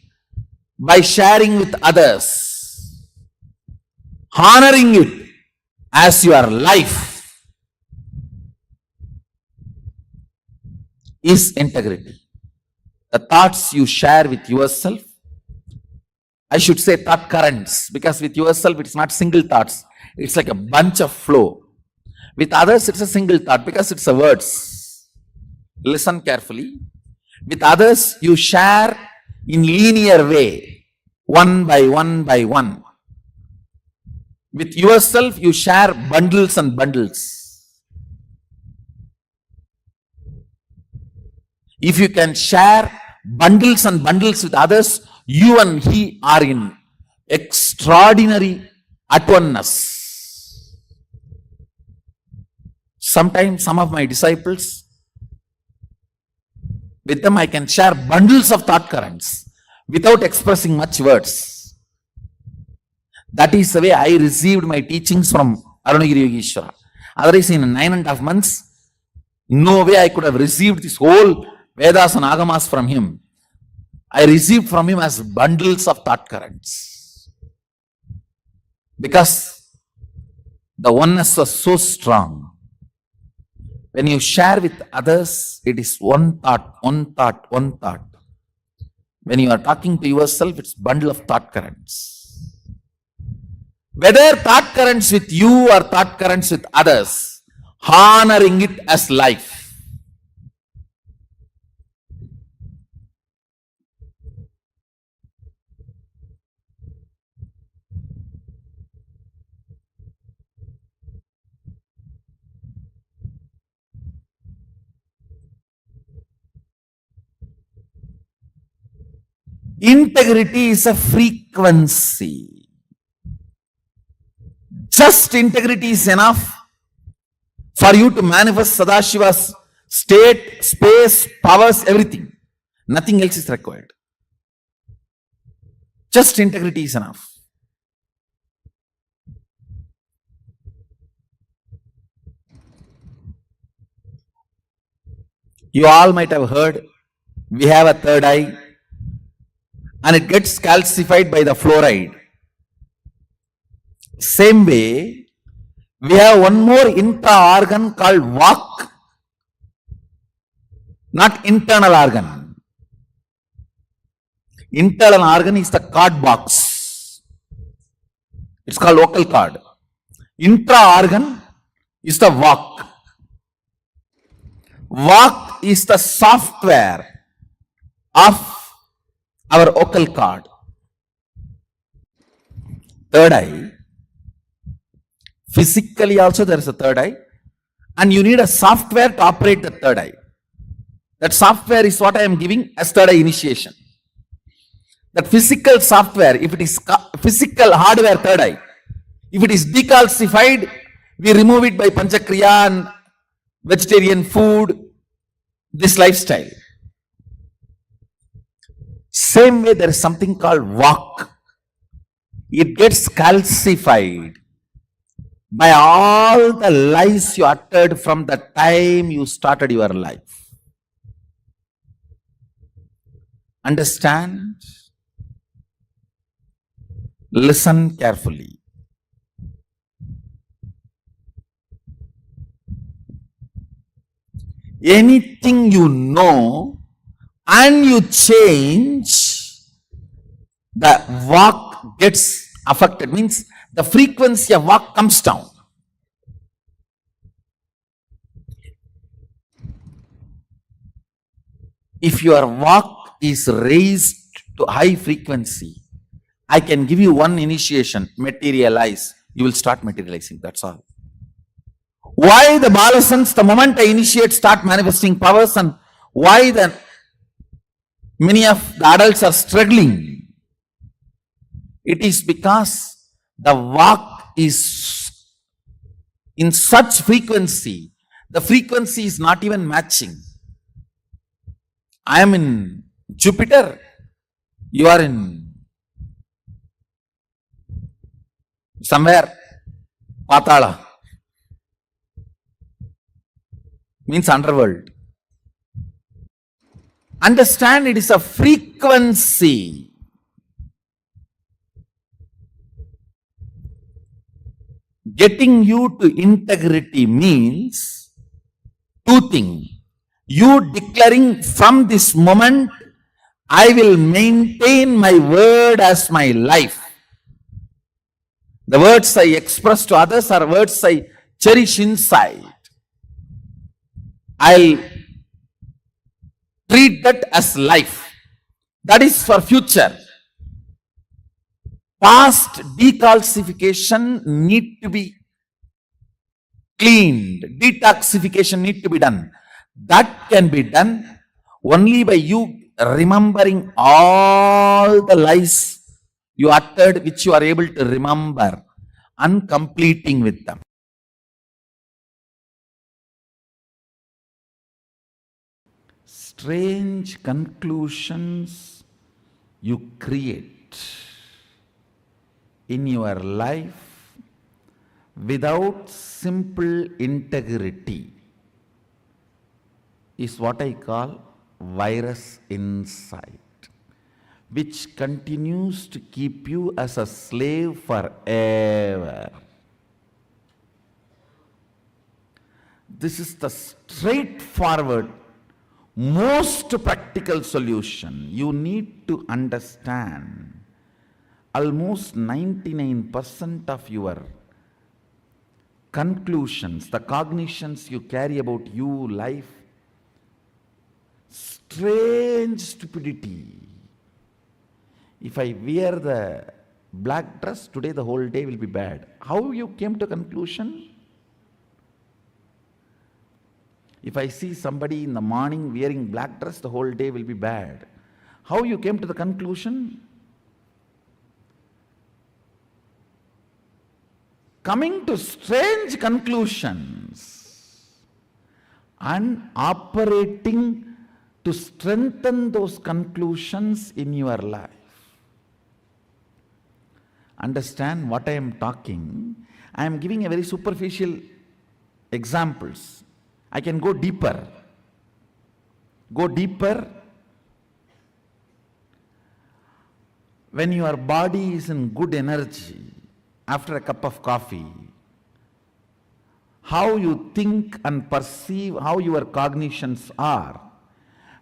C: by sharing with others, honoring it as your life, is integrity. The thoughts you share with yourself, I should say thought currents, because with yourself it's not single thoughts, it's like a bunch of flow. With others it's a single thought because it's a words. Listen carefully. With others you share in linear way, one by one by one. With yourself you share bundles and bundles. If you can share bundles and bundles with others, you and he are in extraordinary at oneness. Sometimes some of my disciples, with them I can share bundles of thought currents without expressing much words. That is the way I received my teachings from Arunagiri Yogeshwara. Otherwise, in 9.5 months, no way I could have received this whole Vedas and Agamas from him. I received from him as bundles of thought currents. Because the oneness was so strong. When you share with others, it is one thought, one thought, one thought. When you are talking to yourself, it's bundle of thought currents. Whether thought currents with you or thought currents with others, honoring it as life. Integrity is a frequency. Just integrity is enough for you to manifest Sadashiva's state, space, powers, everything. Nothing else is required. Just integrity is enough. You all might have heard, we have a third eye and it gets calcified by the fluoride. Same way, we have one more intra-organ called vak, not internal organ. Internal organ is the cord box. It's called vocal cord. Intra-organ is the vak. Vak is the software of our vocal cord. Third eye. Physically also there is a third eye. And you need a software to operate the third eye. That software is what I am giving as third eye initiation. That physical software, if it is physical hardware third eye, if it is decalcified, we remove it by Panchakriya and vegetarian food, this lifestyle. Same way there is something called vak. It gets calcified by all the lies you uttered from the time you started your life. Understand, listen carefully. Anything you know and you change, the walk gets affected, means the frequency of walk comes down. If your walk is raised to high frequency, I can give you one initiation: materialize. You will start materializing, that's all. Why the adolescents, the moment I initiate, start manifesting powers, and why the many of the adults are struggling? It is because the walk is in such frequency, the frequency is not even matching. I am in Jupiter, you are in somewhere Patala, means underworld. Understand, it is a frequency. Getting you to integrity means two things. You declaring, from this moment, I will maintain my word as my life. The words I express to others are words I cherish inside. I'll treat that as life. That is for future. Past decalcification need to be cleaned. Detoxification need to be done. That can be done only by you remembering all the lies you uttered, which you are able to remember, and completing with them. Strange conclusions you create in your life without simple integrity is what I call virus inside, which continues to keep you as a slave forever. This is the straightforward, most practical solution. You need to understand almost 99% of your conclusions, the cognitions you carry about you, life, strange stupidity. If I wear the black dress today, the whole day will be bad. How you came to conclusion? If I see somebody in the morning wearing black dress, the whole day will be bad. How you came to the conclusion? Coming to strange conclusions and operating to strengthen those conclusions in your life. Understand what I am talking. I am giving a very superficial examples. I can go deeper. Go deeper. When your body is in good energy, after a cup of coffee, how you think and perceive, how your cognitions are.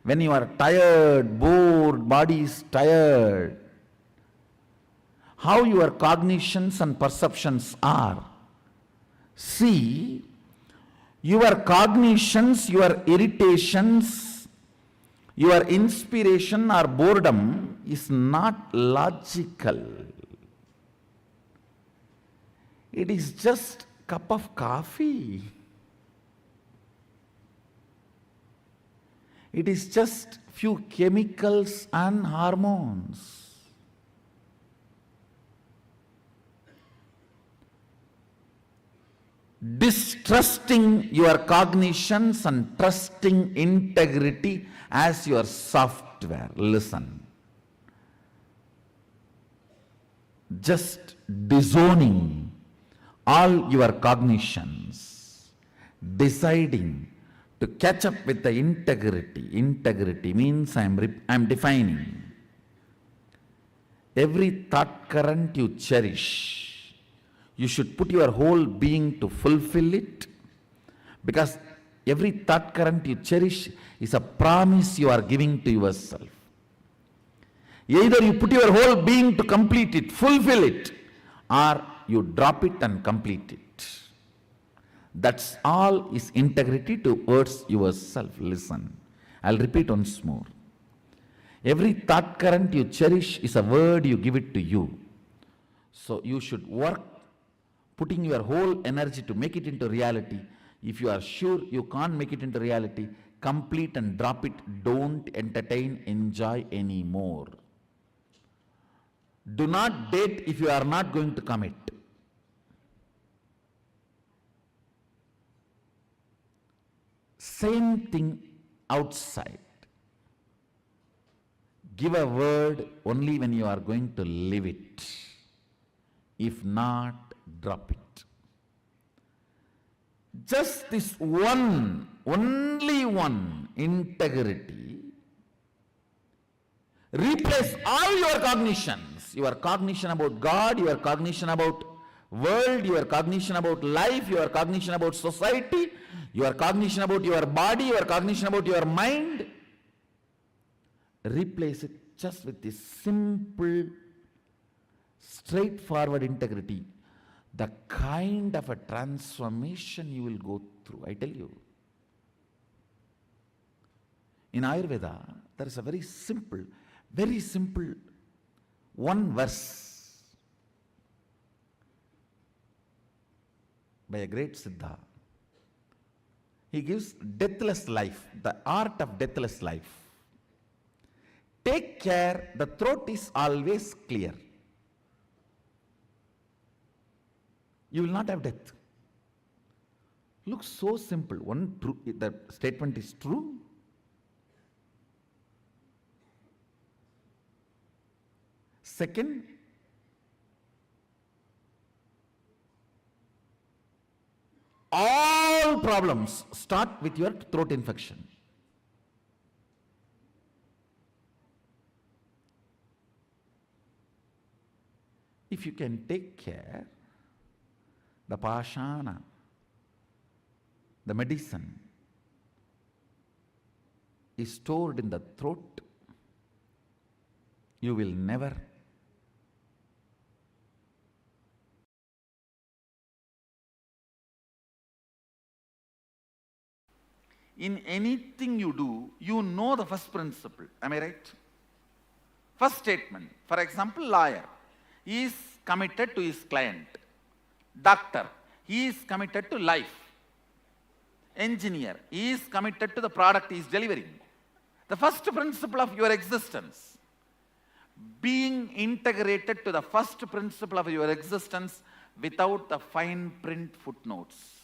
C: When you are tired, bored, body is tired, how your cognitions and perceptions are. See, your cognitions, your irritations, your inspiration or boredom is not logical. It is just a cup of coffee. It is just few chemicals and hormones. Distrusting your cognitions and trusting integrity as your software. Listen. Just disowning all your cognitions, deciding to catch up with the integrity. Integrity means I'm defining. Every thought current you cherish, you should put your whole being to fulfill it, because every thought current you cherish is a promise you are giving to yourself. Either you put your whole being to complete it, fulfill it, or you drop it and complete it. That's all is integrity towards yourself. Listen, I'll repeat once more. Every thought current you cherish is a word you give it to you. So you should work putting your whole energy to make it into reality. If you are sure you can't make it into reality, complete and drop it. Don't entertain, enjoy anymore. Do not date if you are not going to commit. Same thing outside. Give a word only when you are going to live it. If not, drop it. Just this one, only one, integrity, replace all your cognitions. Your cognition about God, your cognition about world, your cognition about life, your cognition about society, your cognition about your body, your cognition about your mind. Replace it just with this simple, straightforward integrity. The kind of a transformation you will go through, I tell you. In Ayurveda, there is a very simple one verse by a great Siddha. He gives deathless life, the art of deathless life. Take care, the throat is always clear. You will not have death. Looks so simple. One, true, the statement is true. Second, all problems start with your throat infection. If you can take care, the pashana, the medicine is stored in the throat, you will never in anything you do, you know the first principle. Am I right? First statement. For example, lawyer, he is committed to his client. Doctor, he is committed to life. Engineer, he is committed to the product he is delivering. The first principle of your existence, being integrated to the first principle of your existence without the fine print footnotes.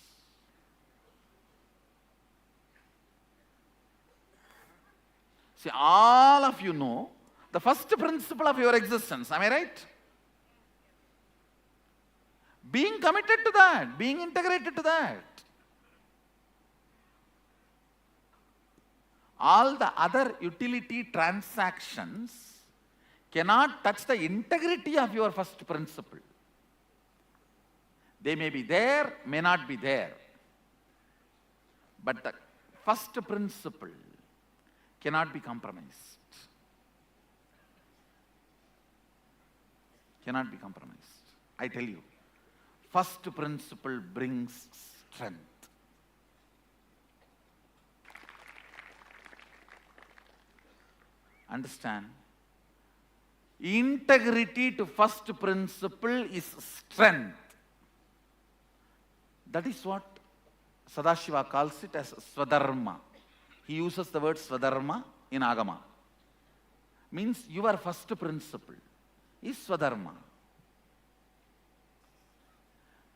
C: See, all of you know the first principle of your existence. Am I right? Being committed to that, being integrated to that. All the other utility transactions cannot touch the integrity of your first principle. They may be there, may not be there. But the first principle cannot be compromised. Cannot be compromised. I tell you, first principle brings strength. Understand? Integrity to first principle is strength. That is what Sadashiva calls it as Swadharma. He uses the word Swadharma in Agama. Means your first principle is Swadharma.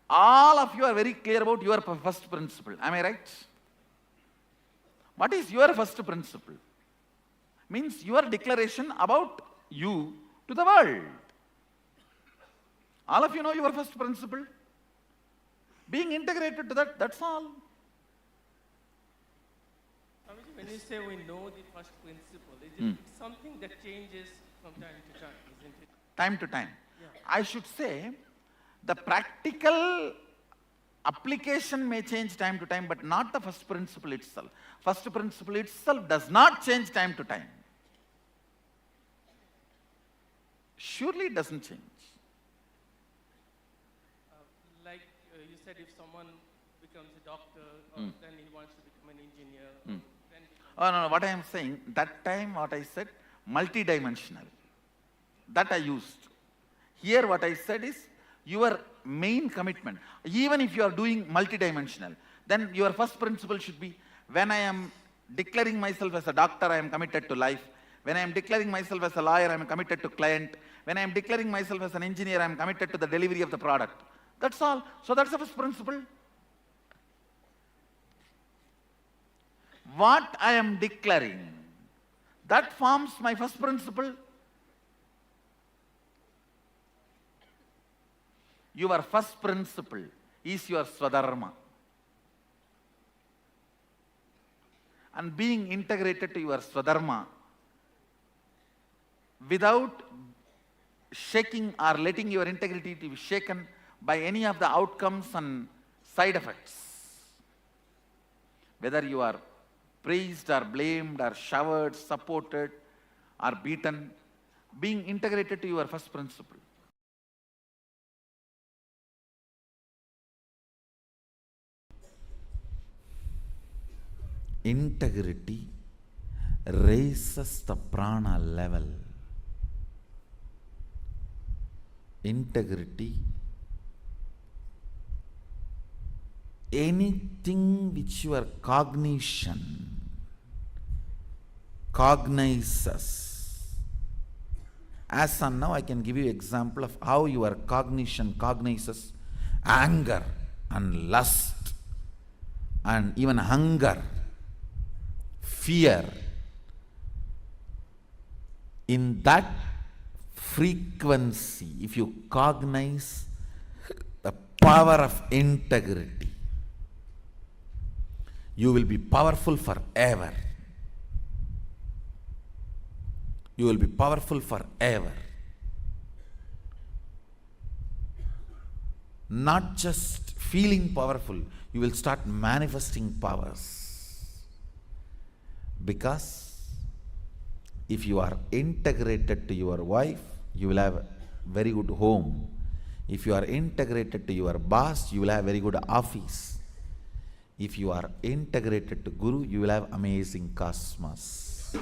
C: All of you are very clear about your first principle. Am I right? What is your first principle? Means your declaration about you to the world. All of you know your first principle. Being integrated to that, that's all.
H: Swamiji, when you say we know the first principle, it's something that changes from time to time, isn't it?
C: Time to time.
H: Yeah.
C: I should say, the practical application may change time to time, but not the first principle itself. First principle itself does not change time to time. Surely it doesn't change.
H: Like you said, if someone becomes a doctor, then he wants to become an engineer, then
C: Oh, no, what I am saying, that time what I said, multidimensional. That I used. Here what I said is, your main commitment, even if you are doing multidimensional, then your first principle should be, when I am declaring myself as a doctor, I am committed to life. When I am declaring myself as a lawyer, I am committed to client. When I am declaring myself as an engineer, I am committed to the delivery of the product. That's all. So that's the first principle. What I am declaring, that forms my first principle. Your first principle is your Swadharma. And being integrated to your Swadharma without shaking or letting your integrity to be shaken by any of the outcomes and side effects. Whether you are praised or blamed or showered, supported or beaten, being integrated to your first principle. Integrity raises the prana level. Integrity, anything which your cognition cognizes. As on now, I can give you example of how your cognition cognizes anger and lust and even hunger, fear. In that frequency, if you cognize the power of integrity, you will be powerful forever. You will be powerful forever. Not just feeling powerful, you will start manifesting powers. Because if you are integrated to your wife, you will have a very good home. If you are integrated to your boss, you will have very good office. If you are integrated to Guru, you will have amazing cosmos.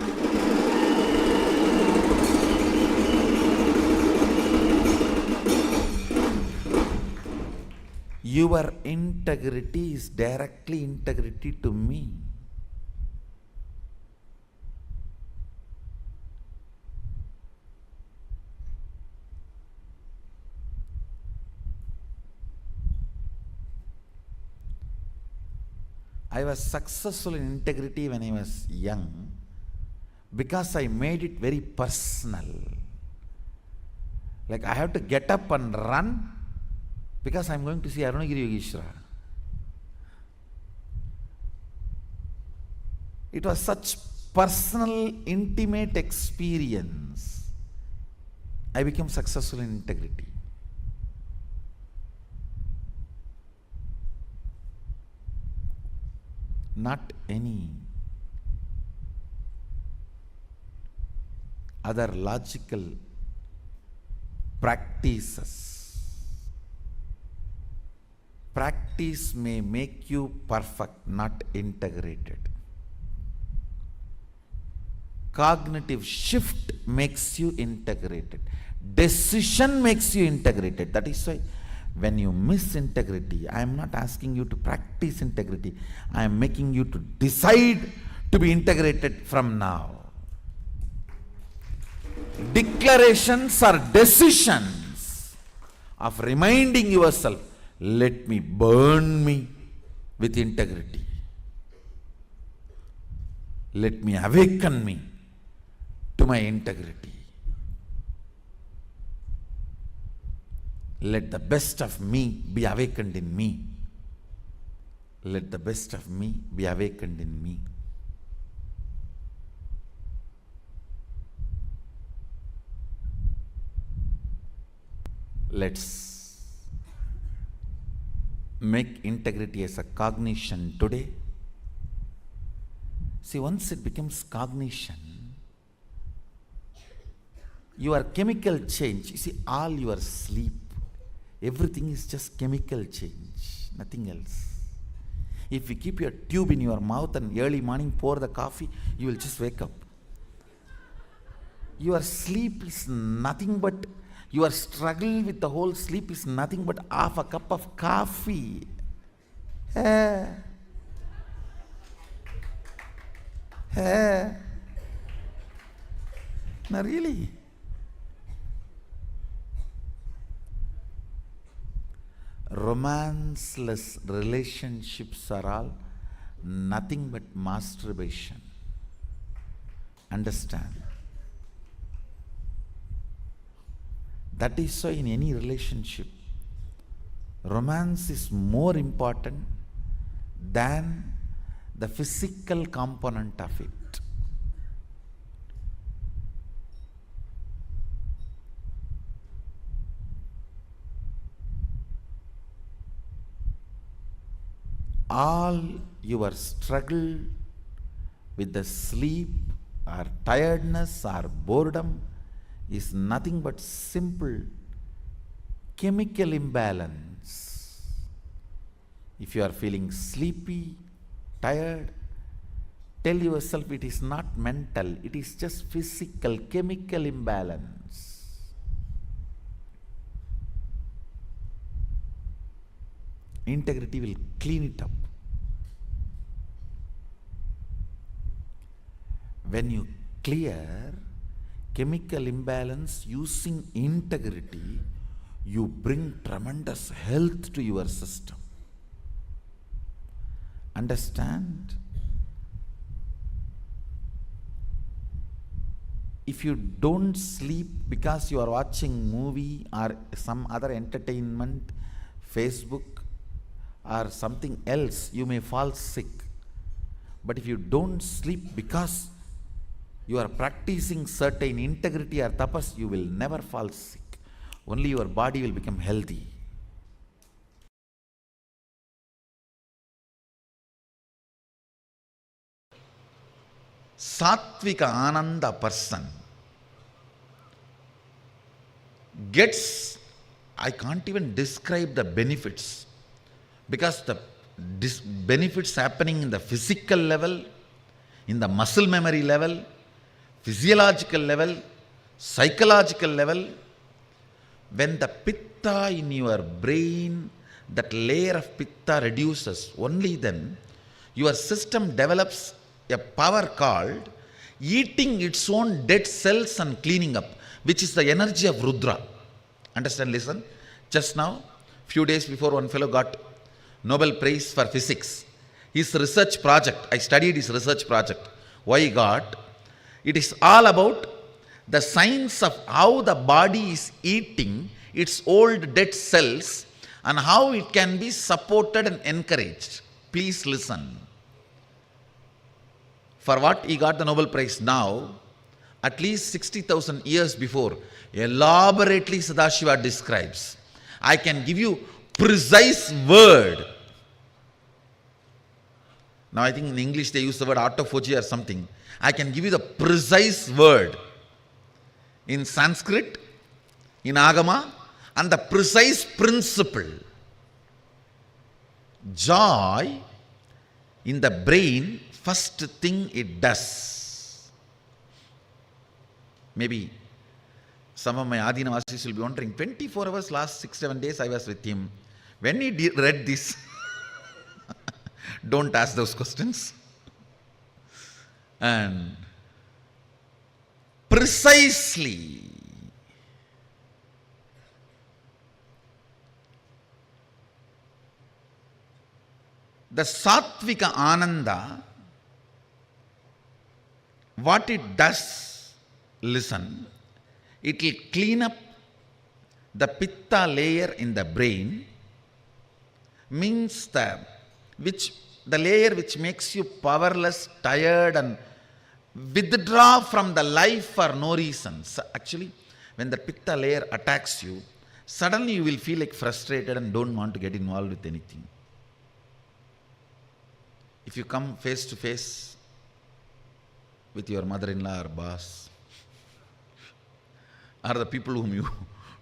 C: Your integrity is directly integrity to me. I was successful in integrity when I was young because I made it very personal. Like I have to get up and run because I am going to see Arunagiri Yogeshwara. It was such personal, intimate experience. I became successful in integrity. Not any other logical practices. Practice may make you perfect, not integrated. Cognitive shift makes you integrated. Decision makes you integrated. That is why when you miss integrity, I am not asking you to practice integrity. I am making you to decide to be integrated from now. Declarations are decisions of reminding yourself, let me burn me with integrity. Let me awaken me to my integrity. Let the best of me be awakened in me. Let the best of me be awakened in me. Let's make integrity as a cognition today. See, once it becomes cognition, your chemical change, you see, all your sleep, everything is just chemical change, nothing else. If you keep your tube in your mouth and early morning pour the coffee, you will just wake up. Your sleep is nothing but, your struggle with the whole sleep is nothing but half a cup of coffee. No, really. Romanceless relationships are all nothing but masturbation. Understand? That is why in any relationship, romance is more important than the physical component of it. All your struggle with the sleep or tiredness or boredom is nothing but simple chemical imbalance. If you are feeling sleepy, tired, tell yourself it is not mental, it is just physical chemical imbalance. Integrity will clean it up. When you clear chemical imbalance using integrity, you bring tremendous health to your system. Understand? If you don't sleep because you are watching movie or some other entertainment, Facebook or something else, you may fall sick. But if you don't sleep because you are practicing certain integrity or tapas, you will never fall sick. Only your body will become healthy. Sattvika Ananda person gets, I can't even describe the benefits, because the benefits happening in the physical level, in the muscle memory level, physiological level, psychological level. When the pitta in your brain, that layer of pitta reduces, only then your system develops a power called eating its own dead cells and cleaning up, which is the energy of Rudra. Understand? Listen. Just now, few days before, one fellow got Nobel Prize for Physics. His research project, I studied his research project. Why he got? It is all about the science of how the body is eating its old dead cells and how it can be supported and encouraged. Please listen. For what he got the Nobel Prize now, at least 60,000 years before, elaborately Sadashiva describes. I can give you precise word. Now I think in English they use the word autophagy or something. I can give you the precise word in Sanskrit, in Agama, and the precise principle. Joy in the brain, first thing it does. Maybe some of my Adinavasis will be wondering, 24 hours last 6-7 days I was with him. When he read this, don't ask those questions. And precisely the Sattvika Ananda, what it does, listen, it will clean up the pitta layer in the brain, means the layer which makes you powerless, tired, and withdraw from the life for no reason. So actually, when the pitta layer attacks you, suddenly you will feel like frustrated and don't want to get involved with anything. If you come face to face with your mother-in-law or boss, or the people whom you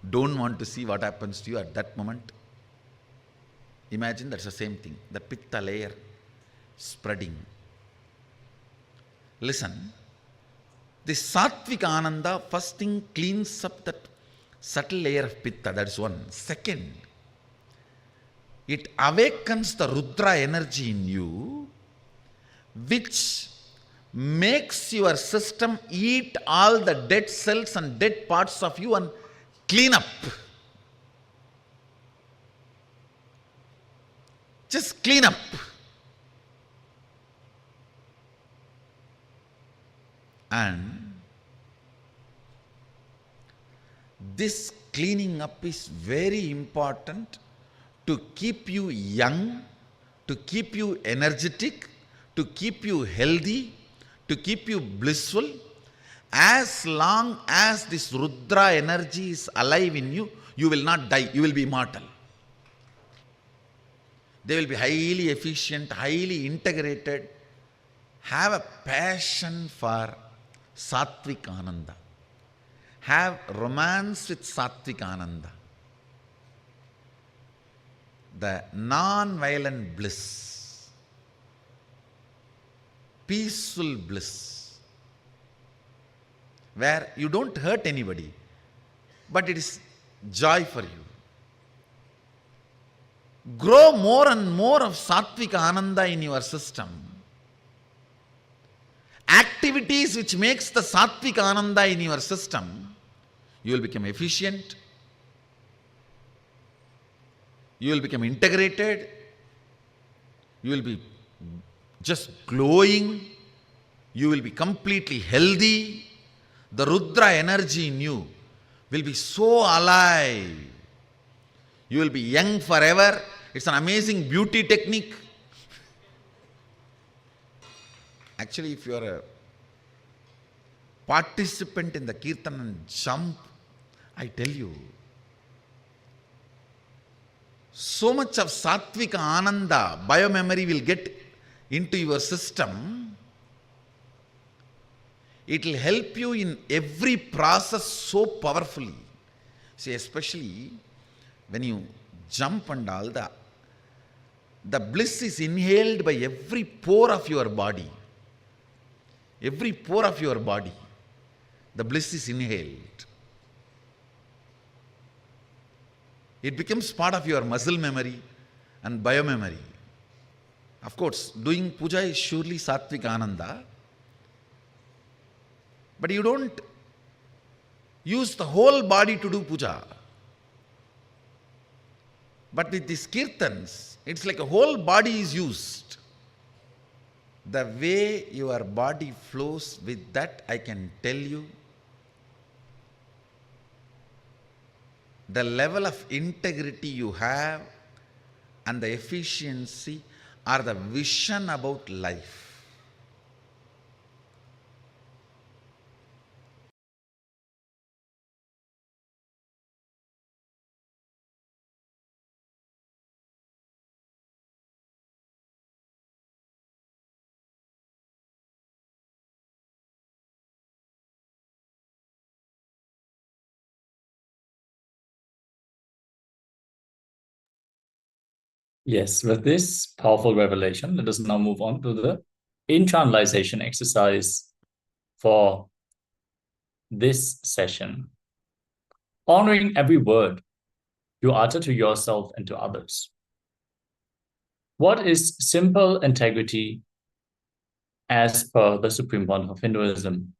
C: don't want to see what happens to you at that moment, imagine that's the same thing, the pitta layer spreading. Listen, this sattvic ananda first thing cleans up that subtle layer of pitta, that's one. Second, it awakens the Rudra energy in you, which makes your system eat all the dead cells and dead parts of you and clean up. Just clean up. And this cleaning up is very important to keep you young, to keep you energetic, to keep you healthy, to keep you blissful. As long as this Rudra energy is alive in you, you will not die, you will be immortal. They will be highly efficient, highly integrated. Have a passion for Sattvic Ananda. Have romance with Sattvic Ananda. The non-violent bliss, peaceful bliss, where you don't hurt anybody, but it is joy for you. Grow more and more of Sattvic Ananda in your system. Activities which makes the Sattvic Ananda in your system, you will become efficient, you will become integrated, you will be just glowing, you will be completely healthy. The Rudra energy in you will be so alive. You will be young forever. It's an amazing beauty technique. Actually, if you are a participant in the Kirtan and jump, I tell you, so much of Sattvic Ananda, biomemory will get into your system. It will help you in every process so powerfully. See, especially when you jump and all, the bliss is inhaled by every pore of your body. Every pore of your body, the bliss is inhaled. It becomes part of your muscle memory and biomemory. Of course, doing puja is surely Sattvic Ananda, but you don't use the whole body to do puja. But with these kirtans, it's like a whole body is used. The way your body flows with that, I can tell you, the level of integrity you have and the efficiency are the vision about life.
B: Yes, with this powerful revelation, let us now move on to the internalization exercise for this session. Honoring every word you utter to yourself and to others. What is simple integrity as per the Supreme Pontiff of Hinduism?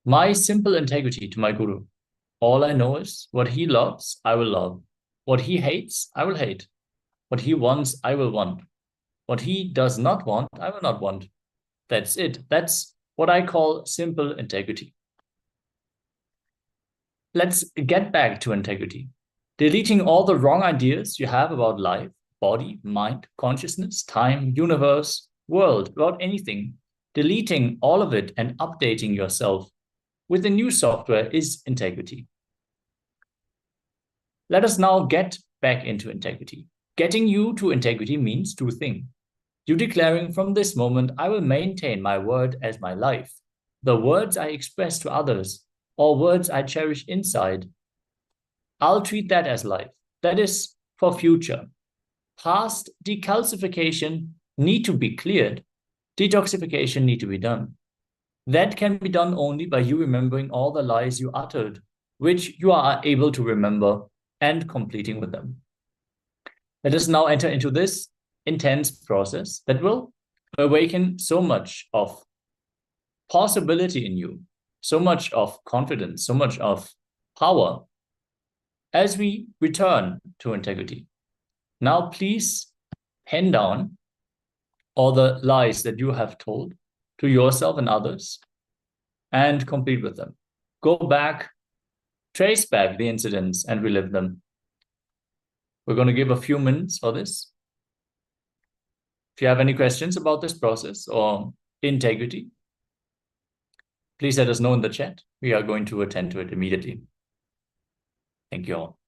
B: My simple integrity to my Guru. All I know is what he loves, I will love. What he hates, I will hate. What he wants, I will want. What he does not want, I will not want. That's it. That's what I call simple integrity. Let's get back to integrity. Deleting all the wrong ideas you have about life, body, mind, consciousness, time, universe, world, about anything. Deleting all of it and updating yourself with the new software is integrity. Let us now get back into integrity. Getting you to integrity means two things. You declaring from this moment, I will maintain my word as my life. The words I express to others or words I cherish inside, I'll treat that as life. That is for future. Past decalcification need to be cleared. Detoxification need to be done. That can be done only by you remembering all the lies you uttered, which you are able to remember and completing with them. Let us now enter into this intense process that will awaken so much of possibility in you, so much of confidence, so much of power as we return to integrity. Now, please pen down all the lies that you have told to yourself and others and complete with them. Go back, trace back the incidents and relive them. We're going to give a few minutes for this. If you have any questions about this process or integrity, please let us know in the chat. We are going to attend to it immediately. Thank you all.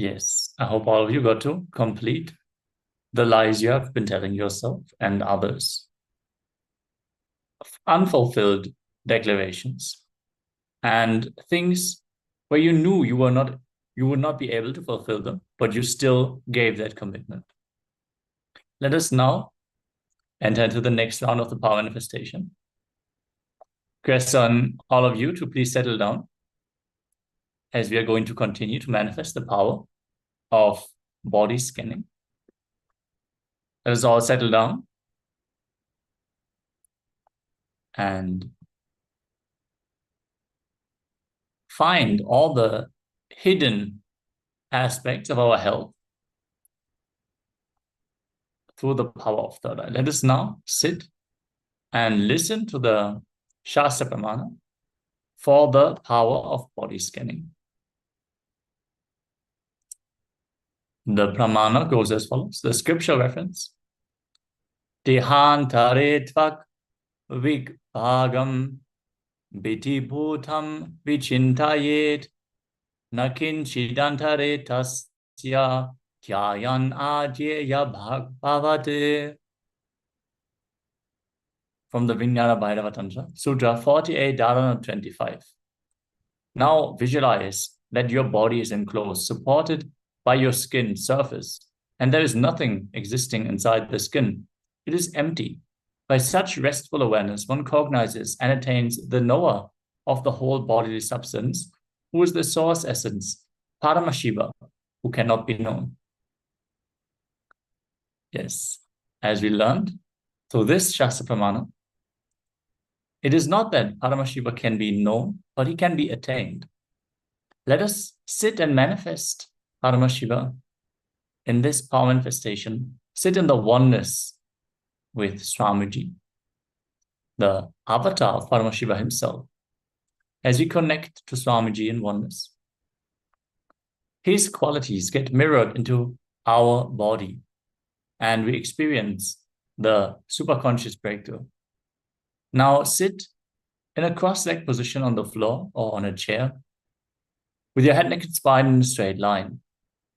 B: Yes, I hope all of you got to complete the lies you have been telling yourself and others. Unfulfilled declarations and things where you knew you would not be able to fulfill them, but you still gave that commitment. Let us now enter into the next round of the power manifestation. Request on all of you to please settle down, as we are going to continue to manifest the power of body scanning. Let us all settle down and find all the hidden aspects of our health through the power of third eye. Let us now sit and listen to the Shastra Pramana for the power of body scanning. The Pramana goes as follows. The scripture reference: Dehantare tvak vigbhagam vitibhutam vichintayet nakinchidantare tasya dhyayan ajyeya bhavate. From the Vijnana Bhairava Tantra, Sutra 48, Dharana 25. Now visualize that your body is enclosed, supported by your skin surface, and there is nothing existing inside the skin. It is empty. By such restful awareness, one cognizes and attains the knower of the whole bodily substance, who is the source essence, Paramashiva, who cannot be known. Yes, as we learned through this Shastra Pramana, it is not that Paramashiva can be known, but he can be attained. Let us sit and manifest Paramashiva in this power manifestation. Sit in the oneness with Swamiji, the avatar of Paramashiva himself, as we connect to Swamiji in oneness. His qualities get mirrored into our body, and we experience the superconscious breakthrough. Now sit in a cross-legged position on the floor or on a chair, with your head, neck, and spine in a straight line.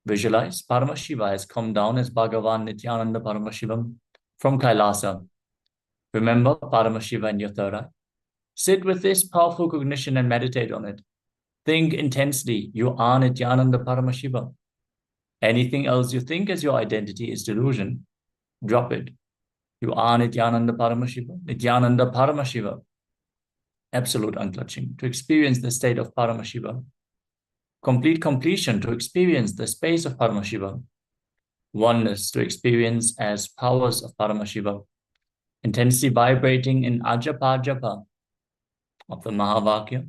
B: Visualize Paramashiva has come down as Bhagavan Nithyananda Paramashivam from KAILASA. Remember Paramashiva in your third eye. Sit with this powerful cognition and meditate on it. Think intensely, you are Nithyananda Paramashiva. Anything else you think as your identity is delusion. Drop it. You are Nithyananda Paramashiva. Nithyananda Paramashiva. Absolute unclutching, to experience the state of Paramashiva. Complete completion, to experience the space of Paramashiva. Oneness, to experience as powers of Paramashiva. Intensely vibrating in Ajapa Japa of the Mahavakya.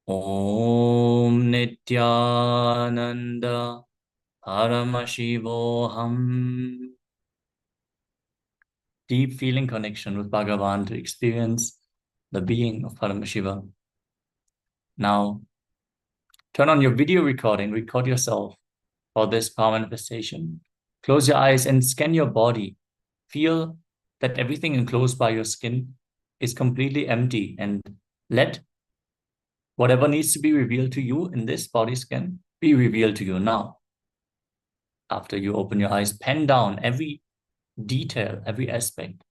B: Om Nithyananda Paramashivoham. Deep feeling connection with Bhagavan to experience the being of Paramashiva. Now, turn on your video recording, record yourself for this power manifestation. Close your eyes and scan your body. Feel that everything enclosed by your skin is completely empty, and let whatever needs to be revealed to you in this body scan be revealed to you now. After you open your eyes, pen down every detail, every aspect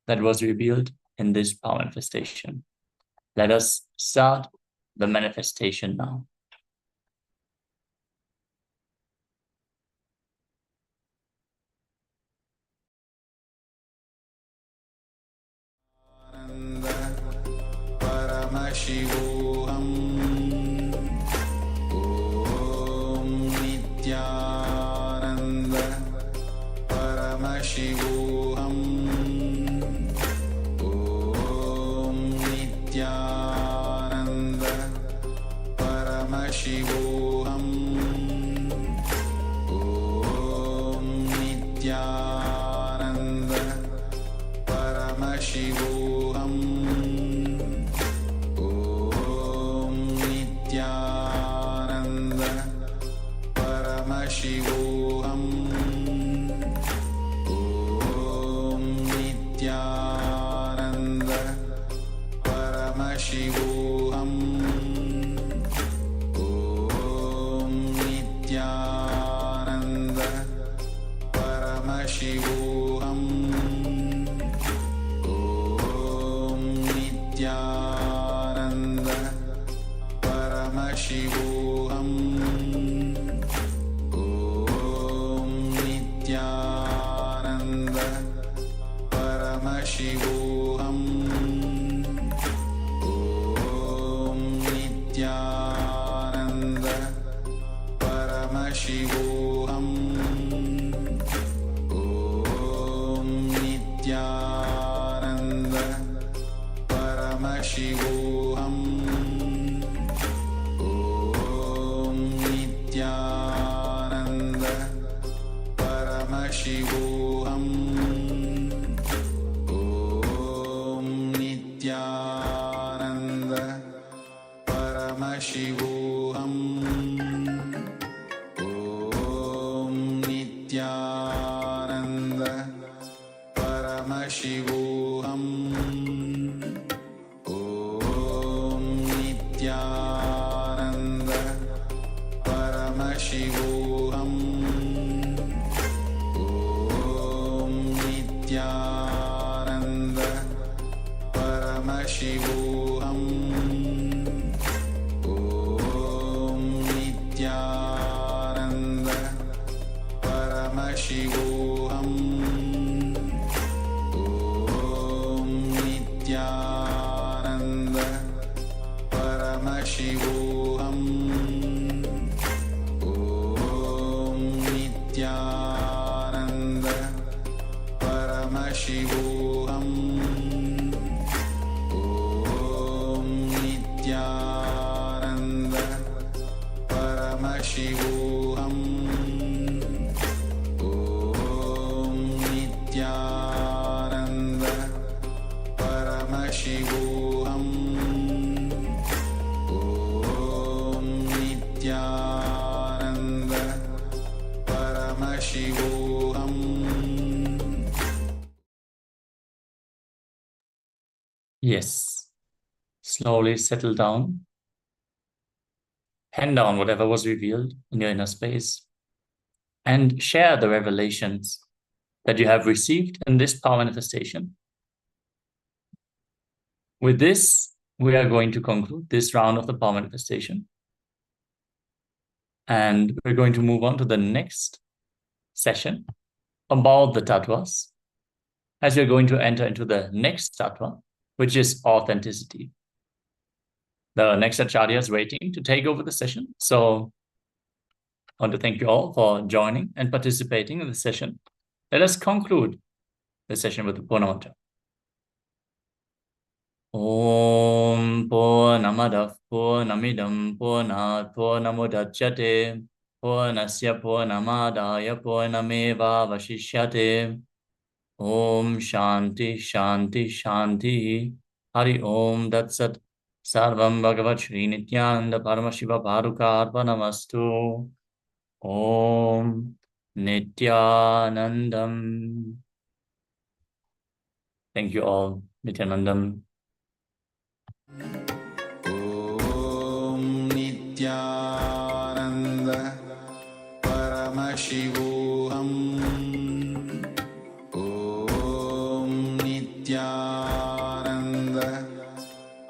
B: that was revealed in this power manifestation. Let us start the manifestation now.
C: Paramashivoham Om Nithyananda Paramashivoham Om Nithyananda Paramashivoham Om Nithyananda Paramashivoham Paramashivoham Om Nithyananda Paramashivoham Om Nithyananda Paramashivoham. Om Nithyananda Paramashivoham. Om Nithyananda Paramashivoham. Om Nithyananda Paramashivoham. Om Nithyananda Paramashivoham. Om Nithyananda Paramashivoham. Om Nithyananda Paramashivoham. Om Nithyananda Paramashivoham. Om Nithyananda Paramashivoham. Om Nithyananda Paramashivoham. Om Nithyananda Paramashivoham. Om Nithyananda Paramashivoham. Om Nithyananda Paramashivoham. Om Nithyananda Paramashivoham.
B: Yes. Slowly settle down. Hand down whatever was revealed in your inner space and share the revelations that you have received in this power manifestation. With this, we are going to conclude this round of the power manifestation. And we're going to move on to the next session about the tattvas, as we're going to enter into the next tattva, which is authenticity. The next acharya is waiting to take over the session. So I want to thank you all for joining and participating in the session. Let us conclude the session with the Purna mantra. Om Purnamadav Purnamidam Purnat Purnamudachyate Purnasya Purnamadaya Purnameva Vashishyate. Om Shanti Shanti Shanti. Hari Om Datsat. Sarvam Bhagavat Shri Nithyananda Paramashiva Bharukarpanamastu. Om Nithyanandam. Thank you all. Nithyanandam.
C: Om Nithyananda Paramashivoham. Om Nithyananda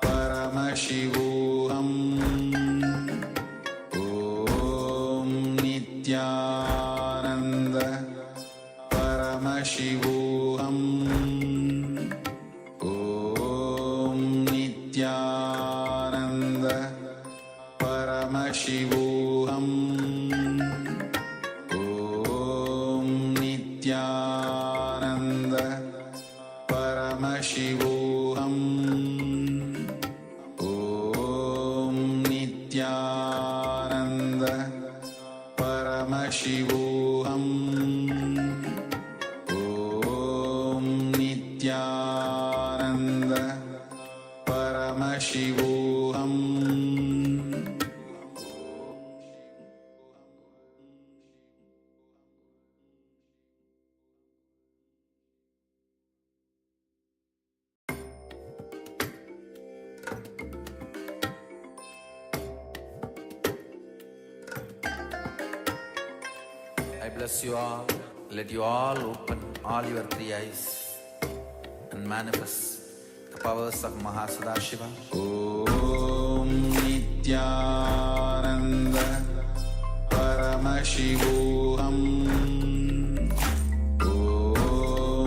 C: Paramashivoham. Om Nithyananda Paramashivoham. Om Nithyananda Paramashivoham. Om Nithyananda Paramashivoham. Om Nithyananda Paramashivoham. Om Nithyananda Paramashivoham. I bless you all. Let you all open all your three eyes and manifest the powers of Mahasadashiva. Om Nithyananda Paramashivoham. Om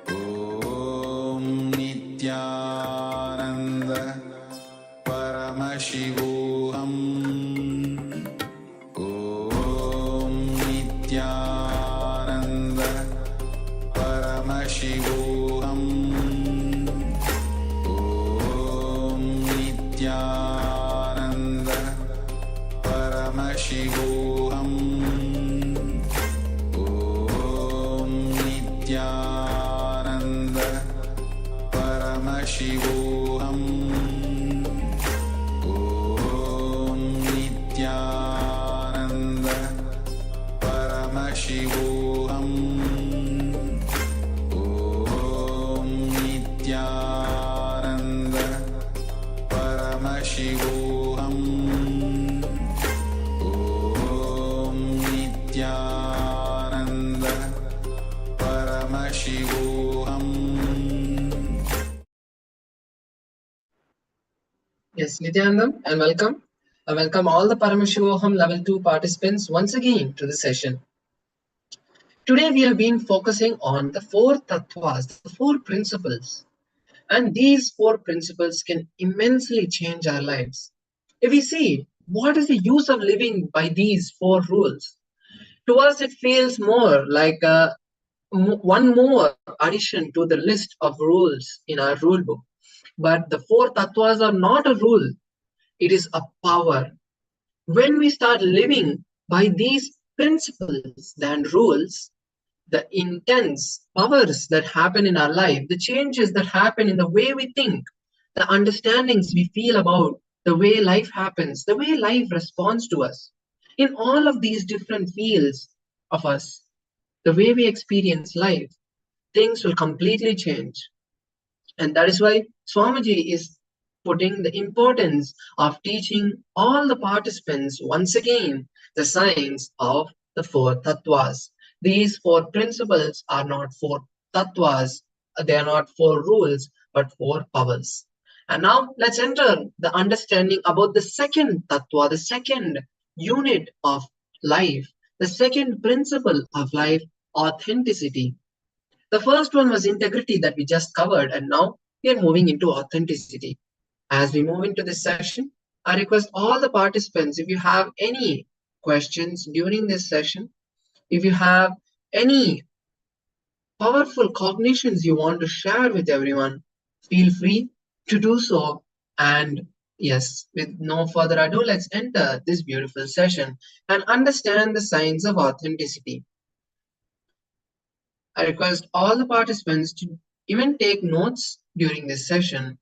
C: Paramashivoham Om Nithyananda Paramashivoham Om Nithyananda Paramashivoham Om Nithyananda Paramashivoham Om Nithyananda Paramashivoham Om Nithyananda Paramashivoham.
I: Yes, Nithyanandam, and welcome. I welcome all the Paramashivoham Level 2 participants once again to the session. Today we have been focusing on the four tattvas, the four principles. And these four principles can immensely change our lives. If we see, what is the use of living by these four rules? To us, it feels more like one more addition to the list of rules in our rule book. But the four tattvas are not a rule, it is a power. When we start living by these principles and rules, the intense powers that happen in our life, the changes that happen in the way we think, the understandings we feel about the way life happens, the way life responds to us, in all of these different fields of us, the way we experience life, things will completely change. And that is why Swamiji is putting the importance of teaching all the participants once again the science of the four tattvas. These four principles are not four tattvas, they are not four rules, but four powers. And now let's enter the understanding about the second tattva, the second unit of life, the second principle of life, authenticity. The first one was integrity that we just covered, and now we are moving into authenticity. As we move into this session, I request all the participants, if you have any questions during this session, if you have any powerful cognitions you want to share with everyone, feel free to do so. And yes, with no further ado, let's enter this beautiful session and understand the science of authenticity. I request all the participants to even take notes during this session.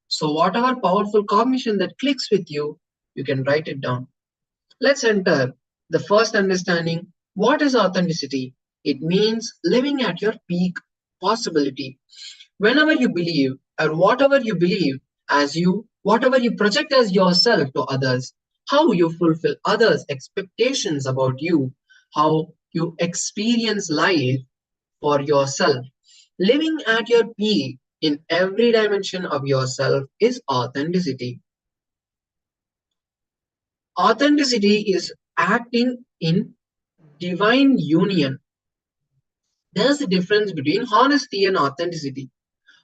I: So whatever powerful cognition that clicks with you, you can write it down. Let's enter the first understanding. What is authenticity? It means living at your peak possibility. Whenever you believe, or whatever you believe as you, whatever you project as yourself to others, how you fulfill others' expectations about you, how you experience life for yourself. Living at your peak in every dimension of yourself is authenticity. Authenticity is acting in divine union. There's a difference between honesty and authenticity.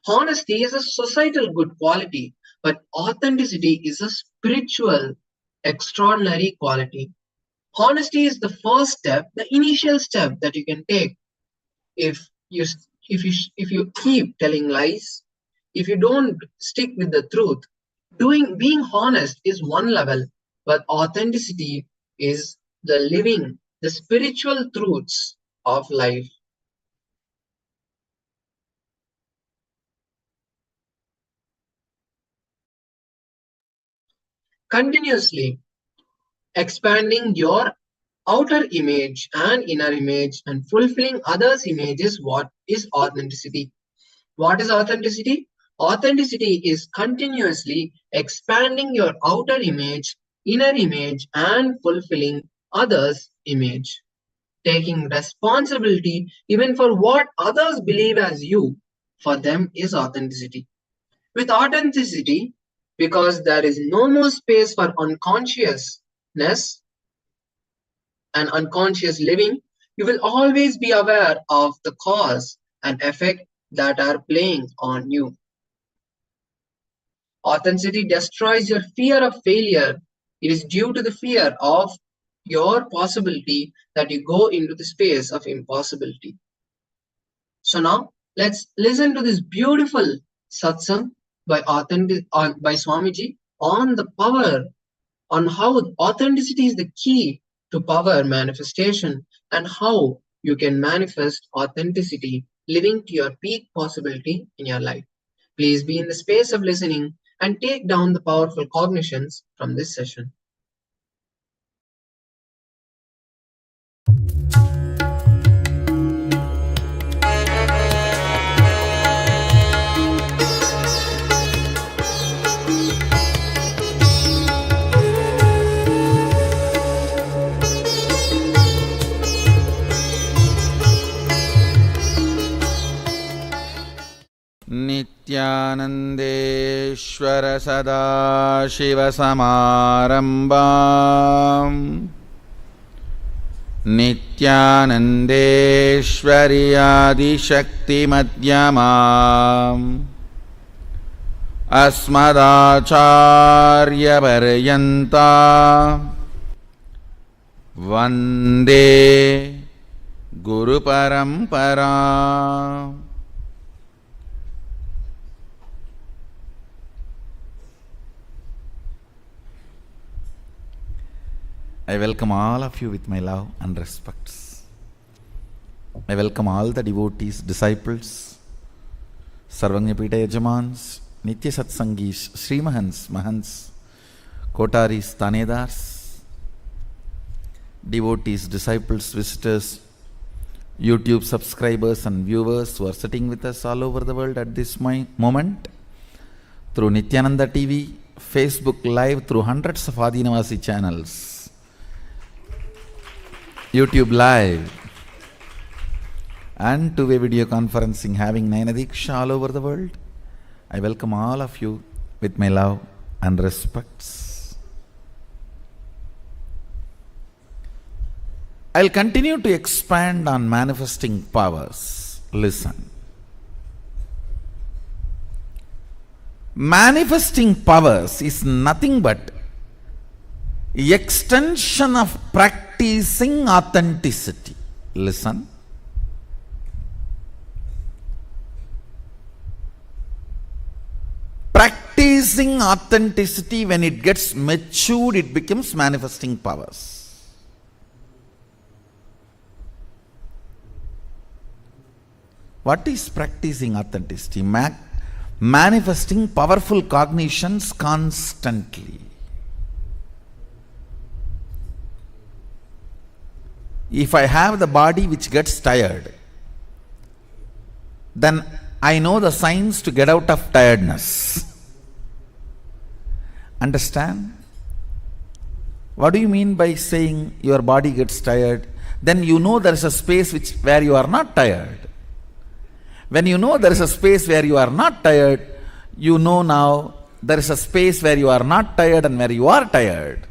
I: Honesty is a societal good quality, but authenticity is a spiritual, extraordinary quality. Honesty is the first step, the initial step that you can take. If you keep telling lies, if you don't stick with the truth, being honest is one level, but authenticity is the living, the spiritual truths of life. Continuously expanding your outer image and inner image and fulfilling others' image is what is authenticity. What is authenticity? Authenticity is continuously expanding your outer image, inner image, and fulfilling others' image. Taking responsibility even for what others believe as you, for them is authenticity. With authenticity, because there is no more space for unconsciousness and unconscious living, you will always be aware of the cause and effect that are playing on you. Authenticity destroys your fear of failure. It is due to the fear of your possibility that you go into the space of impossibility. So now, Let's listen to this beautiful satsang by Swamiji on the power, on how authenticity is the key to power manifestation and how you can manifest authenticity living to your peak possibility in your life. Please be in the space of listening and take down the powerful cognitions from this session.
C: नित्यानन्देश्वर सदाशिवसमारम्भाम् नित्यानन्देश्वर्यादिशक्तिमध्यमाम् अस्मदाचार्यपर्यन्ता वन्दे गुरुपरम्परा. I welcome all of you with my love and respects. I welcome all the devotees, disciples, Sarvanyapita Yajamans, Nitya Satsangis, Srimahans, Mahans, Kotaris, Tanedars, devotees, disciples, visitors, YouTube subscribers and viewers who are sitting with us all over the world at this moment through Nithyananda TV, Facebook Live, through hundreds of Adinavasi channels, YouTube Live, and two-way video conferencing having Nayanadiksha all over the world. I welcome all of you with my love and respects. I'll continue to expand on manifesting powers. Listen. Manifesting powers is nothing but extension of practicing authenticity. Listen. Practicing authenticity, when it gets matured, it becomes manifesting powers. What is practicing authenticity? Manifesting powerful cognitions constantly. If I have the body which gets tired, then I know the signs to get out of tiredness. Understand? What do you mean by saying your body gets tired? Then you know there is a space where you are not tired. When you know there is a space where you are not tired, you know now there is a space where you are not tired and where you are tired.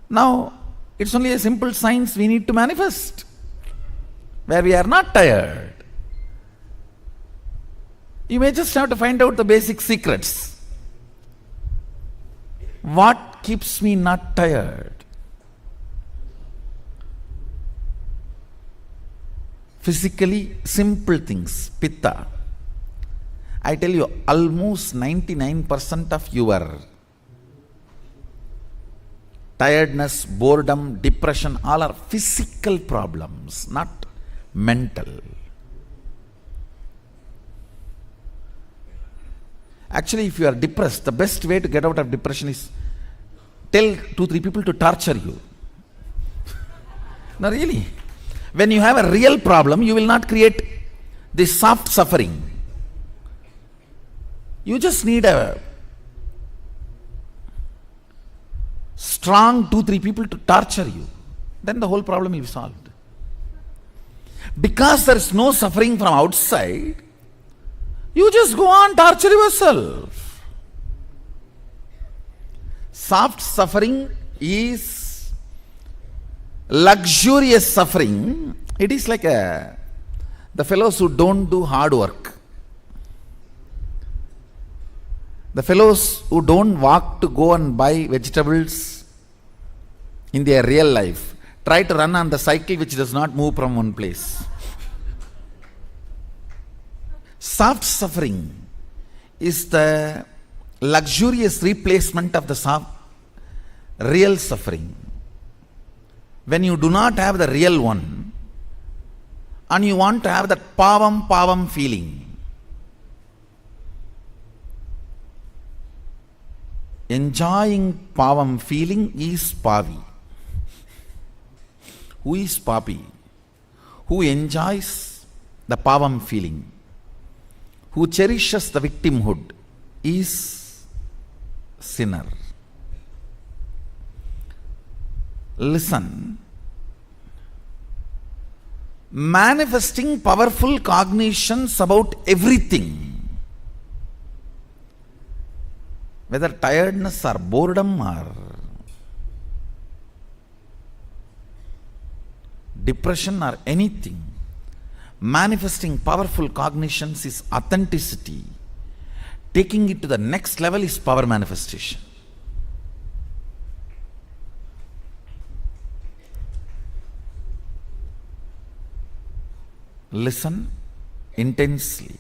C: Now, it's only a simple science we need to manifest, where we are not tired. You may just have to find out the basic secrets. What keeps me not tired? Physically, simple things, pitta. I tell you, almost 99% of your tiredness, boredom, depression, all are physical problems, not mental. Actually, if you are depressed, the best way to get out of depression is tell 2-3 people to torture you. No, really. When you have a real problem, you will not create this soft suffering. You just need a strong 2-3 people to torture you. Then the whole problem will be solved. Because there is no suffering from outside, you just go on, torture yourself. Soft suffering is luxurious suffering. It is like the fellows who don't do hard work. The fellows who don't walk to go and buy vegetables in their real life try to run on the cycle which does not move from one place. soft suffering is the luxurious replacement of the real suffering. When you do not have the real one and you want to have that pavam feeling, enjoying pavam feeling is pavi. Who is papi? Who enjoys the pavam feeling, who cherishes the victimhood, is sinner. Listen. Manifesting powerful cognitions about everything, whether tiredness or boredom or depression or anything, manifesting powerful cognitions is authenticity. Taking it to the next level is power manifestation. Listen intensely.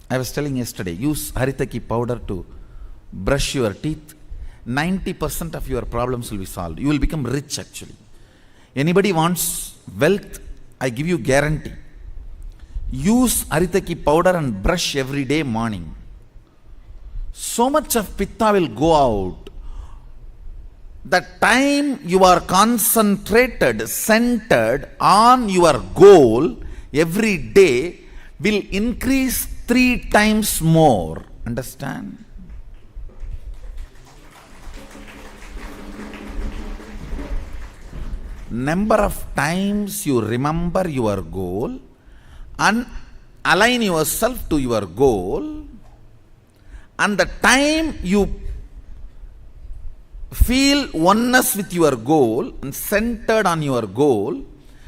C: I was telling yesterday, use Haritaki powder to brush your teeth. 90% of your problems will be solved. You will become rich actually. Anybody wants wealth, I give you guarantee. Use Haritaki powder and brush every day morning. So much of pitta will go out. The time you are concentrated, centered on your goal every day will increase 3 times more. Understand? Number of times you remember your goal and align yourself to your goal, and the time you feel oneness with your goal and centered on your goal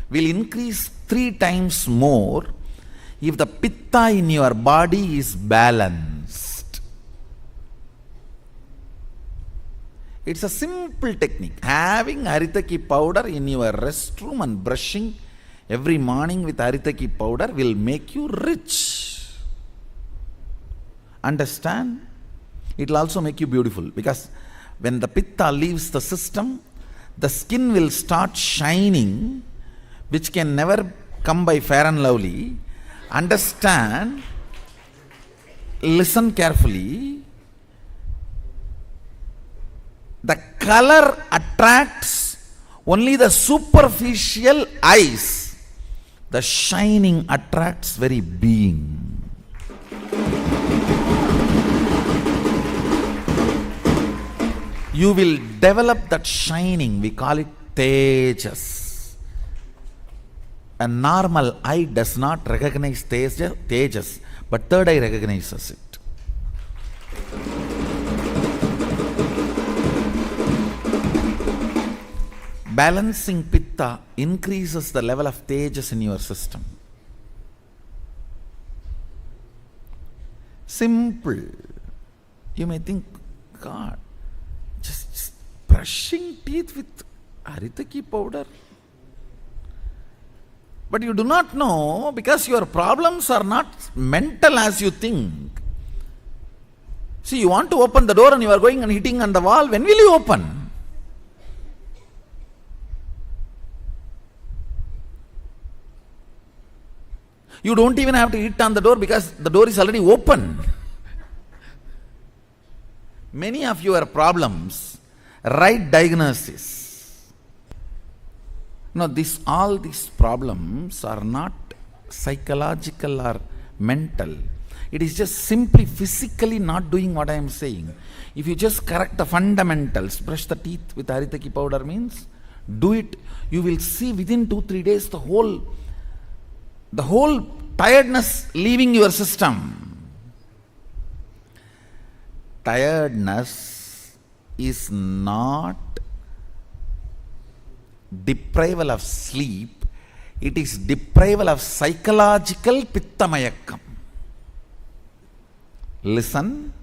C: will increase 3 times more if the pitta in your body is balanced. It's a simple technique. Having Haritaki powder in your restroom and brushing every morning with Haritaki powder will make you rich. Understand? It will also make you beautiful, because when the pitta leaves the system, the skin will start shining, which can never come by fair and lovely. Understand? Listen carefully. The color attracts only the superficial eyes. The shining attracts very being. You will develop that shining. We call it tejas. A normal eye does not recognize tejas, but third eye recognizes it. Balancing pitta increases the level of tejas in your system. Simple. You may think, God, just brushing teeth with Haritaki powder. But you do not know, because your problems are not mental as you think. See, you want to open the door and you are going and hitting on the wall. When will you open? You don't even have to hit on the door because the door is already open. Many of your problems, right diagnosis. No, all these problems are not psychological or mental. It is just simply physically not doing what I am saying. If you just correct the fundamentals, brush the teeth with Haritaki powder means, do it, you will see within 2-3 days the whole tiredness leaving your system. Tiredness is not deprival of sleep, it is deprival of psychological pittamayakam. Listen.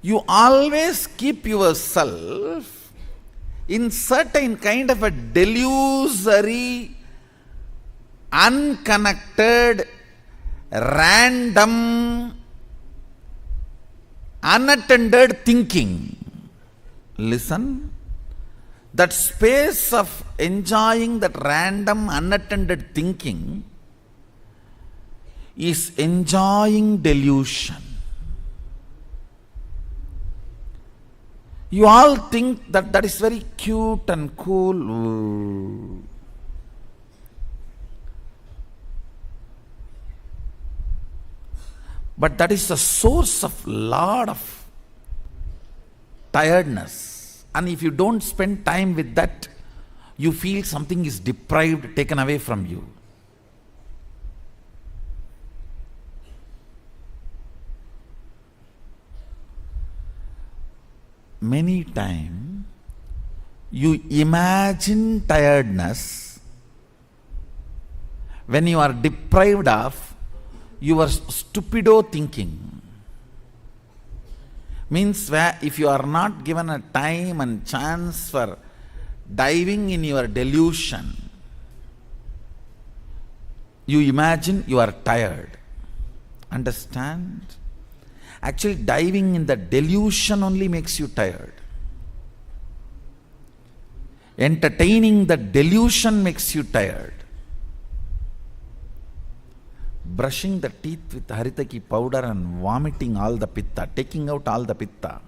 C: You always keep yourself in certain kind of a delusory, unconnected, random, unattended thinking. Listen, that space of enjoying that random, unattended thinking is enjoying delusion. You all think that that is very cute and cool. Ooh. But that is the source of lot of tiredness. And if you don't spend time with that, you feel something is deprived, taken away from you. Many times you imagine tiredness when you are deprived of your stupido thinking. Means where if you are not given a time and chance for diving in your delusion, you imagine you are tired. Understand? Actually, diving in the delusion only makes you tired. Entertaining the delusion makes you tired. Brushing the teeth with haritaki powder and vomiting all the pitta, taking out all the pitta,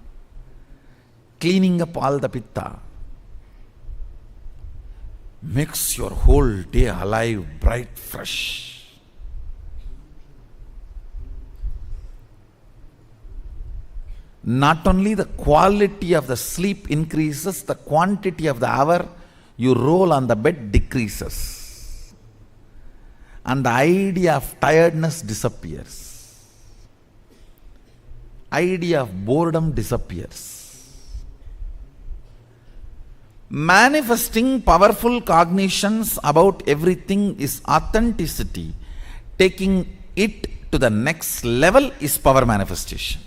C: cleaning up all the pitta, makes your whole day alive, bright, fresh. Not only the quality of the sleep increases, the quantity of the hour you roll on the bed decreases. And the idea of tiredness disappears. Idea of boredom disappears. Manifesting powerful cognitions about everything is authenticity. Taking it to the next level is power manifestation.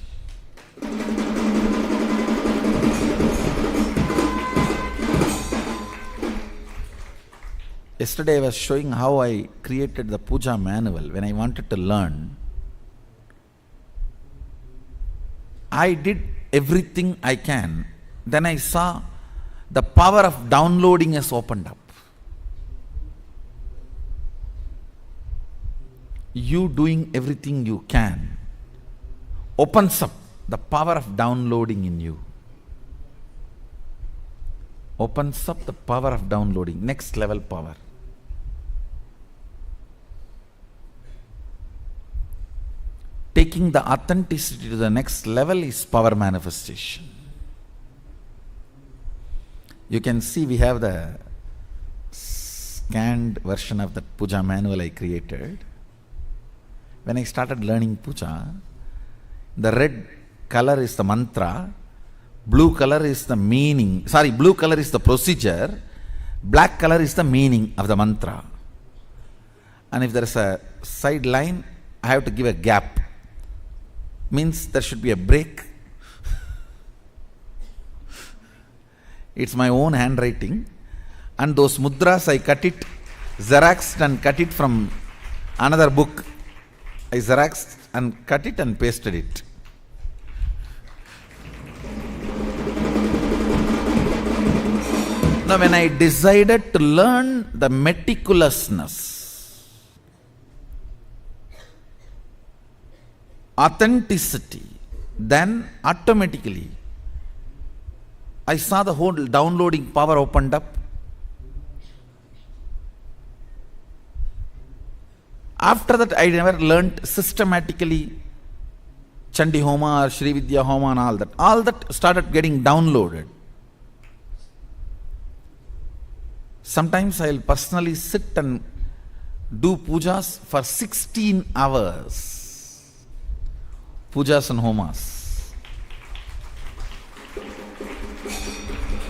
C: Yesterday I was showing how I created the puja manual. When I wanted to learn, I did everything I can. Then I saw the power of downloading has opened up. You doing everything you can opens up the power of downloading in you. Opens up the power of downloading, next level power. Taking the authenticity to the next level is power manifestation. You can see we have the scanned version of that puja manual I created. When I started learning puja, the red color is the mantra, blue color is the meaning, blue color is the procedure, black color is the meaning of the mantra. And if there is a side line, I have to give a gap. Means there should be a break. It's my own handwriting. And those mudras I cut it, xeroxed and cut it from another book. I xeroxed and cut it and pasted it. Now when I decided to learn the meticulousness, authenticity, then automatically I saw the whole downloading power opened up. After that I never learnt systematically Chandi Homa or Sri Vidya Homa and all that. All that started getting downloaded. Sometimes I will personally sit and do pujas for 16 hours. Pujas and homas.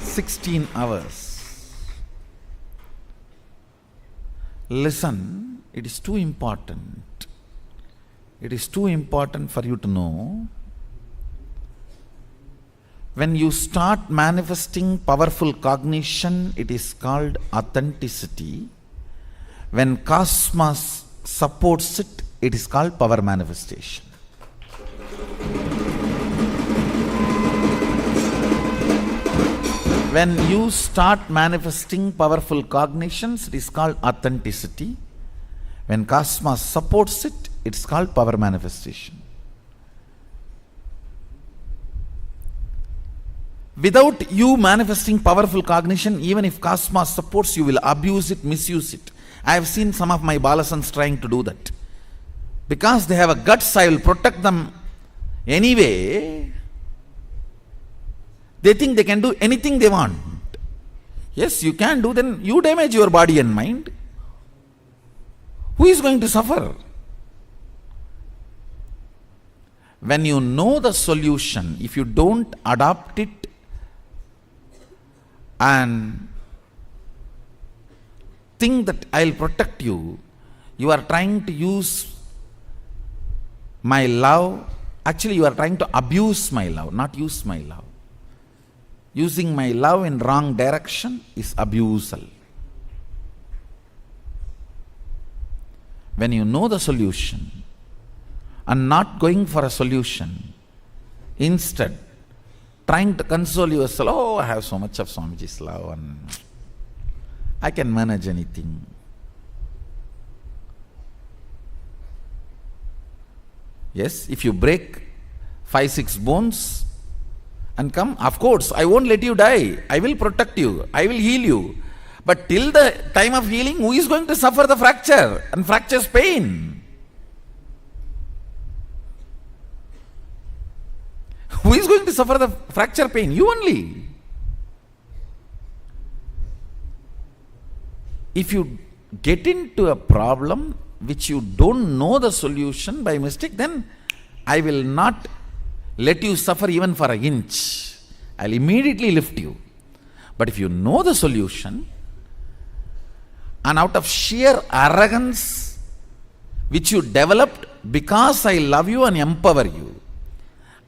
C: 16 hours. Listen, it is too important. It is too important for you to know When you start manifesting powerful cognition, it is called authenticity. When cosmos supports it, it is called power manifestation. When you start manifesting powerful cognitions, it is called authenticity. When cosmos supports it, it is called power manifestation. Without you manifesting powerful cognition, even if cosmos supports, you will abuse it, misuse it. I have seen some of my balasans trying to do that. Because they have a guts, I will protect them anyway. They think they can do anything they want. Yes, you can do, then you damage your body and mind. Who is going to suffer? When you know the solution, if you don't adopt it and think that I'll protect you, you are trying to use my love. Actually, you are trying to abuse my love, not use my love. Using my love in wrong direction is abusal. When you know the solution and not going for a solution, instead trying to console yourself, oh, I have so much of Swamiji's love and I can manage anything. Yes, if you break 5-6 bones and come, of course, I won't let you die. I will protect you. I will heal you. But till the time of healing, who is going to suffer the fracture and fracture's pain? Who is going to suffer the fracture pain? You only. If you get into a problem which you don't know the solution by mistake, then I will not let you suffer even for an inch. I'll immediately lift you. But if you know the solution, and out of sheer arrogance which you developed because I love you and empower you,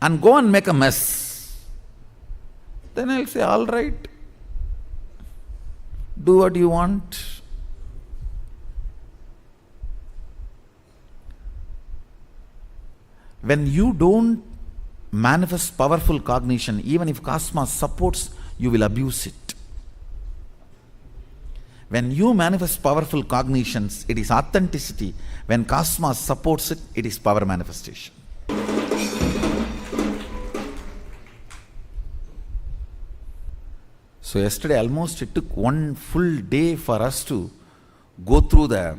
C: and go and make a mess, then I'll say, all right, do what you want. When you don't manifest powerful cognition, even if cosmos supports, you will abuse it. When you manifest powerful cognitions, it is authenticity. When cosmos supports it, it is power manifestation. So yesterday almost it took one full day for us to go through the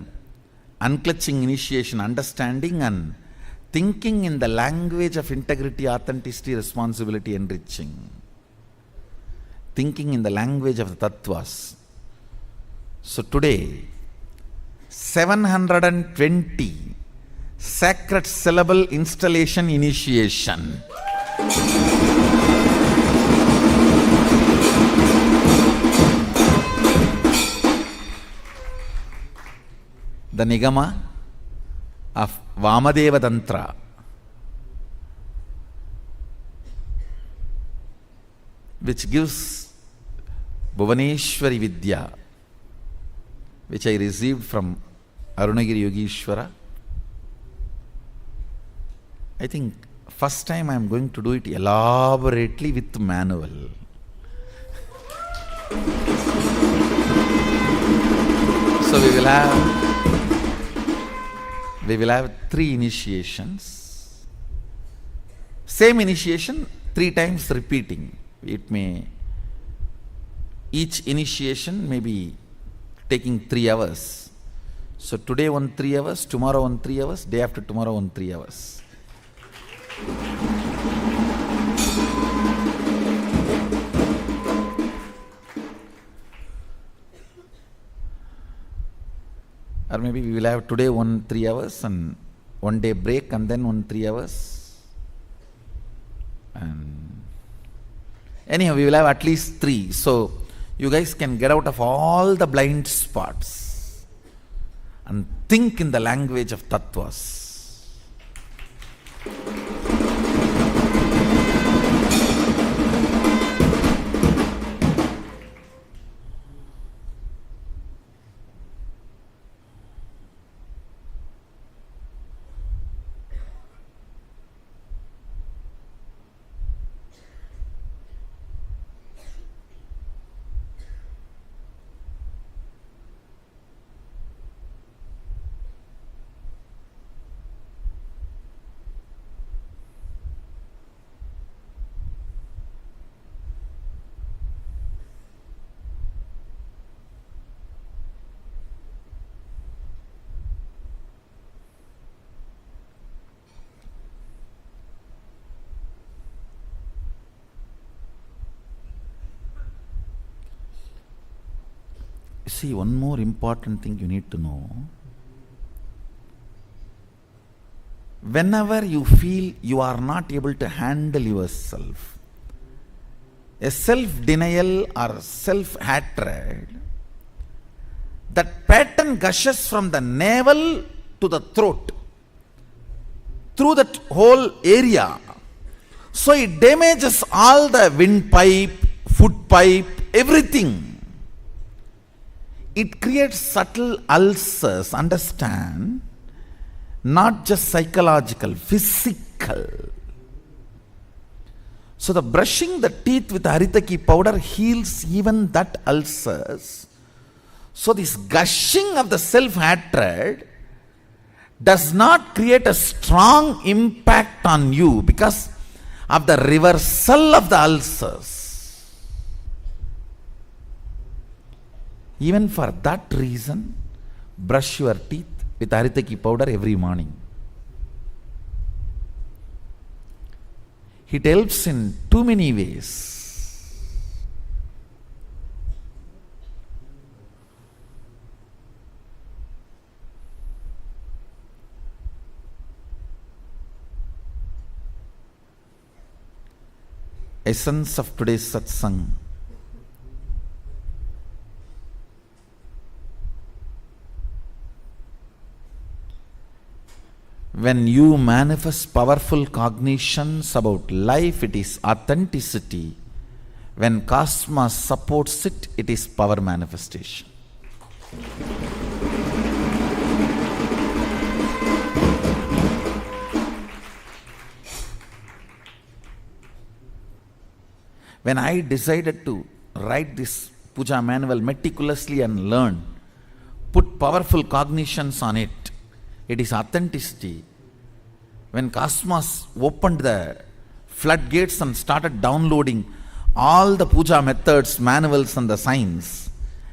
C: unclutching initiation, understanding and thinking in the language of integrity, authenticity, responsibility, enriching. Thinking in the language of the tattvas. So today, 720 sacred syllable installation initiation. The Nigama of Vamadeva Tantra. Which gives Bhuvaneshwari Vidya, which I received from Arunagiri Yogishwara. I think first time I am going to do it elaborately with manual. So we will have 3 initiations. Same initiation, 3 times repeating. Each initiation may be taking 3 hours. So today 3 hours, tomorrow 3 hours, day after tomorrow 3 hours. Or maybe we will have today 3 hours and 1 day break and then 3 hours. And anyhow, we will have at least 3. So you guys can get out of all the blind spots and think in the language of tattvas. See, one more important thing you need to know. Whenever you feel you are not able to handle yourself, a self-denial or self-hatred, that pattern gushes from the navel to the throat, through that whole area. So it damages all the windpipe, foot pipe, everything. It creates subtle ulcers, understand? Not just psychological, physical. So the brushing the teeth with haritaki powder heals even that ulcers. So this gushing of the self-hatred does not create a strong impact on you because of the reversal of the ulcers. Even for that reason, brush your teeth with haritaki powder every morning. It helps in too many ways. Essence of today's satsang. When you manifest powerful cognitions about life, it is authenticity. When cosmos supports it, it is power manifestation. When I decided to write this puja manual meticulously and learn, put powerful cognitions on it, it is authenticity. When cosmos opened the floodgates and started downloading all the puja methods, manuals and the signs,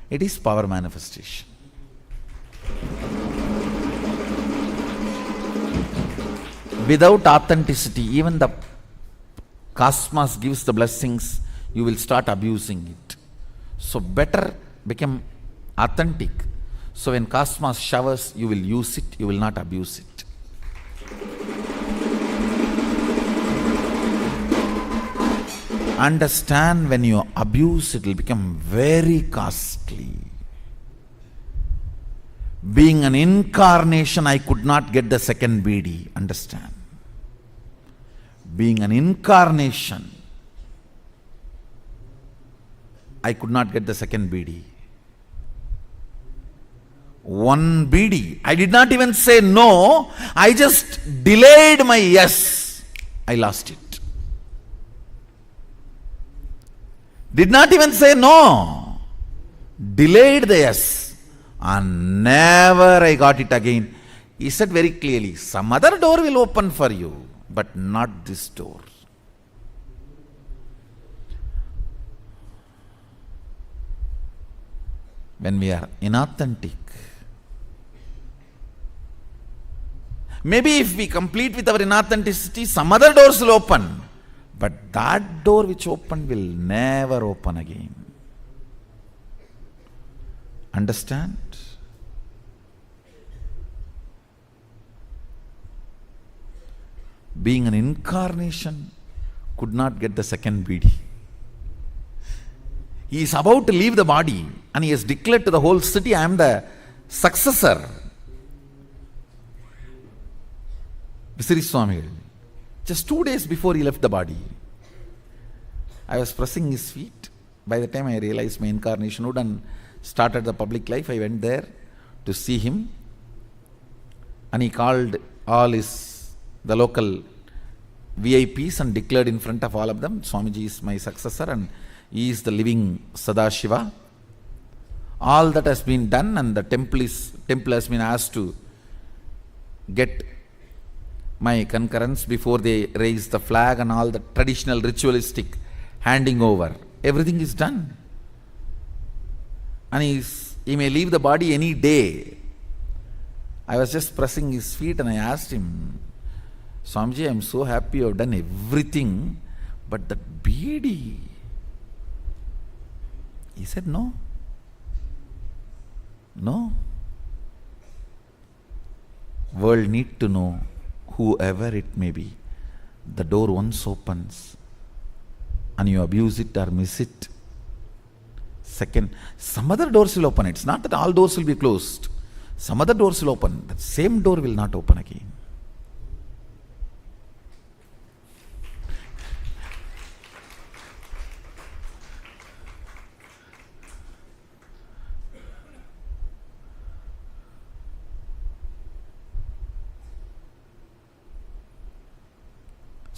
C: it is power manifestation. Without authenticity, even the cosmos gives the blessings, you will start abusing it. So better become authentic. So when cosmos showers, you will use it, you will not abuse it. Understand, when you abuse, it will become very costly. Being an incarnation, I could not get the second BD. Understand? Being an incarnation, I could not get the second BD. One BD. I did not even say no. I just delayed my yes. I lost it. Did not even say no. Delayed the yes. And never I got it again. He said very clearly, some other door will open for you, but not this door. When we are inauthentic, maybe if we complete with our inauthenticity, some other doors will open. But that door which opened will never open again. Understand? Being an incarnation, could not get the second BD. He is about to leave the body and he has declared to the whole city, I am the successor. Visiri Swami, just 2 days before he left the body, I was pressing his feet. By the time I realized my incarnationhood and started the public life, I went there to see him. And he called all the local VIPs and declared in front of all of them, Swamiji is my successor and he is the living Sadashiva. All that has been done and the temple has been asked to get my concurrence before they raise the flag and all the traditional ritualistic handing over. Everything is done. And he may leave the body any day. I was just pressing his feet and I asked him, Swamiji, I am so happy you have done everything, but that BD. He said, no. No. World need to know, whoever it may be, the door once opens and you abuse it or miss it. Second, some other doors will open. It's not that all doors will be closed. Some other doors will open. The same door will not open again.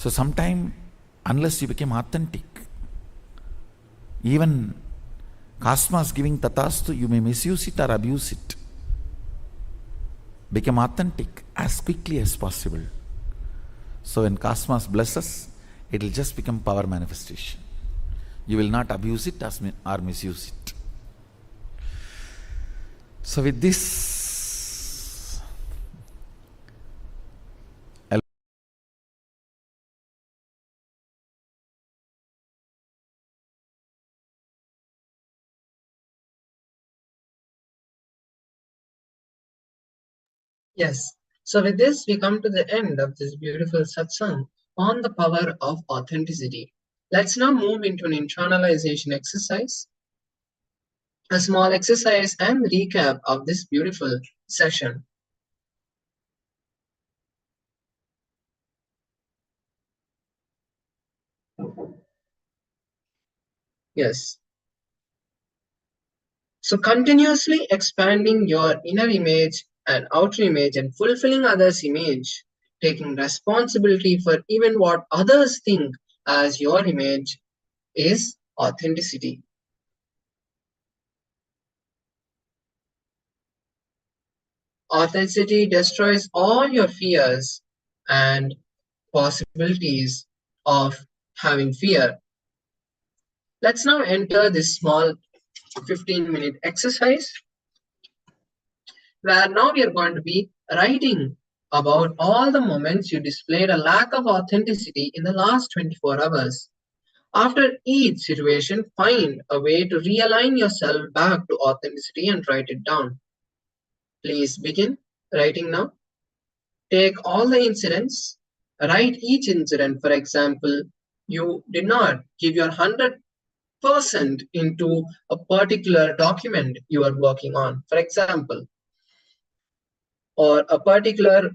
C: So sometime, unless you become authentic, even Cosmos giving tatastu, you may misuse it or abuse it. Become authentic as quickly as possible. So when Cosmos blesses, it will just become power manifestation. You will not abuse it or misuse it. So with this,
I: Yes. So with this, we come to the end of this beautiful satsang on the power of authenticity. Let's now move into an internalization exercise, a small exercise and recap of this beautiful session. Yes. So continuously expanding your inner image and outer image and fulfilling others' image, taking responsibility for even what others think as your image, is authenticity. Authenticity destroys all your fears and possibilities of having fear. Let's now enter this small 15-minute exercise where now we are going to be writing about all the moments you displayed a lack of authenticity in the last 24 hours. After each situation, find a way to realign yourself back to authenticity and write it down. Please begin writing now. Take all the incidents, write each incident. For example, you did not give your 100% into a particular document you are working on, for example, or a particular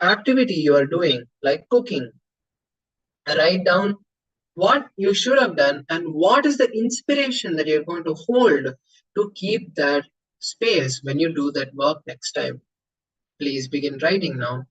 I: activity you are doing, like cooking. Write down what you should have done and what is the inspiration that you're going to hold to keep that space when you do that work next time. Please begin writing now.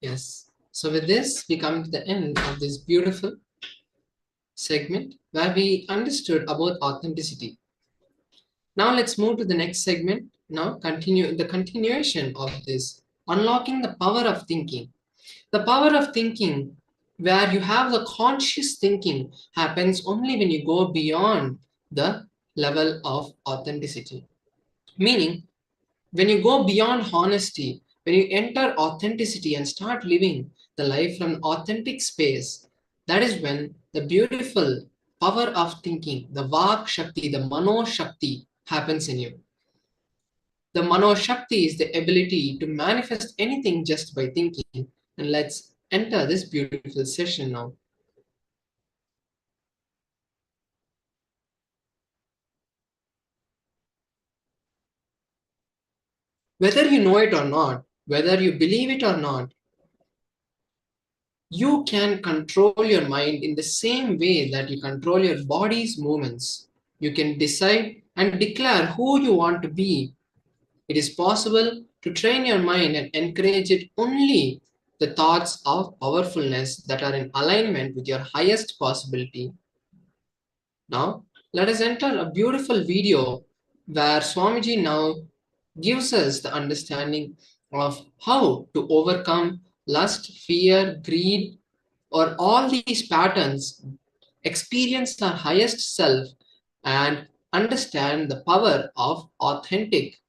I: Yes. So with this, we come to the end of this beautiful segment where we understood about authenticity. Now let's move to the next segment. Now continue the continuation of this, unlocking the power of thinking. The power of thinking, where you have the conscious thinking, happens only when you go beyond the level of authenticity. Meaning, when you go beyond honesty, when you enter authenticity and start living the life from authentic space, that is when the beautiful power of thinking, the Vak Shakti, the Mano Shakti happens in you. The Mano Shakti is the ability to manifest anything just by thinking. And let's enter this beautiful session now. Whether you know it or not, whether you believe it or not, you can control your mind in the same way that you control your body's movements. You can decide and declare who you want to be. It is possible to train your mind and encourage it only the thoughts of powerfulness that are in alignment with your highest possibility. Now, let us enter a beautiful video where Swamiji now gives us the understanding of how to overcome lust, fear, greed, or all these patterns, experience our highest self, and understand the power of authentic,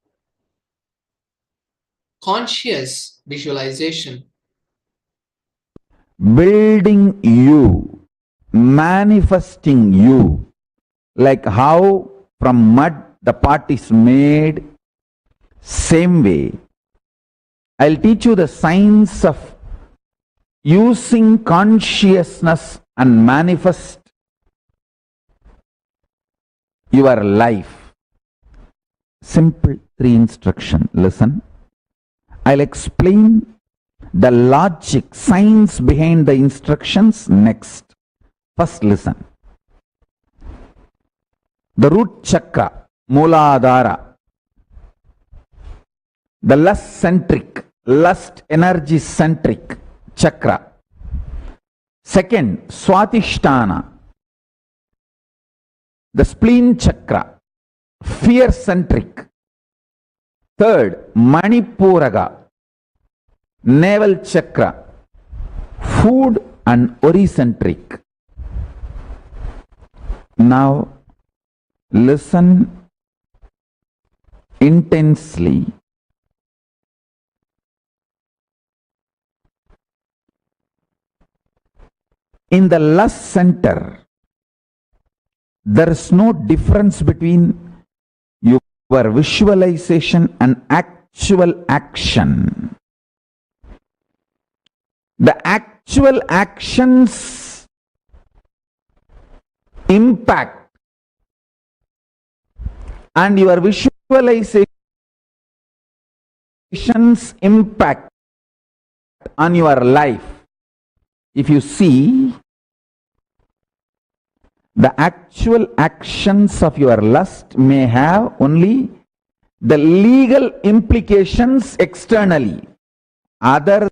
I: conscious visualization.
C: Building you, manifesting you, like how from mud the pot is made, same way. I'll teach you the science of using consciousness and manifest your life. Simple 3 instruction. Listen. I'll explain the logic, science behind the instructions next. First listen. The root chakra, Mooladhara, the lust centric, lust energy centric chakra. Second, Swatisthana, the spleen chakra, fear centric. Third, Manipuraga, navel chakra, food and ori-centric. Now, listen intensely. In the lust center, there is no difference between your visualization and actual action. The actual actions impact and your visualizations impact on your life. If you see, the actual actions of your lust may have only the legal implications externally. Other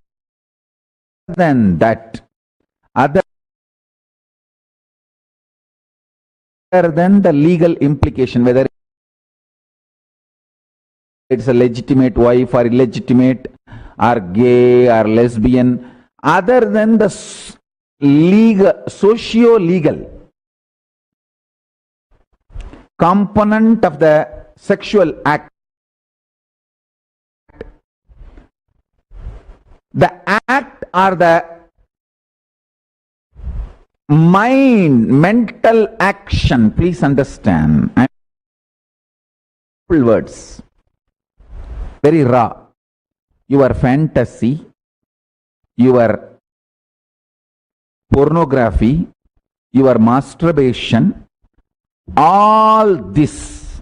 C: than that, other than the legal implication, whether it's a legitimate wife or illegitimate or gay or lesbian, other than the legal, socio-legal component of the sexual act, the act or the mind, mental action, please understand, words, very raw, your fantasy, your pornography, your masturbation, all this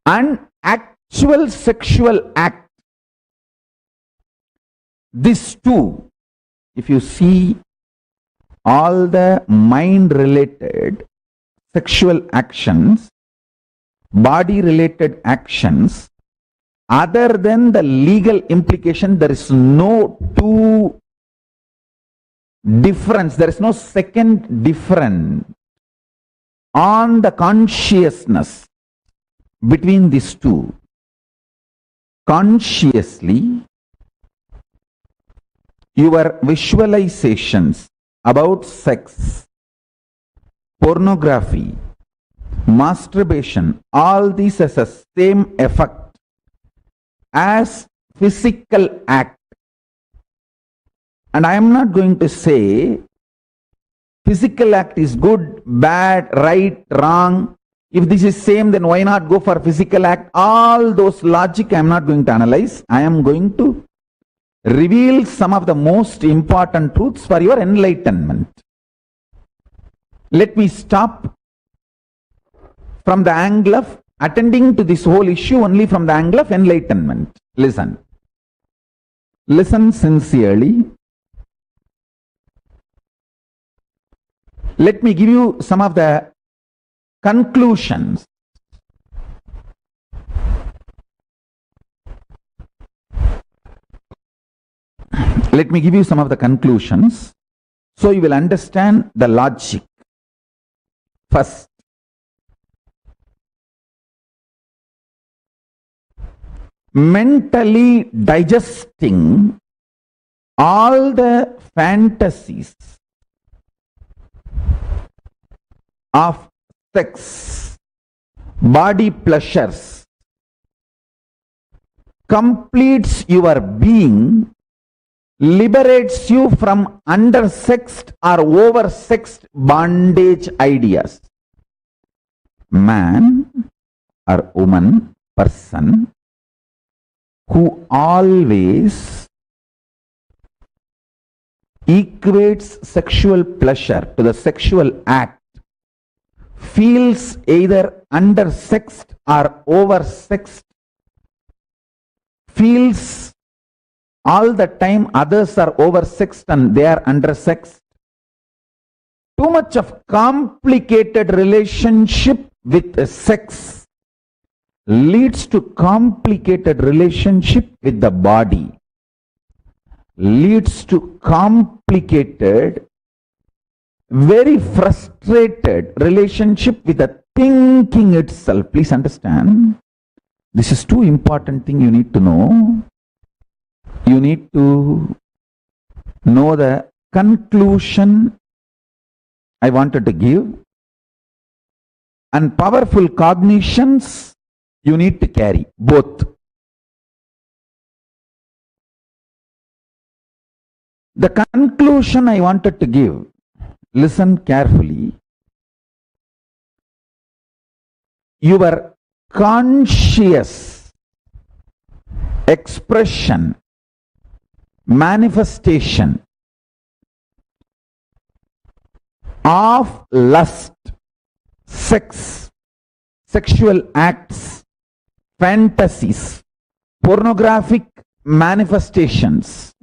C: and actual sexual act, this too, if you see all the mind related sexual actions, body related actions Other than the legal implication, there is no difference, there is no second difference on the consciousness between these two. Consciously, your visualizations about sex, pornography, masturbation, all these has the same effect as physical act. And I am not going to say physical act is good, bad, right, wrong. If this is same, then why not go for physical act? All those logic I am not going to analyze. I am going to reveal some of the most important truths for your enlightenment. Let me stop from the angle of attending to this whole issue only from the angle of enlightenment. Listen. Listen sincerely. Let me give you some of the conclusions. Let me give you some of the conclusions so you will understand the logic. First, mentally digesting all the fantasies of sex, body pleasures, completes your being, liberates you from undersexed or oversexed bondage ideas. Man or woman, person, who always equates sexual pleasure to the sexual act, feels either undersexed or oversexed, feels all the time others are oversexed and they are undersexed. Too much of complicated relationship with sex leads to complicated relationship with the body, leads to complicated, very frustrated relationship with the thinking itself. Please understand, this is too important thing you need to know. You need to know the conclusion I wanted to give, and powerful cognitions you need to carry, both. The conclusion I wanted to give, listen carefully. Your conscious expression, manifestation of lust, sex, sexual acts, fantasies, pornographic manifestations,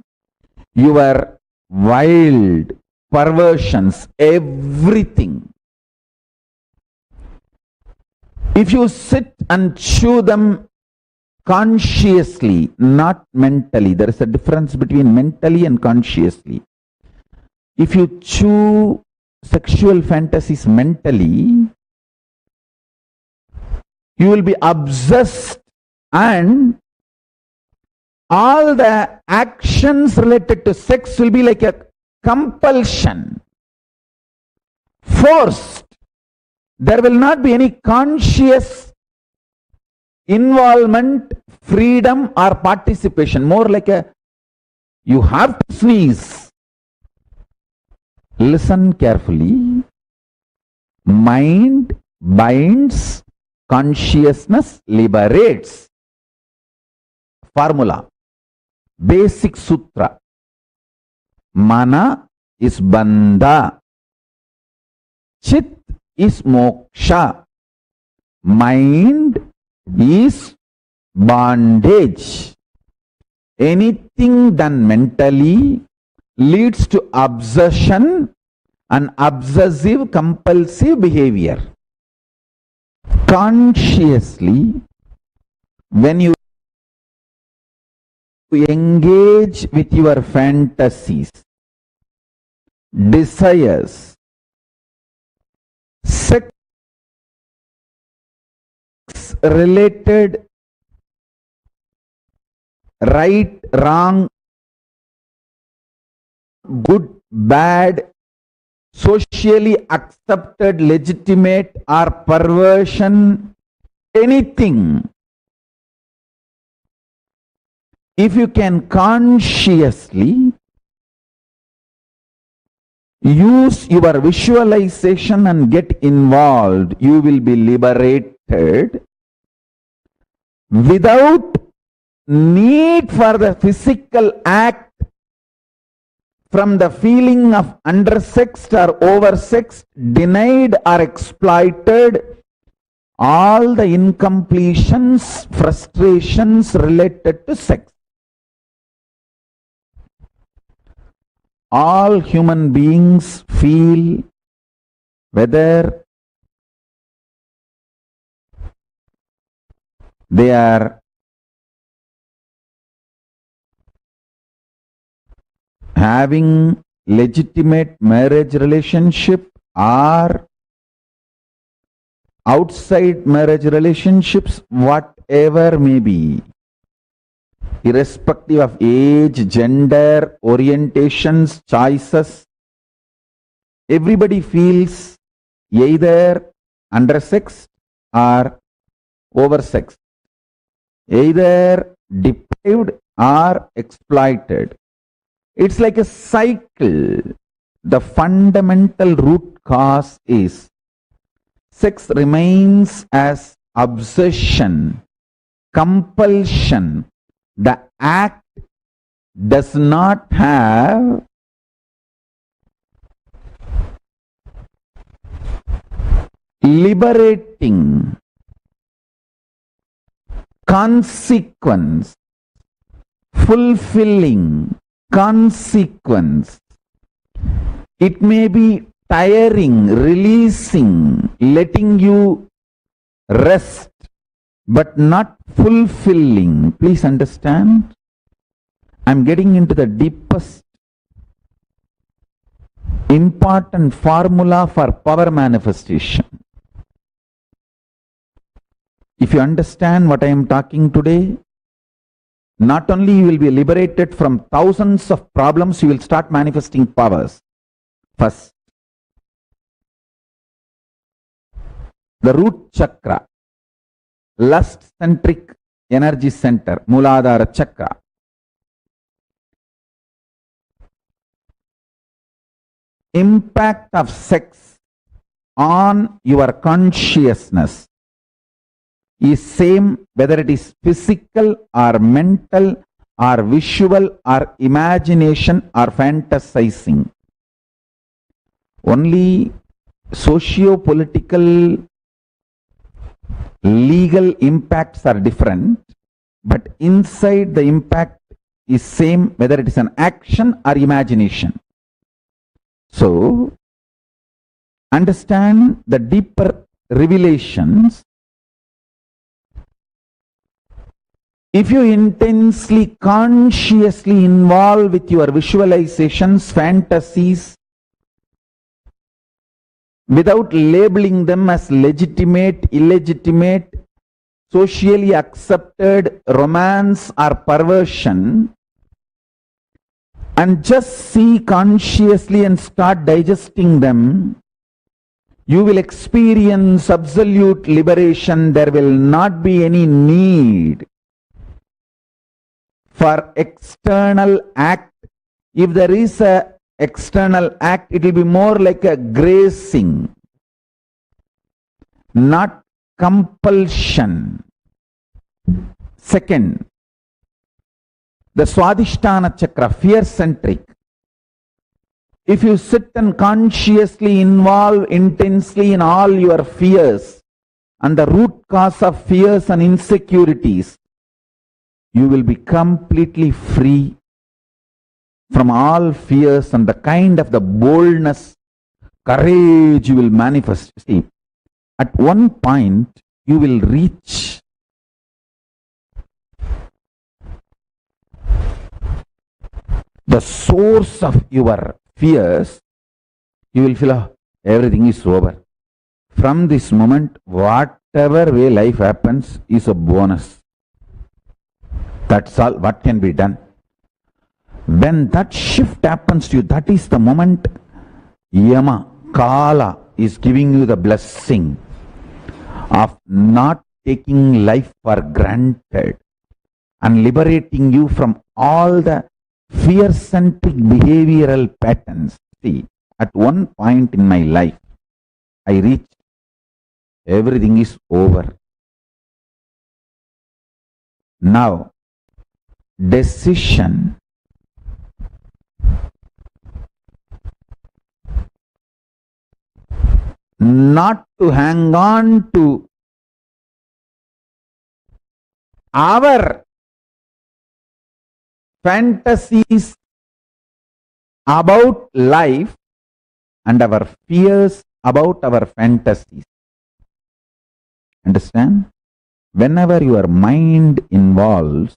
C: your wild perversions, everything. If you sit and chew them consciously, not mentally, there is a difference between mentally and consciously. If you chew sexual fantasies mentally, you will be obsessed, and all the actions related to sex will be like a compulsion, forced. There will not be any conscious involvement, freedom or participation. More like a, you have to sneeze. Listen carefully. Mind binds, consciousness liberates. Formula, basic sutra. Mana is bandha, chit is moksha, mind is bondage. Anything done mentally leads to obsession and obsessive compulsive behavior. Consciously, when you engage with your fantasies, desires, sex related right, wrong, good, bad, socially accepted, legitimate or perversion, anything. If you can consciously use your visualization and get involved, you will be liberated without need for the physical act from the feeling of undersexed or oversexed, denied or exploited, all the incompletions, frustrations related to sex. All human beings feel whether they are having legitimate marriage relationship or outside marriage relationships, whatever may be, irrespective of age, gender, orientations, choices, everybody feels either undersexed or oversexed, either deprived or exploited. It's like a cycle. The fundamental root cause is sex remains as obsession, compulsion. The act does not have liberating consequence, fulfilling consequence. It may be tiring, releasing, letting you rest, but not fulfilling. Please understand, I'm getting into the deepest important formula for power manifestation. If you understand what I am talking today, not only you will be liberated from thousands of problems, you will start manifesting powers. First, the root chakra, lust-centric energy center, Muladhara chakra. Impact of sex on your consciousness is same whether it is physical or mental or visual or imagination or fantasizing. Only socio-political legal impacts are different, but inside the impact is same whether it is an action or imagination. So, understand the deeper revelations. If you intensely, consciously involve with your visualizations, fantasies, without labeling them as legitimate, illegitimate, socially accepted, romance or perversion, and just see consciously and start digesting them, you will experience absolute liberation. There will not be any need for external act. If there is a external act, it will be more like a gracing, not compulsion. Second, the Swadhisthana chakra, fear-centric. If you sit and consciously involve intensely in all your fears and the root cause of fears and insecurities, you will be completely free from all fears and the kind of the boldness, courage you will manifest. See, at one point you will reach the source of your fears, you will feel, oh, everything is over. From this moment, whatever way life happens is a bonus. That's all what can be done. When that shift happens to you, that is the moment Yama, Kala is giving you the blessing of not taking life for granted and liberating you from all the fear-centric behavioral patterns. See, at one point in my life, I reached, everything is over. Now, decision not to hang on to our fantasies about life and our fears about our fantasies. Understand? Whenever your mind involves,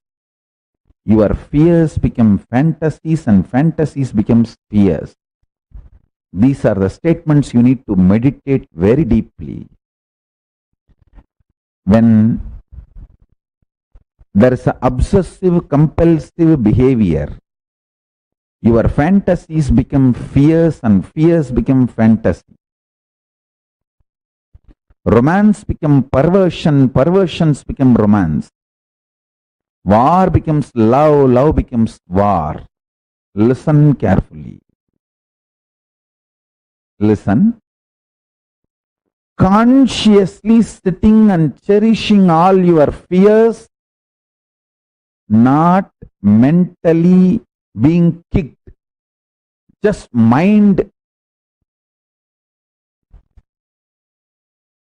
C: your fears become fantasies and fantasies become fears. These are the statements you need to meditate very deeply. When there is an obsessive compulsive behavior, your fantasies become fears and fears become fantasy. Romance become perversion, perversions become romance. War becomes love, love becomes war. Listen carefully. Listen. Consciously sitting and cherishing all your fears, not mentally being kicked. Just mind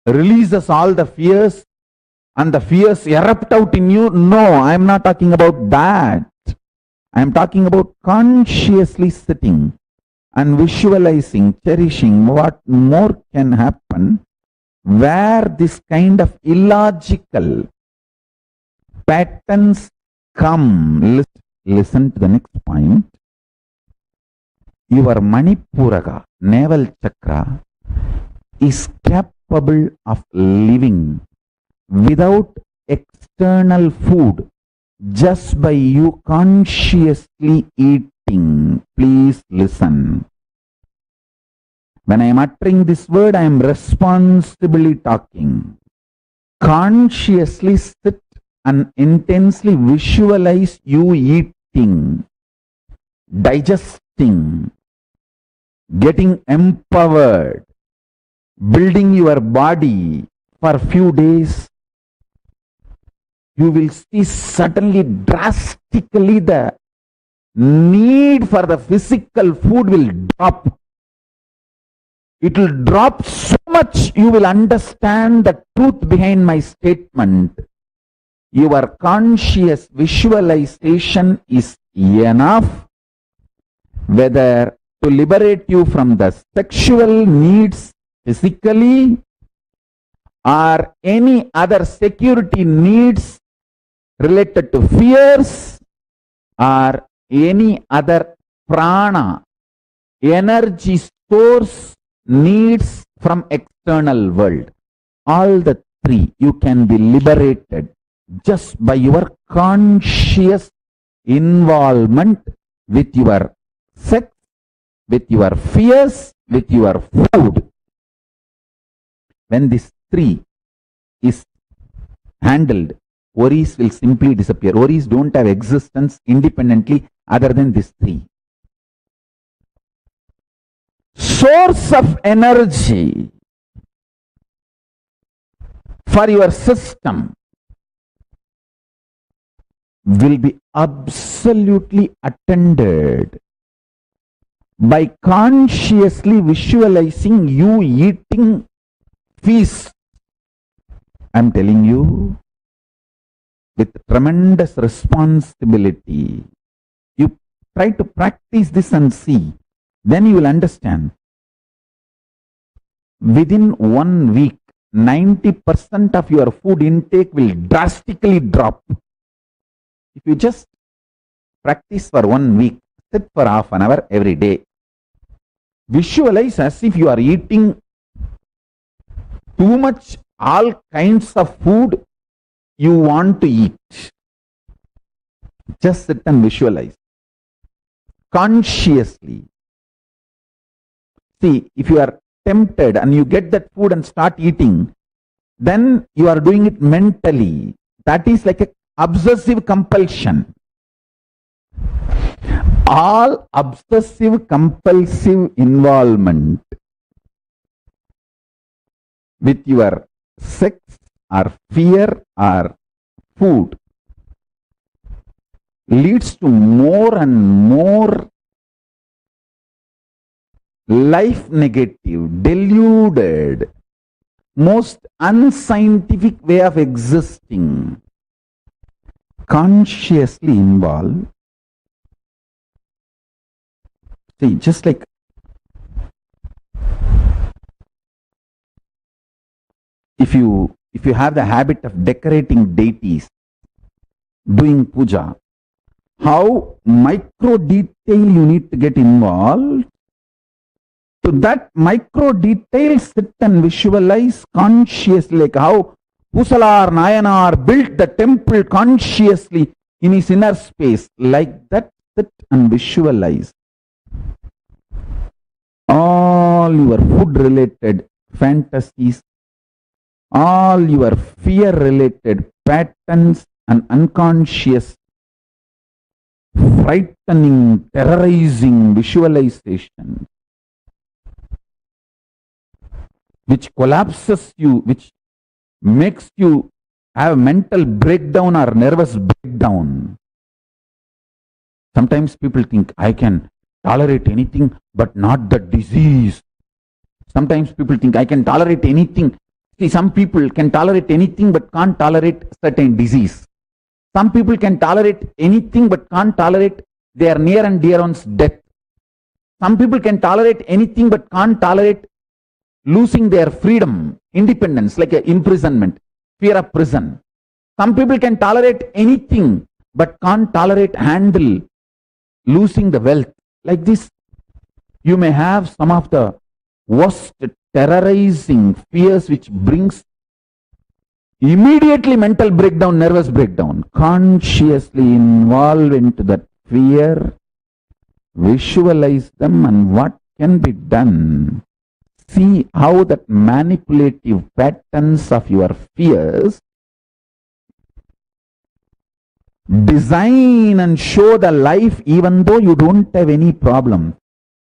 C: releases all the fears and the fears erupt out in you. No, I am not talking about that. I am talking about consciously sitting and visualizing, cherishing what more can happen where this kind of illogical patterns come. Listen to the next point. Your Manipuraga, navel chakra, is capable of living without external food just by you consciously eating. Please listen. When I am uttering this word, I am responsibly talking. Consciously sit and intensely visualize you eating, digesting, getting empowered, building your body for a few days. You will see suddenly drastically the need for the physical food will drop. It will drop so much you will understand the truth behind my statement. Your conscious visualization is enough, whether to liberate you from the sexual needs physically or any other security needs related to fears or any other prana, energy source needs from external world. All the three you can be liberated just by your conscious involvement with your sex, with your fears, with your food. When this three is handled, worries will simply disappear. Worries don't have existence independently other than these three. Source of energy for your system will be absolutely attended by consciously visualizing you eating feast. I am telling you with tremendous responsibility. You try to practice this and see. Then you will understand. Within 1 week, 90% of your food intake will drastically drop. If you just practice for 1 week, sit for half an hour every day. Visualize as if you are eating too much, all kinds of food you want to eat. Just sit and visualize consciously. See, if you are tempted and you get that food and start eating, then you are doing it mentally. That is like an obsessive compulsion. All obsessive compulsive involvement with your sex or fear or food leads to more and more life negative, deluded, most unscientific way of existing. Consciously involved. See, just like if you have the habit of decorating deities, doing puja, how micro detail you need to get involved. To that micro detail, sit and visualize consciously, like how Pusalar Nayanar built the temple consciously in his inner space. Like that, sit and visualize. All your food related fantasies, all your fear related patterns and unconscious, frightening, terrorizing visualization, which collapses you, which makes you have mental breakdown or nervous breakdown. Sometimes people think, I can tolerate anything but not the disease. Sometimes people think, I can tolerate anything. See, some people can tolerate anything but can't tolerate certain disease. Some people can tolerate anything but can't tolerate their near and dear one's death. Some people can tolerate anything but can't tolerate losing their freedom, independence, like imprisonment, fear of prison. Some people can tolerate anything but can't handle losing the wealth. Like this, you may have some of the worst terrorizing fears which brings immediately mental breakdown, nervous breakdown. Consciously involve into that fear, visualize them, and what can be done. See how that manipulative patterns of your fears design and show the life, even though you don't have any problem,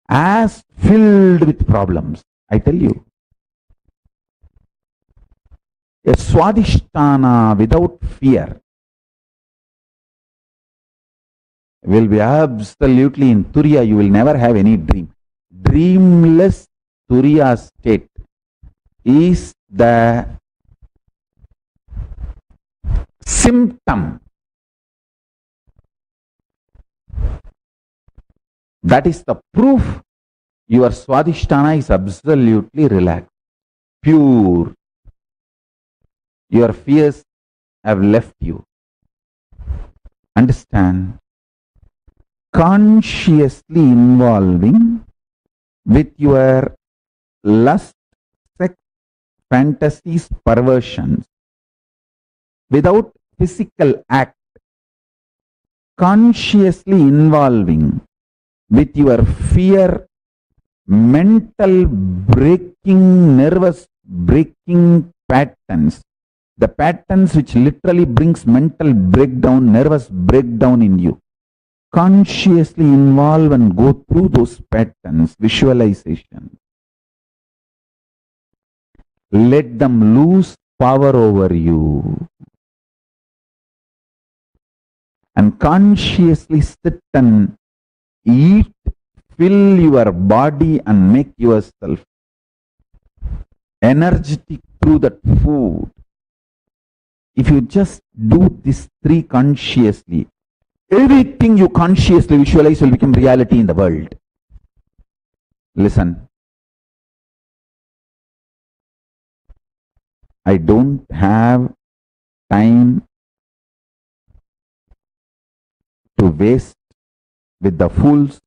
C: as filled with problems. I tell you, a swadhisthana without fear will be absolutely in Turiya. You will never have any dream. Dreamless Turiya state is the symptom. That is the proof your swadhisthana is absolutely relaxed, pure. Your fears have left you. Understand? Consciously involving with your lust, sex, fantasies, perversions, without physical act, consciously involving with your fear, mental breaking, nervous breaking patterns, the patterns which literally brings mental breakdown, nervous breakdown in you. Consciously involve and go through those patterns, visualization. Let them lose power over you. And consciously sit and eat, fill your body and make yourself energetic through that food. If you just do these three consciously, everything you consciously visualize will become reality in the world. Listen. I don't have time to waste with the fools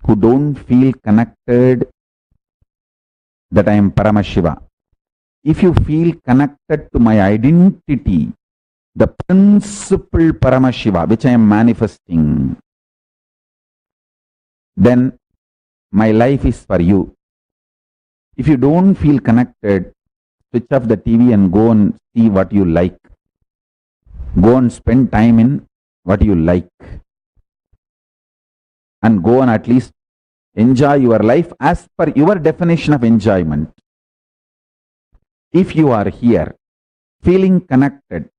C: who don't feel connected that I am Paramashiva. If you feel connected to my identity, the principle Paramashiva, which I am manifesting, then my life is for you. If you don't feel connected, switch off the TV and go and see what you like. Go and spend time in what you like. And go and at least enjoy your life as per your definition of enjoyment. If you are here feeling connected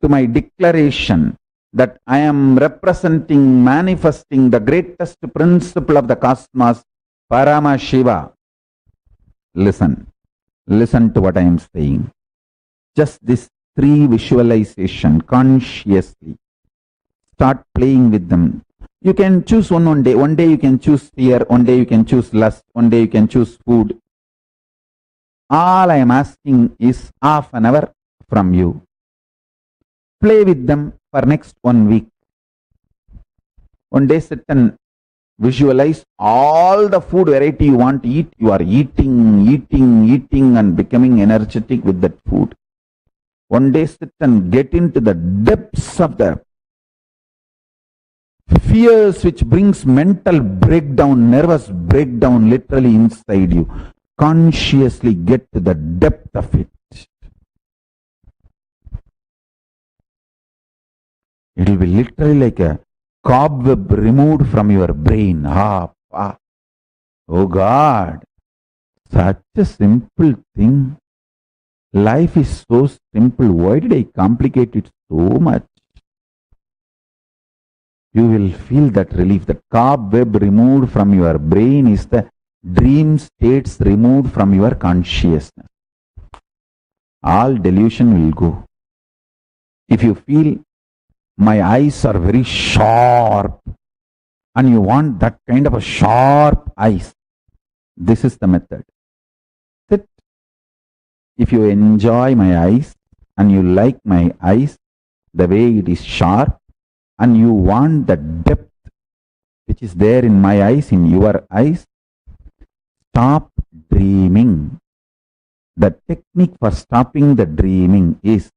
C: to my declaration that I am representing, manifesting the greatest principle of the cosmos, Paramashiva, listen to what I am saying. Just this 3 visualization consciously. Start playing with them. You can choose one day. One day you can choose fear. One day you can choose lust. One day you can choose food. All I am asking is half an hour from you. Play with them for next 1 week. One day sit and visualize all the food variety you want to eat. You are eating and becoming energetic with that food. One day sit and get into the depths of the fears which brings mental breakdown, nervous breakdown literally inside you. Consciously get to the depth of it. It will be literally like a cobweb removed from your brain. Oh God, such a simple thing. Life is so simple. Why did I complicate it so much? You will feel that relief. The cobweb removed from your brain is the dream states removed from your consciousness. All delusion will go. If you feel my eyes are very sharp and you want that kind of a sharp eyes, this is the method. Sit. If you enjoy my eyes and you like my eyes, the way it is sharp, and you want the depth which is there in my eyes, in your eyes, stop dreaming. The technique for stopping the dreaming is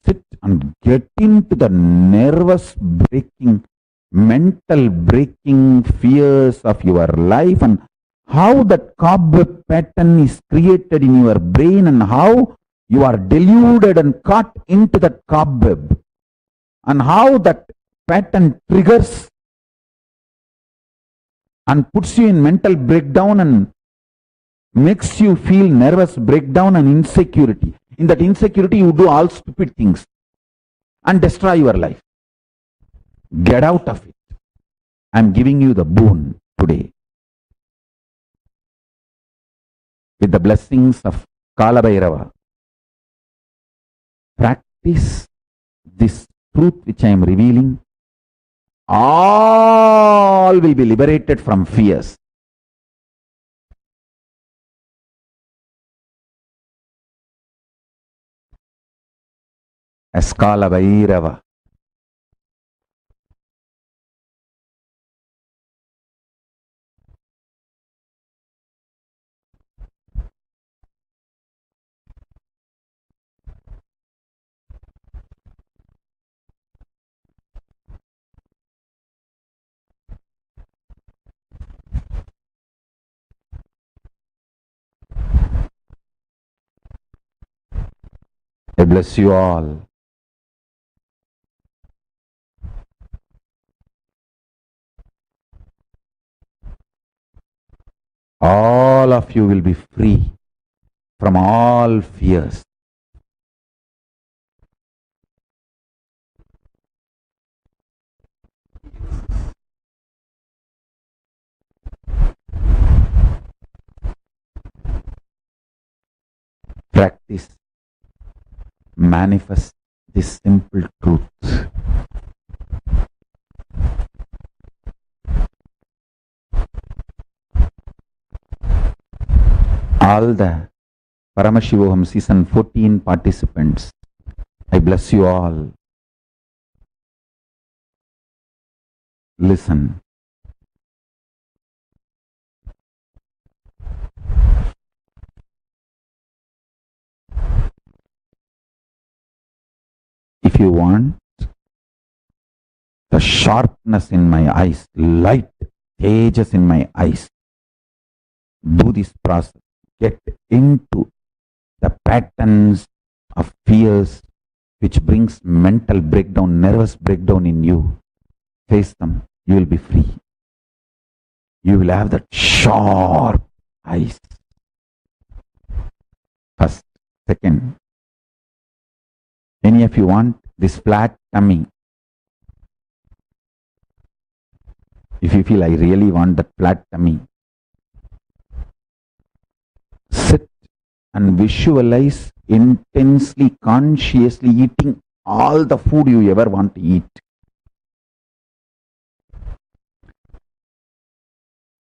C: sit and get into the nervous breaking, mental breaking fears of your life and how that cobweb pattern is created in your brain and how you are deluded and caught into that cobweb and how that pattern triggers and puts you in mental breakdown and makes you feel nervous breakdown and insecurity. In that insecurity, you do all stupid things and destroy your life. Get out of it. I am giving you the boon today. With the blessings of Kala Bhairava, practice this truth which I am revealing. All will be liberated from fears. As Kala Bhairava. I bless you all. All of you will be free from all fears. Practice, manifest this simple truth. All the Paramashivoham Season 14 participants, I bless you all. Listen. If you want the sharpness in my eyes, light, ages in my eyes, do this process. Get into the patterns of fears which brings mental breakdown, nervous breakdown in you. Face them. You will be free. You will have that sharp eyes. First. Second, any of you want this flat tummy? If you feel I really want that flat tummy, sit and visualize intensely, consciously eating all the food you ever want to eat.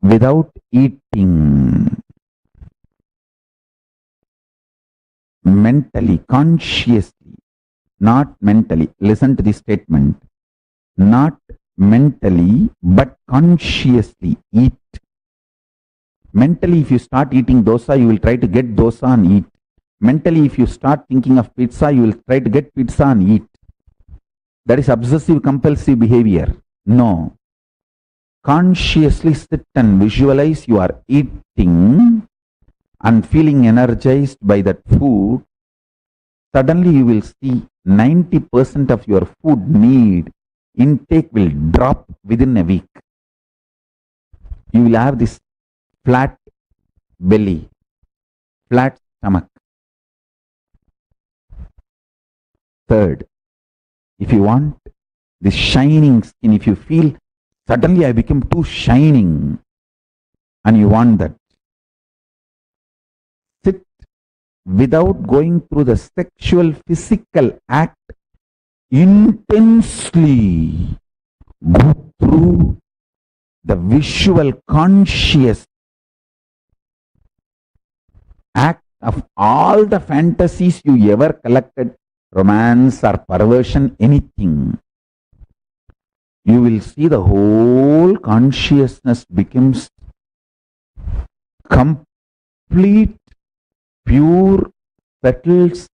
C: Without eating, mentally, consciously, not mentally. Listen to this statement. Not mentally, but consciously eat. Mentally, if you start eating dosa, you will try to get dosa and eat. Mentally, if you start thinking of pizza, you will try to get pizza and eat. That is obsessive compulsive behavior. No. Consciously sit and visualize you are eating and feeling energized by that food. Suddenly you will see 90% of your food need intake will drop within a week. You will have this flat belly, flat stomach. Third, if you want this shining skin, if you feel suddenly I become too shining and you want that, sit without going through the sexual physical act, intensely go through the visual conscious act of all the fantasies you ever collected, romance or perversion, anything. You will see the whole consciousness becomes complete, pure, petals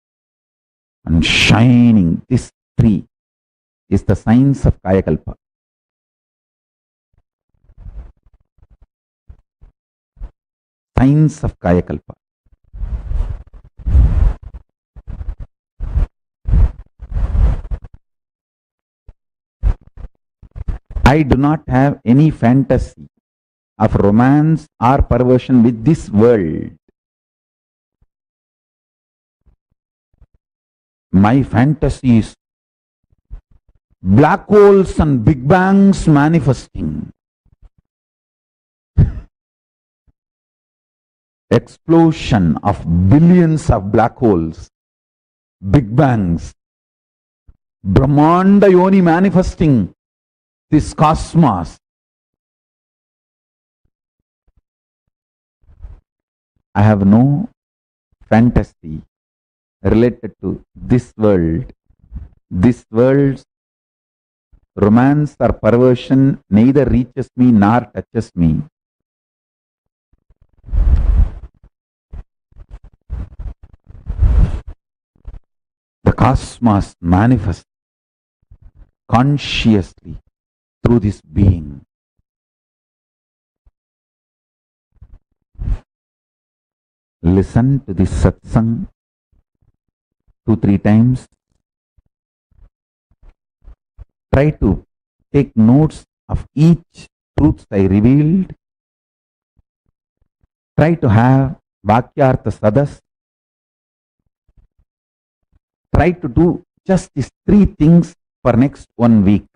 C: and shining. This tree is the science of Kayakalpa. Science of Kayakalpa. I do not have any fantasy of romance or perversion with this world. My fantasy is black holes and big bangs manifesting. Explosion of billions of black holes, big bangs, Brahmanda Yoni manifesting this cosmos. I have no fantasy related to this world. This world's romance or perversion neither reaches me nor touches me. The cosmos manifests consciously through this being. Listen to this satsang 2-3 times. Try to take notes of each truth I revealed. Try to have Vakyartha Sadas. Try to do just these 3 things for next 1 week.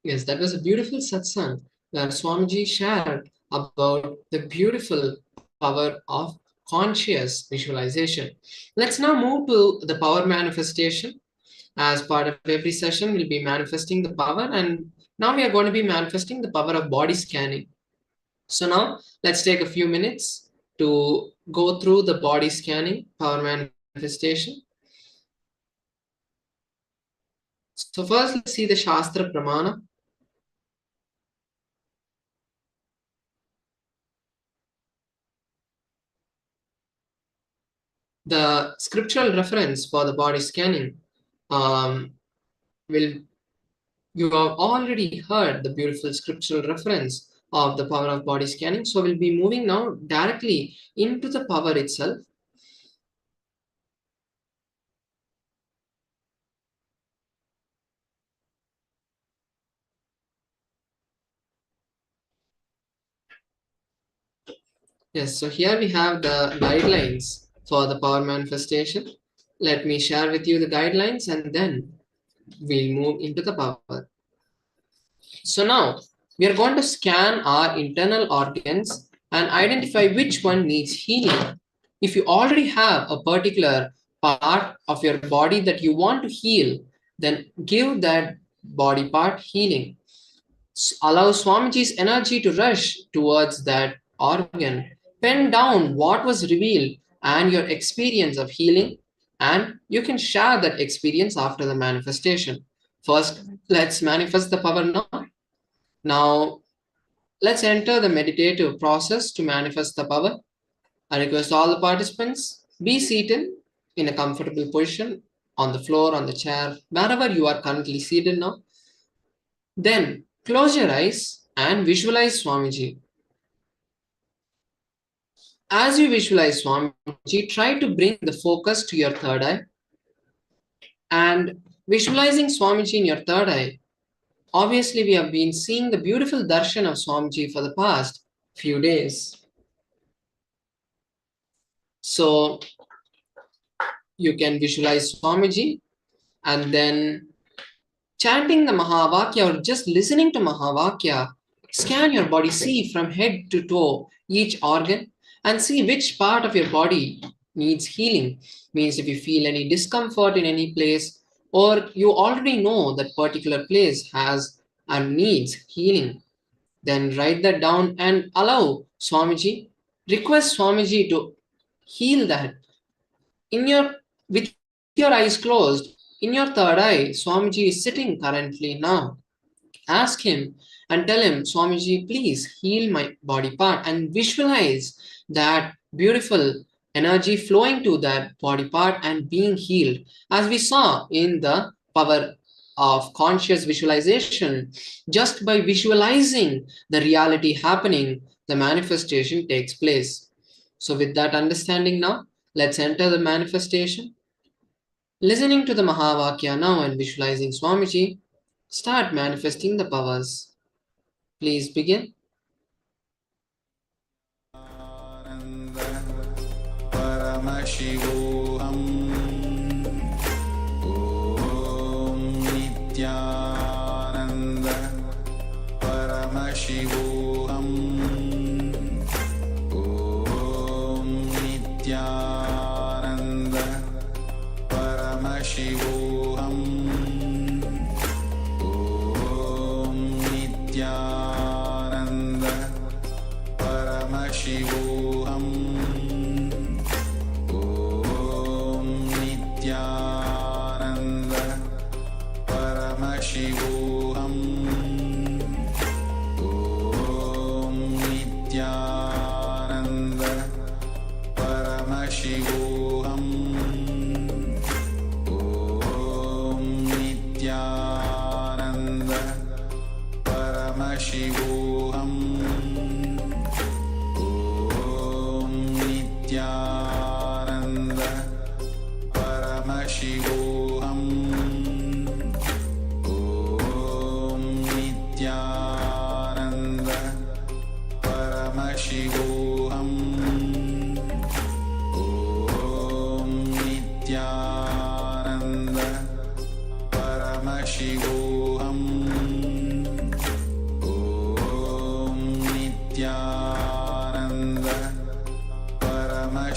I: Yes, that was a beautiful satsang where Swamiji shared about the beautiful power of conscious visualization. Let's now move to the power manifestation. As part of every session, we'll be manifesting the power, and now we are going to be manifesting the power of body scanning. So now let's take a few minutes to go through the body scanning power manifestation. So first, let's see the Shastra Pramana. The scriptural reference for the body scanning you have already heard the beautiful scriptural reference of the power of body scanning. So we'll be moving now directly into the power itself. Yes, so here we have the guidelines for the power manifestation. Let me share with you the guidelines and then we'll move into the power. So now we are going to scan our internal organs and identify which one needs healing. If you already have a particular part of your body that you want to heal, then give that body part healing. Allow Swamiji's energy to rush towards that organ. Pen down what was revealed and your experience of healing, and you can share that experience after the manifestation. First, let's manifest the power now. Now, let's enter the meditative process to manifest the power. I request all the participants, be seated in a comfortable position on the floor, on the chair, wherever you are currently seated now. Then close your eyes and visualize Swamiji. As you visualize Swamiji, try to bring the focus to your third eye. And visualizing Swamiji in your third eye, obviously we have been seeing the beautiful darshan of Swamiji for the past few days. So you can visualize Swamiji and then chanting the Mahavakya or just listening to Mahavakya, scan your body, see from head to toe each organ and see which part of your body needs healing. Means if you feel any discomfort in any place or you already know that particular place has and needs healing, then write that down and allow Swamiji, request Swamiji to heal that. With your eyes closed, in your third eye, Swamiji is sitting currently now. Ask him and tell him, Swamiji, please heal my body part, and visualize that beautiful energy flowing to that body part and being healed. As we saw in the power of conscious visualization, just by visualizing the reality happening, the manifestation takes place. So with that understanding now, let's enter the manifestation. Listening to the Mahavakya now and visualizing Swamiji, start manifesting the powers. Please begin.
C: Paramashivoham Om Nithyananda Paramashivoham Om Nithyananda Paramashivoham Om Nithyananda Paramashivoham Om Nithyananda Paramashivoham Om Nithyananda Paramashivoham Om Nithyananda Paramashivoham Om Nithyananda Paramashivoham Om Nithyananda Paramashivoham Om Nithyananda Paramashivoham Om Nithyananda Paramashivoham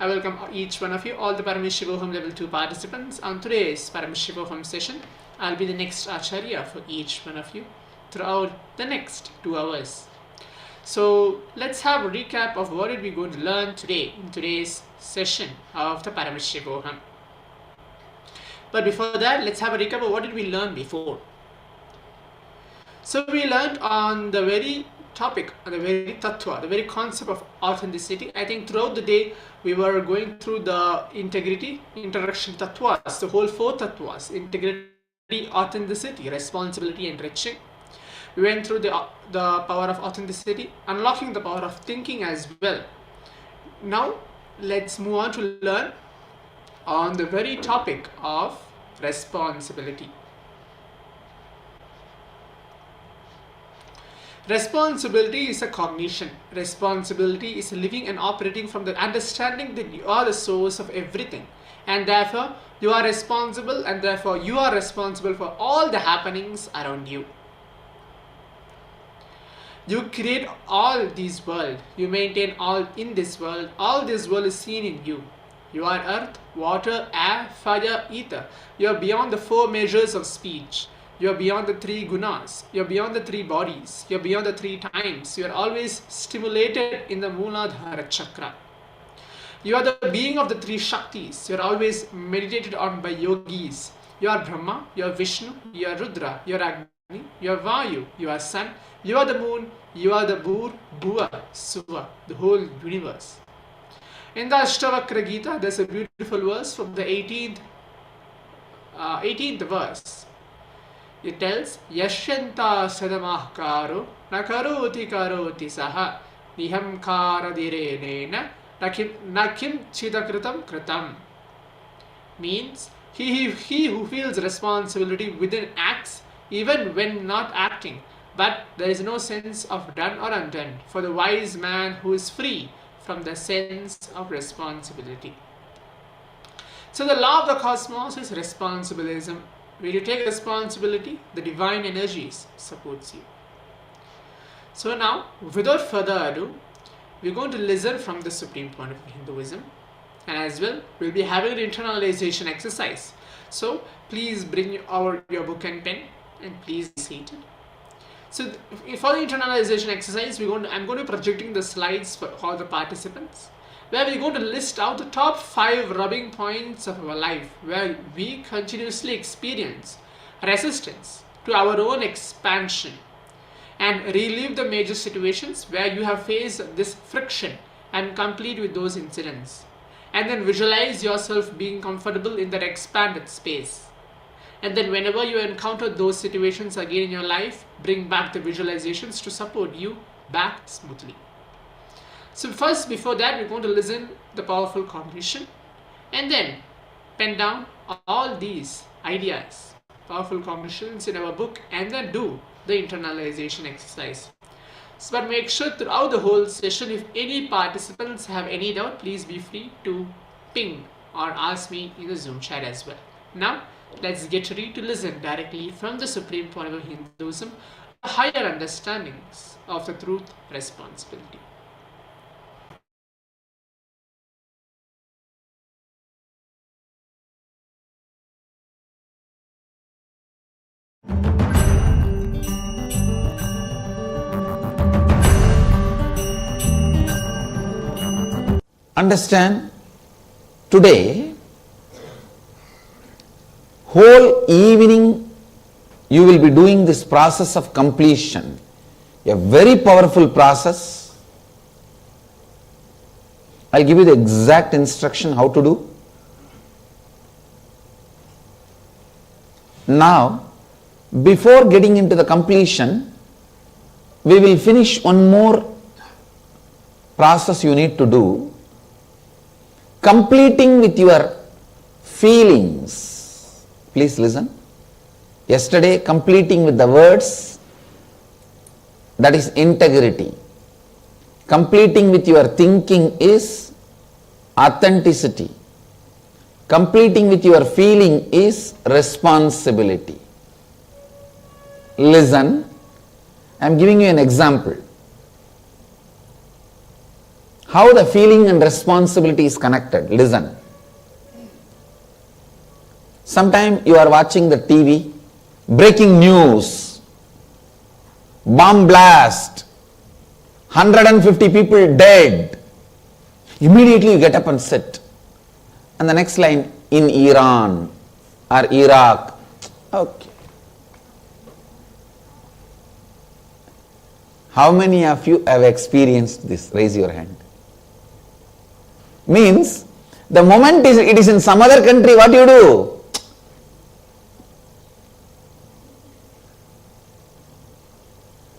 J: I welcome each one of you, all the Paramashivoham Level 2 participants. On today's Paramashivoham session, I'll be the next Acharya for each one of you throughout the next 2 hours. So let's have a recap of what did we going to learn today in today's session of the Paramashivoham. But before that, let's have a recap of what did we learn before. So we learned on the very topic, on the very tattva, the very concept of authenticity. I think throughout the day we were going through the integrity, interaction tattvas, the whole 4 tattvas: integrity, authenticity, responsibility, enriching. We went through the power of authenticity, unlocking the power of thinking as well. Now let's move on to learn on the very topic of responsibility. Responsibility is a cognition. Responsibility is living and operating from the understanding that you are the source of everything, and therefore you are responsible, and therefore you are responsible for all the happenings around you. You create all this world. You maintain all in this world. All this world is seen in you. You are earth, water, air, fire, ether. You are beyond the 4 measures of speech. You are beyond the 3 gunas. You are beyond the 3 bodies. You are beyond the 3 times. You are always stimulated in the Mooladhara chakra. You are the being of the 3 Shaktis. You are always meditated on by yogis. You are Brahma, you are Vishnu, you are Rudra, you are Agni, you are Vayu, you are Sun, you are the moon, you are the Bhur, Bhuva, Suva, the whole universe. In the Ashtavakra Gita, there's a beautiful verse from the 18th verse. It tells, Yashyanta sadamahkaro nakaroti karoti saha nihamkara direnena nakim chidakritam kritam. Means, he who feels responsibility within acts even when not acting, but there is no sense of done or undone for the wise man who is free from the sense of responsibility. So the law of the cosmos is responsibilism. When you take responsibility, the divine energies supports you. So now, without further ado, we're going to listen from the Supreme Point of Hinduism, and as well, we'll be having an internalization exercise. So please bring your book and pen, and please be seated. So for the internalization exercise, I'm going to be projecting the slides for all the participants, where we're going to list out the top 5 rubbing points of our life, where we continuously experience resistance to our own expansion, and relive the major situations where you have faced this friction and complete with those incidents, and then visualize yourself being comfortable in that expanded space. And then whenever you encounter those situations again in your life, bring back the visualizations to support you back smoothly. So first, before that, we're going to listen the powerful cognition, and then pen down all these ideas, powerful cognitions in our book, and then do the internalization exercise. So, but make sure throughout the whole session, if any participants have any doubt, please be free to ping or ask me in the Zoom chat as well. Now, let's get ready to listen directly from the Supreme Point of Hinduism, higher understandings of the truth responsibility.
C: Understand, today, whole evening you will be doing this process of completion, a very powerful process. I'll give you the exact instruction how to do. Now, before getting into the completion, we will finish one more process you need to do, completing with your feelings. Please listen. Yesterday, completing with the words, that is integrity. Completing with your thinking is authenticity. Completing with your feeling is responsibility. Listen, I am giving you an example. How the feeling and responsibility is connected. Listen. Sometime you are watching the TV, breaking news, bomb blast, 150 people dead. Immediately you get up and sit. And the next line, in Iran or Iraq. Okay. How many of you have experienced this? Raise your hand. Means, the moment it is in some other country, what do you do?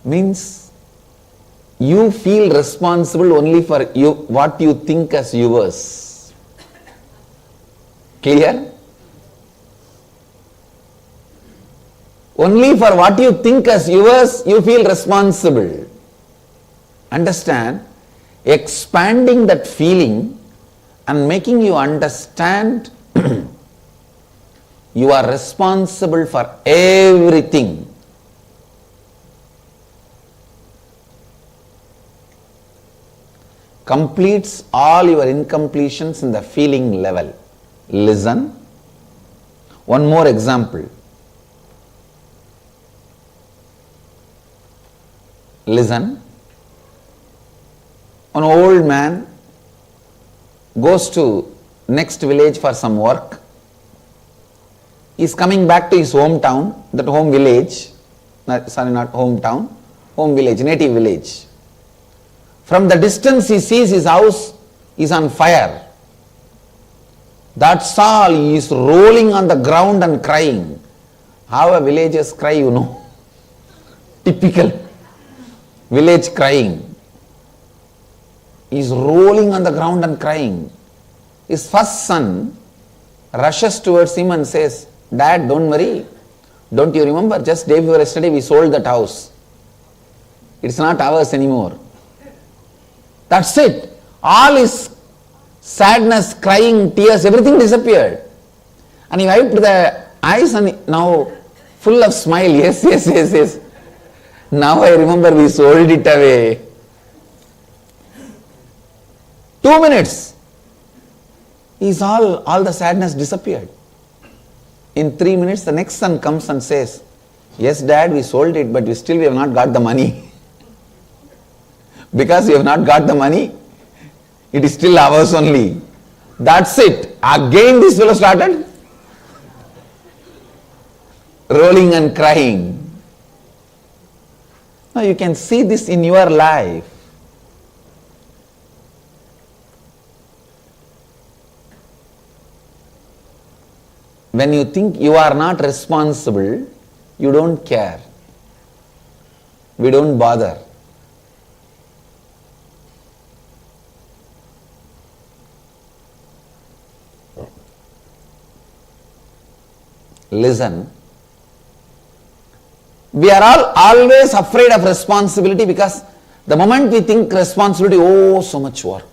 C: Means, you feel responsible only for what you think as yours. Clear? Only for what you think as yours, you feel responsible. Understand? Expanding that feeling and making you understand you are responsible for everything. Completes all your incompletions in the feeling level. Listen. One more example. Listen. An old man goes to next village for some work. He is coming back to his hometown, that home village, not hometown, home village, native village. From the distance he sees his house is on fire. That's all. He is rolling on the ground and crying. How a villagers cry, you know. Typical village crying. He is rolling on the ground and crying. His first son rushes towards him and says, Dad, don't worry. Don't you remember, just day before yesterday we sold that house. It's not ours anymore. That's it. All his sadness, crying, tears, everything disappeared. And he wiped the eyes and now full of smile. Yes, yes, yes, yes. Now I remember we sold it away. 2 minutes. All the sadness disappeared. In 3 minutes, the next son comes and says, yes, Dad, we sold it, but we have not got the money. Because we have not got the money, it is still ours only. That's it. Again this fellow started rolling and crying. Now you can see this in your life. When you think you are not responsible, you don't care. We don't bother. Listen. We are all always afraid of responsibility because the moment we think responsibility, oh, so much work.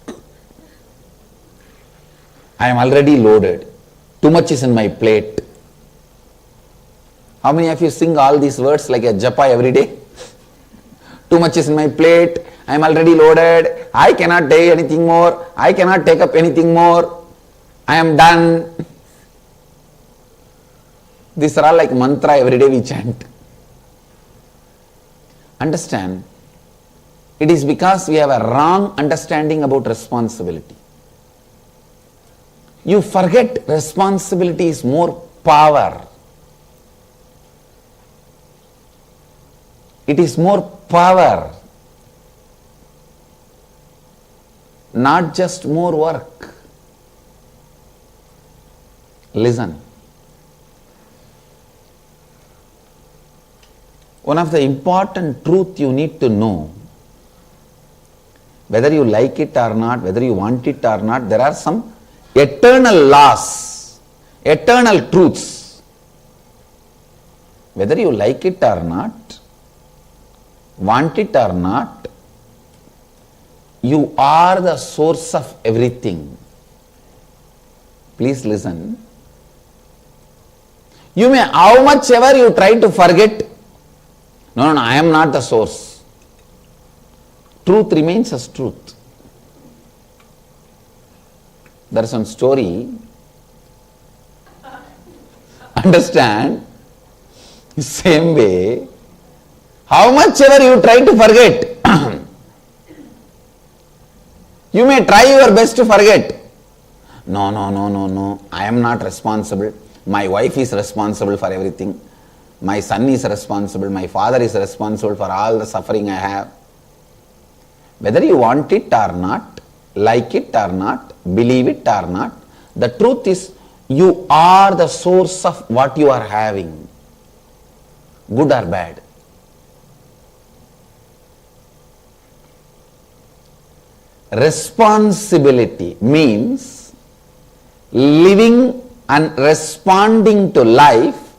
C: I am already loaded. Too much is in my plate. How many of you sing all these words like a japa every day? Too much is in my plate. I am already loaded. I cannot take anything more. I cannot take up anything more. I am done. These are all like mantra every day we chant. Understand? It is because we have a wrong understanding about responsibility. You forget responsibility is more power. It is more power, not just more work. Listen. One of the important truth you need to know, whether you like it or not, whether you want it or not, there are some eternal laws, eternal truths. Whether you like it or not, want it or not, you are the source of everything. Please listen. You may, how much ever you try to forget, no, I am not the source. Truth remains as truth. There is some story. Understand? Same way, how much ever you try to forget, you may try your best to forget. No, I am not responsible. My wife is responsible for everything. My son is responsible. My father is responsible for all the suffering I have. Whether you want it or not, like it or not, believe it or not, the truth is you are the source of what you are having, good or bad. Responsibility means living and responding to life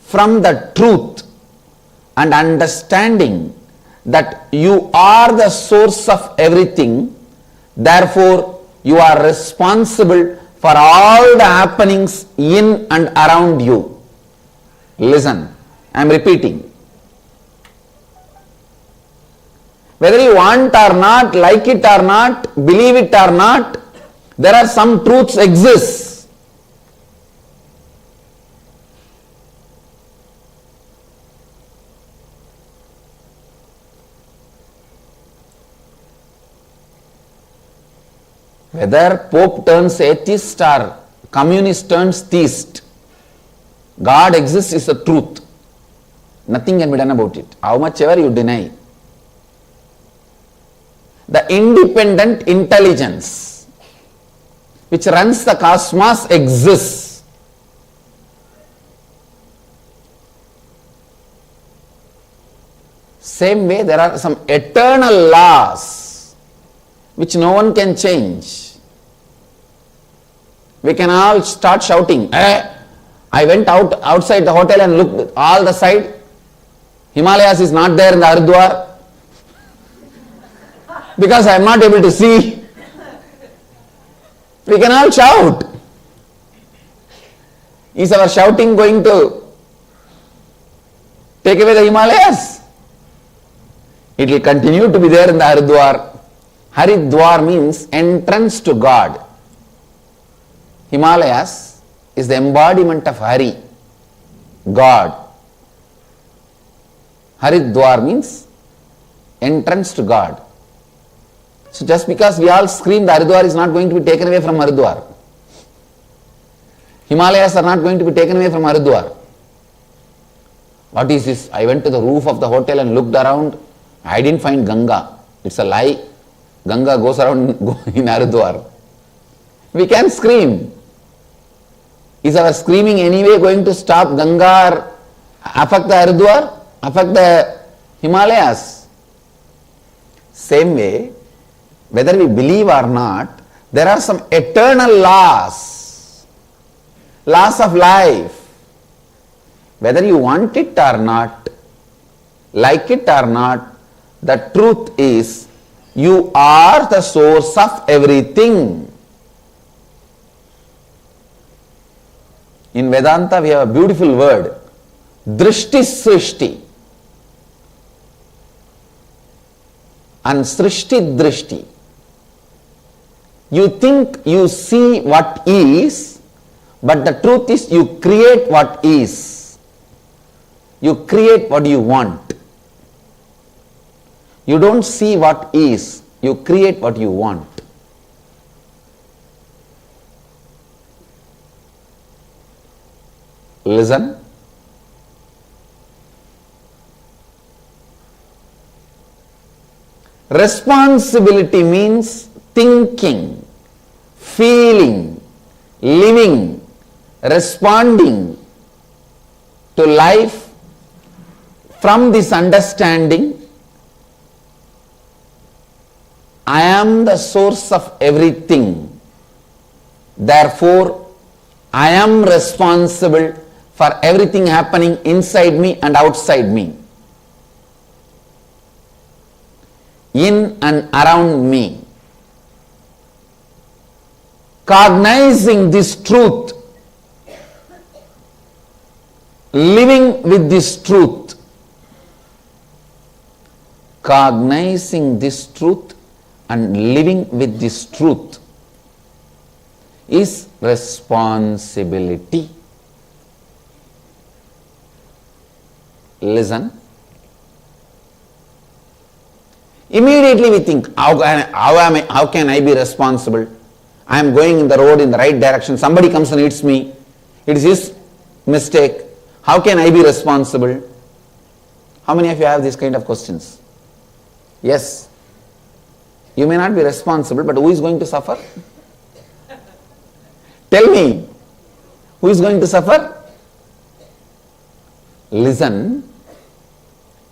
C: from the truth and understanding that you are the source of everything, therefore you are responsible for all the happenings in and around you. Listen, I am repeating. Whether you want or not, like it or not, believe it or not, there are some truths exist. Whether Pope turns atheist or communist turns theist, God exists is the truth. Nothing can be done about it, how much ever you deny. The independent intelligence which runs the cosmos exists. Same way, there are some eternal laws which no one can change. We can all start shouting, I went outside the hotel and looked all the side. Himalayas is not there in the Haridwar because I am not able to see. We can all shout. Is our shouting going to take away the Himalayas? It will continue to be there in the Haridwar. Haridwar means entrance to God. Himalayas is the embodiment of Hari, God. Haridwar means entrance to God. So just because we all scream, the Haridwar is not going to be taken away from Haridwar. Himalayas are not going to be taken away from Haridwar. What is this? I went to the roof of the hotel and looked around. I didn't find Ganga. It's a lie. Ganga goes around in Haridwar. We can scream. Is our screaming anyway going to stop Ganga or affect the Haridwar? Affect the Himalayas? Same way, whether we believe or not, there are some eternal laws, laws of life. Whether you want it or not, like it or not, the truth is you are the source of everything. In Vedanta we have a beautiful word, Drishti Srishti and Srishti Drishti. You think you see what is, but the truth is you create what is. You create what you want. You don't see what is, you create what you want. Listen. Responsibility means thinking, feeling, living, responding to life from this understanding. I am the source of everything. Therefore, I am responsible for everything happening inside me and outside me, in and around me. Cognizing this truth, living with this truth, cognizing this truth and living with this truth, is responsibility. Listen. Immediately we think, how can I be responsible? I am going in the road in the right direction. Somebody comes and hits me. It is his mistake. How can I be responsible? How many of you have these kind of questions? Yes. You may not be responsible, but who is going to suffer? Tell me, who is going to suffer? Listen,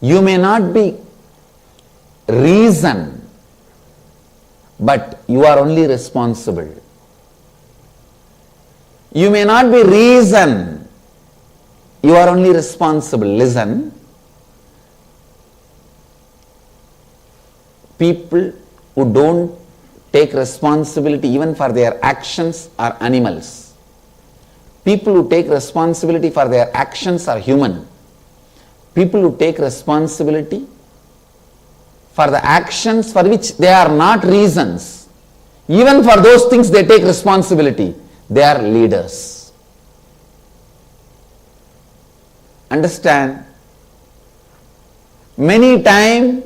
C: you may not be reason, but you are only responsible. You may not be reason, you are only responsible. Listen, people who don't take responsibility even for their actions are animals. People who take responsibility for their actions are human. People who take responsibility for the actions for which they are not reasons, even for those things they take responsibility, they are leaders. Understand? Many times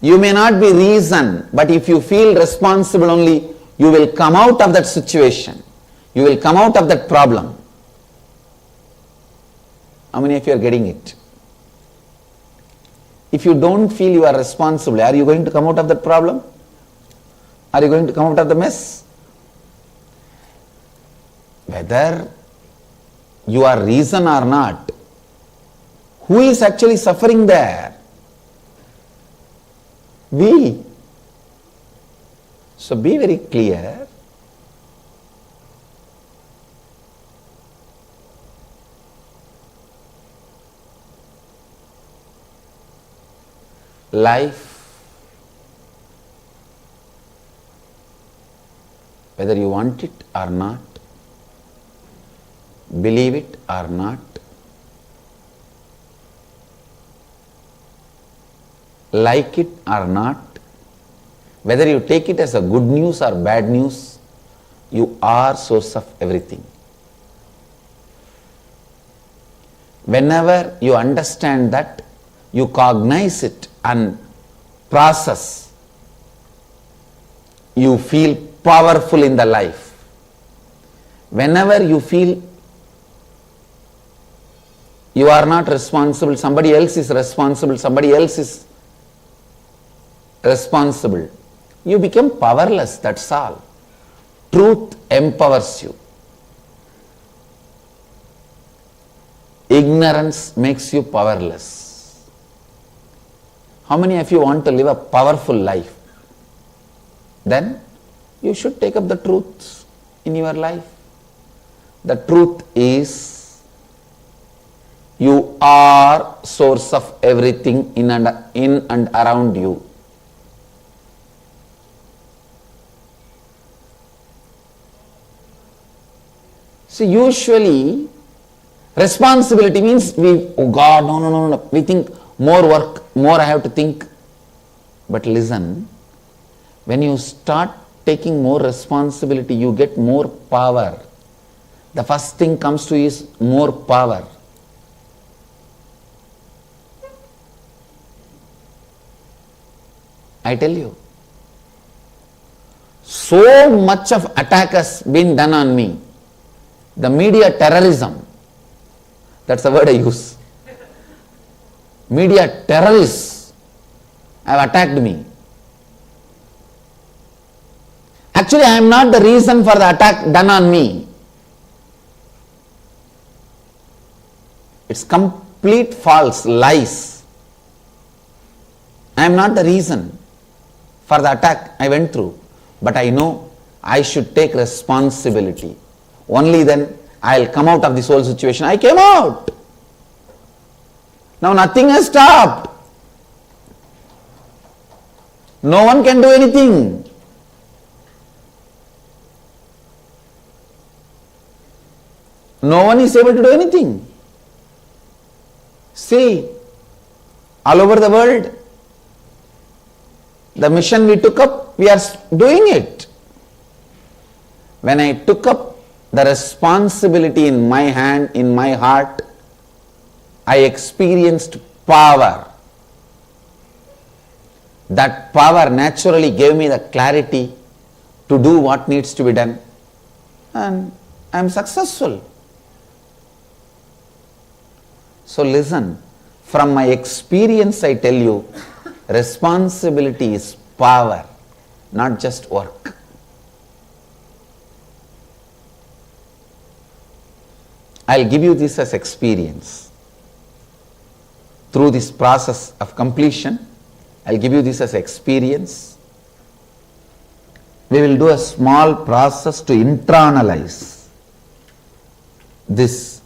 C: you may not be reason, but if you feel responsible only, you will come out of that situation. You will come out of that problem. How many of you are getting it? If you don't feel you are responsible, are you going to come out of that problem? Are you going to come out of the mess? Whether you are reason or not, who is actually suffering there? We. So be very clear. Life, whether you want it or not, believe it or not, like it or not, whether you take it as a good news or bad news, you are source of everything. Whenever you understand that, you cognize it and process, you feel powerful in the life. Whenever you feel you are not responsible, somebody else is responsible, you become powerless, that's all. Truth empowers you. Ignorance makes you powerless. How many of you want to live a powerful life? Then you should take up the truth in your life. The truth is, you are source of everything in and around you. So usually responsibility means oh God, no. We think more work, more I have to think. But listen, when you start taking more responsibility, you get more power. The first thing comes to you is more power. I tell you, so much of attack has been done on me. The media terrorism, that's the word I use. Media terrorists have attacked me. Actually, I am not the reason for the attack done on me. It's complete false, lies. I am not the reason for the attack I went through. But I know I should take responsibility. Only then I will come out of this whole situation. I came out. Now nothing has stopped. No one can do anything. No one is able to do anything. See, all over the world, the mission we took up, we are doing it. when I took up the responsibility in my hand, in my heart, I experienced power. That power naturally gave me the clarity to do what needs to be done, and I am successful. So listen, from my experience I tell you, responsibility is power, not just work. I'll give you this as experience. Through this process of completion, I'll give you this as experience. We will do a small process to internalize this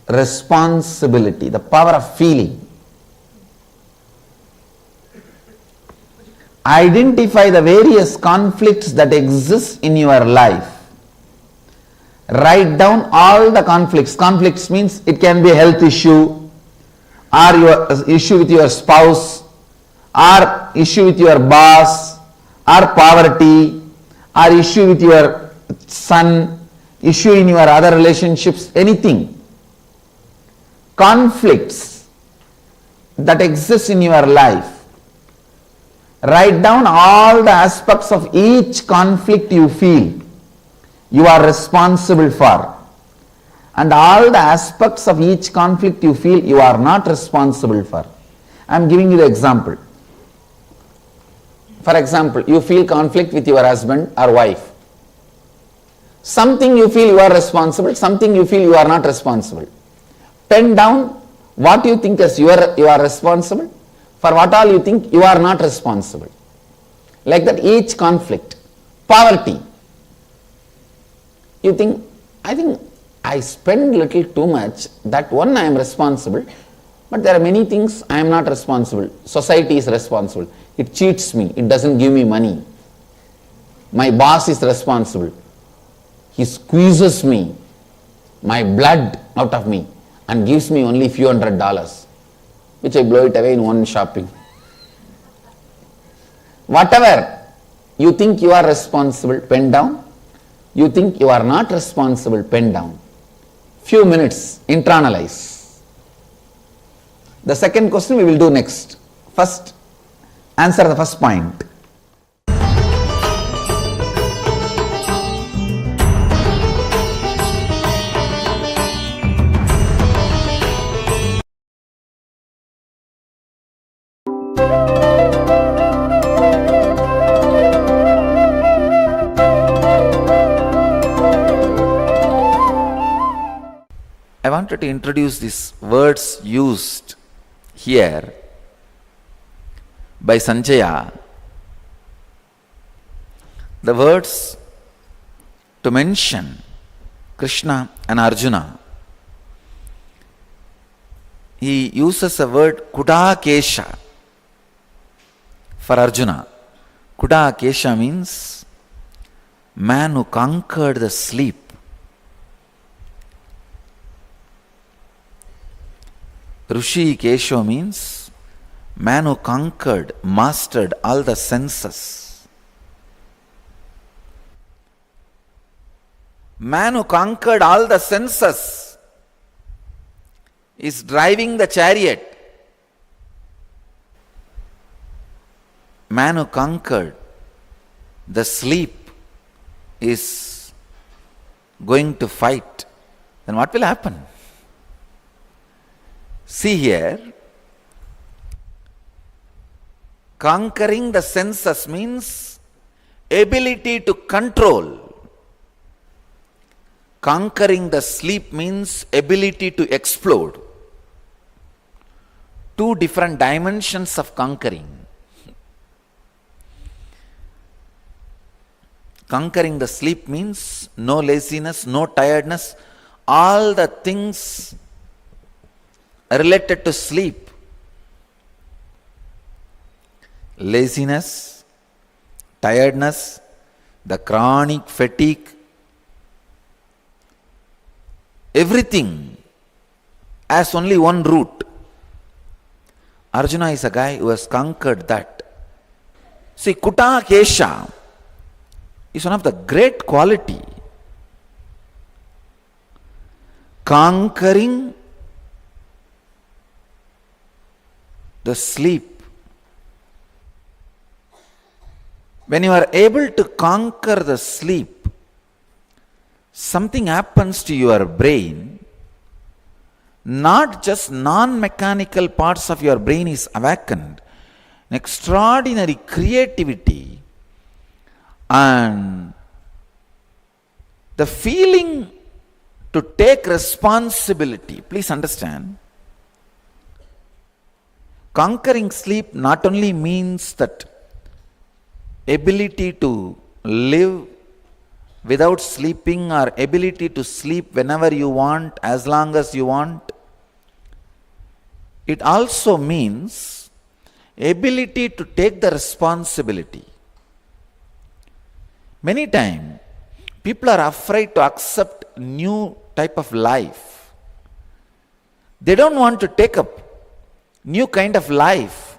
C: responsibility, the power of feeling. Identify the various conflicts that exist in your life. Write down all the conflicts. Conflicts means it can be a health issue, or your issue with your spouse, or issue with your boss, or poverty, or issue with your son, issue in your other relationships, anything. Conflicts that exist in your life. Write down all the aspects of each conflict you feel you are responsible for, and all the aspects of each conflict you feel you are not responsible for. I am giving you the example. For example, you feel conflict with your husband or wife. Something you feel you are responsible, something you feel you are not responsible. Pen down what you think as you are responsible, for what all you think you are not responsible. Like that, each conflict. Poverty. You think, I think I spend little too much, that one I am responsible, but there are many things I am not responsible. Society is responsible. It cheats me, it doesn't give me money. My boss is responsible. He squeezes me, my blood out of me, and gives me only few $100s, which I blow it away in one shopping. Whatever you think you are responsible, pen down. You think you are not responsible, pen down. Few minutes, internalize. The second question we will do next. First, answer the first point. I wanted to introduce these words used here by Sanjaya. The words to mention Krishna and Arjuna. He uses a word Kudakesha for Arjuna. Kudakesha means man who conquered the sleep. Rishikesha means man who conquered, mastered all the senses. Man who conquered all the senses is driving the chariot. Man who conquered the sleep is going to fight. Then what will happen? See here, conquering the senses means ability to control. Conquering the sleep means ability to explode. Two different dimensions of conquering. Conquering the sleep means no laziness, no tiredness, all the things related to sleep. Laziness, tiredness, the chronic fatigue, everything has only one root. Arjuna is a guy who has conquered that. See, Kuta Kesha is one of the great quality conquering the sleep. When you are able to conquer the sleep, something happens to your brain. Not just non-mechanical parts of your brain is awakened. An extraordinary creativity and the feeling to take responsibility. Please understand, conquering sleep not only means that ability to live without sleeping or ability to sleep whenever you want, as long as you want. It also means ability to take the responsibility. Many times, people are afraid to accept new type of life. They don't want to take up new kind of life.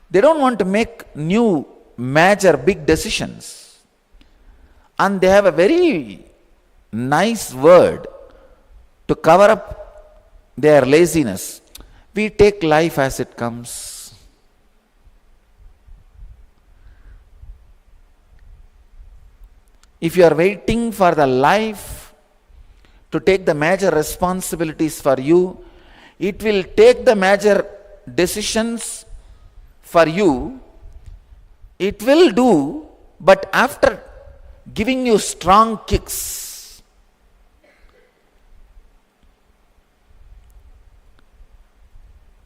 C: They don't want to make new major big decisions. And they have a very nice word to cover up their laziness. We take life as it comes. If you are waiting for the life to take the major responsibilities for you, it will take the major decisions for you. It will do, but after giving you strong kicks.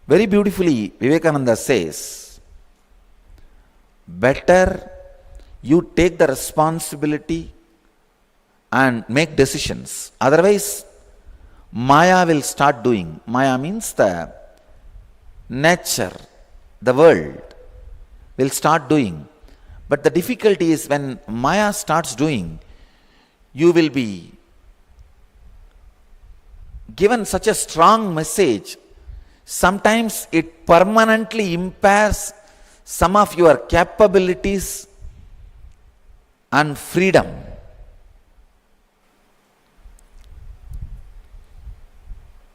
C: Very beautifully, Vivekananda says, better you take the responsibility and make decisions. Otherwise, Maya will start doing. Maya means the nature, the world will start doing. But the difficulty is when Maya starts doing, you will be given such a strong message. Sometimes it permanently impairs some of your capabilities and freedom.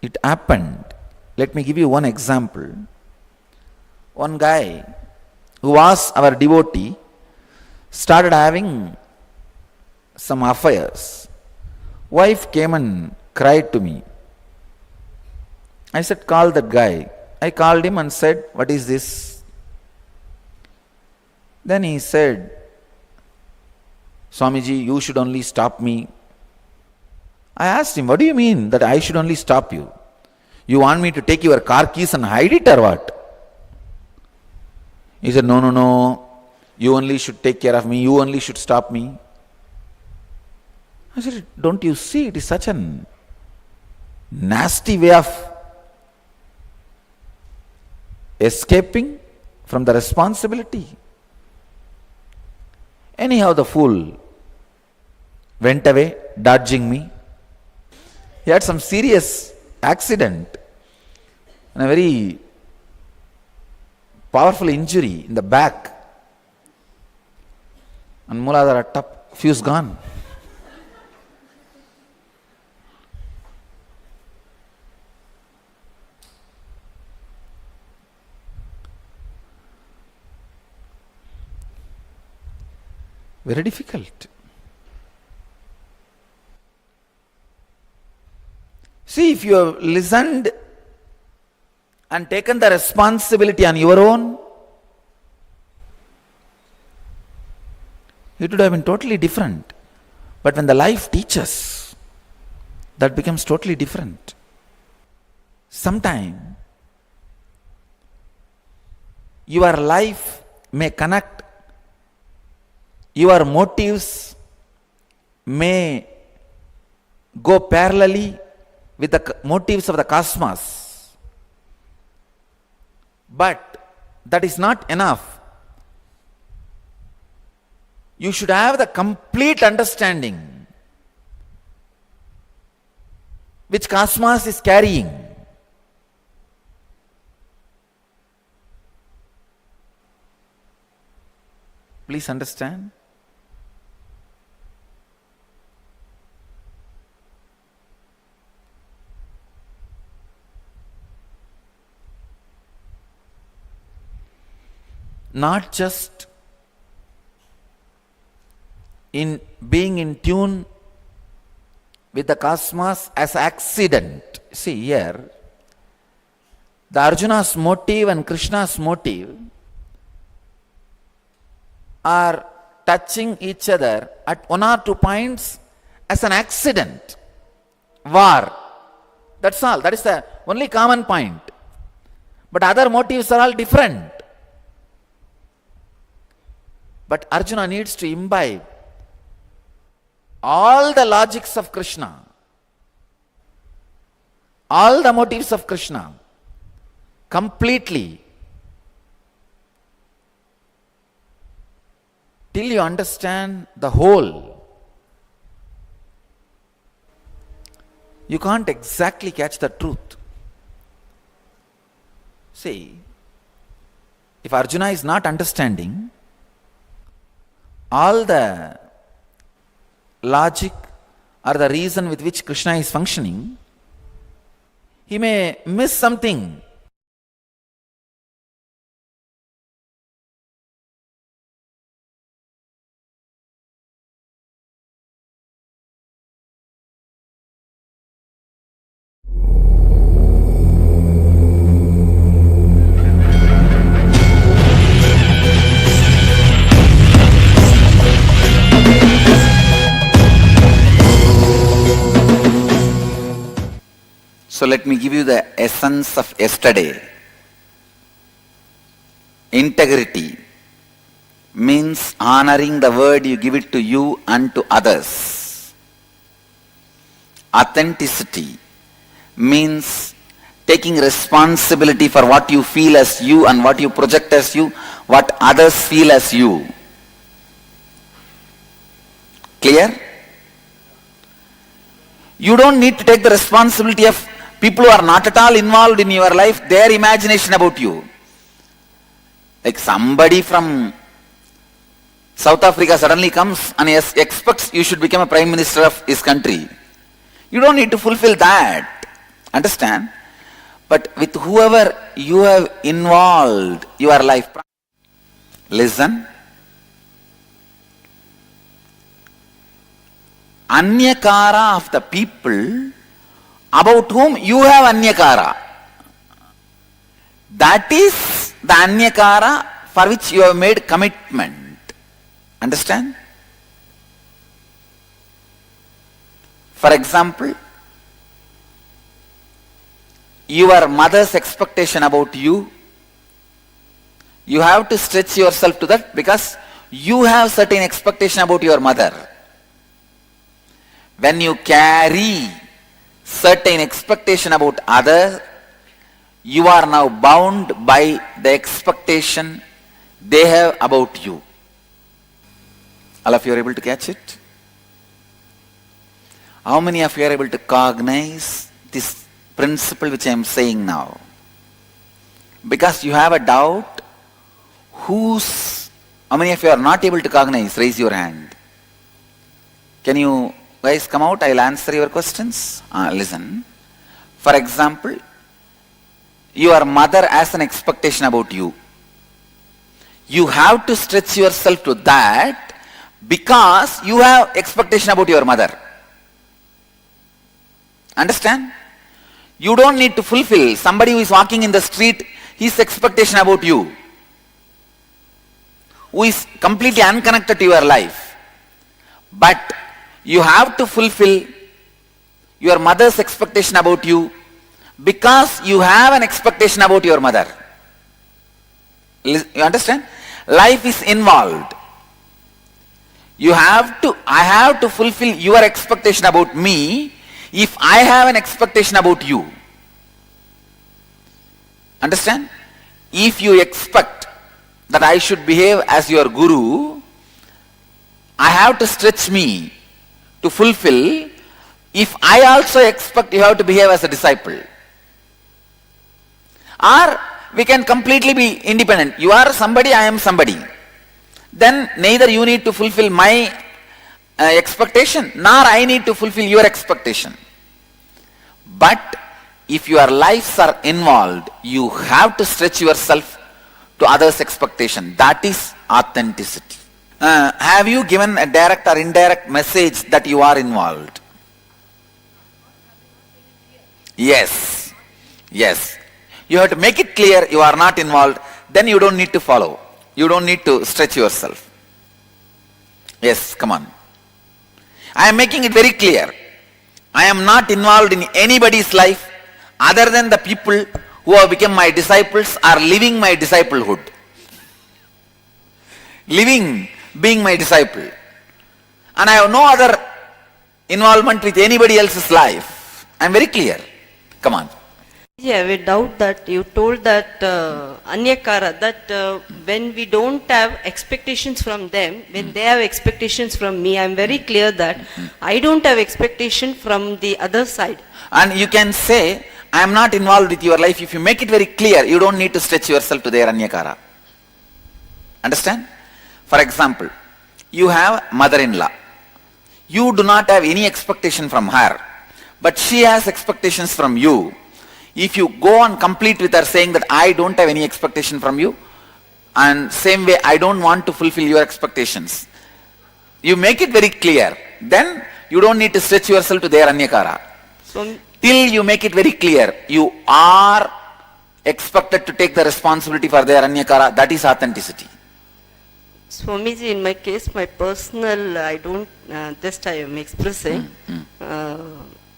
C: It happened. Let me give you one example. One guy who was our devotee started having some affairs. Wife came and cried to me. I said, call that guy. I called him and said, what is this? Then he said, Swamiji, you should only stop me. I asked him, what do you mean that I should only stop you? You want me to take your car keys and hide it or what? He said, no. You only should take care of me. You only should stop me. I said, don't you see it is such a nasty way of escaping from the responsibility? Anyhow, the fool went away, dodging me. He had some serious accident and a very powerful injury in the back. And Mooladhara top, fuse gone. Very difficult. See, if you have listened and taken the responsibility on your own, it would have been totally different. But when the life teaches, that becomes totally different. Sometime, your life may connect, your motives may go parallelly with the motives of the cosmos. But that is not enough. You should have the complete understanding which cosmos is carrying. Please understand. not just in being in tune with the cosmos as accident. See here, the Arjuna's motive and Krishna's motive are touching each other at one or two points as an accident. War. That's all. That is the only common point. But other motives are all different. But Arjuna needs to imbibe all the logics of Krishna, all the motives of Krishna completely, till you understand the whole. You can't exactly catch the truth. See, if Arjuna is not understanding all the logic or the reason with which Krishna is functioning, he may miss something. So let me give you the essence of yesterday. Integrity means honoring the word you give it to you and to others. Authenticity means taking responsibility for what you feel as you and what you project as you, what others feel as you. Clear? You don't need to take the responsibility of people who are not at all involved in your life, their imagination about you. Like somebody from South Africa suddenly comes and expects you should become a prime minister of his country. You don't need to fulfill that. Understand? But with whoever you have involved your life, listen. Anyakara of the people about whom you have anyakara. That is the anyakara for which you have made commitment. Understand? For example, your mother's expectation about you, you have to stretch yourself to that because you have certain expectation about your mother. When you carry certain expectation about others, you are now bound by the expectation they have about you. All of you are able to catch it? How many of you are able to cognize this principle which I am saying now? Because you have a doubt, how many of you are not able to cognize? Raise your hand. Can you guys come out? I will answer your questions. Listen. For example, your mother has an expectation about you. You have to stretch yourself to that because you have expectation about your mother. Understand? You don't need to fulfill somebody who is walking in the street, his expectation about you, who is completely unconnected to your life. But you have to fulfill your mother's expectation about you because you have an expectation about your mother. You understand? Life is involved. I have to fulfill your expectation about me if I have an expectation about you. Understand? If you expect that I should behave as your guru, I have to stretch me to fulfill if I also expect you have to behave as a disciple. Or we can completely be independent. You are somebody, I am somebody. Then neither you need to fulfill my expectation, nor I need to fulfill your expectation. But if your lives are involved, you have to stretch yourself to others' expectation. That is authenticity. Have you given a direct or indirect message that you are involved? Yes. Yes. You have to make it clear you are not involved. Then you don't need to follow. You don't need to stretch yourself. Yes, come on. I am making it very clear. I am not involved in anybody's life other than the people who have become my disciples or living my disciplehood. Living, being my disciple. And I have no other involvement with anybody else's life. I am very clear. Come on.
K: Yeah, we doubt that you told that Anyakara, that when we don't have expectations from them, when they have expectations from me, I am very clear that I don't have expectation from the other side.
C: And you can say, I am not involved with your life. If you make it very clear, you don't need to stretch yourself to their Anyakara. Understand? For example, you have mother-in-law. You do not have any expectation from her, but she has expectations from you. If you go on complete with her saying that I don't have any expectation from you, and same way I don't want to fulfill your expectations, you make it very clear, then you don't need to stretch yourself to their Anyakara. Till you make it very clear, you are expected to take the responsibility for their Anyakara. That is authenticity.
K: Swamiji, in my case, my personal, I don't, just I am expressing,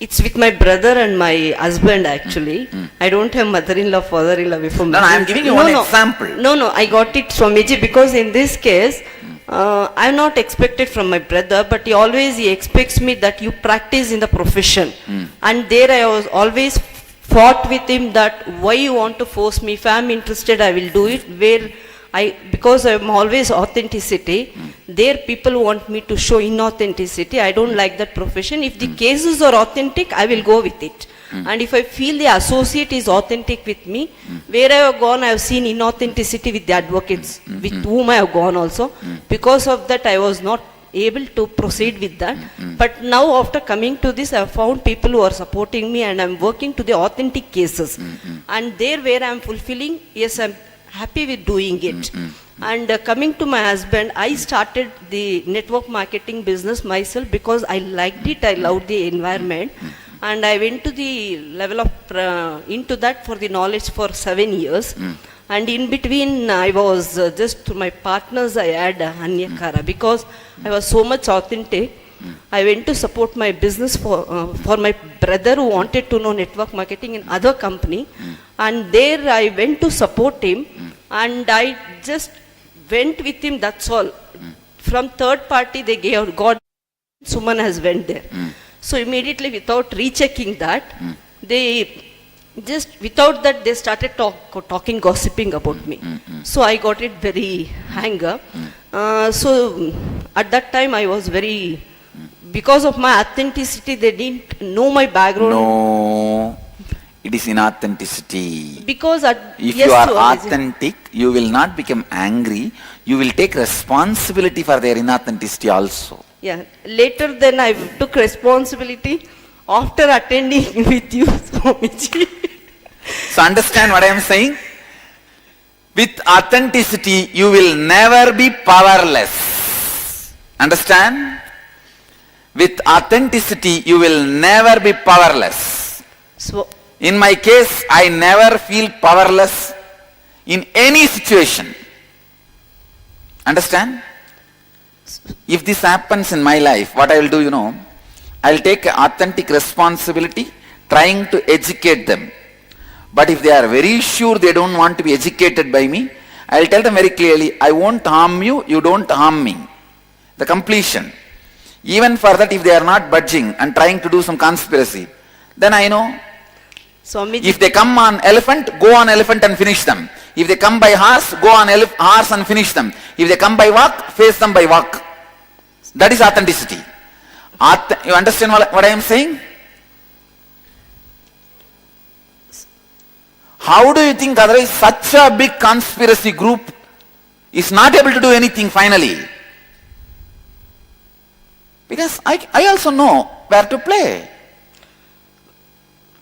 K: it's with my brother and my husband actually. I don't have mother-in-law, father-in-law before.
C: No, I am giving you one example.
K: No, I got it Swamiji, because in this case, I am not expected from my brother, but he expects me that you practice in the profession. And there I was always fought with him that why you want to force me, if I am interested I will do it, because I am always authenticity, there people want me to show inauthenticity. I don't like that profession. If the cases are authentic, I will go with it. And if I feel the associate is authentic with me, where I have gone, I have seen inauthenticity with the advocates, with whom I have gone also. Because of that, I was not able to proceed with that. But now after coming to this, I have found people who are supporting me and I am working to the authentic cases. And there where I am fulfilling, yes, I am happy with doing it. And coming to my husband, I started the network marketing business myself because I liked it, I loved the environment. And I went to the level of, into that for the knowledge for 7 years. And in between, I was just to my partners, I had Anyakara because I was so much authentic. I went to support my business for my brother who wanted to know network marketing in other company. And there I went to support him and I just went with him, that's all. From third party they gave, God, Suman has went there. So immediately without rechecking that, they just, without that they started talking, gossiping about me. So I got it very anger. So at that time I was very, because of my authenticity, they didn't know my background.
C: No, it is inauthenticity.
K: Because
C: if you are authentic, you will not become angry. You will take responsibility for their inauthenticity also.
K: Yeah. Later then I took responsibility after attending with you, Swamiji.
C: So understand what I am saying? With authenticity, you will never be powerless. Understand? With authenticity, you will never be powerless.
K: So,
C: in my case, I never feel powerless in any situation. Understand? If this happens in my life, what I will do, I will take authentic responsibility trying to educate them. But if they are very sure they don't want to be educated by me, I will tell them very clearly, I won't harm you, you don't harm me. The completion. Even for that, if they are not budging and trying to do some conspiracy, then I know.
K: Swamiji,
C: if they come on elephant, go on elephant and finish them. If they come by horse, go on horse and finish them. If they come by walk, face them by walk. That is authenticity. You understand what I am saying? How do you think otherwise such a big conspiracy group is not able to do anything finally? Because I also know where to play.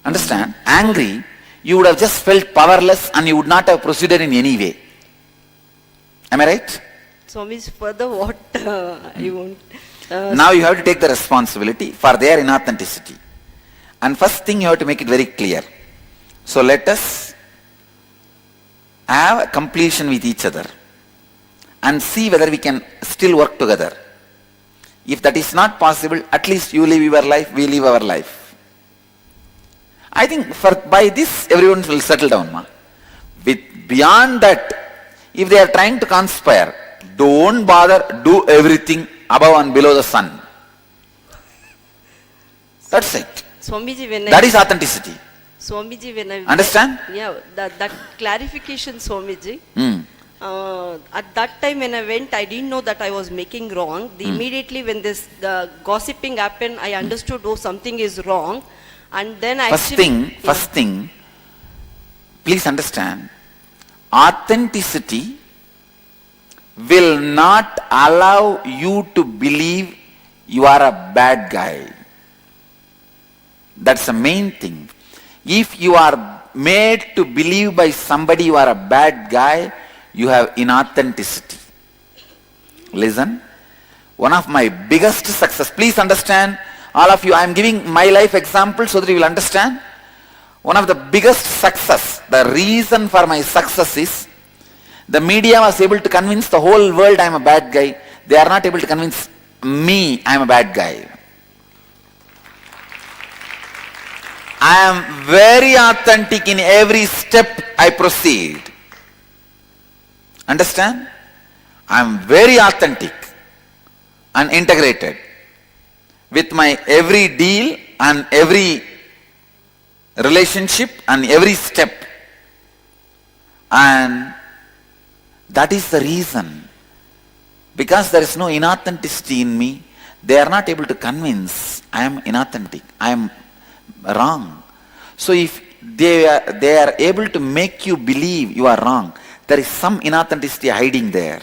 C: Understand? Angry, you would have just felt powerless and you would not have proceeded in any way. Am I right?
K: Swamiji, further what I want.
C: Now you have to take the responsibility for their inauthenticity. And first thing you have to make it very clear. So let us have a completion with each other and see whether we can still work together. If that is not possible, at least you live your life, we live our life. I think by this everyone will settle down. Beyond that, if they are trying to conspire, don't bother, do everything above and below the sun. That's it.
K: Swamiji,
C: that is authenticity.
K: Swamiji, when I
C: understand?
K: Yeah, that clarification, Swamiji. At that time when I went, I didn't know that I was making wrong. Immediately when this gossiping happened, I understood, oh, something is wrong. And then
C: First thing, please understand, authenticity will not allow you to believe you are a bad guy. That's the main thing. If you are made to believe by somebody you are a bad guy, you have inauthenticity. Listen, one of my biggest success, please understand, all of you, I am giving my life example so that you will understand. One of the biggest success, the reason for my success is, the media was able to convince the whole world I am a bad guy. They are not able to convince me I am a bad guy. I am very authentic in every step I proceed. Understand? I am very authentic and integrated with my every deal and every relationship and every step. And that is the reason. Because there is no inauthenticity in me, they are not able to convince I am inauthentic, I am wrong. So if they are able to make you believe you are wrong, there is some inauthenticity hiding there.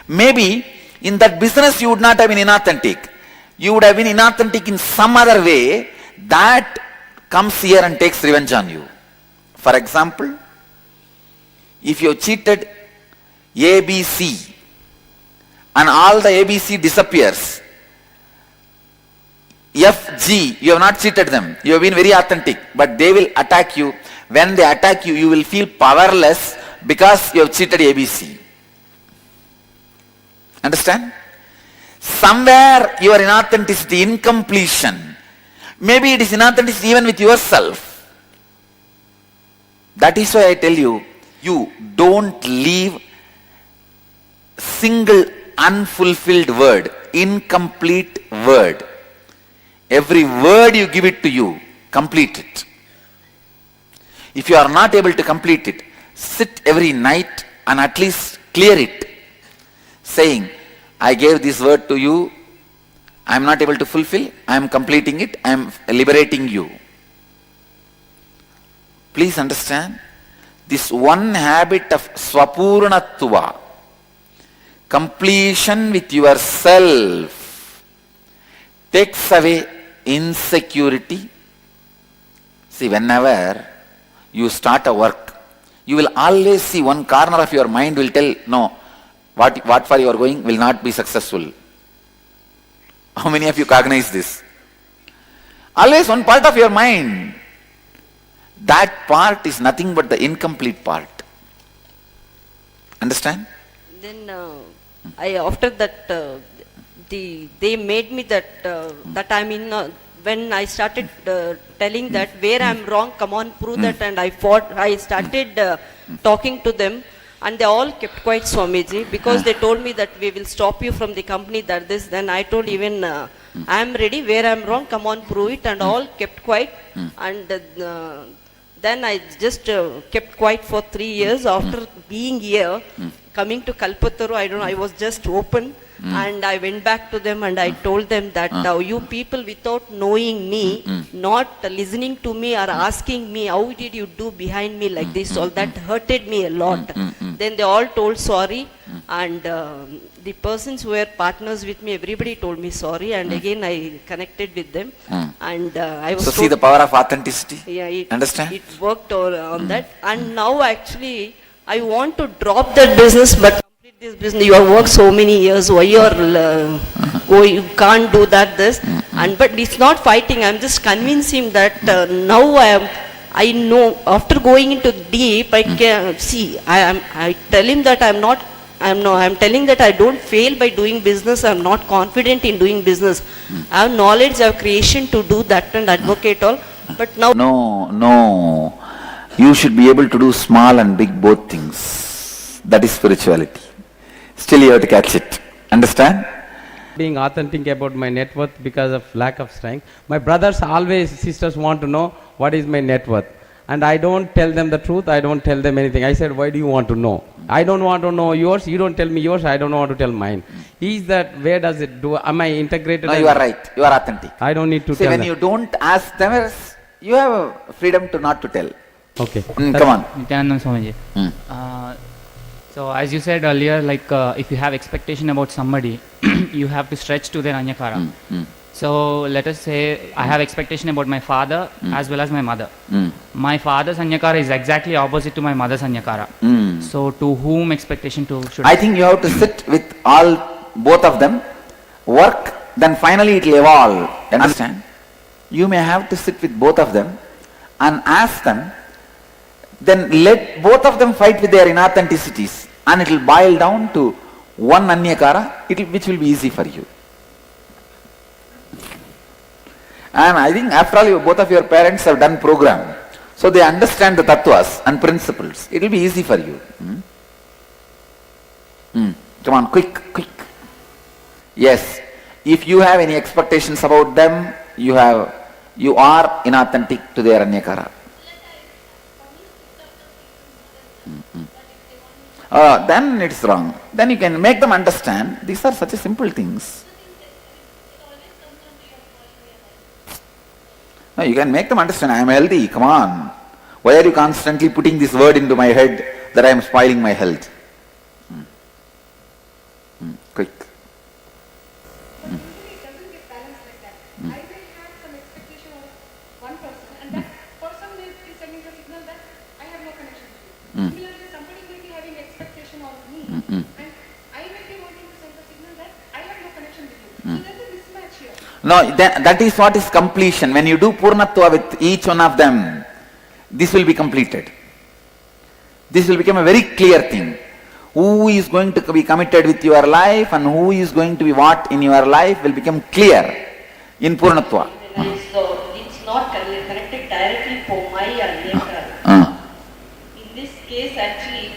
C: Maybe in that business you would not have been inauthentic. You would have been inauthentic in some other way that comes here and takes revenge on you. For example, if you cheated ABC and all the ABC disappears, FG, you have not cheated them. You have been very authentic, but they will attack you. When they attack you, you will feel powerless because you have cheated ABC. Understand? Somewhere your inauthenticity, incompletion. Maybe it is inauthenticity even with yourself. That is why I tell you, you don't leave single unfulfilled word, incomplete word. Every word you give it to you, complete it. If you are not able to complete it, sit every night and at least clear it, saying, I gave this word to you, I am not able to fulfill, I am completing it, I am liberating you. Please understand, this one habit of swapurnatva, completion with yourself, takes away insecurity. See, whenever you start a work, you will always see one corner of your mind will tell, no, what for you are going will not be successful. How many of you cognize this? Always one part of your mind. That part is nothing but the incomplete part. Understand?
K: Then after that, they made me that I'm in. When I started telling that where I'm wrong, come on, prove that, and I started talking to them, and they all kept quiet, Swamiji, because they told me that we will stop you from the company, that this. Then I told even I'm ready, where I'm wrong, come on, prove it, and all kept quiet. And then I just kept quiet for 3 years. After being here, coming to Kalpataru, I was just open. And I went back to them and I told them that you people, without knowing me, not listening to me or asking me, how did you do behind me like this, all that hurted me a lot. Then they all told sorry, and the persons who were partners with me, everybody told me sorry, and again I connected with them. And I was
C: so see the power of authenticity.
K: Yeah,
C: understand?
K: It worked on that. And now actually I want to drop that business, but This business, you have worked so many years, why you are you can't do that, this, and but it's not fighting, I'm just convincing him that now I know, after going into deep, I can see, I tell him that I'm telling that I don't fail by doing business, I'm not confident in doing business. I have knowledge, I have creation to do that and advocate all, but now...
C: No. You should be able to do small and big both things. That is spirituality. Still you have to catch it. Understand?
L: Being authentic about my net worth because of lack of strength. My brothers always, sisters want to know what is my net worth. And I don't tell them the truth, I don't tell them anything. I said, why do you want to know? I don't want to know yours, you don't tell me yours, I don't want to tell mine. Is that, where does it do, am I integrated?
C: No, you are right, you are authentic.
L: I don't need to
C: See,
L: tell
C: when
L: them.
C: you don't ask them, you have freedom to not to tell.
L: Okay.
C: Come on.
M: Nithyananda Swamiji. So as you said earlier, like if you have expectation about somebody, you have to stretch to their anyakara. So let us say I have expectation about my father as well as my mother. My father's anyakara is exactly opposite to my mother's anyakara. So to whom expectation to should
C: I think you have to sit with both of them, work, then finally it will evolve. Understand? You may have to sit with both of them and ask them, then let both of them fight with their inauthenticities and it will boil down to one anyakara, which will be easy for you. And I think after all, both of your parents have done program, so they understand the tattvas and principles. It will be easy for you. Come on, quick. Yes, if you have any expectations about them, you are inauthentic to their anyakara. Then it's wrong. Then you can make them understand these are such simple things. No, you can make them understand I am healthy, come on. Why are you constantly putting this word into my head that I am spoiling my health? Quick. No, that is what is completion. When you do Purnatva with each one of them, this will be completed. This will become a very clear thing. Who is going to be committed with your life and who is going to be what in your life will become clear in Purnatva.
K: So it's not connected directly for my anyakara. In this case, actually,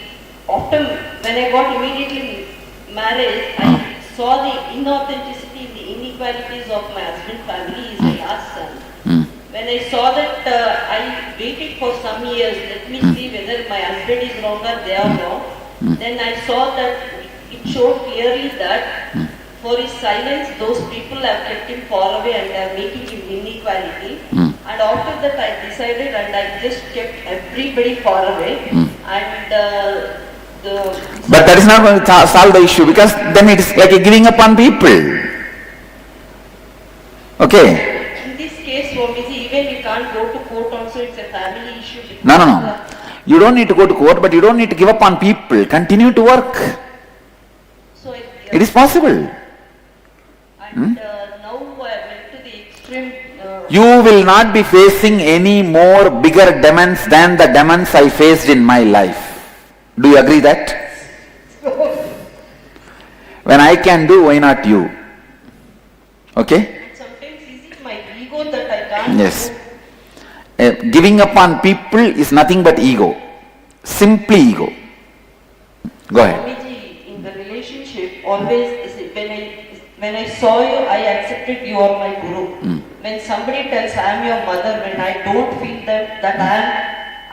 K: after when I got immediately married, I saw the inauthenticity, the inequalities of my husband's family. He's my last son. When I saw that, I waited for some years, let me see whether my husband is wrong or they are wrong. Then I saw that it showed clearly that for his silence, those people have kept him far away and are making him inequality. And after that I decided and I just kept everybody far away. And
C: but that is not going to solve the issue, because then it is like a giving up on people. Okay?
K: In this case, Swamiji, even you can't go to court also, it's a family issue.
C: No. You don't need to go to court, but you don't need to give up on people. Continue to work.
K: So
C: it is possible.
K: And now I went to the extreme.
C: You will not be facing any more bigger demons than the demons I faced in my life. Do you agree that? When I can do, why not you? Okay?
K: Sometimes is it my ego that I can't
C: Yes.
K: do?
C: Giving up on people is nothing but ego. Simply ego. Go ahead.
K: Swamiji, in the relationship, always when I saw you, I accepted you are my guru. When somebody tells I am your mother, when I don't feel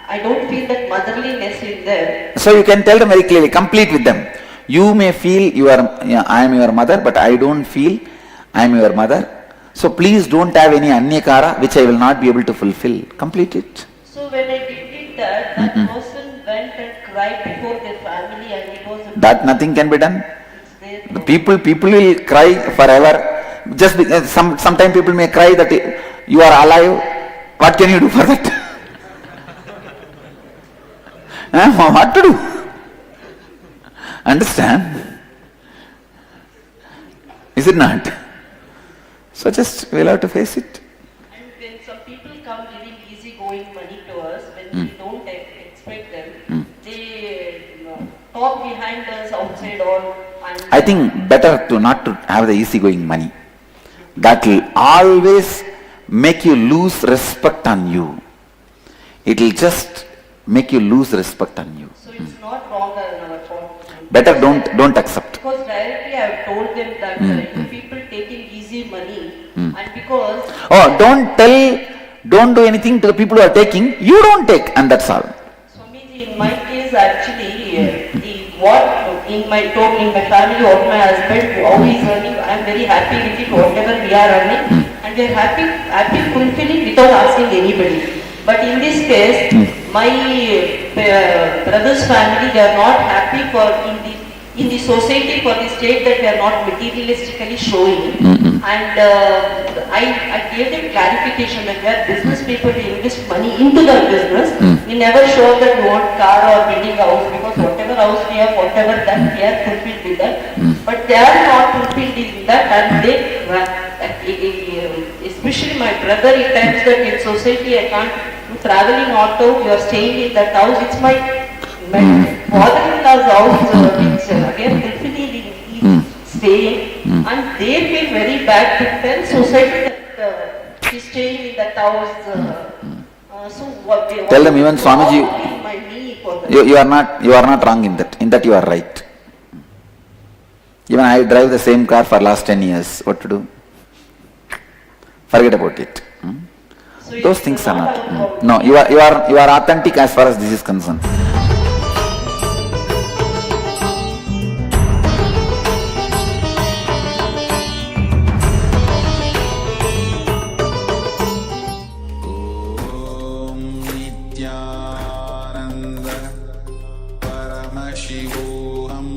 K: I don't feel that motherliness in them.
C: So you can tell them very clearly, complete with them. You may feel I am your mother, but I don't feel I am your mother. So please don't have any anyakara which I will not be able to fulfill. Complete it.
K: So when I did that, that person went and cried before their family and it was
C: That nothing can be done. The people will cry forever. Just because sometimes people may cry that you are alive. What can you do for that? What to do? Understand? Is it not? So just we'll have to face it.
K: And when some people come giving easy-going money to us, when we don't expect them, they talk behind us outside all.
C: I think better to not to have the easygoing money. That will always make you lose respect on you. It will just make you lose respect on you.
K: So it's not wrong on our part.
C: Better don't accept.
K: Because directly I have told them that you people taking easy money, and because
C: Don't do anything to the people who are taking. You don't take, and that's all.
K: Swamiji, in my case, actually, in my family, what my husband, how he is earning, I am very happy with it, whatever we are earning, and we are happy fulfilling without asking anybody. But in this case, my brother's family, they are not happy in the society for the state that we are not materialistically showing. And I gave them clarification that we are business people, we invest money into the business. We never show that we want car or building house, because whatever house we have, whatever that we are fulfilled with that. But they are not fulfilled with that, and they, especially my brother, he tells that in society I can't do traveling auto, you are staying in that house. It's my father-in-law's house, which again fulfilling is staying, and they feel very bad to tell society that he's staying in that house.
C: Tell them, even Swamiji, you are not wrong in that. In that you are right. Even I drive the same car for last 10 years. What to do? Forget about it. Those things are not. No, you are authentic as far as this is concerned.
N: Nithyananda Paramashivoham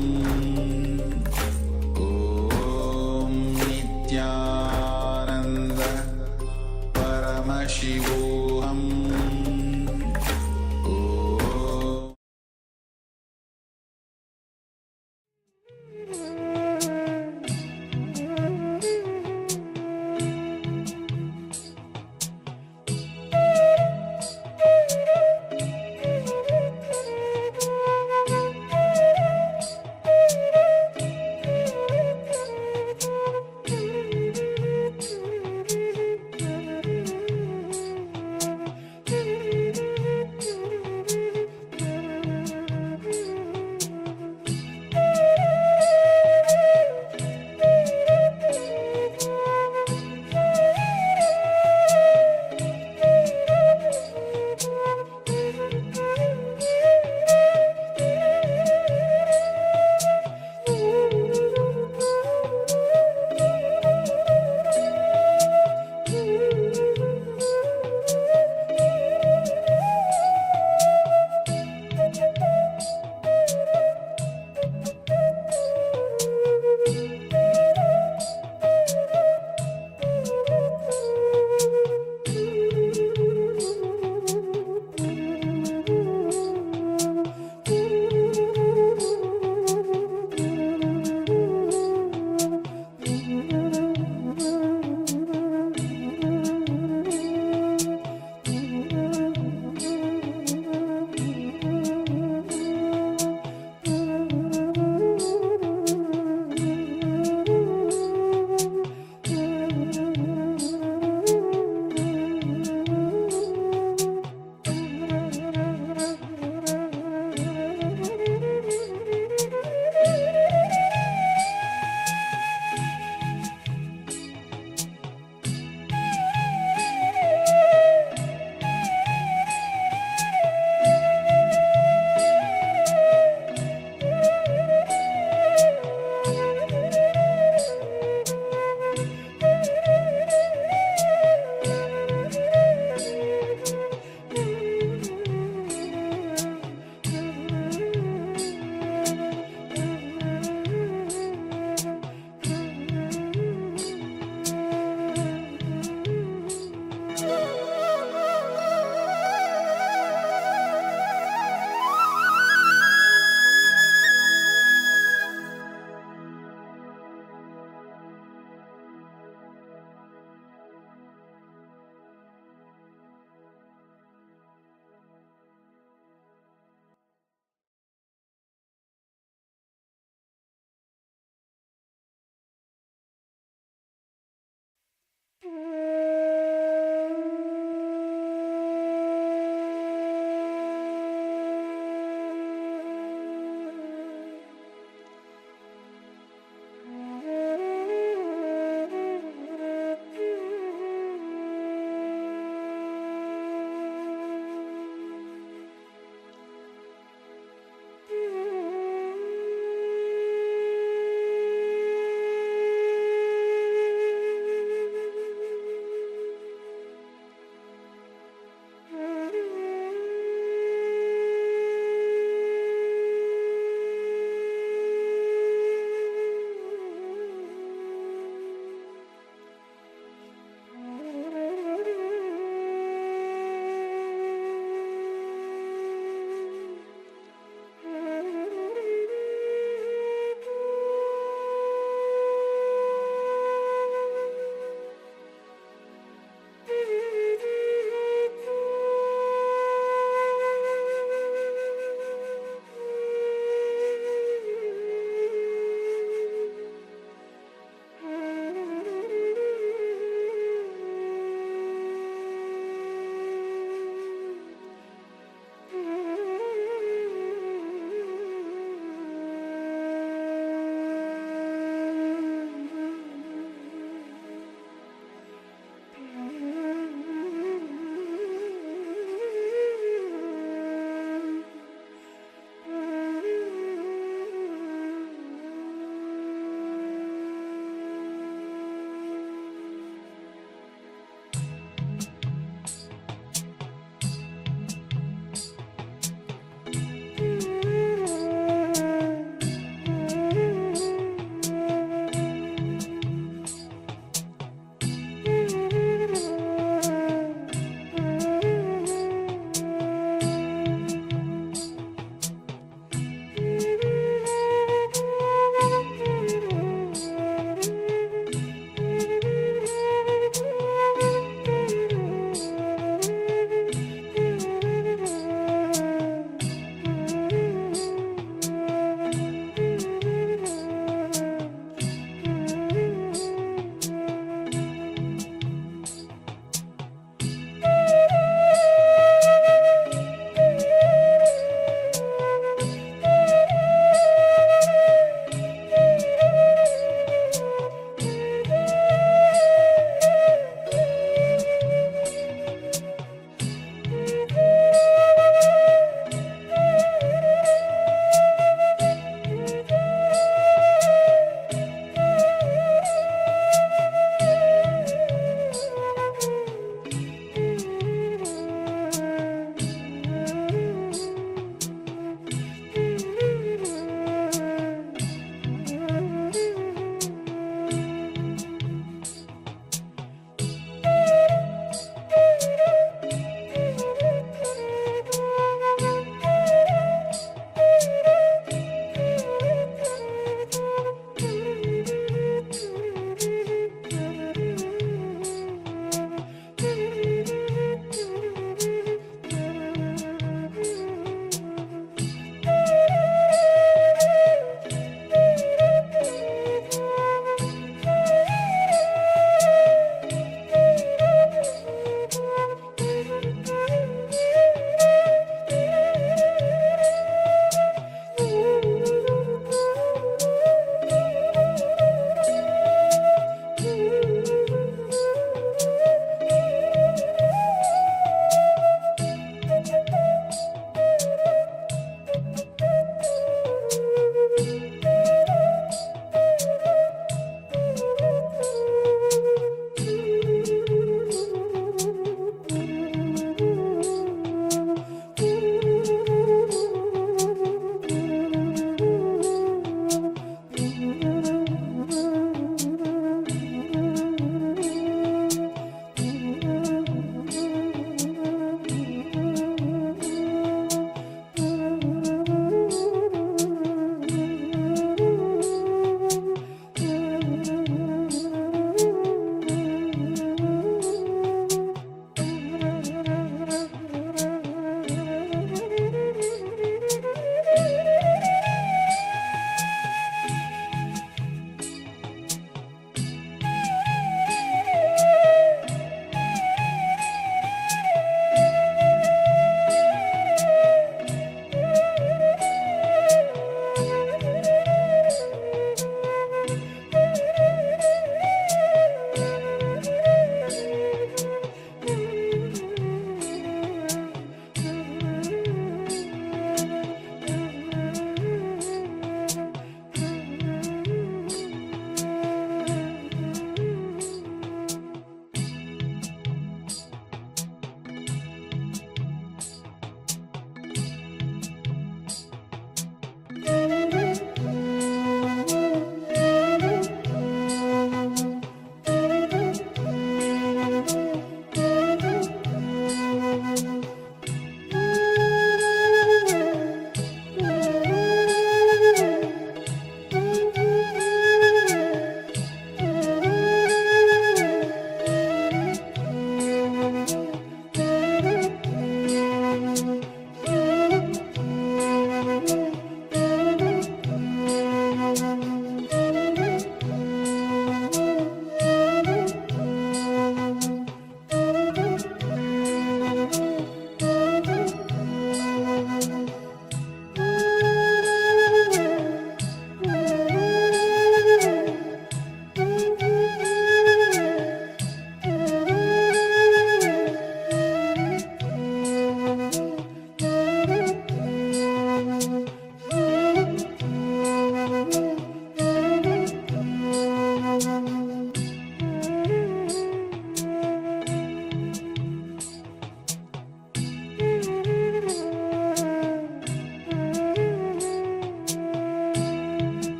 N: Nithyananda Paramashivoham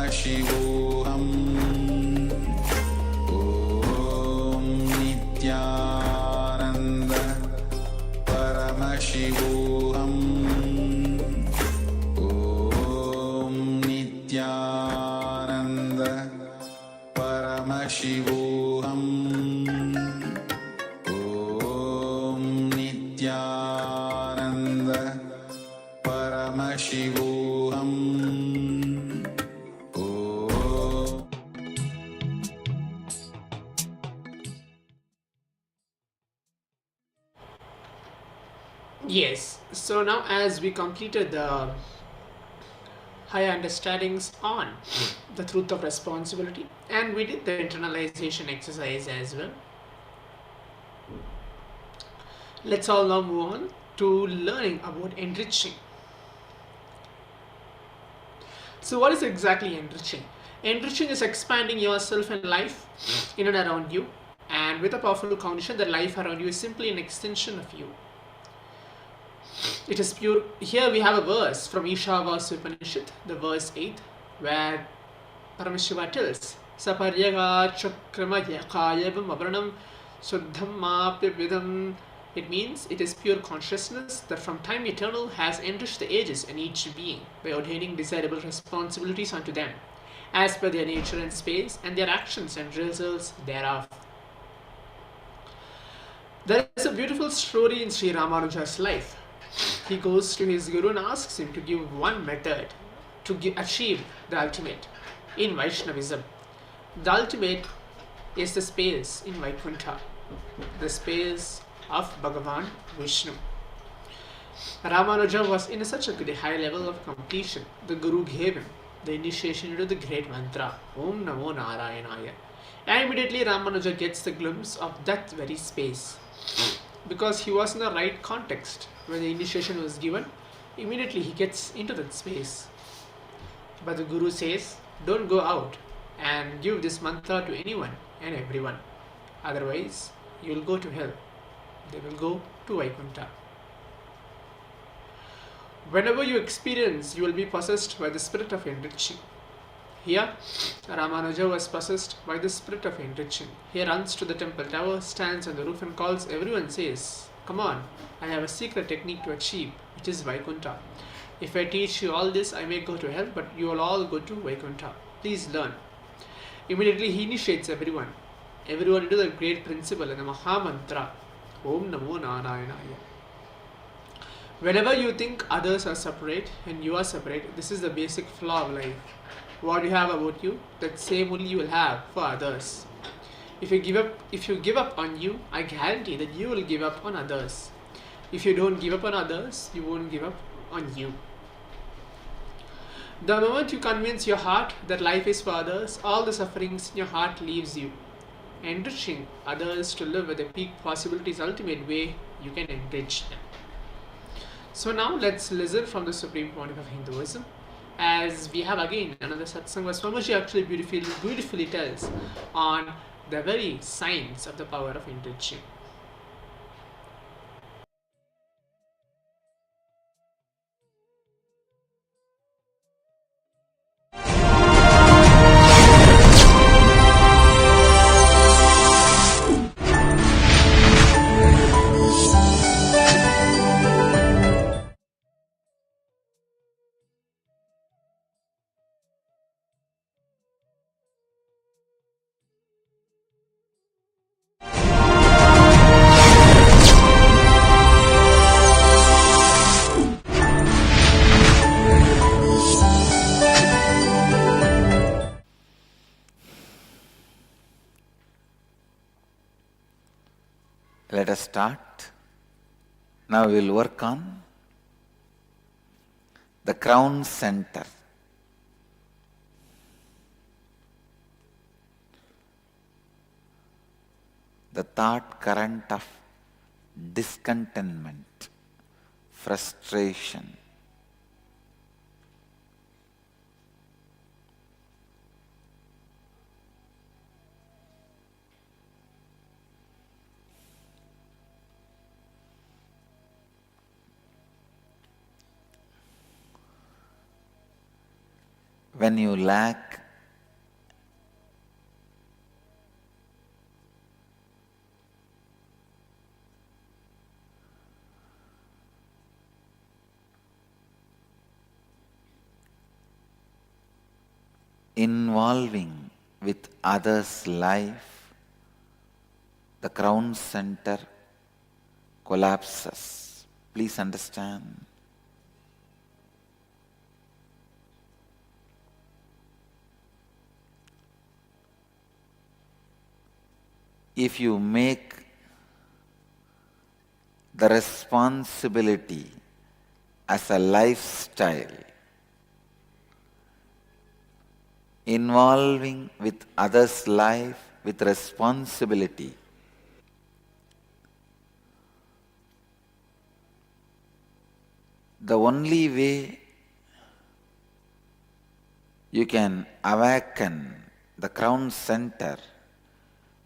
N: Paramashivoham Om Nithyananda Paramashivoham Om Nithyananda Paramashivoham Om Nithyananda Paramashivoham
J: Yes, so now as we completed the higher understandings on the truth of responsibility, and we did the internalization exercise as well, let's all now move on to learning about enriching. So what is exactly enriching? Enriching is expanding yourself and life in and around you, and with a powerful condition that life around you is simply an extension of you. It is pure. Here we have a verse from Ishavasya Upanishad, the verse 8, where Paramashiva tells, Saparyaga chakramaya kayavam avranam suddham mapya vidam. It means it is pure consciousness that from time eternal has enriched the ages and each being by ordaining desirable responsibilities unto them, as per their nature and space, and their actions and results thereof. There is a beautiful story in Sri Ramanuja's life. He goes to his guru and asks him to give one method to achieve the ultimate in Vaishnavism. The ultimate is the space in Vaikuntha, the space of Bhagavan Vishnu. Ramanuja was in such a good high level of completion. The guru gave him the initiation into the great mantra, Om Namo Narayanaya. And immediately Ramanuja gets the glimpse of that very space. Because he was in the right context when the initiation was given, immediately he gets into that space. But the guru says, don't go out and give this mantra to anyone and everyone. Otherwise, you will go to hell. They will go to Vaikuntha. Whenever you experience, you will be possessed by the spirit of enriching. Here, Ramanuja was possessed by the spirit of enriching. He runs to the temple tower, stands on the roof and calls everyone, says, come on, I have a secret technique to achieve, which is Vaikuntha. If I teach you all this, I may go to hell, but you will all go to Vaikuntha. Please learn. Immediately he initiates everyone into the great principle and the Maha Mantra, Om Namo Narayanaya. Whenever you think others are separate and you are separate, this is the basic flaw of life. What you have about you, that same only you will have for others. If you give up on you, I guarantee that you will give up on others. If you don't give up on others, you won't give up on you. The moment you convince your heart that life is for others, all the sufferings in your heart leaves you. Enriching others to live with the peak possibilities, ultimate way you can enrich them. So now let's listen from the Supreme Pontiff of Hinduism, as we have again another satsang where Swamiji actually beautifully tells on the very science of the power of enriching.
C: Let us start. Now we will work on the crown center. The thought current of discontentment, frustration. When you lack involving with others' life, the crown center collapses. Please understand. If you make the responsibility as a lifestyle, involving with others' life with responsibility, the only way you can awaken the crown center,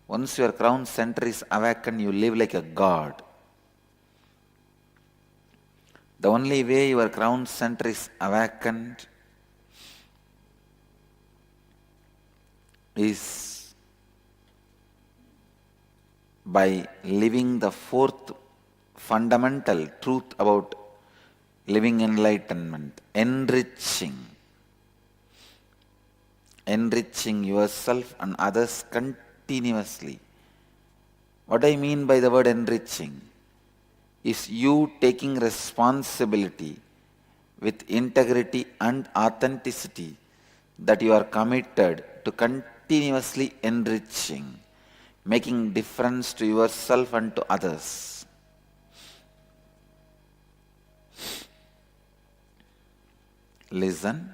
C: once your crown center is awakened, you live like a god. The only way your crown center is awakened is by living the fourth fundamental truth about living enlightenment, enriching. Enriching yourself and others continuously. What I mean by the word enriching is you taking responsibility with integrity and authenticity that you are committed to continuously enriching, making difference to yourself and to others. Listen.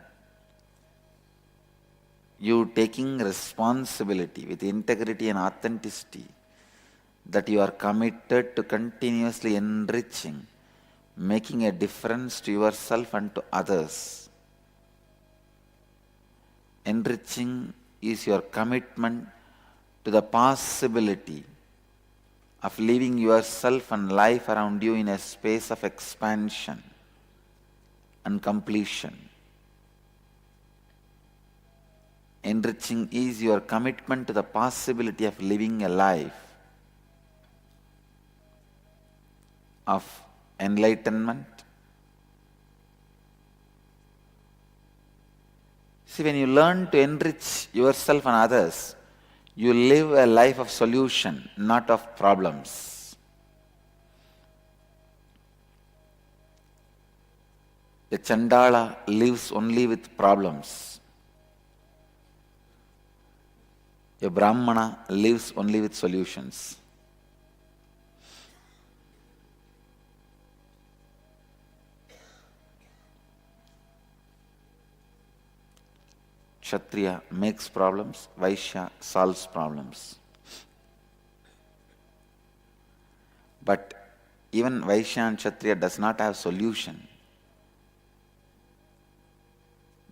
C: You taking responsibility with integrity and authenticity that you are committed to continuously enriching, making a difference to yourself and to others. Enriching is your commitment to the possibility of living yourself and life around you in a space of expansion and completion. Enriching is your commitment to the possibility of living a life of enlightenment. See, when you learn to enrich yourself and others, you live a life of solution, not of problems. The Chandala lives only with problems. A Brahmana lives only with solutions. Kshatriya makes problems, Vaishya solves problems. But even Vaishya and Kshatriya does not have solution.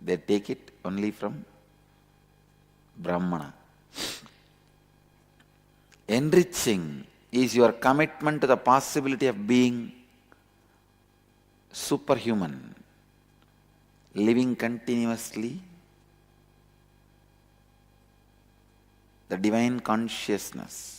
C: They take it only from Brahmana. Enriching is your commitment to the possibility of being superhuman, living continuously the divine consciousness.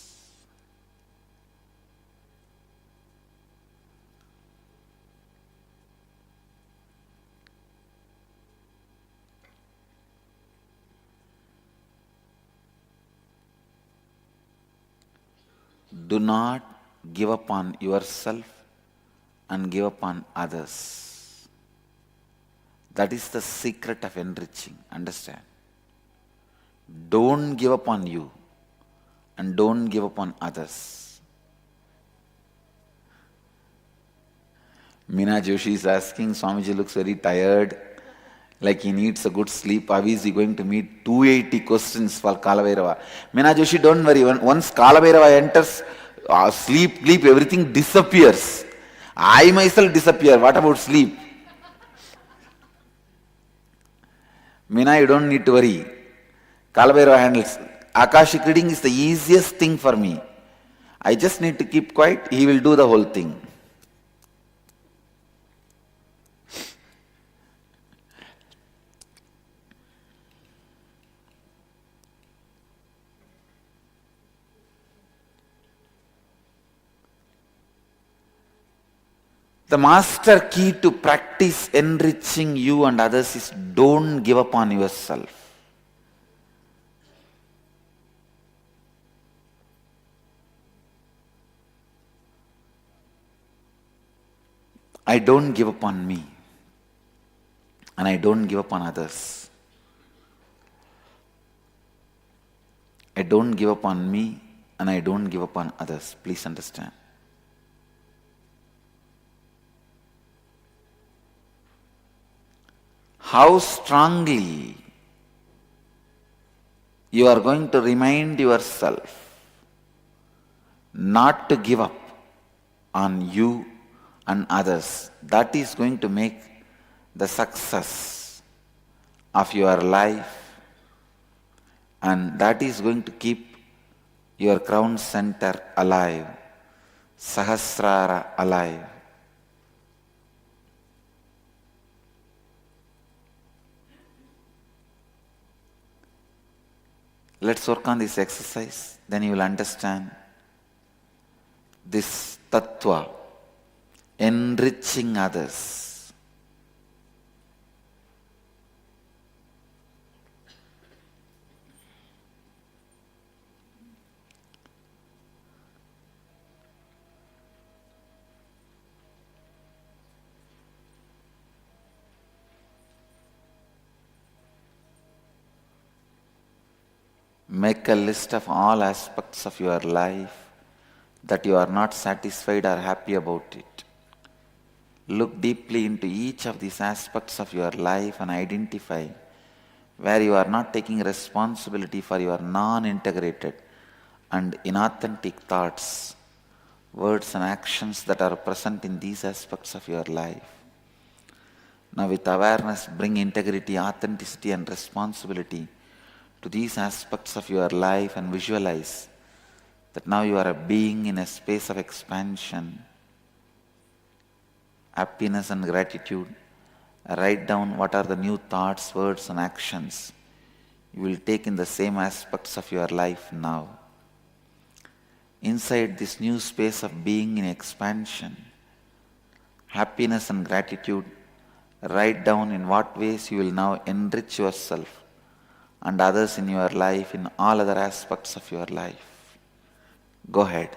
C: Do not give up on yourself and give up on others. That is the secret of enriching. Understand? Don't give up on you and don't give up on others. Meena Joshi is asking, Swamiji looks very tired, like he needs a good sleep. How is he going to meet 280 questions for Kalabhairava? Meena Joshi, don't worry. Once Kalabhairava enters, sleep, everything disappears. I myself disappear. What about sleep? Meena, you don't need to worry. Kalabhairava handles. Akashic reading is the easiest thing for me. I just need to keep quiet. He will do the whole thing. The master key to practice enriching you and others is don't give up on yourself. I don't give up on me, and I don't give up on others. I don't give up on me, and I don't give up on others. Please understand. How strongly you are going to remind yourself not to give up on you and others, that is going to make the success of your life, and that is going to keep your crown center alive, Sahasrara alive. Let's work on this exercise, then you will understand this tattva, enriching others. Make a list of all aspects of your life that you are not satisfied or happy about it. Look deeply into each of these aspects of your life and identify where you are not taking responsibility for your non-integrated and inauthentic thoughts, words and actions that are present in these aspects of your life. Now with awareness, bring integrity, authenticity and responsibility to these aspects of your life and visualize that now you are a being in a space of expansion, happiness and gratitude. Write down what are the new thoughts, words and actions you will take in the same aspects of your life now. Inside this new space of being in expansion, happiness and gratitude, write down in what ways you will now enrich yourself and others in your life, in all other aspects of your life. Go ahead.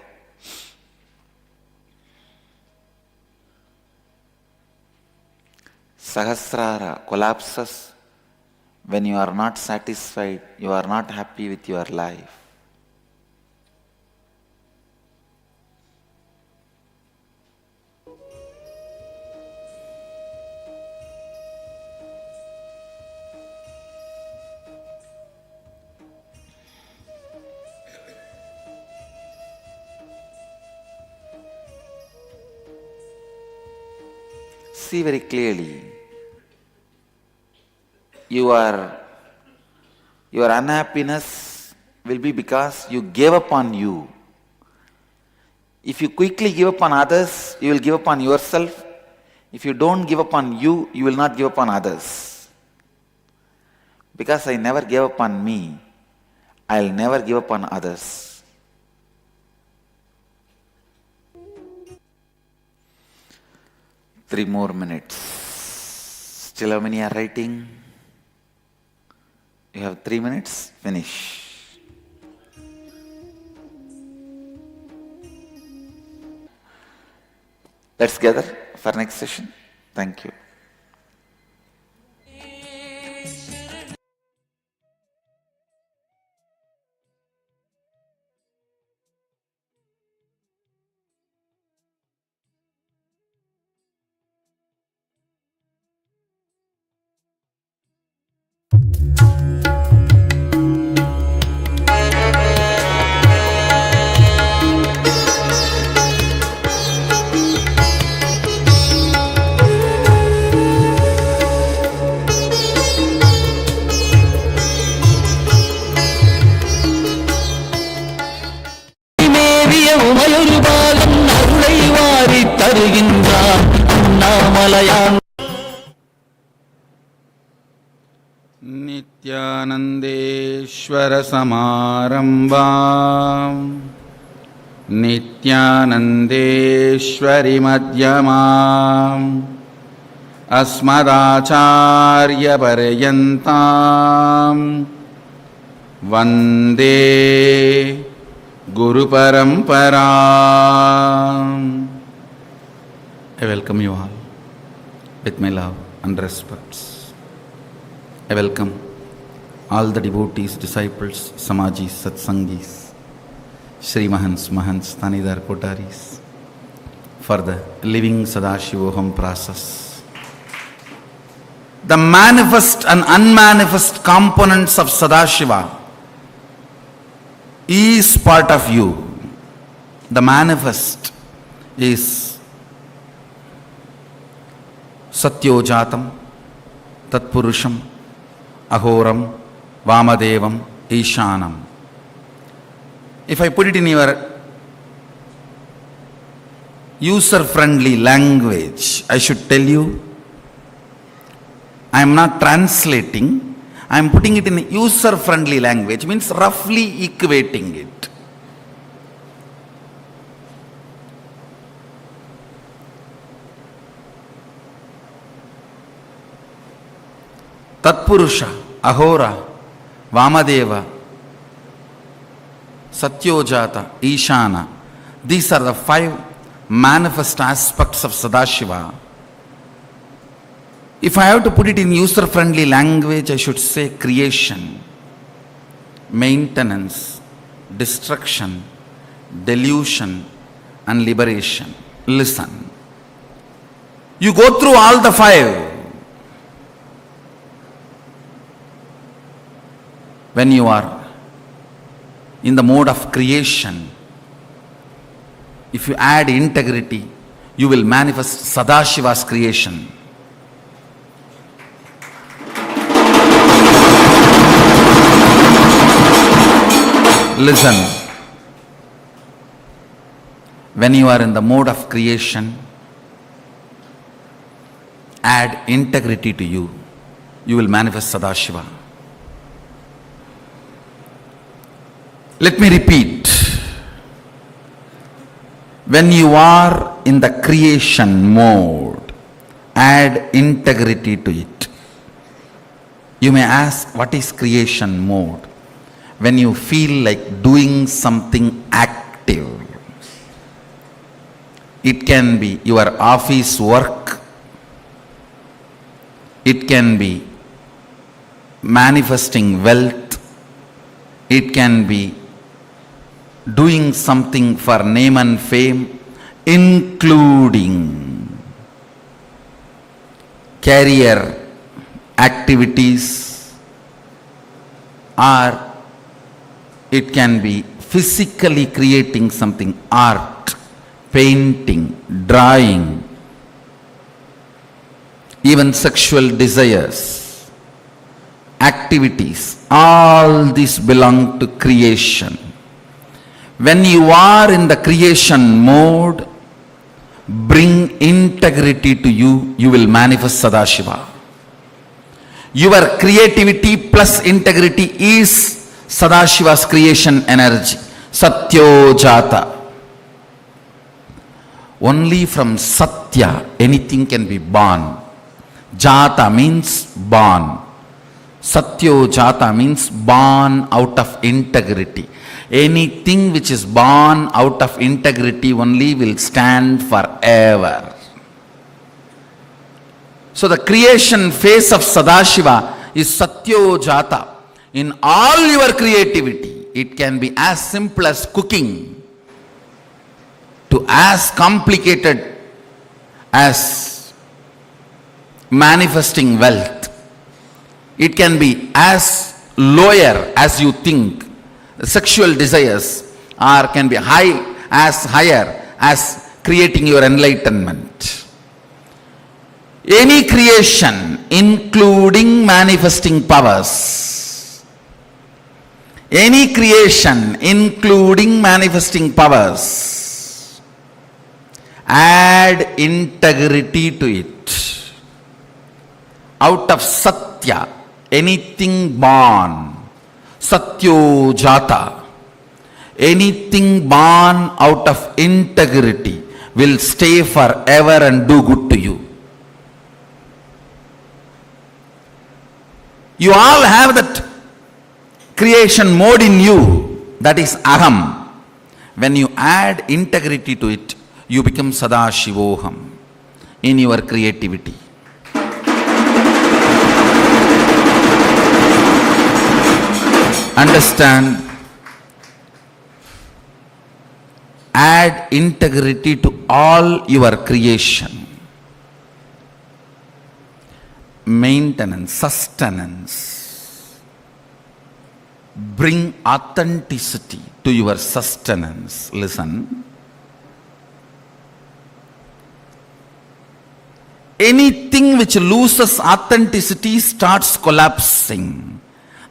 C: Sahasrara collapses when you are not satisfied, you are not happy with your life. See very clearly, your unhappiness will be because you gave up on you. If you quickly give up on others, you will give up on yourself. If you don't give up on you, you will not give up on others. Because I never gave up on me, I'll never give up on others. Three more minutes. Still how many are writing? You have 3 minutes, finish. Let's gather for next session. Thank you.
N: नित्यानन्देश्वरसमारम्भाम् नित्यानन्देश्वरिमध्यमाम् अस्मदाचार्यपर्यन्ताम् वन्दे गुरुपरम्पराम्. I welcome you all. with my love and respects. I welcome all the devotees, disciples, Samajis, Satsangis, Shri Mahants, Mahants, Tanidar Kotaris for the living Sadashivoham process. The manifest and unmanifest components of Sadashiva is part of you. The manifest is Satyojatam, Tatpurusham, Ahoram, Vamadevam, Ishanam. If I put it in your user-friendly language, I should tell you, I am not translating, I am putting it in user-friendly language, means roughly equating it. Tatpurusha, Ahora, Vamadeva, Satyojata, Ishana. These are the 5 manifest aspects of Sadashiva. If I have to put it in user-friendly language, I should say creation, maintenance, destruction, delusion, and liberation. Listen. You go through all the 5. When you are in the mode of creation, if you add integrity, you will manifest Sadashiva's creation. Listen. When you are in the mode of creation, add integrity to you, you will manifest Sadashiva. Let me repeat. When you are in the creation mode, add integrity to it. You may ask, what is creation mode? When you feel like doing something active. It can be your office work. It can be manifesting wealth. It can be doing something for name and fame, including career activities, or it can be physically creating something, art, painting, drawing, even sexual desires, activities, all these belong to creation. When you are in the creation mode, bring integrity to you, you will manifest Sadashiva. Your creativity plus integrity is Sadashiva's creation energy, Satyojata. Only from Satya anything can be born. Jata means born. Satyojata means born out of integrity. Anything which is born out of integrity only will stand forever. So the creation phase of Sadashiva is Satyojata. In all your creativity, it can be as simple as cooking to as complicated as manifesting wealth. It can be as lower as you think, sexual desires, or can be higher as creating your enlightenment. Any creation, including manifesting powers, any creation, including manifesting powers, add integrity to it. Out of Satya, anything born, Satyojata, anything born out of integrity will stay forever and do good to you. You all have that creation mode in you, that is Aham. When you add integrity to it, you become Sadashivoham in your creativity. Understand? Add integrity to all your creation. Maintenance, sustenance. Bring authenticity to your sustenance. Listen. Anything which loses authenticity starts collapsing,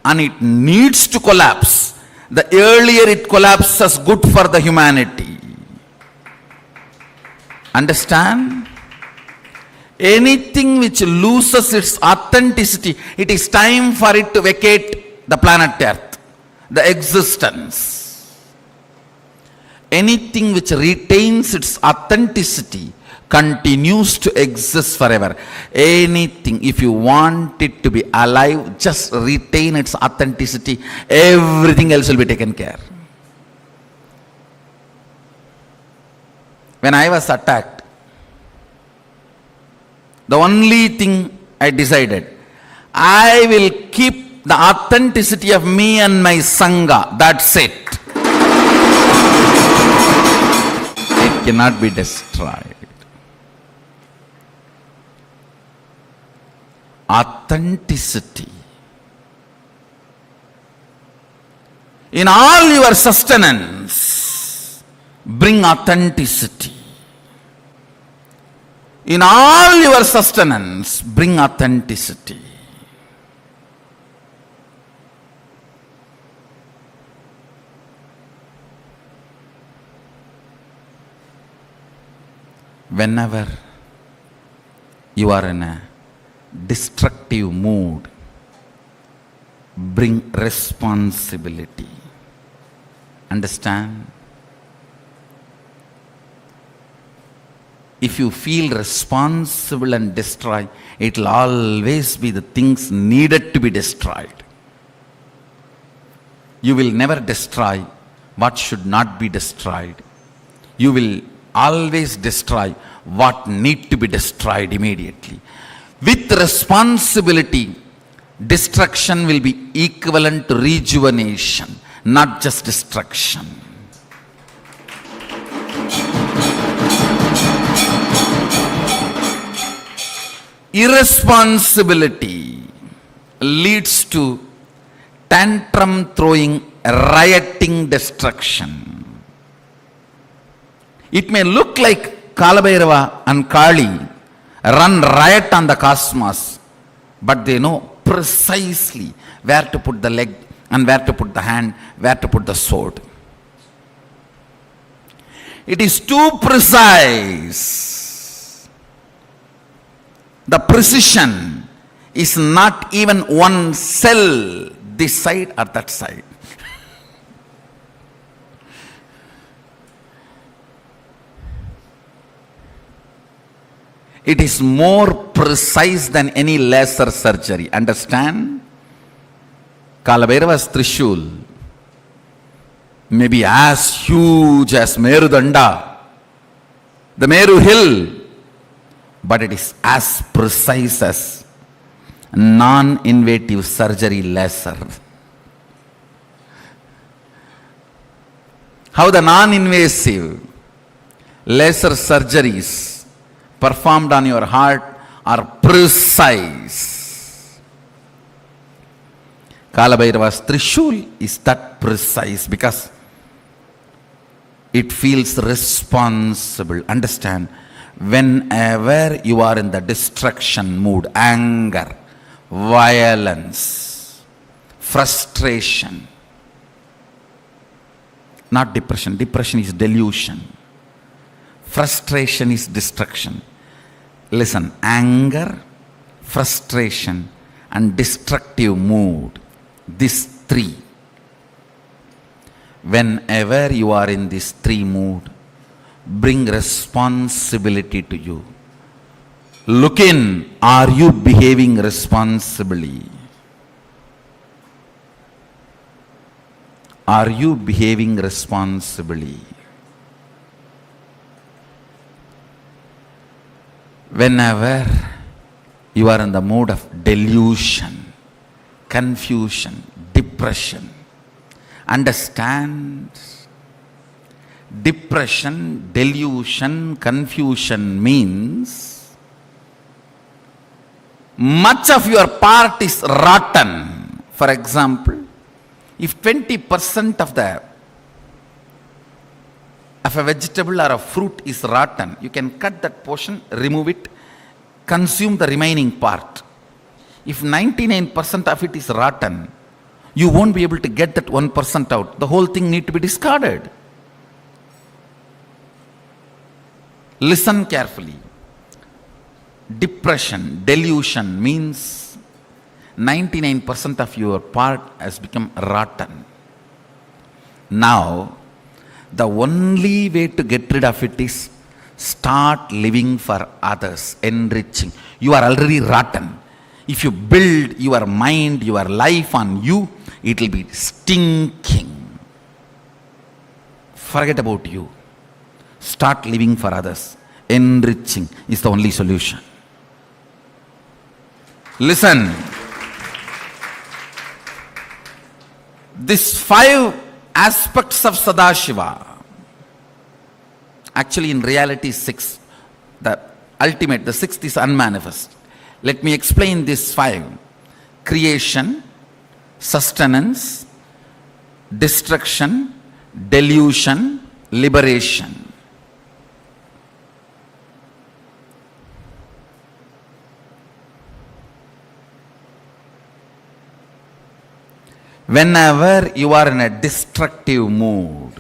N: and it needs to collapse. The earlier it collapses, good for the humanity. Understand? Anything which loses its authenticity, it is time for it to vacate the planet Earth, the existence. Anything which retains its authenticity continues to exist forever. Anything, if you want it to be alive, just retain its authenticity. Everything else will be taken care. When I was attacked, the only thing I decided, I will keep the authenticity of me and my Sangha. That's it. It cannot be destroyed. Authenticity. In all your sustenance, bring authenticity. In all your sustenance, bring authenticity. Whenever you are in a destructive mood, bring responsibility. Understand? If you feel responsible and destroy, it will always be the things needed to be destroyed. You will never destroy what should not be destroyed. You will always destroy what need to be destroyed immediately. With responsibility, destruction will be equivalent to rejuvenation, not just destruction. Irresponsibility leads to tantrum throwing, rioting destruction. It may look like Kalabhairava and Kali run riot on the cosmos, but they know precisely where to put the leg and where to put the hand, where to put the sword. It is too precise. The precision is not even one cell this side or that side. It is more precise than any laser surgery. Understand? Kalabhairava's Trishul may be as huge as Merudanda, the Meru hill, but it is as precise as non-invasive surgery laser. How the non-invasive laser surgeries performed on your heart are precise. Kalabhairava's Trishul is that precise because it feels responsible. Understand? Whenever you are in the destruction mood, anger, violence, frustration, not depression. Depression is delusion. Frustration is destruction. Listen, anger, frustration, and destructive mood, these three. Whenever you are in these three mood, bring responsibility to you. Look in, are you behaving responsibly? Are you behaving responsibly? Whenever you are in the mood of delusion, confusion, depression, Understand? Depression, delusion, confusion means much of your part is rotten. For example, if 20% of a vegetable or a fruit is rotten, you can cut that portion, remove it, consume the remaining part. If 99% of it is rotten, you won't be able to get that 1% out. The whole thing needs to be discarded. Listen carefully. Depression, delusion means 99% of your part has become rotten. Now, the only way to get rid of it is start living for others, enriching. You are already rotten. If you build your mind, your life on you, it will be stinking. Forget about you. Start living for others. Enriching is the only solution. Listen. These 5 aspects of Sadashiva, actually in reality 6. The ultimate, the 6th is unmanifest. Let me explain these 5. Creation, sustenance, destruction, delusion, liberation. Whenever you are in a destructive mood,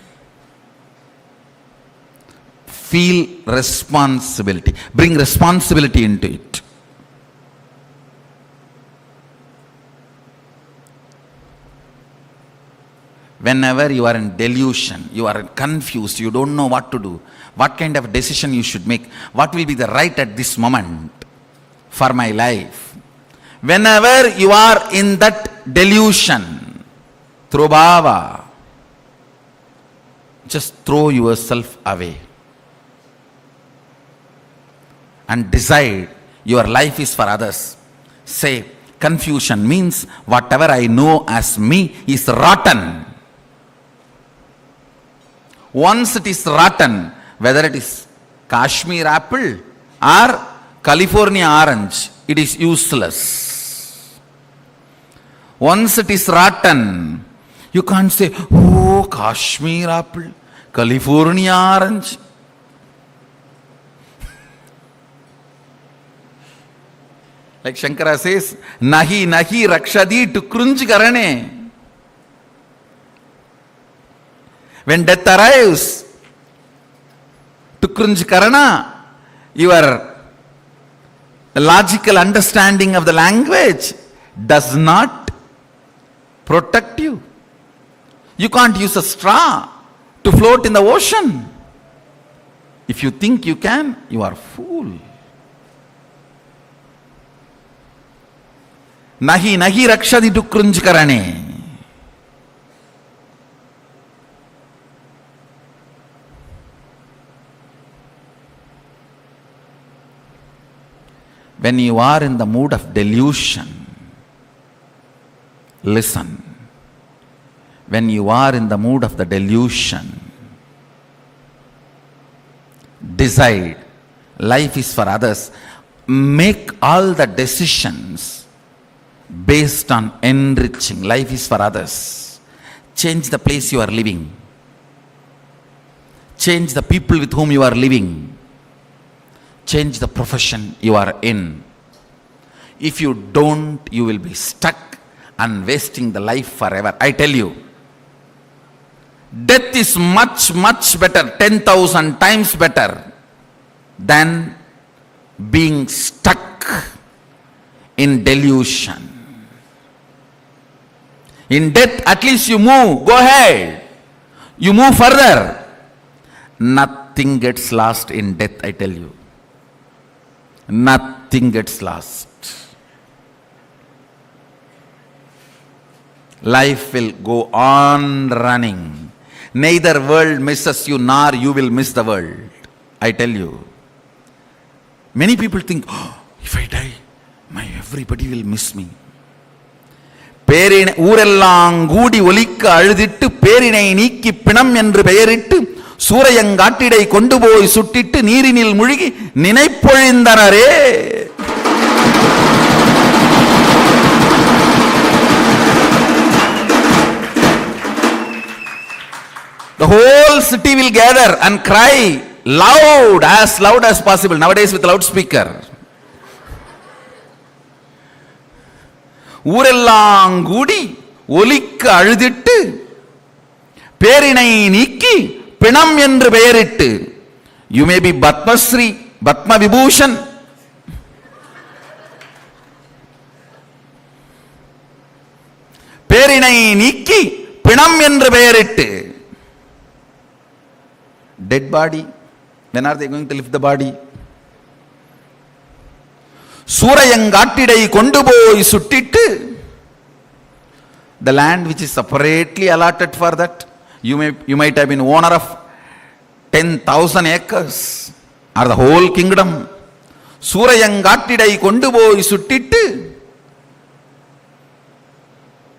N: feel responsibility. Bring responsibility into it. Whenever you are in delusion, you are confused, you don't know what to do, what kind of decision you should make, what will be the right at this moment for my life. Whenever you are in that delusion, through bhava, just throw yourself away and decide your life is for others. Say, confusion means whatever I know as me is rotten. Once it is rotten, whether it is Kashmir apple or California orange, it is useless. Once it is rotten, you can't say, oh, Kashmir apple, California orange. Like Shankara says, nahi nahi rakshadi to krunj karane. When death arrives, to krunj karana, your logical understanding of the language does not protect you. You can't use a straw to float in the ocean. If you think you can, you are a fool. Nahi nahi rakshadi to krunj karane. When you are in the mood of delusion, listen. When you are in the mood of the delusion, decide life is for others. Make all the decisions based on enriching. Life is for others. Change the place you are living. Change the people with whom you are living. Change the profession you are in. If you don't, you will be stuck and wasting the life forever. I tell you, death is much, much better, 10,000 times better than being stuck in delusion. In death, at least you move, go ahead. You move further. Nothing gets lost in death, I tell you. Nothing gets lost. Life will go on running. Neither world misses you nor you will miss the world. I tell you. Many people think, oh, if I die, everybody will miss me. பேரினை ஊரெல்லாம் கூடி ஒலிக்க அழுதிட்டு பேரினை நீக்கி பிணம் என்று பெயரிட்டு சூரையங்காட்டிடை கொண்டு போய் சுட்டிட்டு நீரினில் முழுகி நினைப்பொழிந்தனரே. The whole city will gather and cry loud as possible. Nowadays with loudspeaker. ஊரெல்லாம் கூடி ஒலிக்க அழுதிட்டு பேரினை நீக்கி பிணம் என்று பெயரிட்டு. You may be Padmasri, Padma Vibhushan. பேரினை நீக்கி பிணம் என்று பெயரிட்டு. Dead body. When are they going to lift the body? சூரையங்காட்டிடை கொண்டு போய் சுட்டிட்டு. The land which is separately allotted for that. You might have been owner of 10,000 acres or the whole kingdom. சூரையங்காட்டிடை கொண்டு போய் சுட்டிட்டு.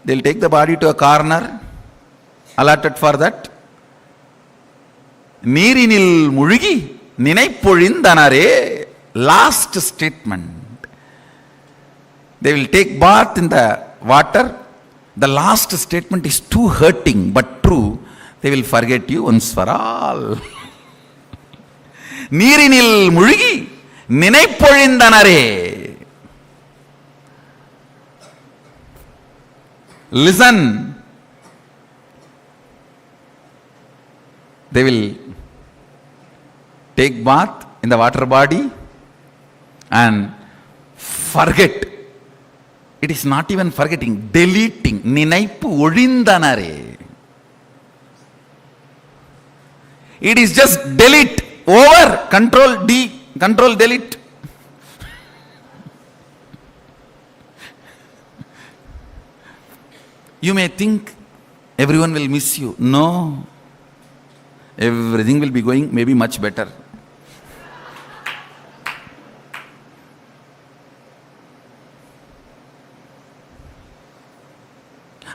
N: They'll take the body to a corner allotted for that. நீரினில் முழுகி நினைப்பொழிந்தனரே. Last statement. They will take bath in the water. The last statement is too hurting but true. They will forget you once for all. நீரினில் முழுகி நினைப்பொழிந்தனரே. Listen. They will take bath in the water body and forget. It is not even forgetting, deleting. நினைப்பு ஒழிந்தனரே. It is just delete, over, control D, control delete. You may think everyone will miss you. No. Everything will be going maybe much better.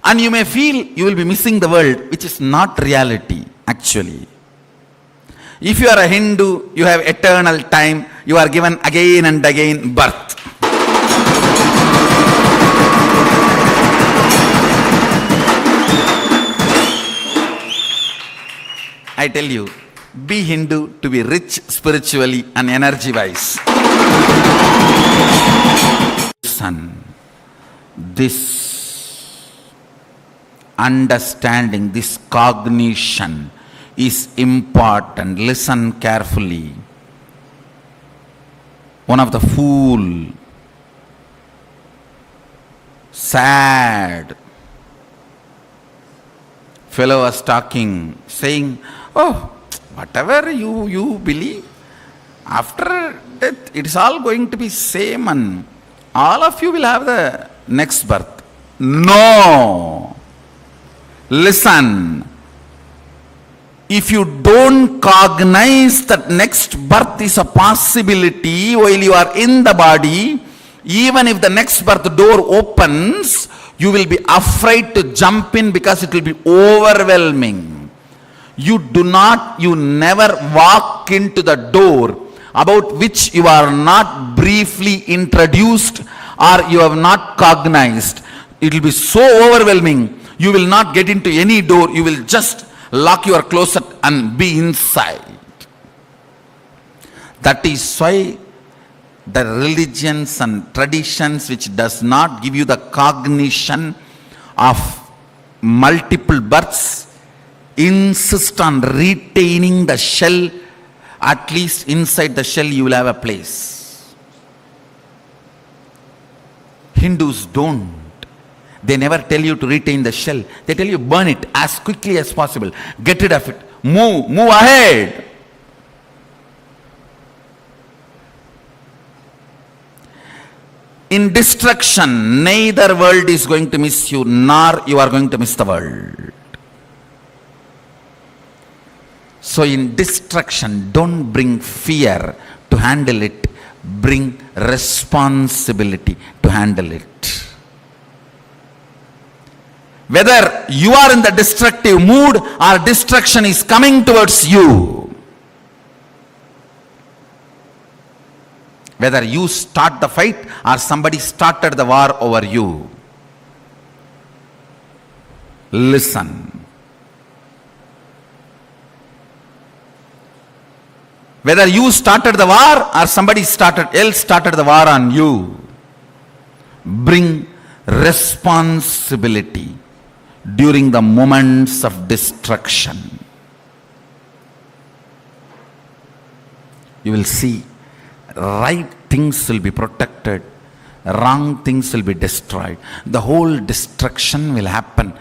N: And you may feel you will be missing the world, which is not reality actually. If you are a Hindu, you have eternal time, you are given again and again birth. I tell you, be Hindu to be rich spiritually and energy wise. Son, this understanding, this cognition is important. Listen carefully. One of the fool, sad fellow was talking, saying, oh, whatever you believe, after death it is all going to be same and all of you will have the next birth. No. Listen. If you don't cognize that next birth is a possibility while you are in the body, even if the next birth door opens, you will be afraid to jump in because it will be overwhelming. You never walk into the door about which you are not briefly introduced or you have not cognized. It will be so overwhelming. You will not get into any door. You will just lock your closet and be inside. That is why the religions and traditions which does not give you the cognition of multiple births insist on retaining the shell. At least inside the shell you will have a place. Hindus don't. They never tell you to retain the shell. They tell you burn it as quickly as possible. Get rid of it. Move ahead. In destruction, neither world is going to miss you, nor you are going to miss the world. So in destruction, don't bring fear to handle it. Bring responsibility to handle it. whether you are in the destructive mood or destruction is coming towards you. Whether you start the fight or somebody started the war over you. Listen. Whether you started the war or somebody else started the war on you, bring responsibility during the moments of destruction. You will see right things will be protected, wrong things will be destroyed. The whole destruction will happen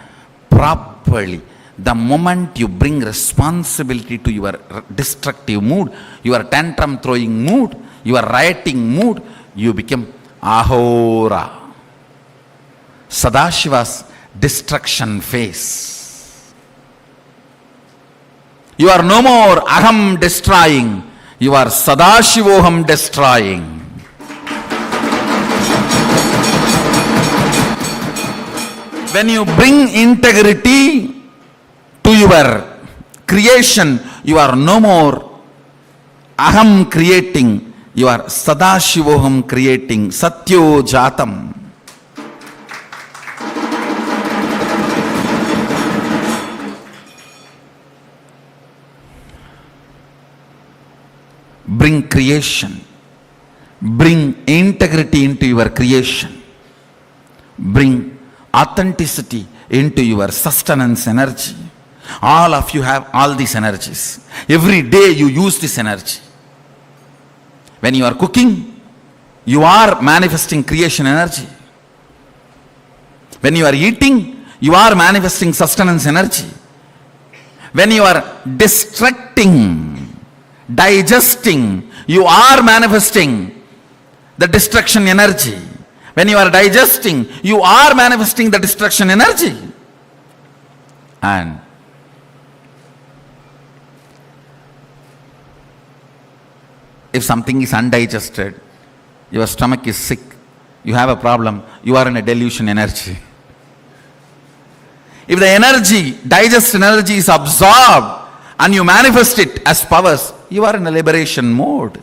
N: properly. The moment you bring responsibility to your destructive mood, your tantrum throwing mood, your rioting mood, you become Ahora. Sadashiva's destruction phase. You are no more Aham destroying, you are Sadashivoham destroying. When you bring integrity to your creation, you are no more Aham creating, you are Sadashivoham creating, Satyo Jatam. Bring creation, bring integrity into your creation, bring authenticity into your sustenance energy. All of you have all these energies. Every day you use this energy. When you are cooking, you are manifesting creation energy. When you are eating, you are manifesting sustenance energy. When you are distracting, digesting, you are manifesting the destruction energy. When you are digesting, you are manifesting the destruction energy. And if something is undigested, your stomach is sick, you have a problem, you are in a delusion energy. If the energy, digested energy is absorbed and you manifest it as powers, you are in a liberation mode.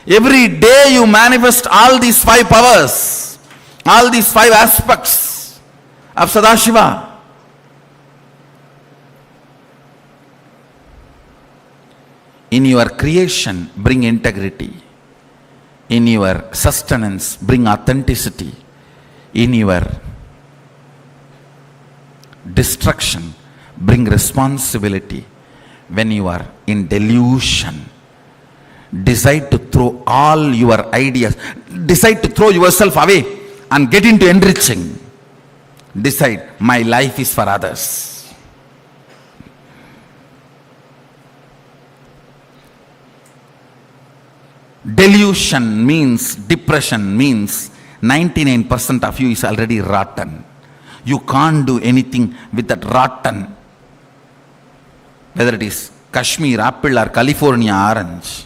N: Every day you manifest all these 5 powers, all these 5 aspects of Sadashiva. In your creation, bring integrity. In your sustenance, bring authenticity. In your destruction, bring responsibility. When you are in delusion, decide to throw all your ideas, decide to throw yourself away and get into enriching. Decide, my life is for others. Delusion means, depression means 99% of you is already rotten. You can't do anything with that rotten, whether it is Kashmir apple or California orange.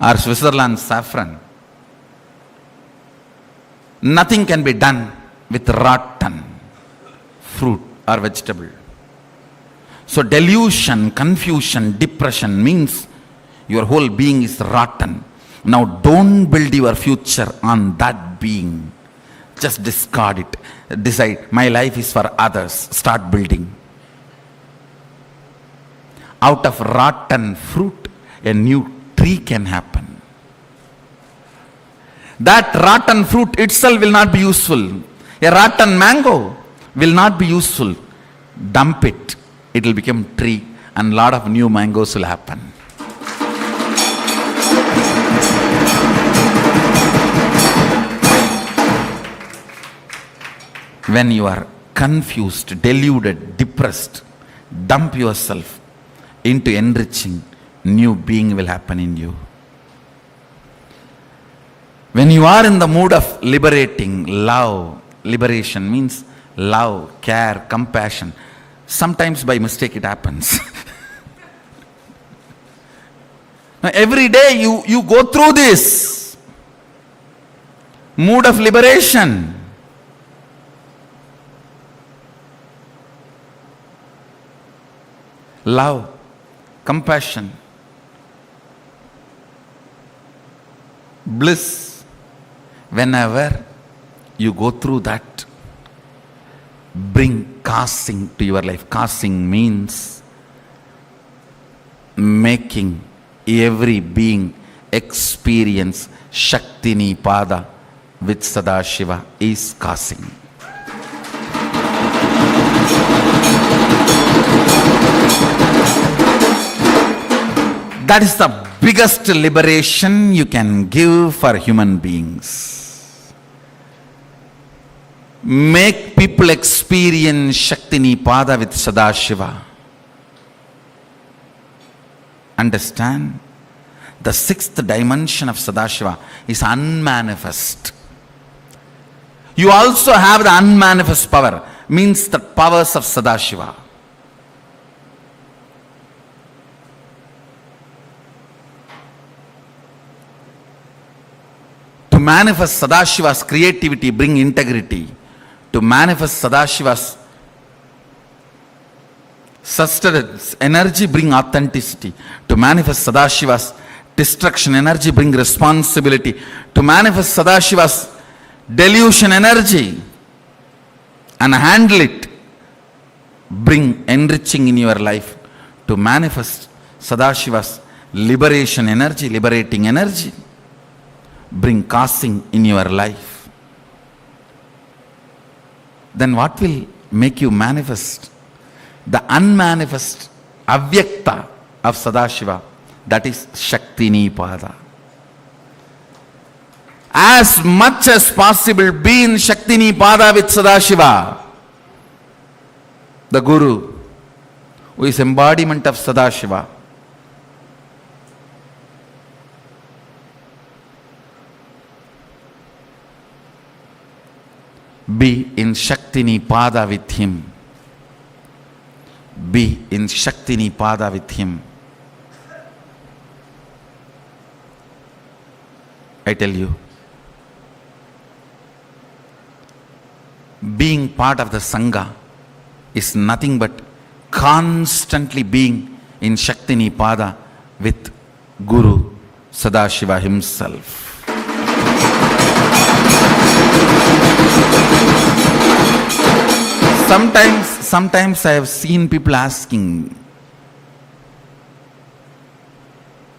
N: Or Switzerland saffron. Nothing can be done with rotten fruit or vegetable. So delusion, confusion, depression means your whole being is rotten. Now don't build your future on that being. Just discard it. Decide, my life is for others. Start building. Out of rotten fruit, a new tree can happen. That rotten fruit itself will not be useful. A rotten mango will not be useful. Dump it. It will become tree and lot of new mangoes will happen. When you are confused, deluded, depressed, dump yourself into enriching. New being will happen in you. When you are in the mood of liberating, love, liberation means love, care, compassion. Sometimes by mistake it happens. Every day you go through this mood of liberation. Love, compassion, bliss. Whenever you go through that, bring casting to your life. Casting means making every being experience Shakti Nipada with Sadashiva is casting. That is the biggest liberation you can give for human beings. Make people experience Shakti Nipada with Sadashiva. Understand? The sixth dimension of Sadashiva is unmanifest. You also have the unmanifest power, means the powers of Sadashiva. To manifest Sadashiva's creativity, bring integrity. To manifest Sadashiva's sustenance energy, bring authenticity. To manifest Sadashiva's destruction energy, bring responsibility. To manifest Sadashiva's delusion energy and handle it, bring enriching in your life. To manifest Sadashiva's liberation energy, liberating energy, bring casting in your life. Then what will make you manifest? The unmanifest avyakta of Sadashiva, that is Shakti Nipada. As much as possible be in Shakti Nipada with Sadashiva. The Guru, who is embodiment of Sadashiva, be in Shakti Nipada with him. Be in Shakti Nipada with him. I tell you, being part of the Sangha is nothing but constantly being in Shakti Nipada with Guru Sadashiva himself. Sometimes I have seen people asking,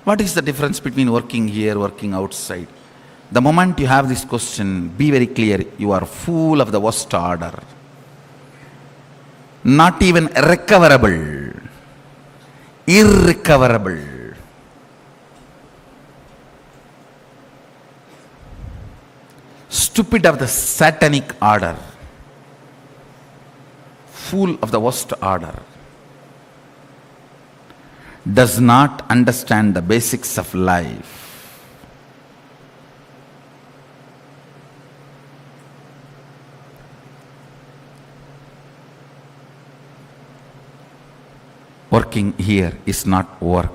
N: what is the difference between working here, working outside? The moment you have this question, be very clear, you are full of the worst order. Not even recoverable. Irrecoverable. Stupid of the satanic order. Fool of the worst order. Does not understand the basics of life. Working here is not work.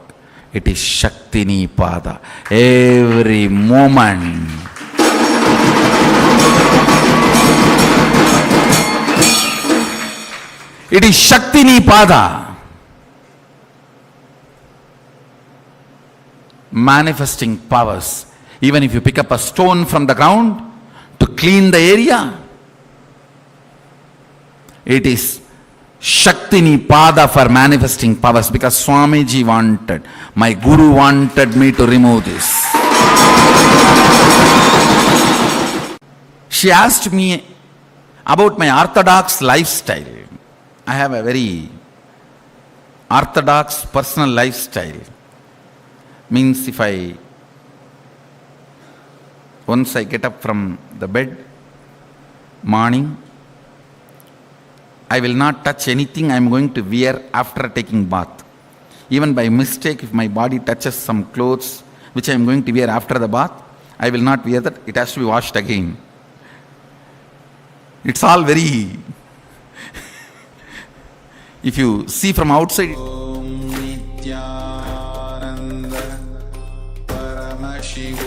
N: It is Shakti Nipada. Every moment. It is Shakti Nipada. Manifesting powers. Even if you pick up a stone from the ground to clean the area, it is Shakti Nipada for manifesting powers, because Swamiji wanted, my Guru wanted me to remove this. She asked me about my orthodox lifestyle. I have a very orthodox personal lifestyle. Means once I get up from the bed, morning, I will not touch anything I am going to wear after taking bath. Even by mistake, if my body touches some clothes which I am going to wear after the bath, I will not wear that. It has to be washed again. It's all very... If you see from outside...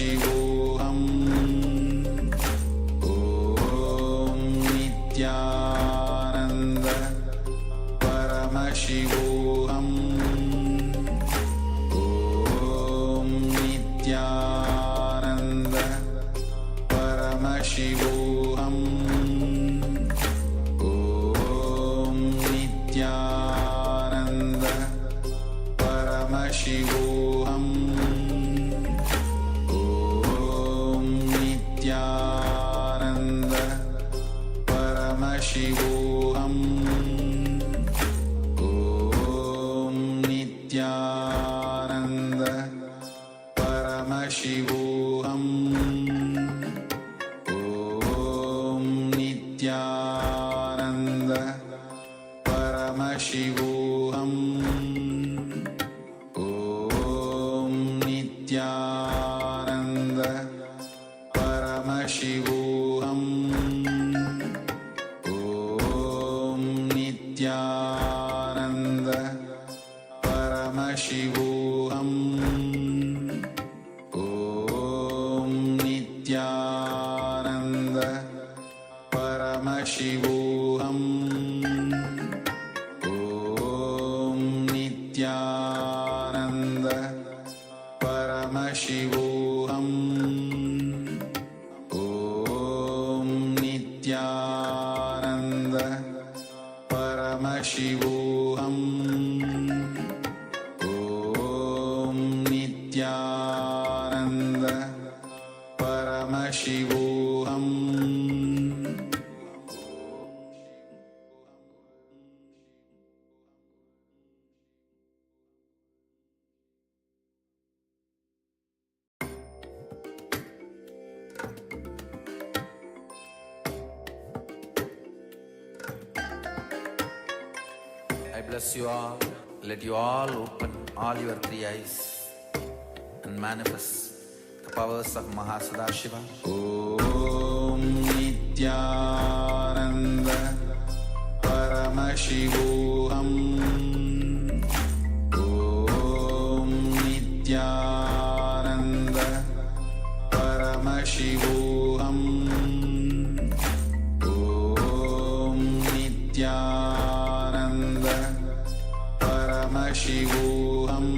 N: Paramashivoham. Om Nithyananda. Paramashivoham. Om Nithyananda. Paramashivoham. Om Nithyananda. Paramashivoham. Om Nithyananda. Paramashivoham. Om Nithyananda. Paramashivoham. Om Nithyananda. Paramashivoham. Om Nithyananda. Paramashivoham. Om Nithyananda. Paramashivoham. Om Nithyananda. Paramashivoham. Om Nithyananda. Paramashivoham. Om Nithyananda. Paramashivoham. Om Nithyananda. Paramashivoham. I bless you all. Let you all open all your three eyes and manifest the powers of Mahasadashiva. Om Nithyananda. Paramashivoham. Om Nithyananda. Paramashivoham. Om Nithyananda. Paramashivoham.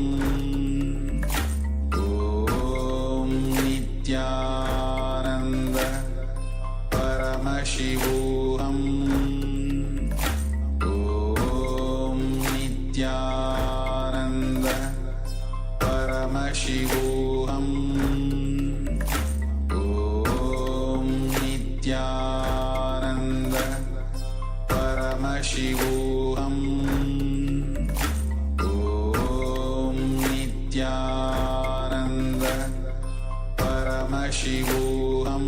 N: Om Nithyananda. Paramashivoham. Om Nithyananda. Paramashivoham. Om Nithyananda. Paramashivoham. Om Nithyananda. Paramashivoham. Om Nithyananda. Paramashivoham.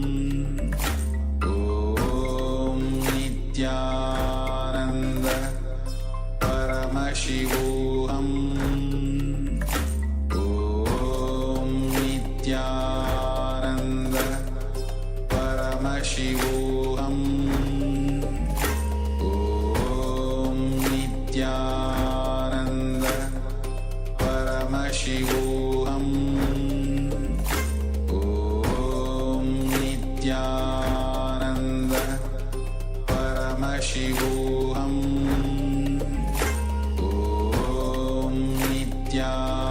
N: Om Nithyananda. Paramashivoham. Om Nithyananda. Paramashivoham. Om Nithyananda. Paramashivoham. Om Nithyananda. Paramashivoham. Om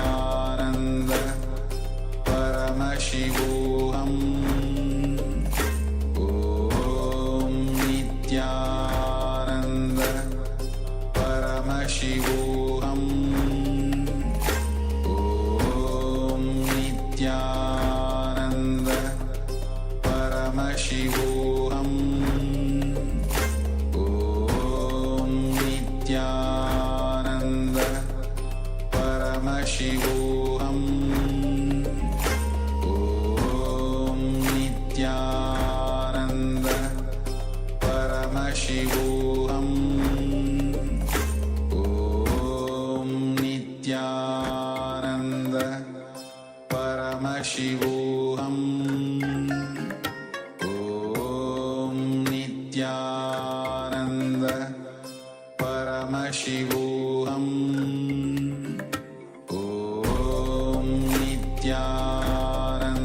N: Nithyananda. Paramashivoham. Om Nithyananda. Paramashivoham. Om Nithyananda. Paramashivoham. Om Nithyananda. Paramashivoham. Om Nithyananda. Paramashivoham. Om Nithyananda. Paramashivoham. Om Nithyananda.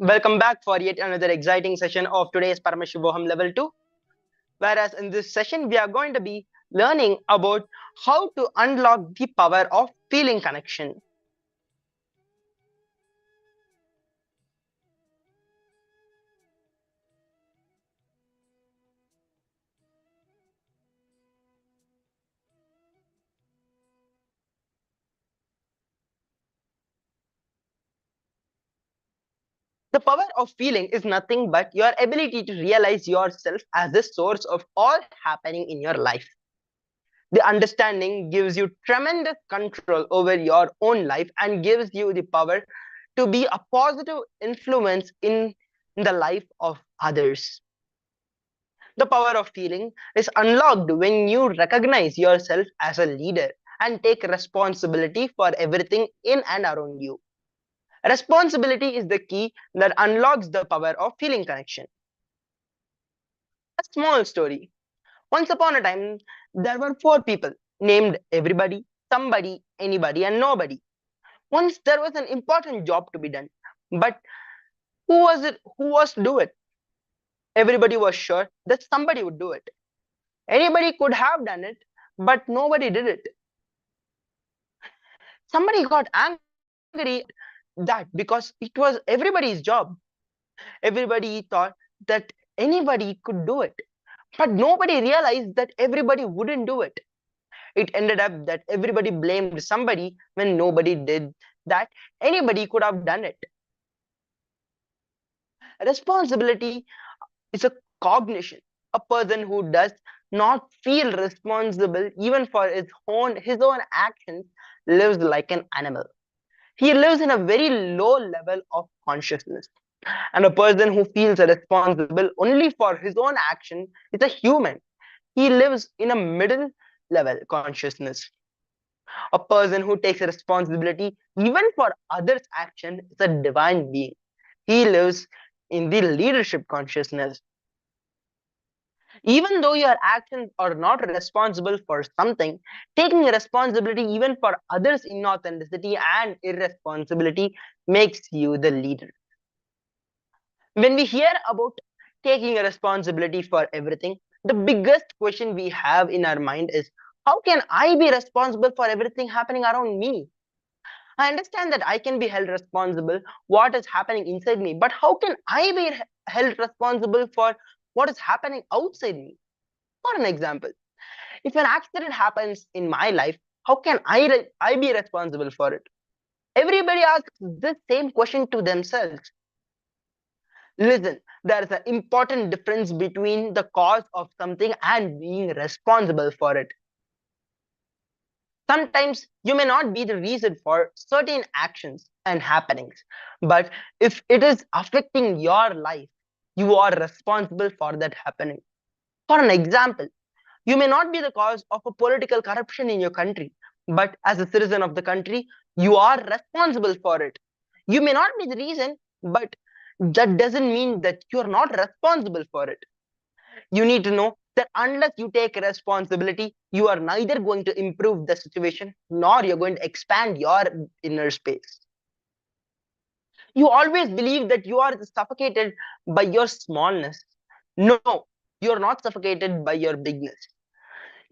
D: Welcome back for yet another exciting session of today's Paramashivoham Level 2. Whereas in this session, we are going to be learning about how to unlock the power of feeling connection. The power of feeling is nothing but your ability to realize yourself as the source of all happening in your life. The understanding gives you tremendous control over your own life and gives you the power to be a positive influence in the life of others. The power of feeling is unlocked when you recognize yourself as a leader and take responsibility for everything in and around you. Responsibility is the key that unlocks the power of feeling connection. A small story. Once upon a time, there were 4 people named everybody, somebody, anybody, and nobody. Once there was an important job to be done, but who was to do it? Everybody was sure that somebody would do it. Anybody could have done it, but nobody did it. Somebody got angry that because it was everybody's job. Everybody thought that anybody could do it, but nobody realized that everybody wouldn't do it. It ended up that everybody blamed somebody when nobody did that. Anybody could have done it. Responsibility is a cognition. A person who does not feel responsible even for his own actions lives like an animal. He lives in a very low level of consciousness. And a person who feels responsible only for his own action is a human. He lives in a middle level consciousness. A person who takes responsibility even for others' action is a divine being. He lives in the leadership consciousness. Even though your actions are not responsible for something, taking responsibility even for others' inauthenticity and irresponsibility makes you the leader. When we hear about taking responsibility for everything, the biggest question we have in our mind is, how can I be responsible for everything happening around me? I understand that I can be held responsible what is happening inside me, but how can I be held responsible for what is happening outside me? For an example, if an accident happens in my life, how can I be responsible for it? Everybody asks this same question to themselves. Listen, there is an important difference between the cause of something and being responsible for it. Sometimes you may not be the reason for certain actions and happenings, but if it is affecting your life, you are responsible for that happening. For an example, you may not be the cause of a political corruption in your country, but as a citizen of the country, you are responsible for it. You may not be the reason, but that doesn't mean that you're not responsible for it. You need to know that unless you take responsibility, you are neither going to improve the situation nor you're going to expand your inner space. You always believe that you are suffocated by your smallness. No, you're not suffocated by your bigness.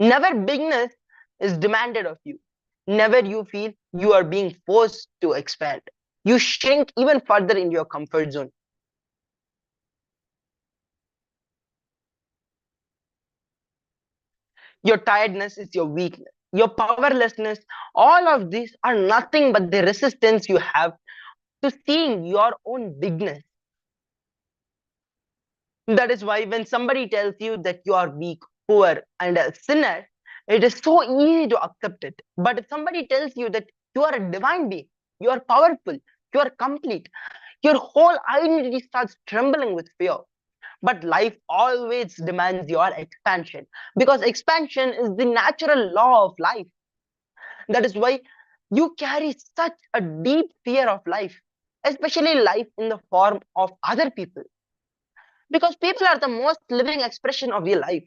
D: Never bigness is demanded of you. Never you feel you are being forced to expand. You shrink even further in your comfort zone. Your tiredness is your weakness. Your powerlessness, all of these are nothing but the resistance you have to seeing your own bigness. That is why when somebody tells you that you are weak, poor, and a sinner, it is so easy to accept it. But if somebody tells you that you are a divine being, you are powerful, you are complete, your whole identity starts trembling with fear. But life always demands your expansion, because expansion is the natural law of life. That is why you carry such a deep fear of life, especially life in the form of other people. Because people are the most living expression of your life.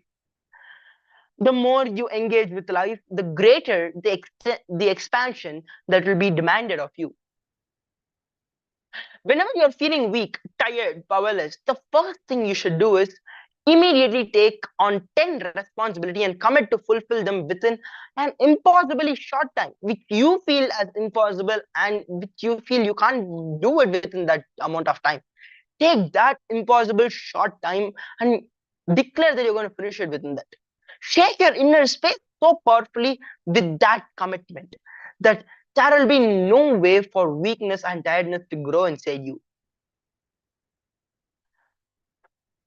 D: The more you engage with life, the greater the expansion that will be demanded of you. Whenever you're feeling weak, tired, powerless, the first thing you should do is immediately take on 10 responsibility and commit to fulfill them within an impossibly short time, which you feel as impossible and which you feel you can't do it within that amount of time. Take that impossible short time and declare that you're going to finish it within that. Shake your inner space so powerfully with that commitment that there will be no way for weakness and tiredness to grow inside you.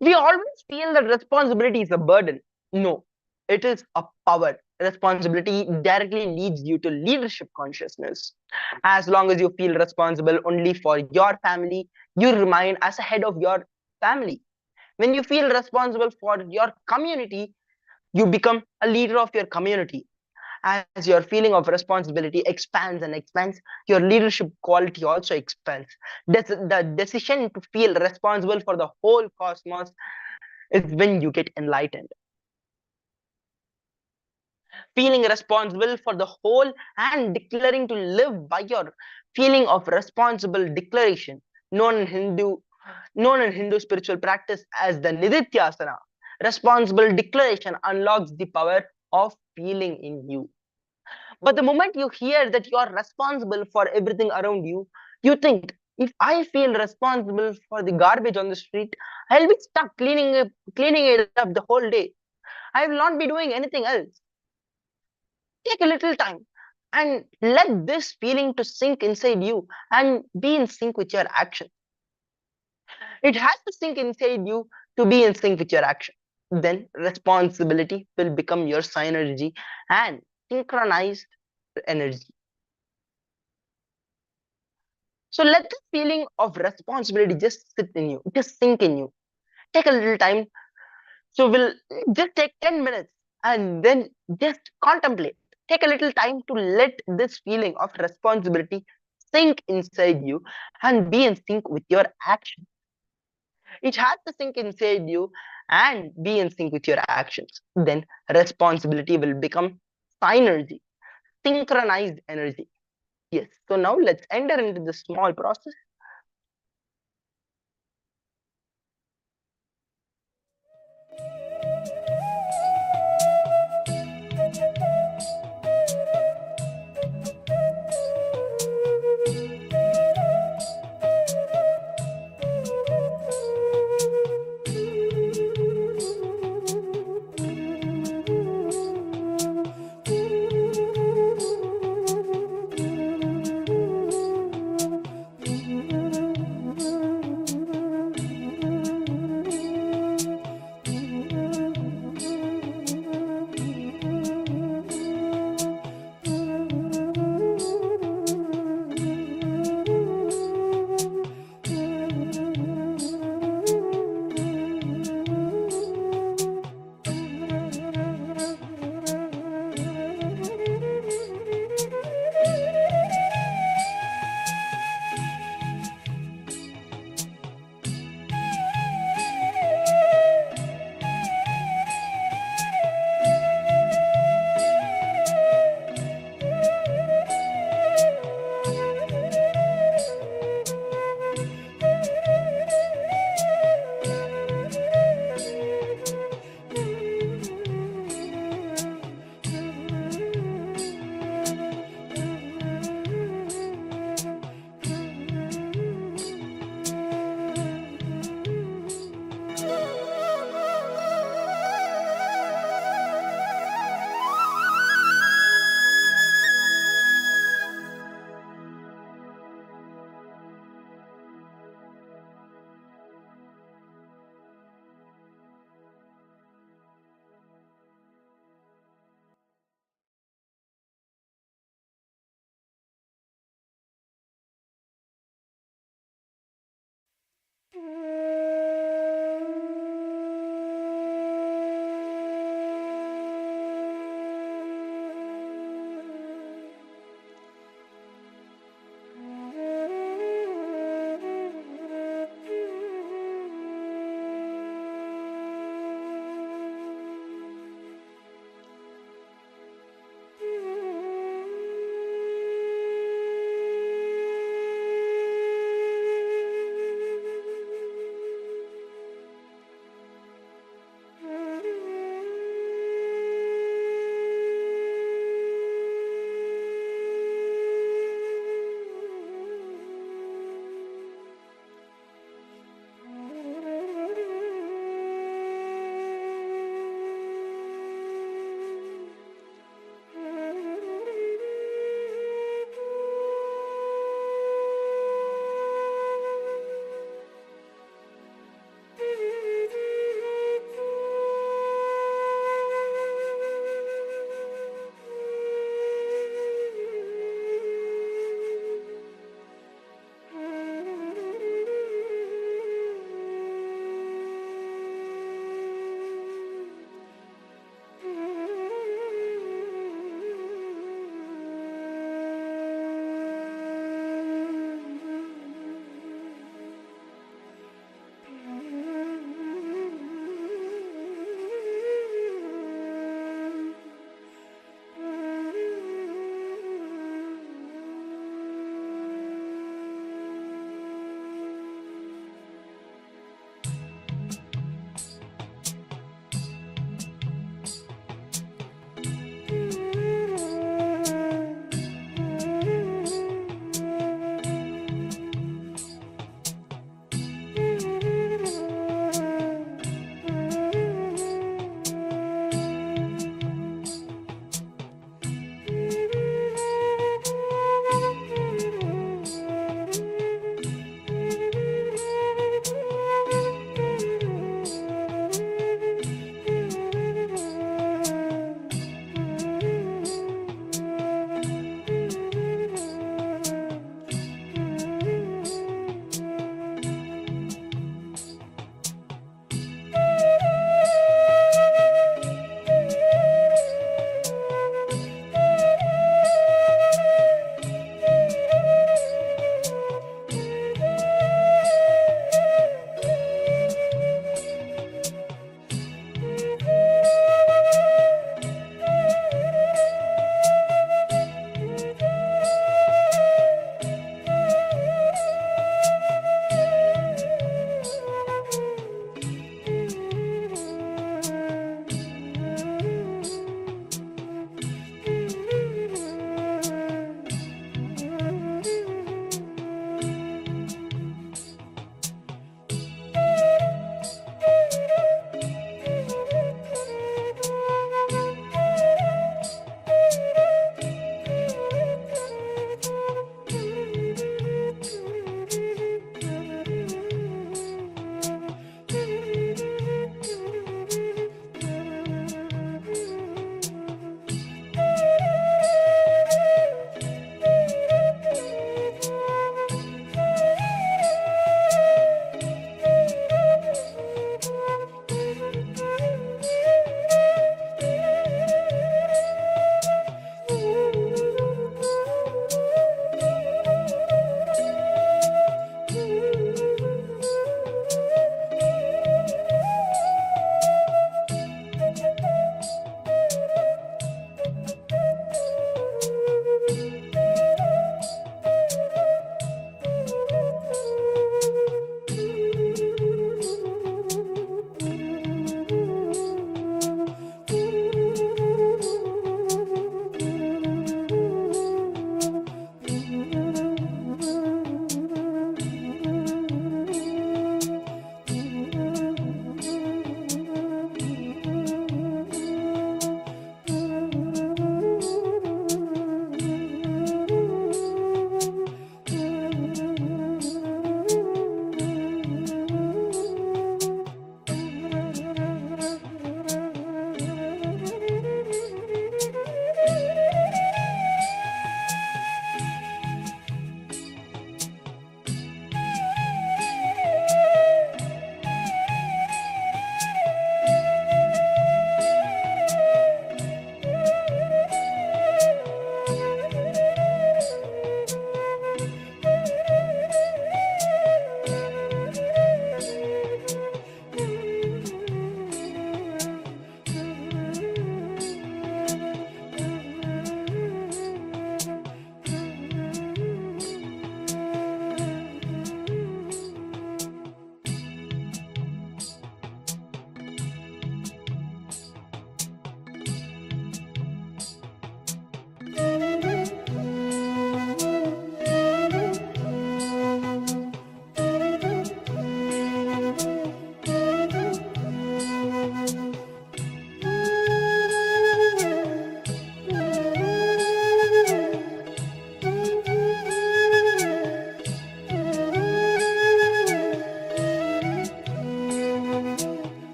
D: We always feel that responsibility is a burden. No, it is a power. Responsibility directly leads you to leadership consciousness. As long as you feel responsible only for your family, you remain as a head of your family. When you feel responsible for your community, you become a leader of your community. As your feeling of responsibility expands and expands, your leadership quality also expands. The decision to feel responsible for the whole cosmos is when you get enlightened. Feeling responsible for the whole and declaring to live by your feeling of responsible declaration, known in Hindu spiritual practice as the Nithyananda. Responsible declaration unlocks the power of feeling in you. But the moment you hear that you are responsible for everything around you, you think, if I feel responsible for the garbage on the street, I'll be stuck cleaning it up the whole day. I will not be doing anything else. Take a little time and let this feeling to sink inside you and be in sync with your action. It has to sink inside you to be in sync with your action. Then responsibility will become your synergy and synchronized energy. So let the feeling of responsibility just sit in you, just sink in you. Take a little time. So we'll just take 10 minutes and then just contemplate. Take a little time to let this feeling of responsibility sink inside you and be in sync with your action. It has to sink inside you and be in sync with your actions. Then responsibility will become synergy, synchronized energy. Yes. So now let's enter into the small process.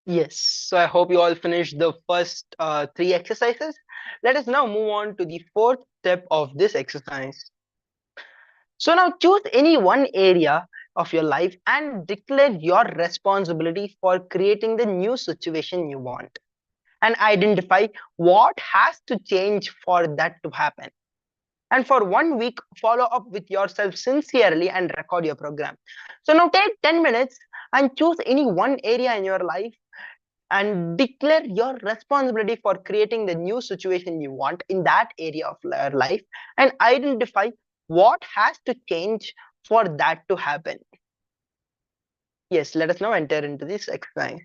D: Yes, so I hope you all finished the first three exercises. Let us now move on to the fourth step of this exercise. So now choose any one area of your life and declare your responsibility for creating the new situation you want, and identify what has to change for that to happen. And for 1 week, follow up with yourself sincerely and record your program. So now take 10 minutes and choose any one area in your life and declare your responsibility for creating the new situation you want in that area of your life, and identify what has to change for that to happen. Yes, let us now enter into this exercise.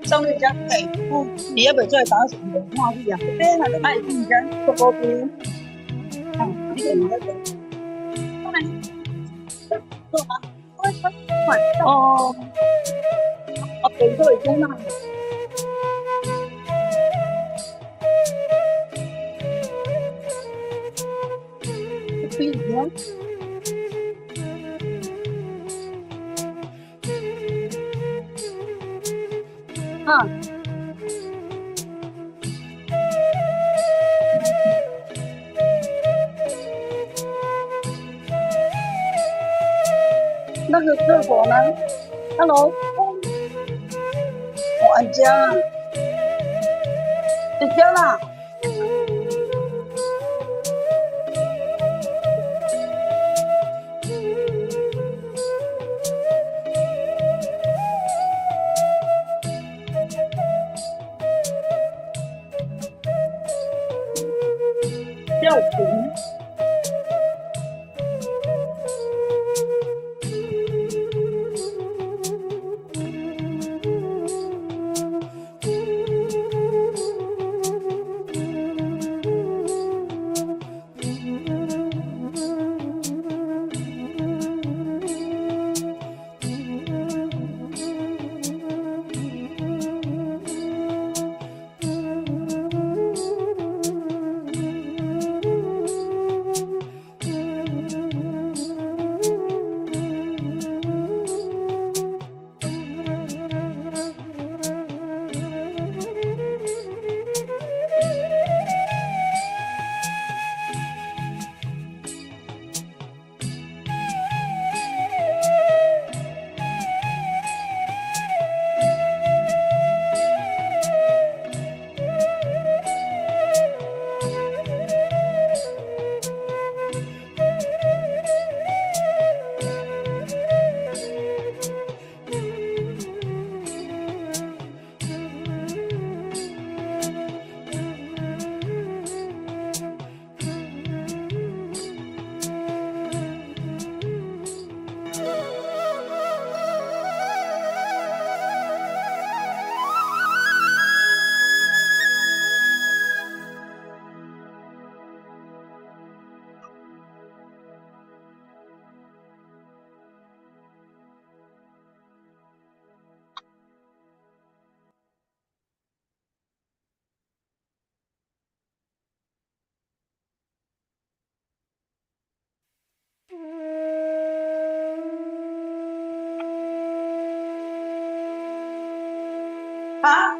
O: xong rồi chắc phải phía bởi trời tao sẽ được hoa gì à cái tên là cái bài gì chứ có cô kia đi đến đây cái này tôi mà tôi phải ok rồi chứ mà phi nhé nó được cơ của nó hello anh cha. Được chưa nào? Châu cũng hả?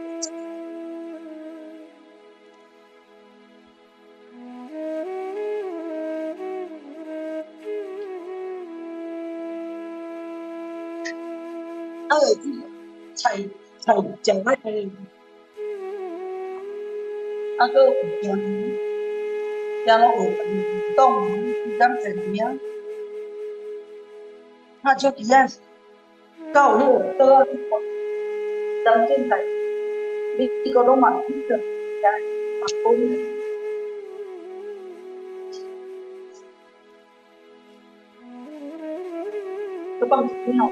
O: Thầy thầy chẳng phải thầy aku yang aku tông dám thầy nhá ha cho kỳ yes cầu hiểu tôi dám trên thầy đi có đâu mà thích được cái mà ôn tôi bằng thế nào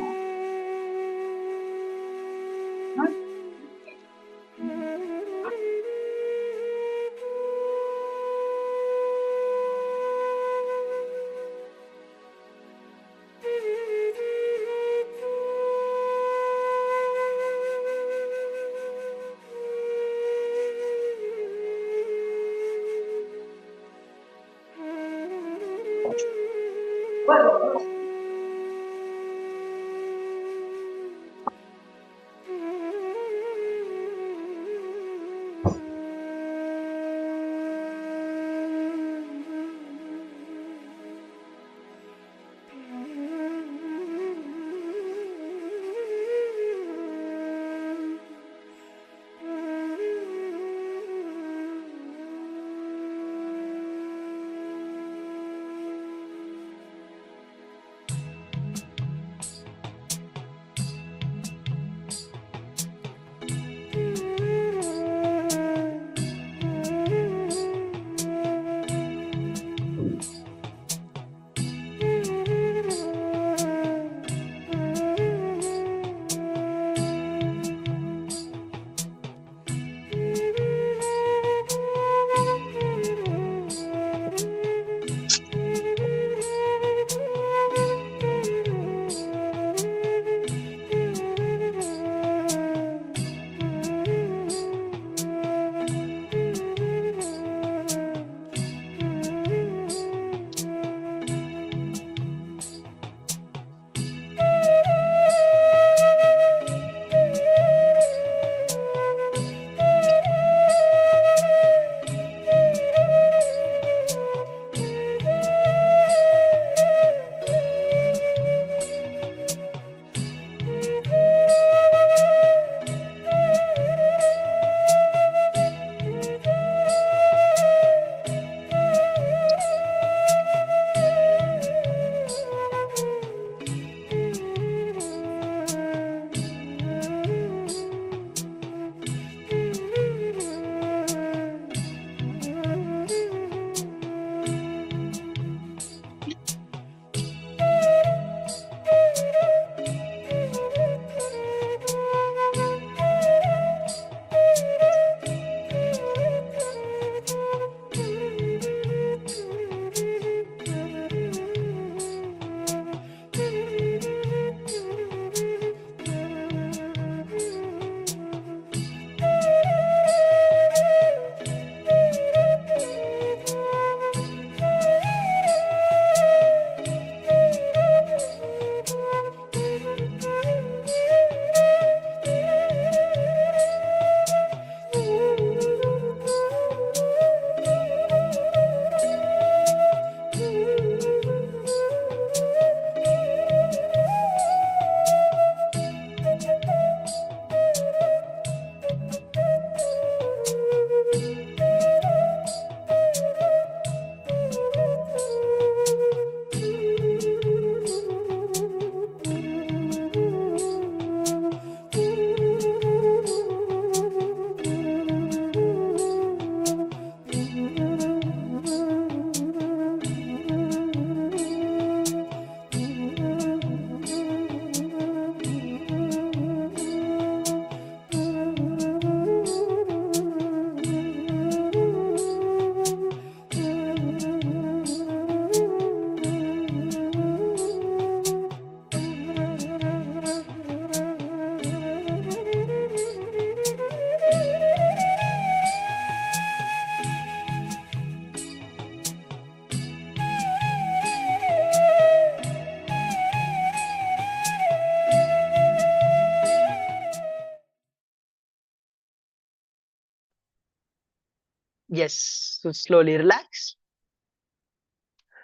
D: Yes, so slowly relax.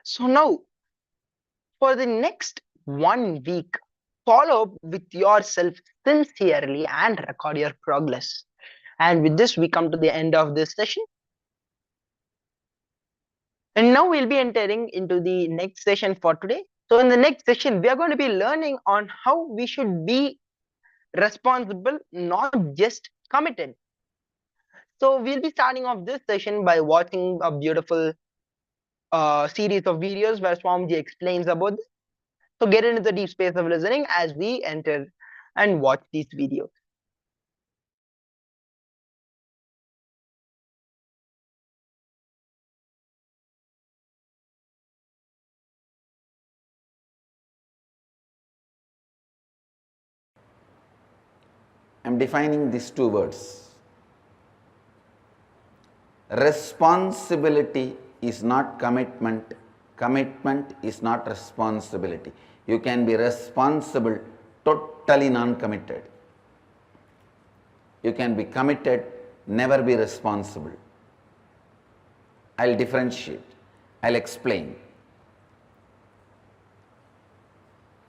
D: So now, for the next 1 week, follow up with yourself sincerely and record your progress. And with this, we come to the end of this session. And now we'll be entering into the next session for today. So in the next session, we are going to be learning on how we should be responsible, not just committed. So we'll be starting off this session by watching a beautiful series of videos where Swamiji explains about this. So get into the deep space of listening as we enter and watch these videos.
C: I am defining these two words. Responsibility is not commitment. Commitment is not responsibility. You can be responsible, totally non-committed. You can be committed, never be responsible. I'll differentiate. I'll explain.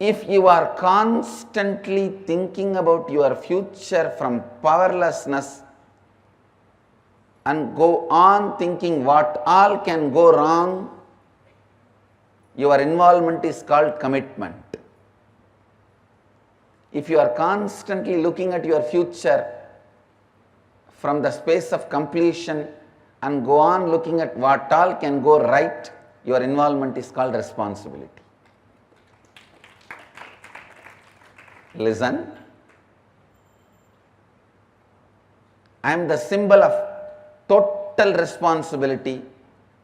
C: If you are constantly thinking about your future from powerlessness and go on thinking what all can go wrong, your involvement is called commitment. If you are constantly looking at your future from the space of completion and go on looking at what all can go right, your involvement is called responsibility. Listen, I am the symbol of total responsibility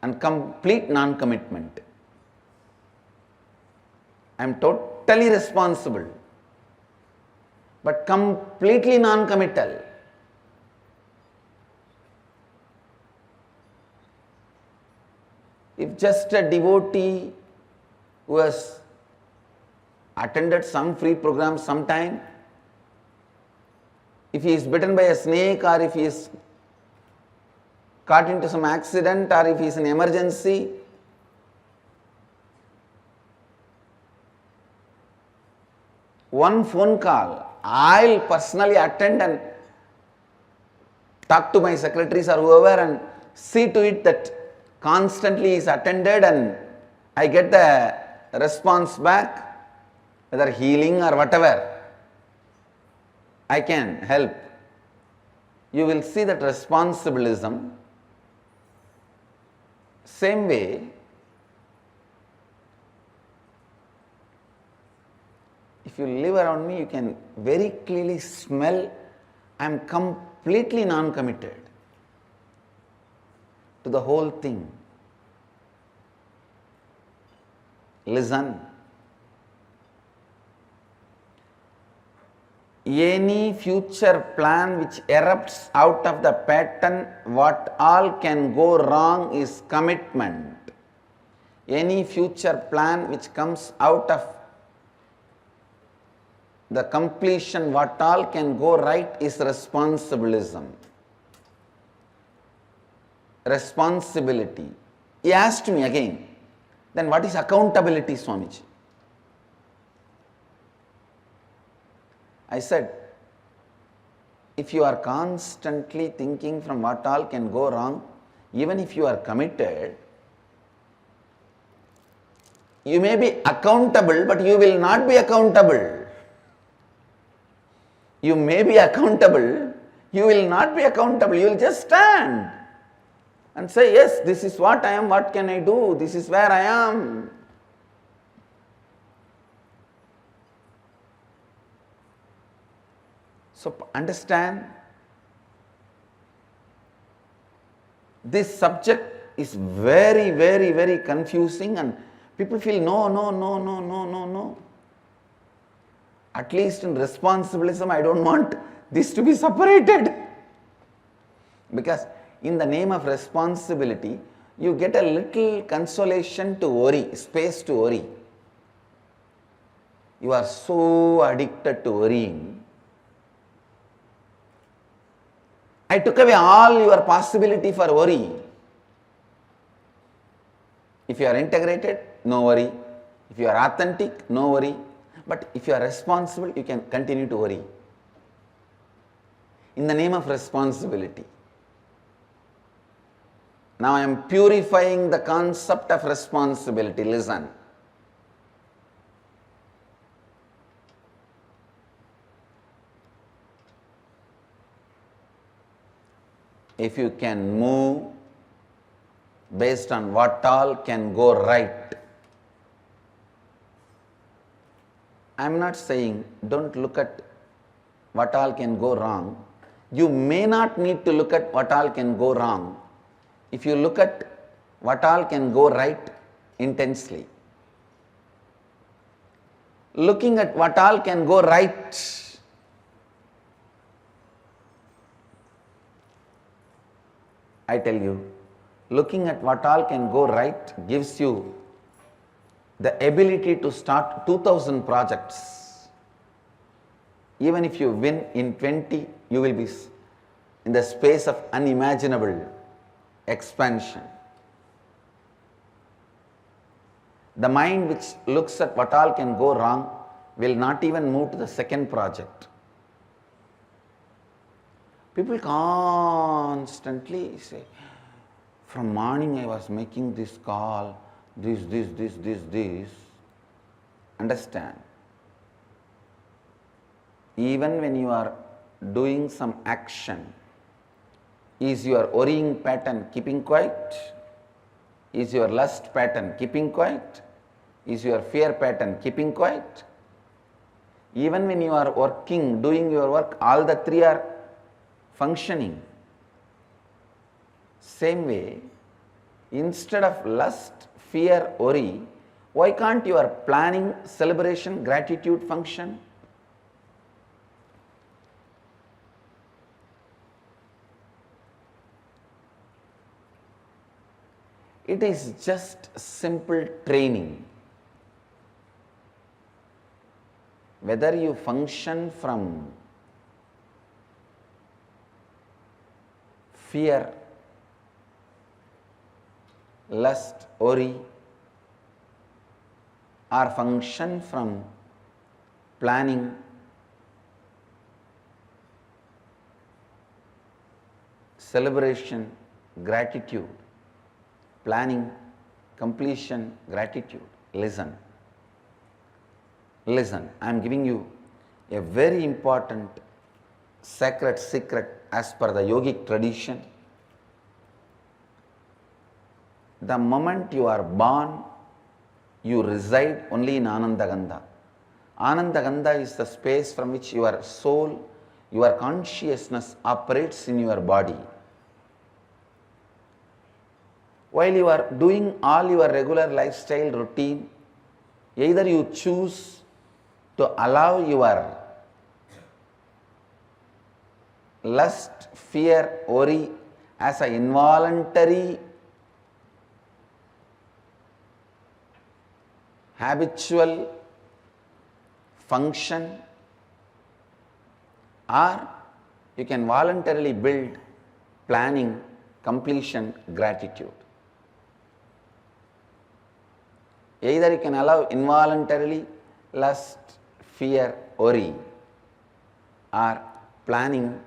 C: and complete non-commitment. I am totally responsible, but completely non-committal. If just a devotee who has attended some free program sometime, if he is bitten by a snake or if he is caught into some accident or if he is in emergency, one phone call, I'll personally attend and talk to my secretaries or whoever and see to it that constantly is attended and I get the response back, whether healing or whatever, I can help. You will see that responsibilism. Same way, if you live around me, you can very clearly smell I am completely non-committed to the whole thing. Listen. Any future plan which erupts out of the pattern, what all can go wrong is commitment. Any future plan which comes out of the completion, what all can go right is responsibilism. Responsibility. He asked me again, then what is accountability, Swamiji? I said, if you are constantly thinking from what all can go wrong, even if you are committed, you may be accountable, but you will not be accountable. You may be accountable, you will not be accountable. You will just stand and say, yes, this is what I am, what can I do? This is where I am. So understand, this subject is very, very, very confusing and people feel no. At least in responsibilism, I don't want this to be separated. Because in the name of responsibility, you get a little consolation to worry, space to worry. You are so addicted to worrying. I took away all your possibility for worry. If you are integrated, no worry. If you are authentic, no worry. But if you are responsible, you can continue to worry. In the name of responsibility. Now I am purifying the concept of responsibility. Listen. If you can move based on what all can go right, I am not saying don't look at what all can go wrong. You may not need to look at what all can go wrong if you look at what all can go right intensely. Looking at what all can go right, I tell you, looking at what all can go right gives you the ability to start 2000 projects. Even if you win in 20, you will be in the space of unimaginable expansion. The mind which looks at what all can go wrong will not even move to the second project. People constantly say, from morning I was making this call, this. Understand? Even when you are doing some action, is your worrying pattern keeping quiet? Is your lust pattern keeping quiet? Is your fear pattern keeping quiet? Even when you are working, doing your work, all the three are functioning. Same way, instead of lust, fear, worry, why can't your planning, celebration, gratitude function? It is just simple training. Whether you function from fear, lust, worry, or function from planning, celebration, gratitude, planning, completion, gratitude. Listen. Listen, I am giving you a very important sacred secret as per the yogic tradition. The moment you are born, you reside only in Anandagandha. Anandagandha is the space from which your soul, your consciousness operates in your body. While you are doing all your regular lifestyle routine, either you choose to allow your lust, fear, worry as an involuntary, habitual function, or you can voluntarily build planning, completion, gratitude. Either you can allow involuntarily lust, fear, worry, or planning,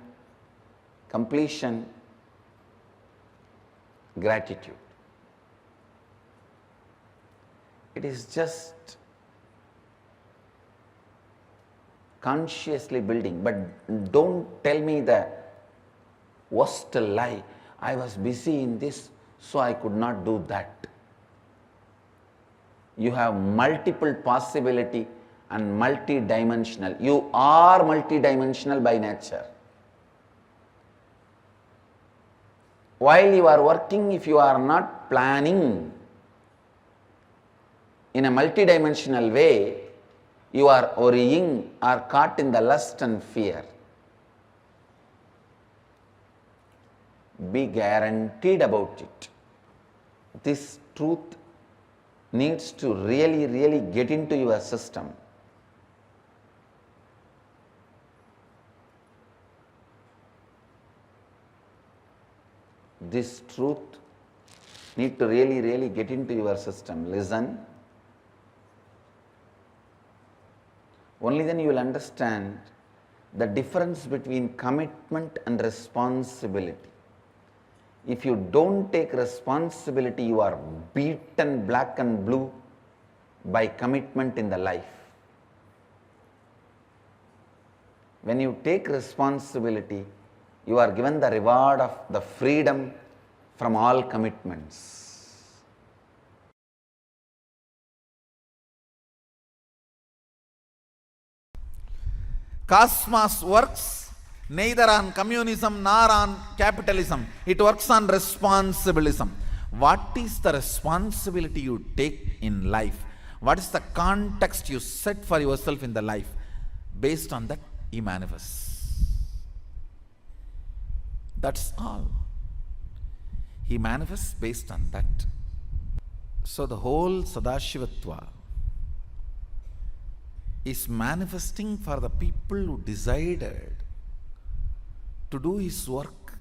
C: completion, gratitude. It is just consciously building. But don't tell me the worst lie. I was busy in this, so I could not do that. You have multiple possibility and multi-dimensional. You are multi-dimensional by nature. While you are working, if you are not planning in a multi-dimensional way, you are worrying or caught in the lust and fear. Be guaranteed about it. This truth needs to really get into your system. This truth need to really get into your system. Listen. Only then you will understand the difference between commitment and responsibility. If you don't take responsibility, you are beaten black and blue by commitment in the life. When you take responsibility, you are given the reward of the freedom from all commitments. Cosmos works neither on communism nor on capitalism. It works on responsibilism. What is the responsibility you take in life? What is the context you set for yourself in the life? Based on that, he manifests. That's all. He manifests based on that. So the whole Sadashivatva is manifesting for the people who decided to do his work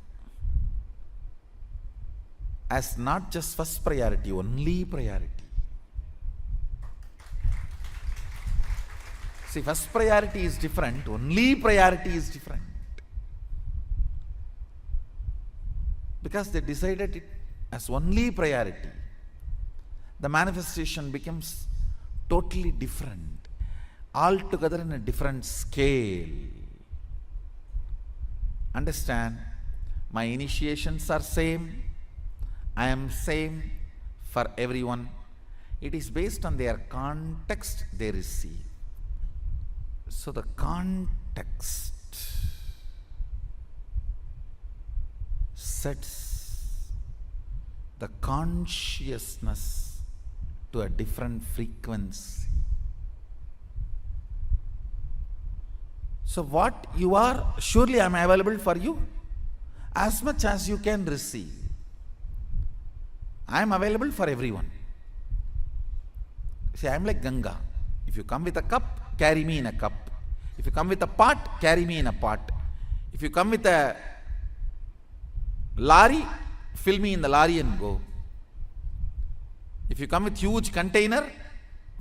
C: as not just first priority, only priority. See, first priority is different, only priority is different. Because they decided it as only priority, the manifestation becomes totally different, altogether in a different scale. Understand, my initiations are same, I am same for everyone. It is based on their context they receive. So the context sets the consciousness to a different frequency. So what you are, surely I am available for you as much as you can receive. I am available for everyone. See, I am like Ganga. If you come with a cup, carry me in a cup. If you come with a pot, carry me in a pot. If you come with a lorry, fill me in the lorry and go. If you come with huge container,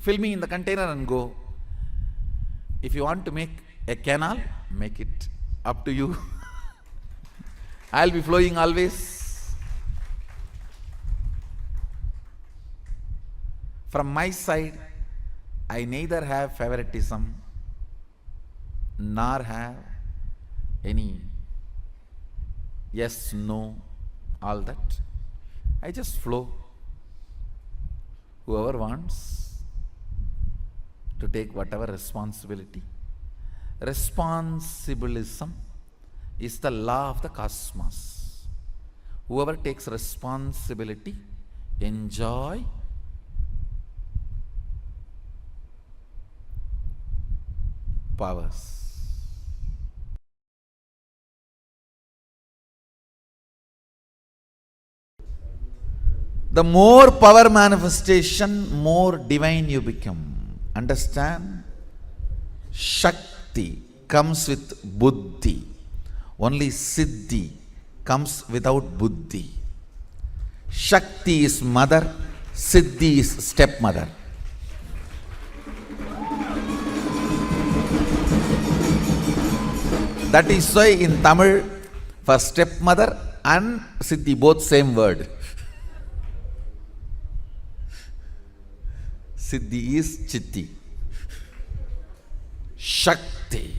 C: fill me in the container and go. If you want to make a canal, make it, up to you. I'll be flowing always. From my side, I neither have favoritism nor have any yes, no, all that. I just flow. Whoever wants to take whatever responsibility. Responsibilism is the law of the cosmos. Whoever takes responsibility, enjoy powers. The more power manifestation, more divine you become. Understand? Shakti comes with buddhi. Only siddhi comes without buddhi. Shakti is mother, siddhi is stepmother. That is why in Tamil, for stepmother and siddhi, both same word. Siddhi is chitti. Shakti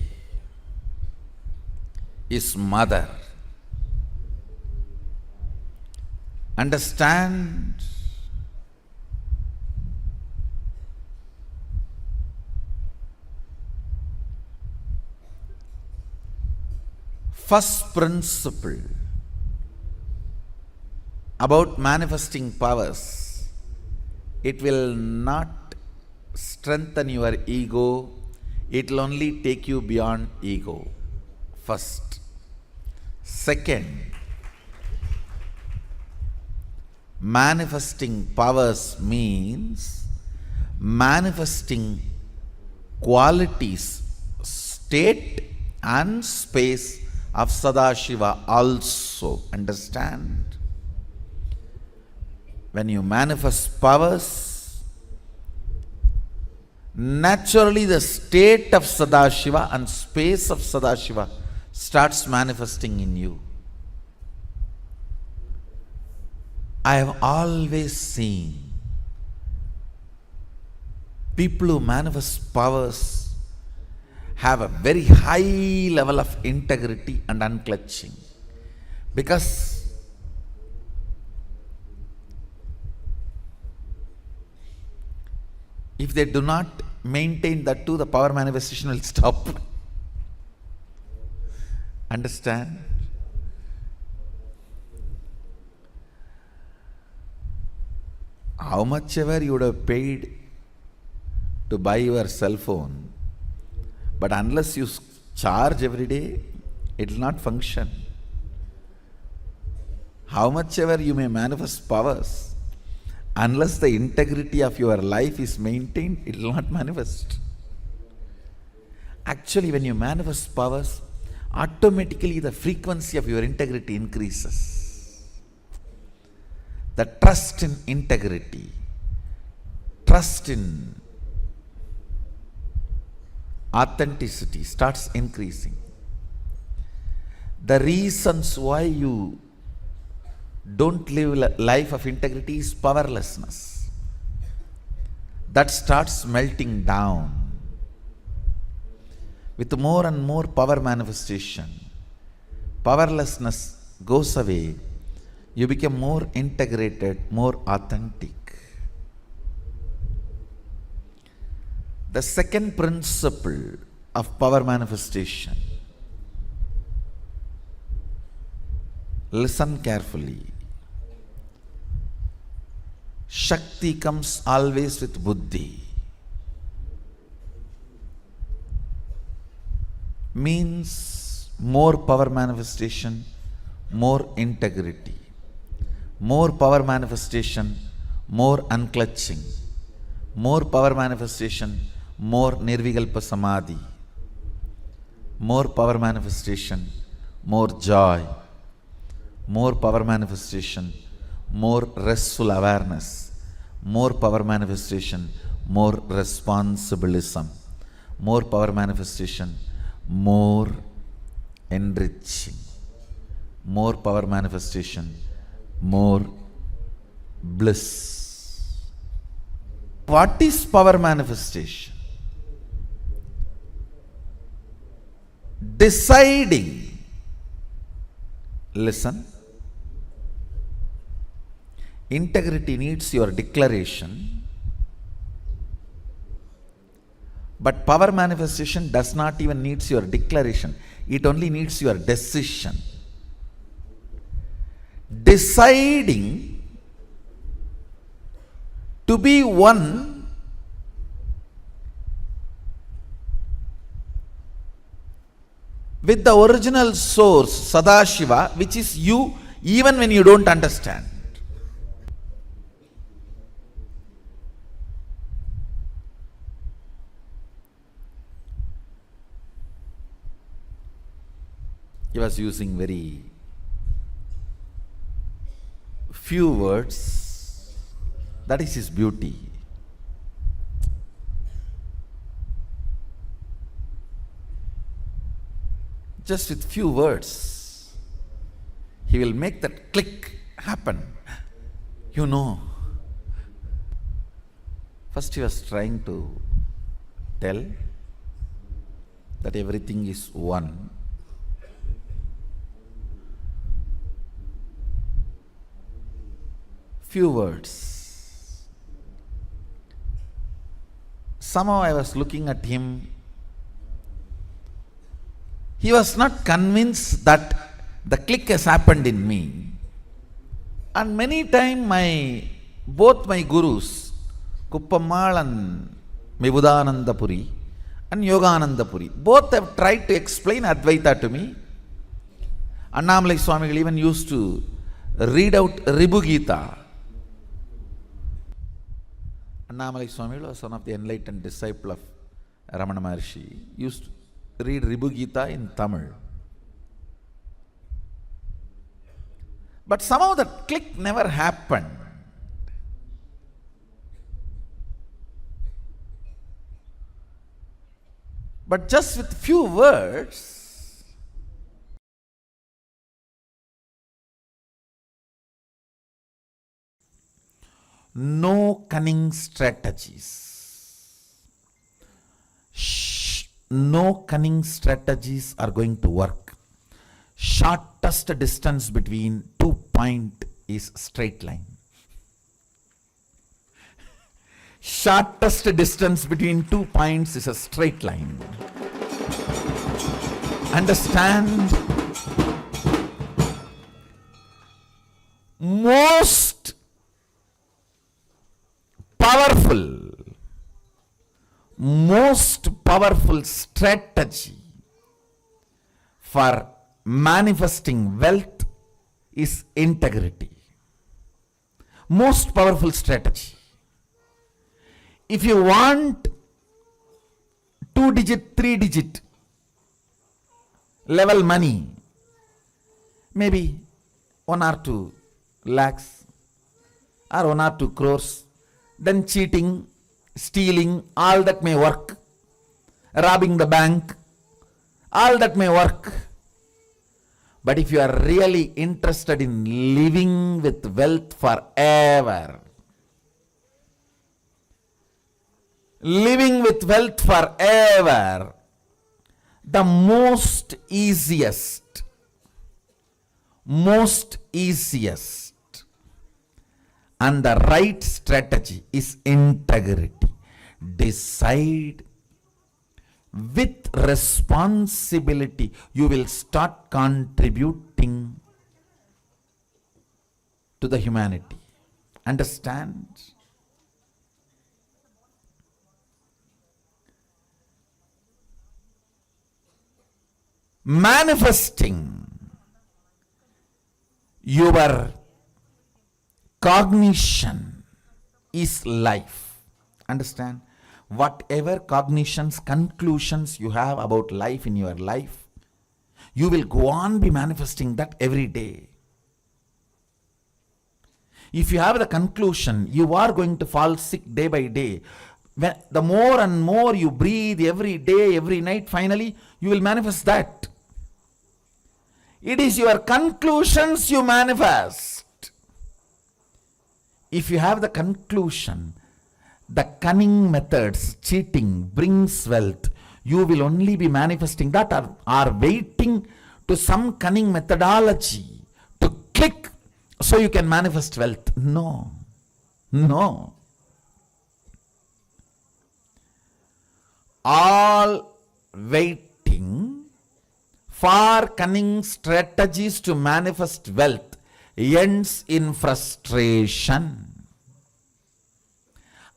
C: is mother. Understand? First principle about manifesting powers, it will not strengthen your ego, it will only take you beyond ego. First. Second, manifesting powers means manifesting qualities, state and space of Sadashiva also. Understand?
N: when you manifest powers, naturally the state of Sadashiva and space of Sadashiva starts manifesting in you. I have always seen people who manifest powers have a very high level of integrity and unclutching, because if they do not maintain that too, the power manifestation will stop. Understand? How much ever you would have paid to buy your cell phone, but unless you charge every day, it will not function. How much ever you may manifest powers, unless the integrity of your life is maintained, it will not manifest. Actually, when you manifest powers, automatically the frequency of your integrity increases. The trust in integrity, trust in authenticity starts increasing. The reasons why you don't live a life of integrity is powerlessness. That starts melting down. With more and more power manifestation, powerlessness goes away. You become more integrated, more authentic. The second principle of power manifestation, listen carefully. Shakti comes always with buddhi. Means more power manifestation, more integrity. More power manifestation, more unclutching. More power manifestation, more nirvikalpa samadhi. More power manifestation, more joy. More power manifestation, more restful awareness. More power manifestation, more responsibilism. More power manifestation, more enriching. More power manifestation, more bliss. What is power manifestation? Deciding. Listen. Integrity needs your declaration, but power manifestation does not even need your declaration. It only needs your decision. Deciding to be one with the original source, Sadashiva, which is you, even when you don't understand. He was using very few words. That is his beauty. Just with few words, he will make that click happen. You know. First he was trying to tell that everything is one. Few words. Somehow I was looking at him. He was not convinced that the click has happened in me. And many times both my gurus, Kuppamal and Vibuddhanandapuri and Yoganandapuri, both have tried to explain Advaita to me. Annamalai Swamigal even used to read out Ribu Gita. Annamalai Swamigal was one of the enlightened disciple of Ramana Maharshi. Used to read Ribu Gita in Tamil. But somehow that click never happened. But just with few words, no cunning strategies. No cunning strategies are going to work. Shortest distance between 2 points is straight line. Shortest distance between 2 points is a straight line. Understand? Most powerful strategy for manifesting wealth is integrity. Most powerful strategy. If you want 2-digit, 3-digit level money, maybe 1 or 2 lakhs or 1 or 2 crores, then cheating, stealing, all that may work. Robbing the bank, all that may work. But if you are really interested in living with wealth forever, the most easiest and the right strategy is integrity. Decide with responsibility. You will start contributing to the humanity. Understand? Manifesting your cognition is life. Understand? Whatever cognitions, conclusions you have about life in your life, you will go on be manifesting that every day. If you have the conclusion, you are going to fall sick day by day. The more and more you breathe every day, every night, finally, you will manifest that. It is your conclusions you manifest. If you have the conclusion, the cunning methods, cheating brings wealth, you will only be manifesting that, or waiting to some cunning methodology to click so you can manifest wealth. No. All waiting for cunning strategies to manifest wealth ends in frustration.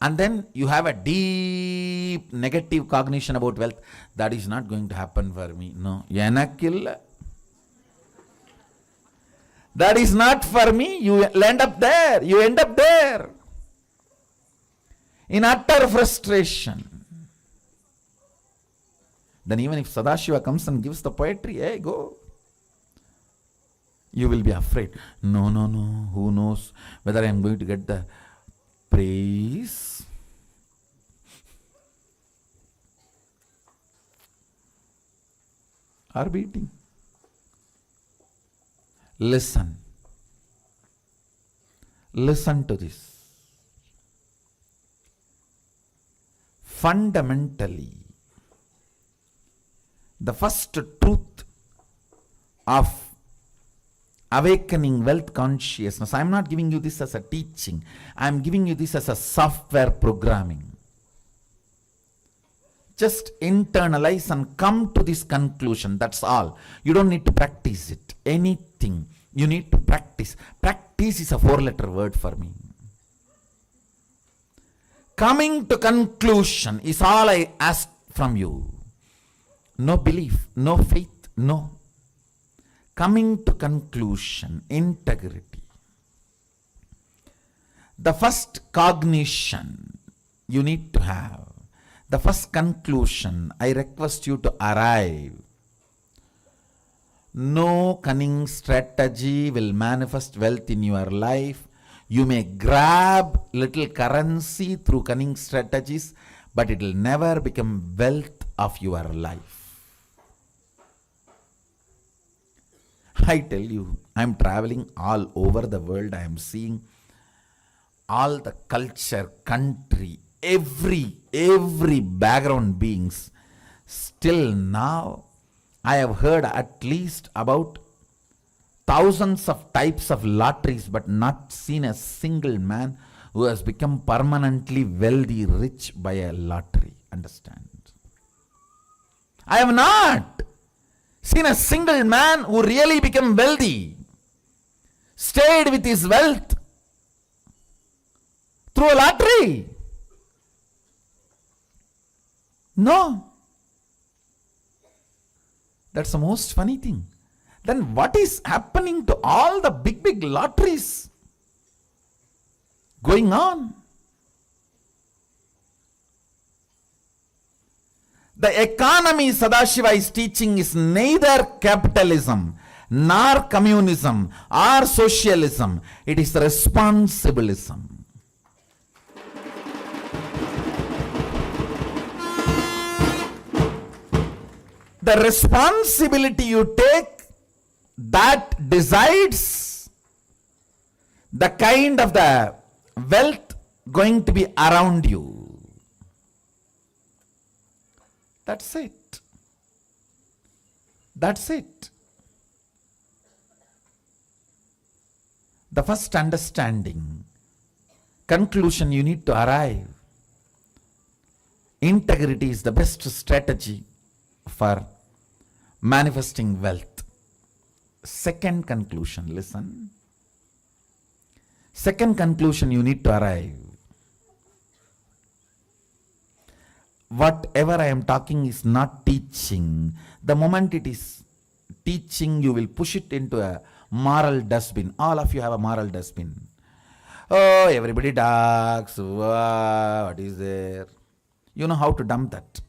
N: And then you have a deep negative cognition about wealth. That is not going to happen for me. No. That is not for me. You end up there. In utter frustration. Then even if Sadashiva comes and gives the poetry, hey, go. You will be afraid. No. Who knows whether I am going to get the praise? Or beating. Listen to this. Fundamentally, the first truth of awakening wealth consciousness, I am not giving you this as a teaching, I am giving you this as a software programming. Just internalize and come to this conclusion, that's all. You don't need to practice it. Anything you need to practice. Practice is a 4-letter word for me. Coming to conclusion is all I ask from you. No belief, no faith, no. Coming to conclusion, integrity. The first cognition you need to have, the first conclusion I request you to arrive. No cunning strategy will manifest wealth in your life. You may grab little currency through cunning strategies, but it will never become wealth of your life. I tell you, I am traveling all over the world. I am seeing all the culture, country, every background beings. Still now, I have heard at least about thousands of types of lotteries, but not seen a single man who has become permanently wealthy, rich by a lottery. Understand? I have not seen a single man who really became wealthy, stayed with his wealth through a lottery. No. That's the most funny thing. Then what is happening to all the big lotteries going on? The economy Sadashiva is teaching is neither capitalism, nor communism, or socialism. It is responsibilism. The responsibility you take, that decides the kind of the wealth going to be around you. That's it. That's it. The first understanding, conclusion you need to arrive. Integrity is the best strategy for manifesting wealth. Second conclusion, listen. Second conclusion you need to arrive. Whatever I am talking is not teaching. The moment it is teaching, you will push it into a moral dustbin. All of you have a moral dustbin. Oh, everybody talks. What is there? You know how to dump that.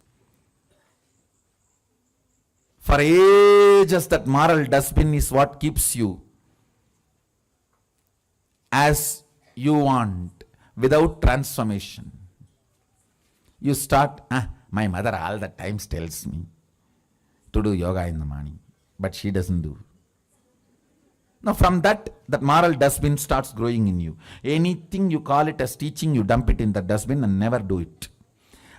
N: For ages, that moral dustbin is what keeps you as you want, without transformation. You start, my mother all the times tells me to do yoga in the morning, but she doesn't do. Now from that moral dustbin starts growing in you. Anything you call it as teaching, you dump it in the dustbin and never do it.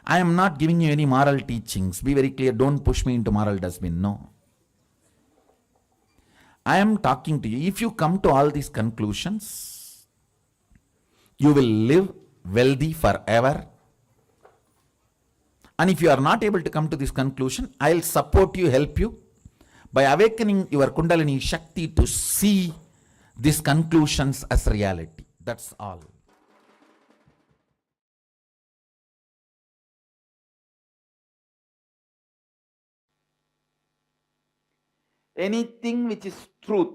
N: I am not giving you any moral teachings. Be very clear, don't push me into moral dustbin. No. I am talking to you. If you come to all these conclusions, you will live wealthy forever. And if you are not able to come to this conclusion, I will support you, help you by awakening your Kundalini Shakti to see these conclusions as reality. That's all. Anything which is truth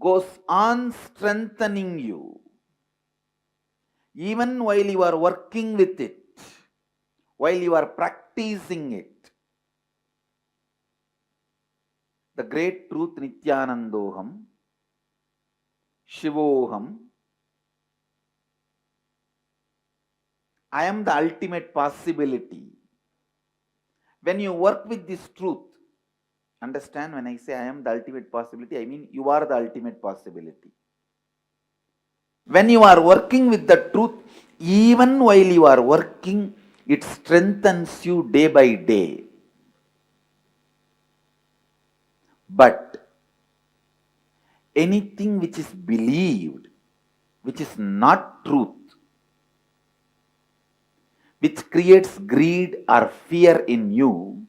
N: goes on strengthening you, even while you are working with it, while you are practicing it. The great truth, Nithyanandoham, Shivoham, I am the ultimate possibility. When you work with this truth, understand, when I say I am the ultimate possibility, I mean you are the ultimate possibility. When you are working with the truth, even while you are working, it strengthens you day by day. But anything which is believed, which is not truth, which creates greed or fear in you,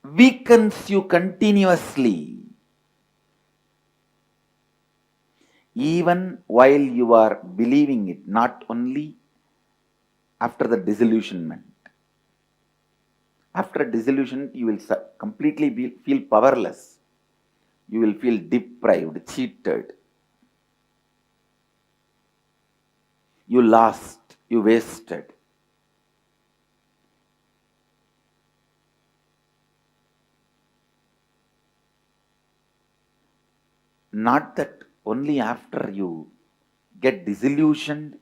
N: weakens you continuously, even while you are believing it, not only after the disillusionment. After disillusionment, you will completely feel powerless. You will feel deprived, cheated. You lost, you wasted. Not that only after you get disillusioned,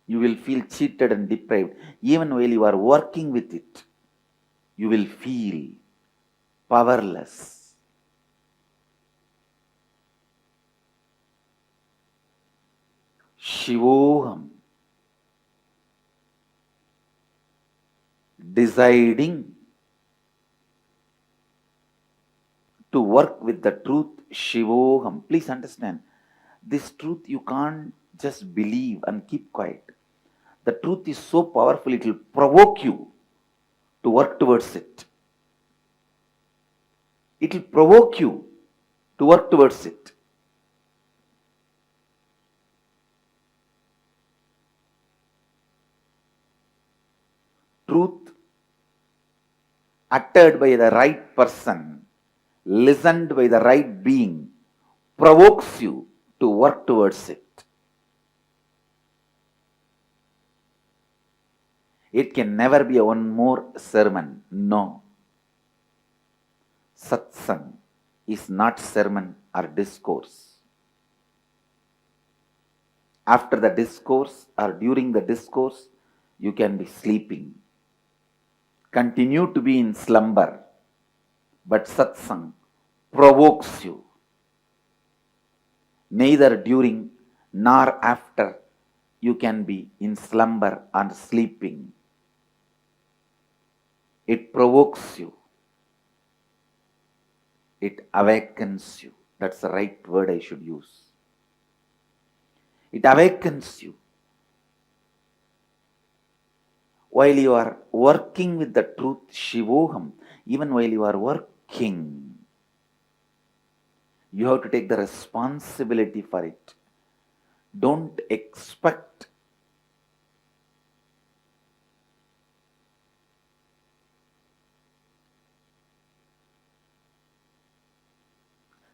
N: you will feel cheated and deprived. Even while you are working with it, you will feel powerless. Shivoham, deciding to work with the truth, Shivoham. Please understand, this truth you can't just believe and keep quiet. The truth is so powerful, it will provoke you to work towards it. It will provoke you to work towards it. Truth uttered by the right person, listened by the right being, provokes you to work towards it. It can never be one more sermon. No. Satsang is not sermon or discourse. After the discourse or during the discourse, you can be sleeping. Continue to be in slumber. But satsang provokes you. Neither during nor after you can be in slumber and sleeping. It provokes you. It awakens you. That's the right word I should use. It awakens you. While you are working with the truth, Shivoham, even while you are working, you have to take the responsibility for it. Don't expect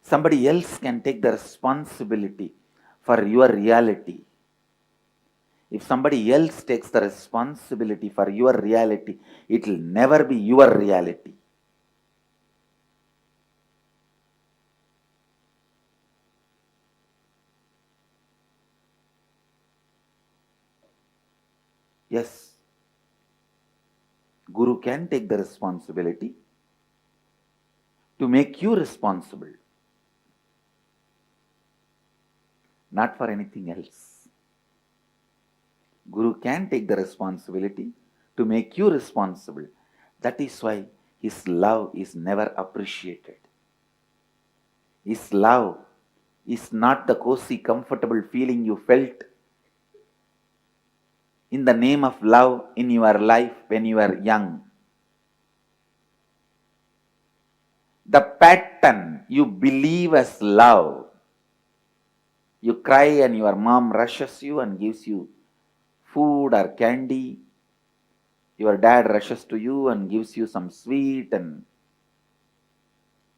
N: somebody else can take the responsibility for your reality. If somebody else takes the responsibility for your reality, it will never be your reality. Yes, Guru can take the responsibility to make you responsible, not for anything else. Guru can take the responsibility to make you responsible. That is why his love is never appreciated. His love is not the cozy, comfortable feeling you felt in the name of love in your life when you were young. The pattern you believe as love. You cry and your mom rushes you and gives you food or candy. Your dad rushes to you and gives you some sweet and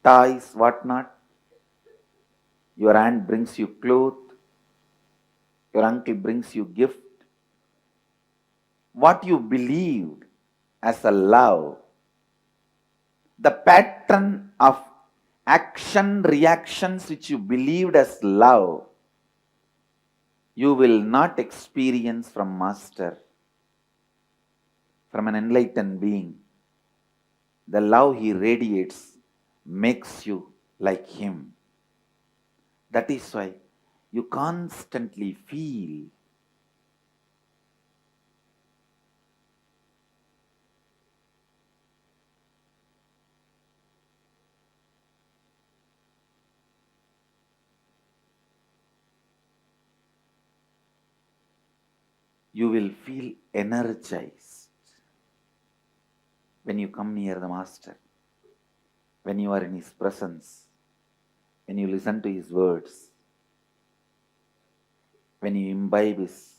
N: toys, whatnot. Your aunt brings you clothes. Your uncle brings you gift. What you believed as a love, the pattern of action reactions which you believed as love, you will not experience from Master, from an enlightened being. The love he radiates makes you like him. That is why you constantly feel you will feel energized when you come near the Master, when you are in his presence, when you listen to his words, when you imbibe his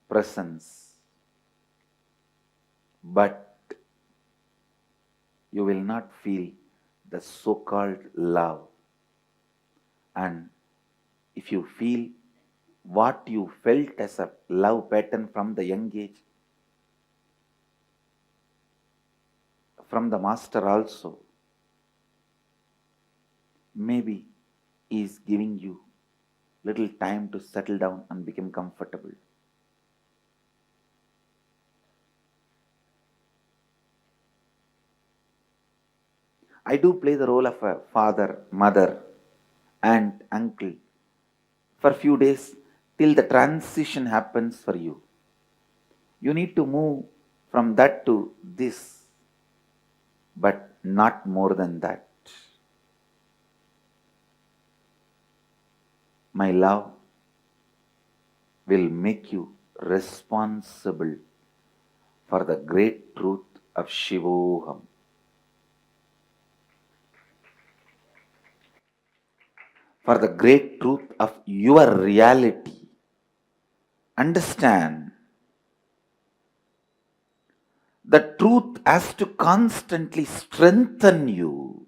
N: presence. But you will not feel the so-called love. And if you feel what you felt as a love pattern from the young age, from the Master also, maybe he is giving you little time to settle down and become comfortable. I do play the role of a father, mother, aunt, uncle for a few days till the transition happens for you. You need to move from that to this, but not more than that. My love will make you responsible for the great truth of Shivoham. For the great truth of your reality. Understand, the truth has to constantly strengthen you.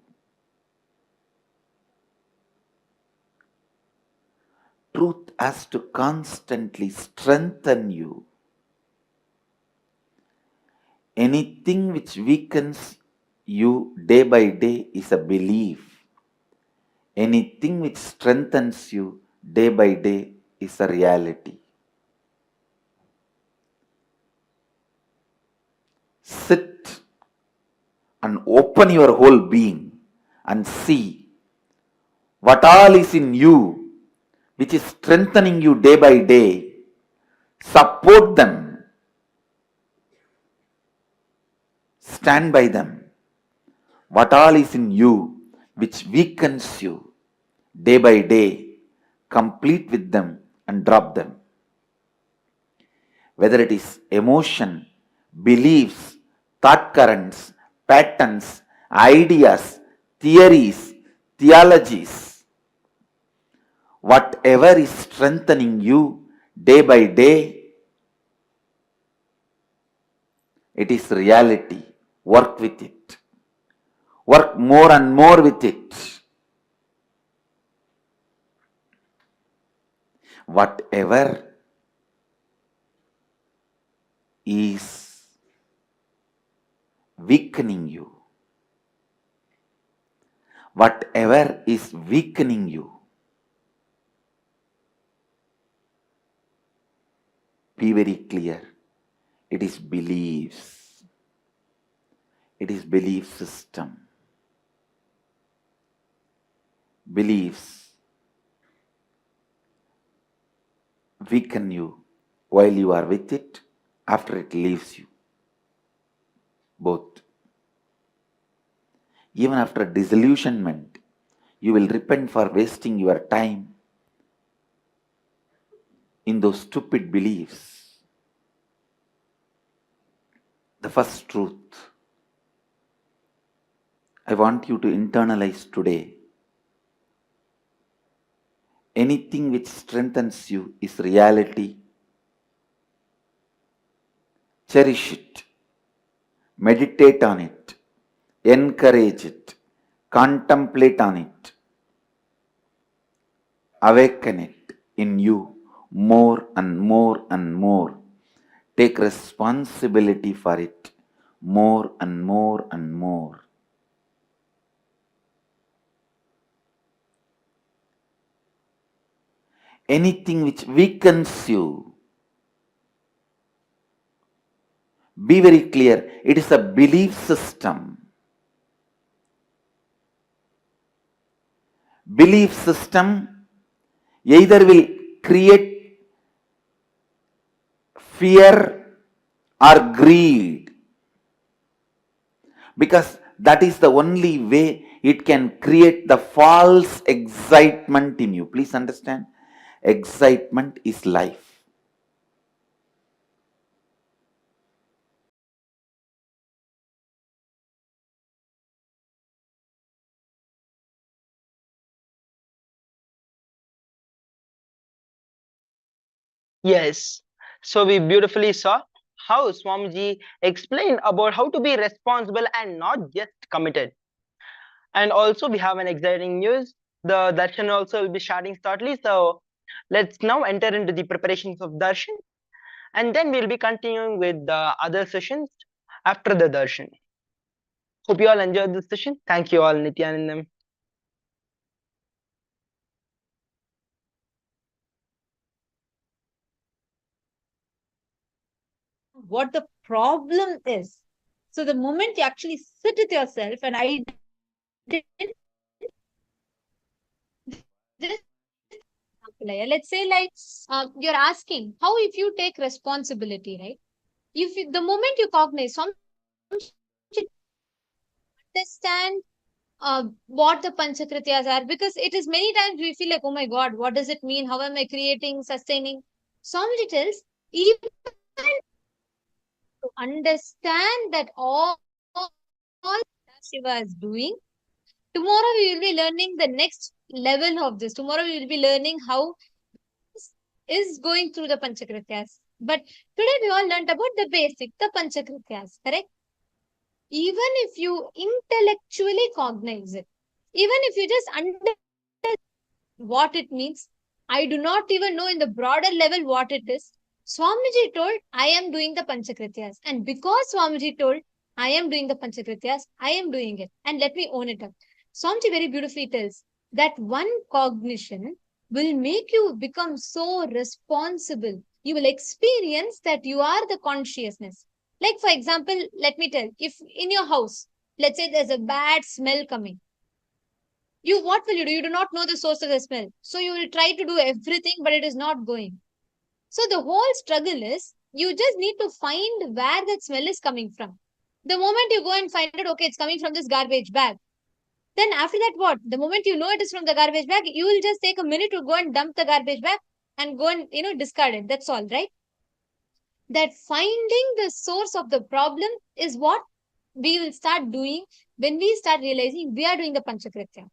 N: Truth has to constantly strengthen you. Anything which weakens you day by day is a belief. Anything which strengthens you day by day is a reality. Sit and open your whole being and see what all is in you which is strengthening you day by day. Support them. Stand by them. What all is in you which weakens you day by day, complete with them and drop them. Whether it is emotion, beliefs, thought currents, patterns, ideas, theories, theologies, whatever is strengthening you day by day, it is reality. Work with it. Work more and more with it. Whatever is weakening you, whatever is weakening you, be very clear. It is beliefs. It is belief system. Beliefs weaken you while you are with it, after it leaves you. Both. Even after disillusionment, you will repent for wasting your time in those stupid beliefs. The first truth I want you to internalize today. Anything which strengthens you is reality. Cherish it. Meditate on it. Encourage it. Contemplate on it. Awaken it in you more and more and more. Take responsibility for it more and more and more. Anything which weakens you, be very clear, it is a belief system. Belief system either will create fear or greed, because that is the only way it can create the false excitement in you. Please understand, excitement is life.
D: Yes. So we beautifully saw how Swamiji explained about how to be responsible and not just committed. And also we have an exciting news. The darshan also will be starting shortly. So let's now enter into the preparations of darshan, and then we'll be continuing with the other sessions after the darshan. Hope you all enjoyed this session. Thank you all, Nithyanandam.
P: what the problem is. So the moment you actually sit with yourself and let's say like you're asking how if you take responsibility, right? If you, the moment you cognize, some understand what the panchakrityas are, because it is many times we feel like, oh my god, what does it mean? How am I creating, sustaining? Swamiji tells, even to understand that all Shiva is doing, tomorrow we will be learning the next level of this. Tomorrow we will be learning how is going through the panchakrityas. But today we all learned about the basic, the panchakrityas, correct? Even if you intellectually cognize it, even if you just understand what it means, I do not even know in the broader level what it is. Swamiji told, I am doing the Panchakrityas. And because Swamiji told, I am doing the Panchakrityas, I am doing it. And let me own it up. Swamiji very beautifully tells that one cognition will make you become so responsible. You will experience that you are the consciousness. Like, for example, let me tell, if in your house, let's say there's a bad smell coming, what will you do? You do not know the source of the smell. So you will try to do everything, but it is not going. So the whole struggle is you just need to find where that smell is coming from. The moment you go and find it, okay, it's coming from this garbage bag. Then after that, what? The moment you know it is from the garbage bag, you will just take a minute to go and dump the garbage bag and go and, discard it. That's all, right? That finding the source of the problem is what we will start doing when we start realizing we are doing the Panchakritya.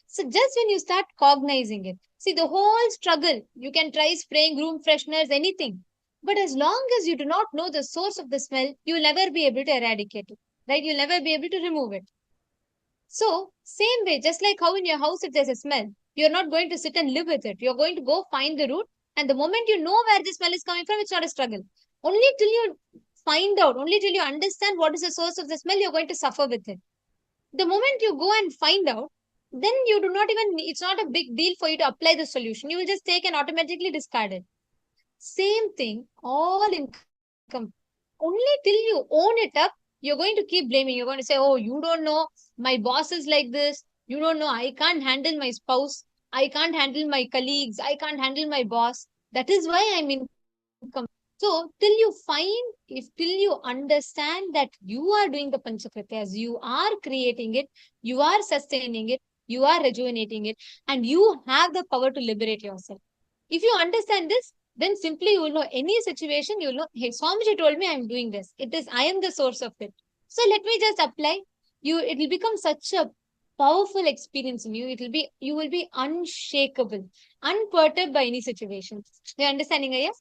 P: So just when you start cognizing it, see the whole struggle, you can try spraying room fresheners, anything. But as long as you do not know the source of the smell, you will never be able to eradicate it, right? You'll never be able to remove it. So same way, just like how in your house, if there's a smell, you're not going to sit and live with it. You're going to go find the root. And the moment you know where the smell is coming from, it's not a struggle. Only till you find out, only till you understand what is the source of the smell, you're going to suffer with it. The moment you go and find out, then you do not even, it's not a big deal for you to apply the solution. You will just take and automatically discard it. Same thing, all in only till you own it up, you're going to keep blaming. You're going to say, oh, you don't know, my boss is like this. You don't know, I can't handle my spouse. I can't handle my colleagues. I can't handle my boss. That is why I'm in. So till you understand that you are doing the Panchakrityas, you are creating it, you are sustaining it, you are rejuvenating it, and you have the power to liberate yourself. If you understand this, then simply you will know any situation, you will know, hey, Swamiji told me I'm doing this. I am the source of it. So let me just apply. It will become such a powerful experience in you. You will be unshakable, unperturbed by any situation. You understanding, Aya?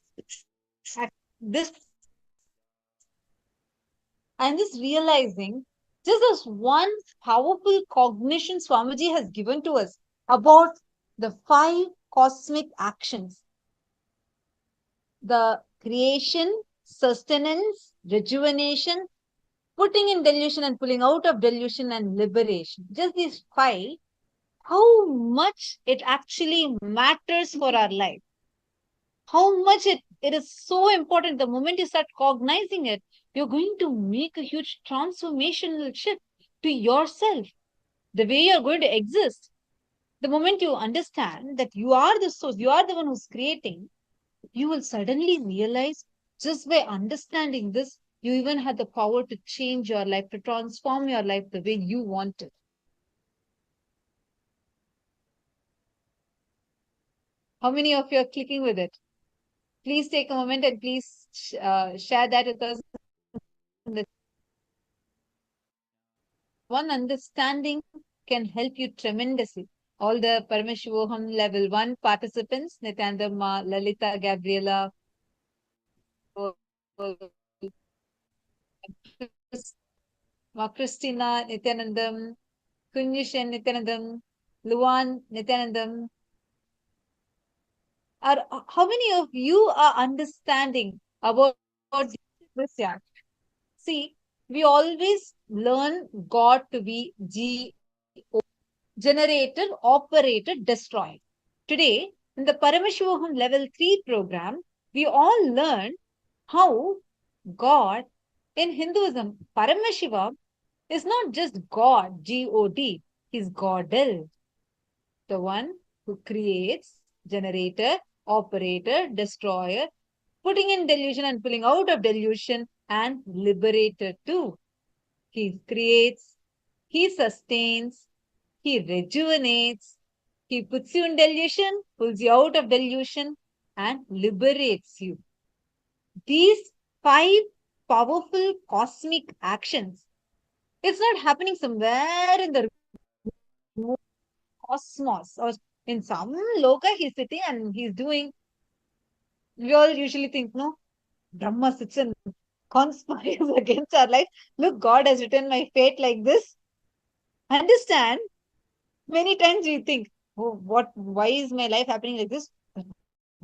P: I'm just realizing just this one powerful cognition Swamiji has given to us about the 5 cosmic actions. The creation, sustenance, rejuvenation, putting in delusion and pulling out of delusion, and liberation. Just these 5, how much it actually matters for our life. How much it is so important. The moment you start cognizing it, you're going to make a huge transformational shift to yourself, the way you're going to exist. The moment you understand that you are the source, you are the one who's creating, you will suddenly realize, just by understanding this, you even have the power to change your life, to transform your life the way you want it. How many of you are clicking with it? Please take a moment and please share that with us. One understanding can help you tremendously. All the Paramashivoham Level 1 participants, Nithyananda, Lalita, Gabriela, Christina, Nithyanandam, Kunyushan, Nithyanandam, Luan, Nithyanandam. How many of you are understanding about this? Yeah. See, we always learn God to be G-O, generator, operator, destroyer. Today, in the Paramashivoham Level 3 program, we all learn how God, in Hinduism, Paramashiva is not just God, G-O-D, he's Godel, the one who creates, generator, operator, destroyer, putting in delusion and pulling out of delusion, and liberator too. He creates, he sustains, he rejuvenates, he puts you in delusion, pulls you out of delusion, and liberates you. These 5 powerful cosmic actions, it's not happening somewhere in the cosmos or in some loka he's sitting and he's doing. We all usually think, no, Brahma sits and conspires against our life. Look, God has written my fate like this. Understand? Many times we think, oh, why is my life happening like this?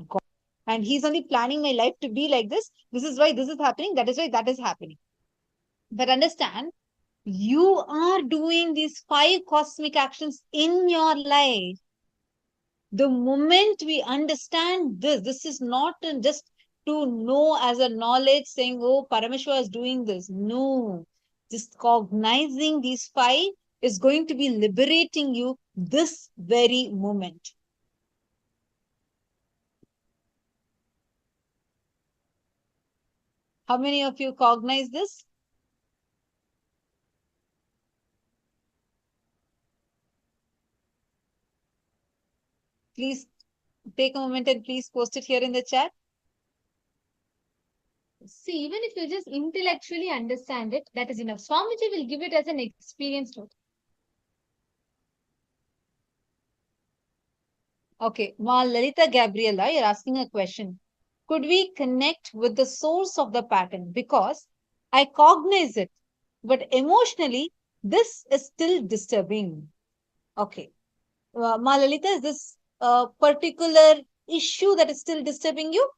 P: God. And he's only planning my life to be like this. This is why this is happening. That is why that is happening. But understand, you are doing these 5 cosmic actions in your life. The moment we understand this is not just to know as a knowledge saying, oh, Parameshwar is doing this. No, just cognizing these 5 is going to be liberating you this very moment. How many of you cognize this? Please take a moment and please post it here in the chat.
Q: See, even if you just intellectually understand it, that is enough. Swamiji will give it as an experience note.
P: Okay, Ma Lalita Gabriela, you're asking a question. Could we connect with the source of the pattern? Because I cognize it, but emotionally, this is still disturbing. Okay. Ma Lalita, is this a particular issue that is still disturbing you?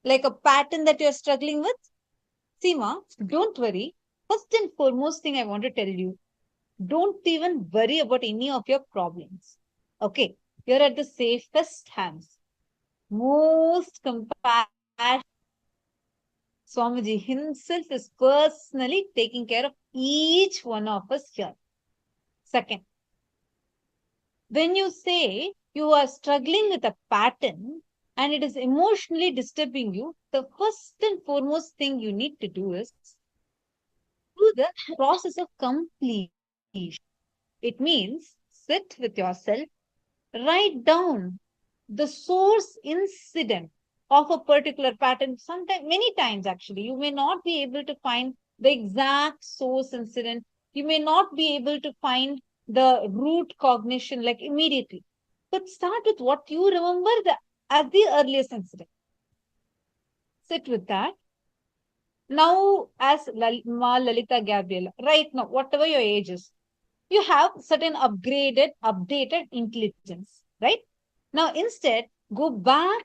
P: Like a pattern that you're struggling with? Seema, don't worry. First and foremost thing I want to tell you, don't even worry about any of your problems. Okay, you're at the safest hands. Most compassionate. Swamiji himself is personally taking care of each one of us here. Second, when you say you are struggling with a pattern and it is emotionally disturbing you, the first and foremost thing you need to do is do the process of completion. It means sit with yourself, write down the source incident of a particular pattern. Sometimes, many times actually, you may not be able to find the exact source incident. You may not be able to find the root cognition like immediately. But start with what you remember as the earliest incident. Sit with that. Now, as Ma Lalita Gabriela, right now, whatever your age is, you have certain updated intelligence, right? Now, instead, go back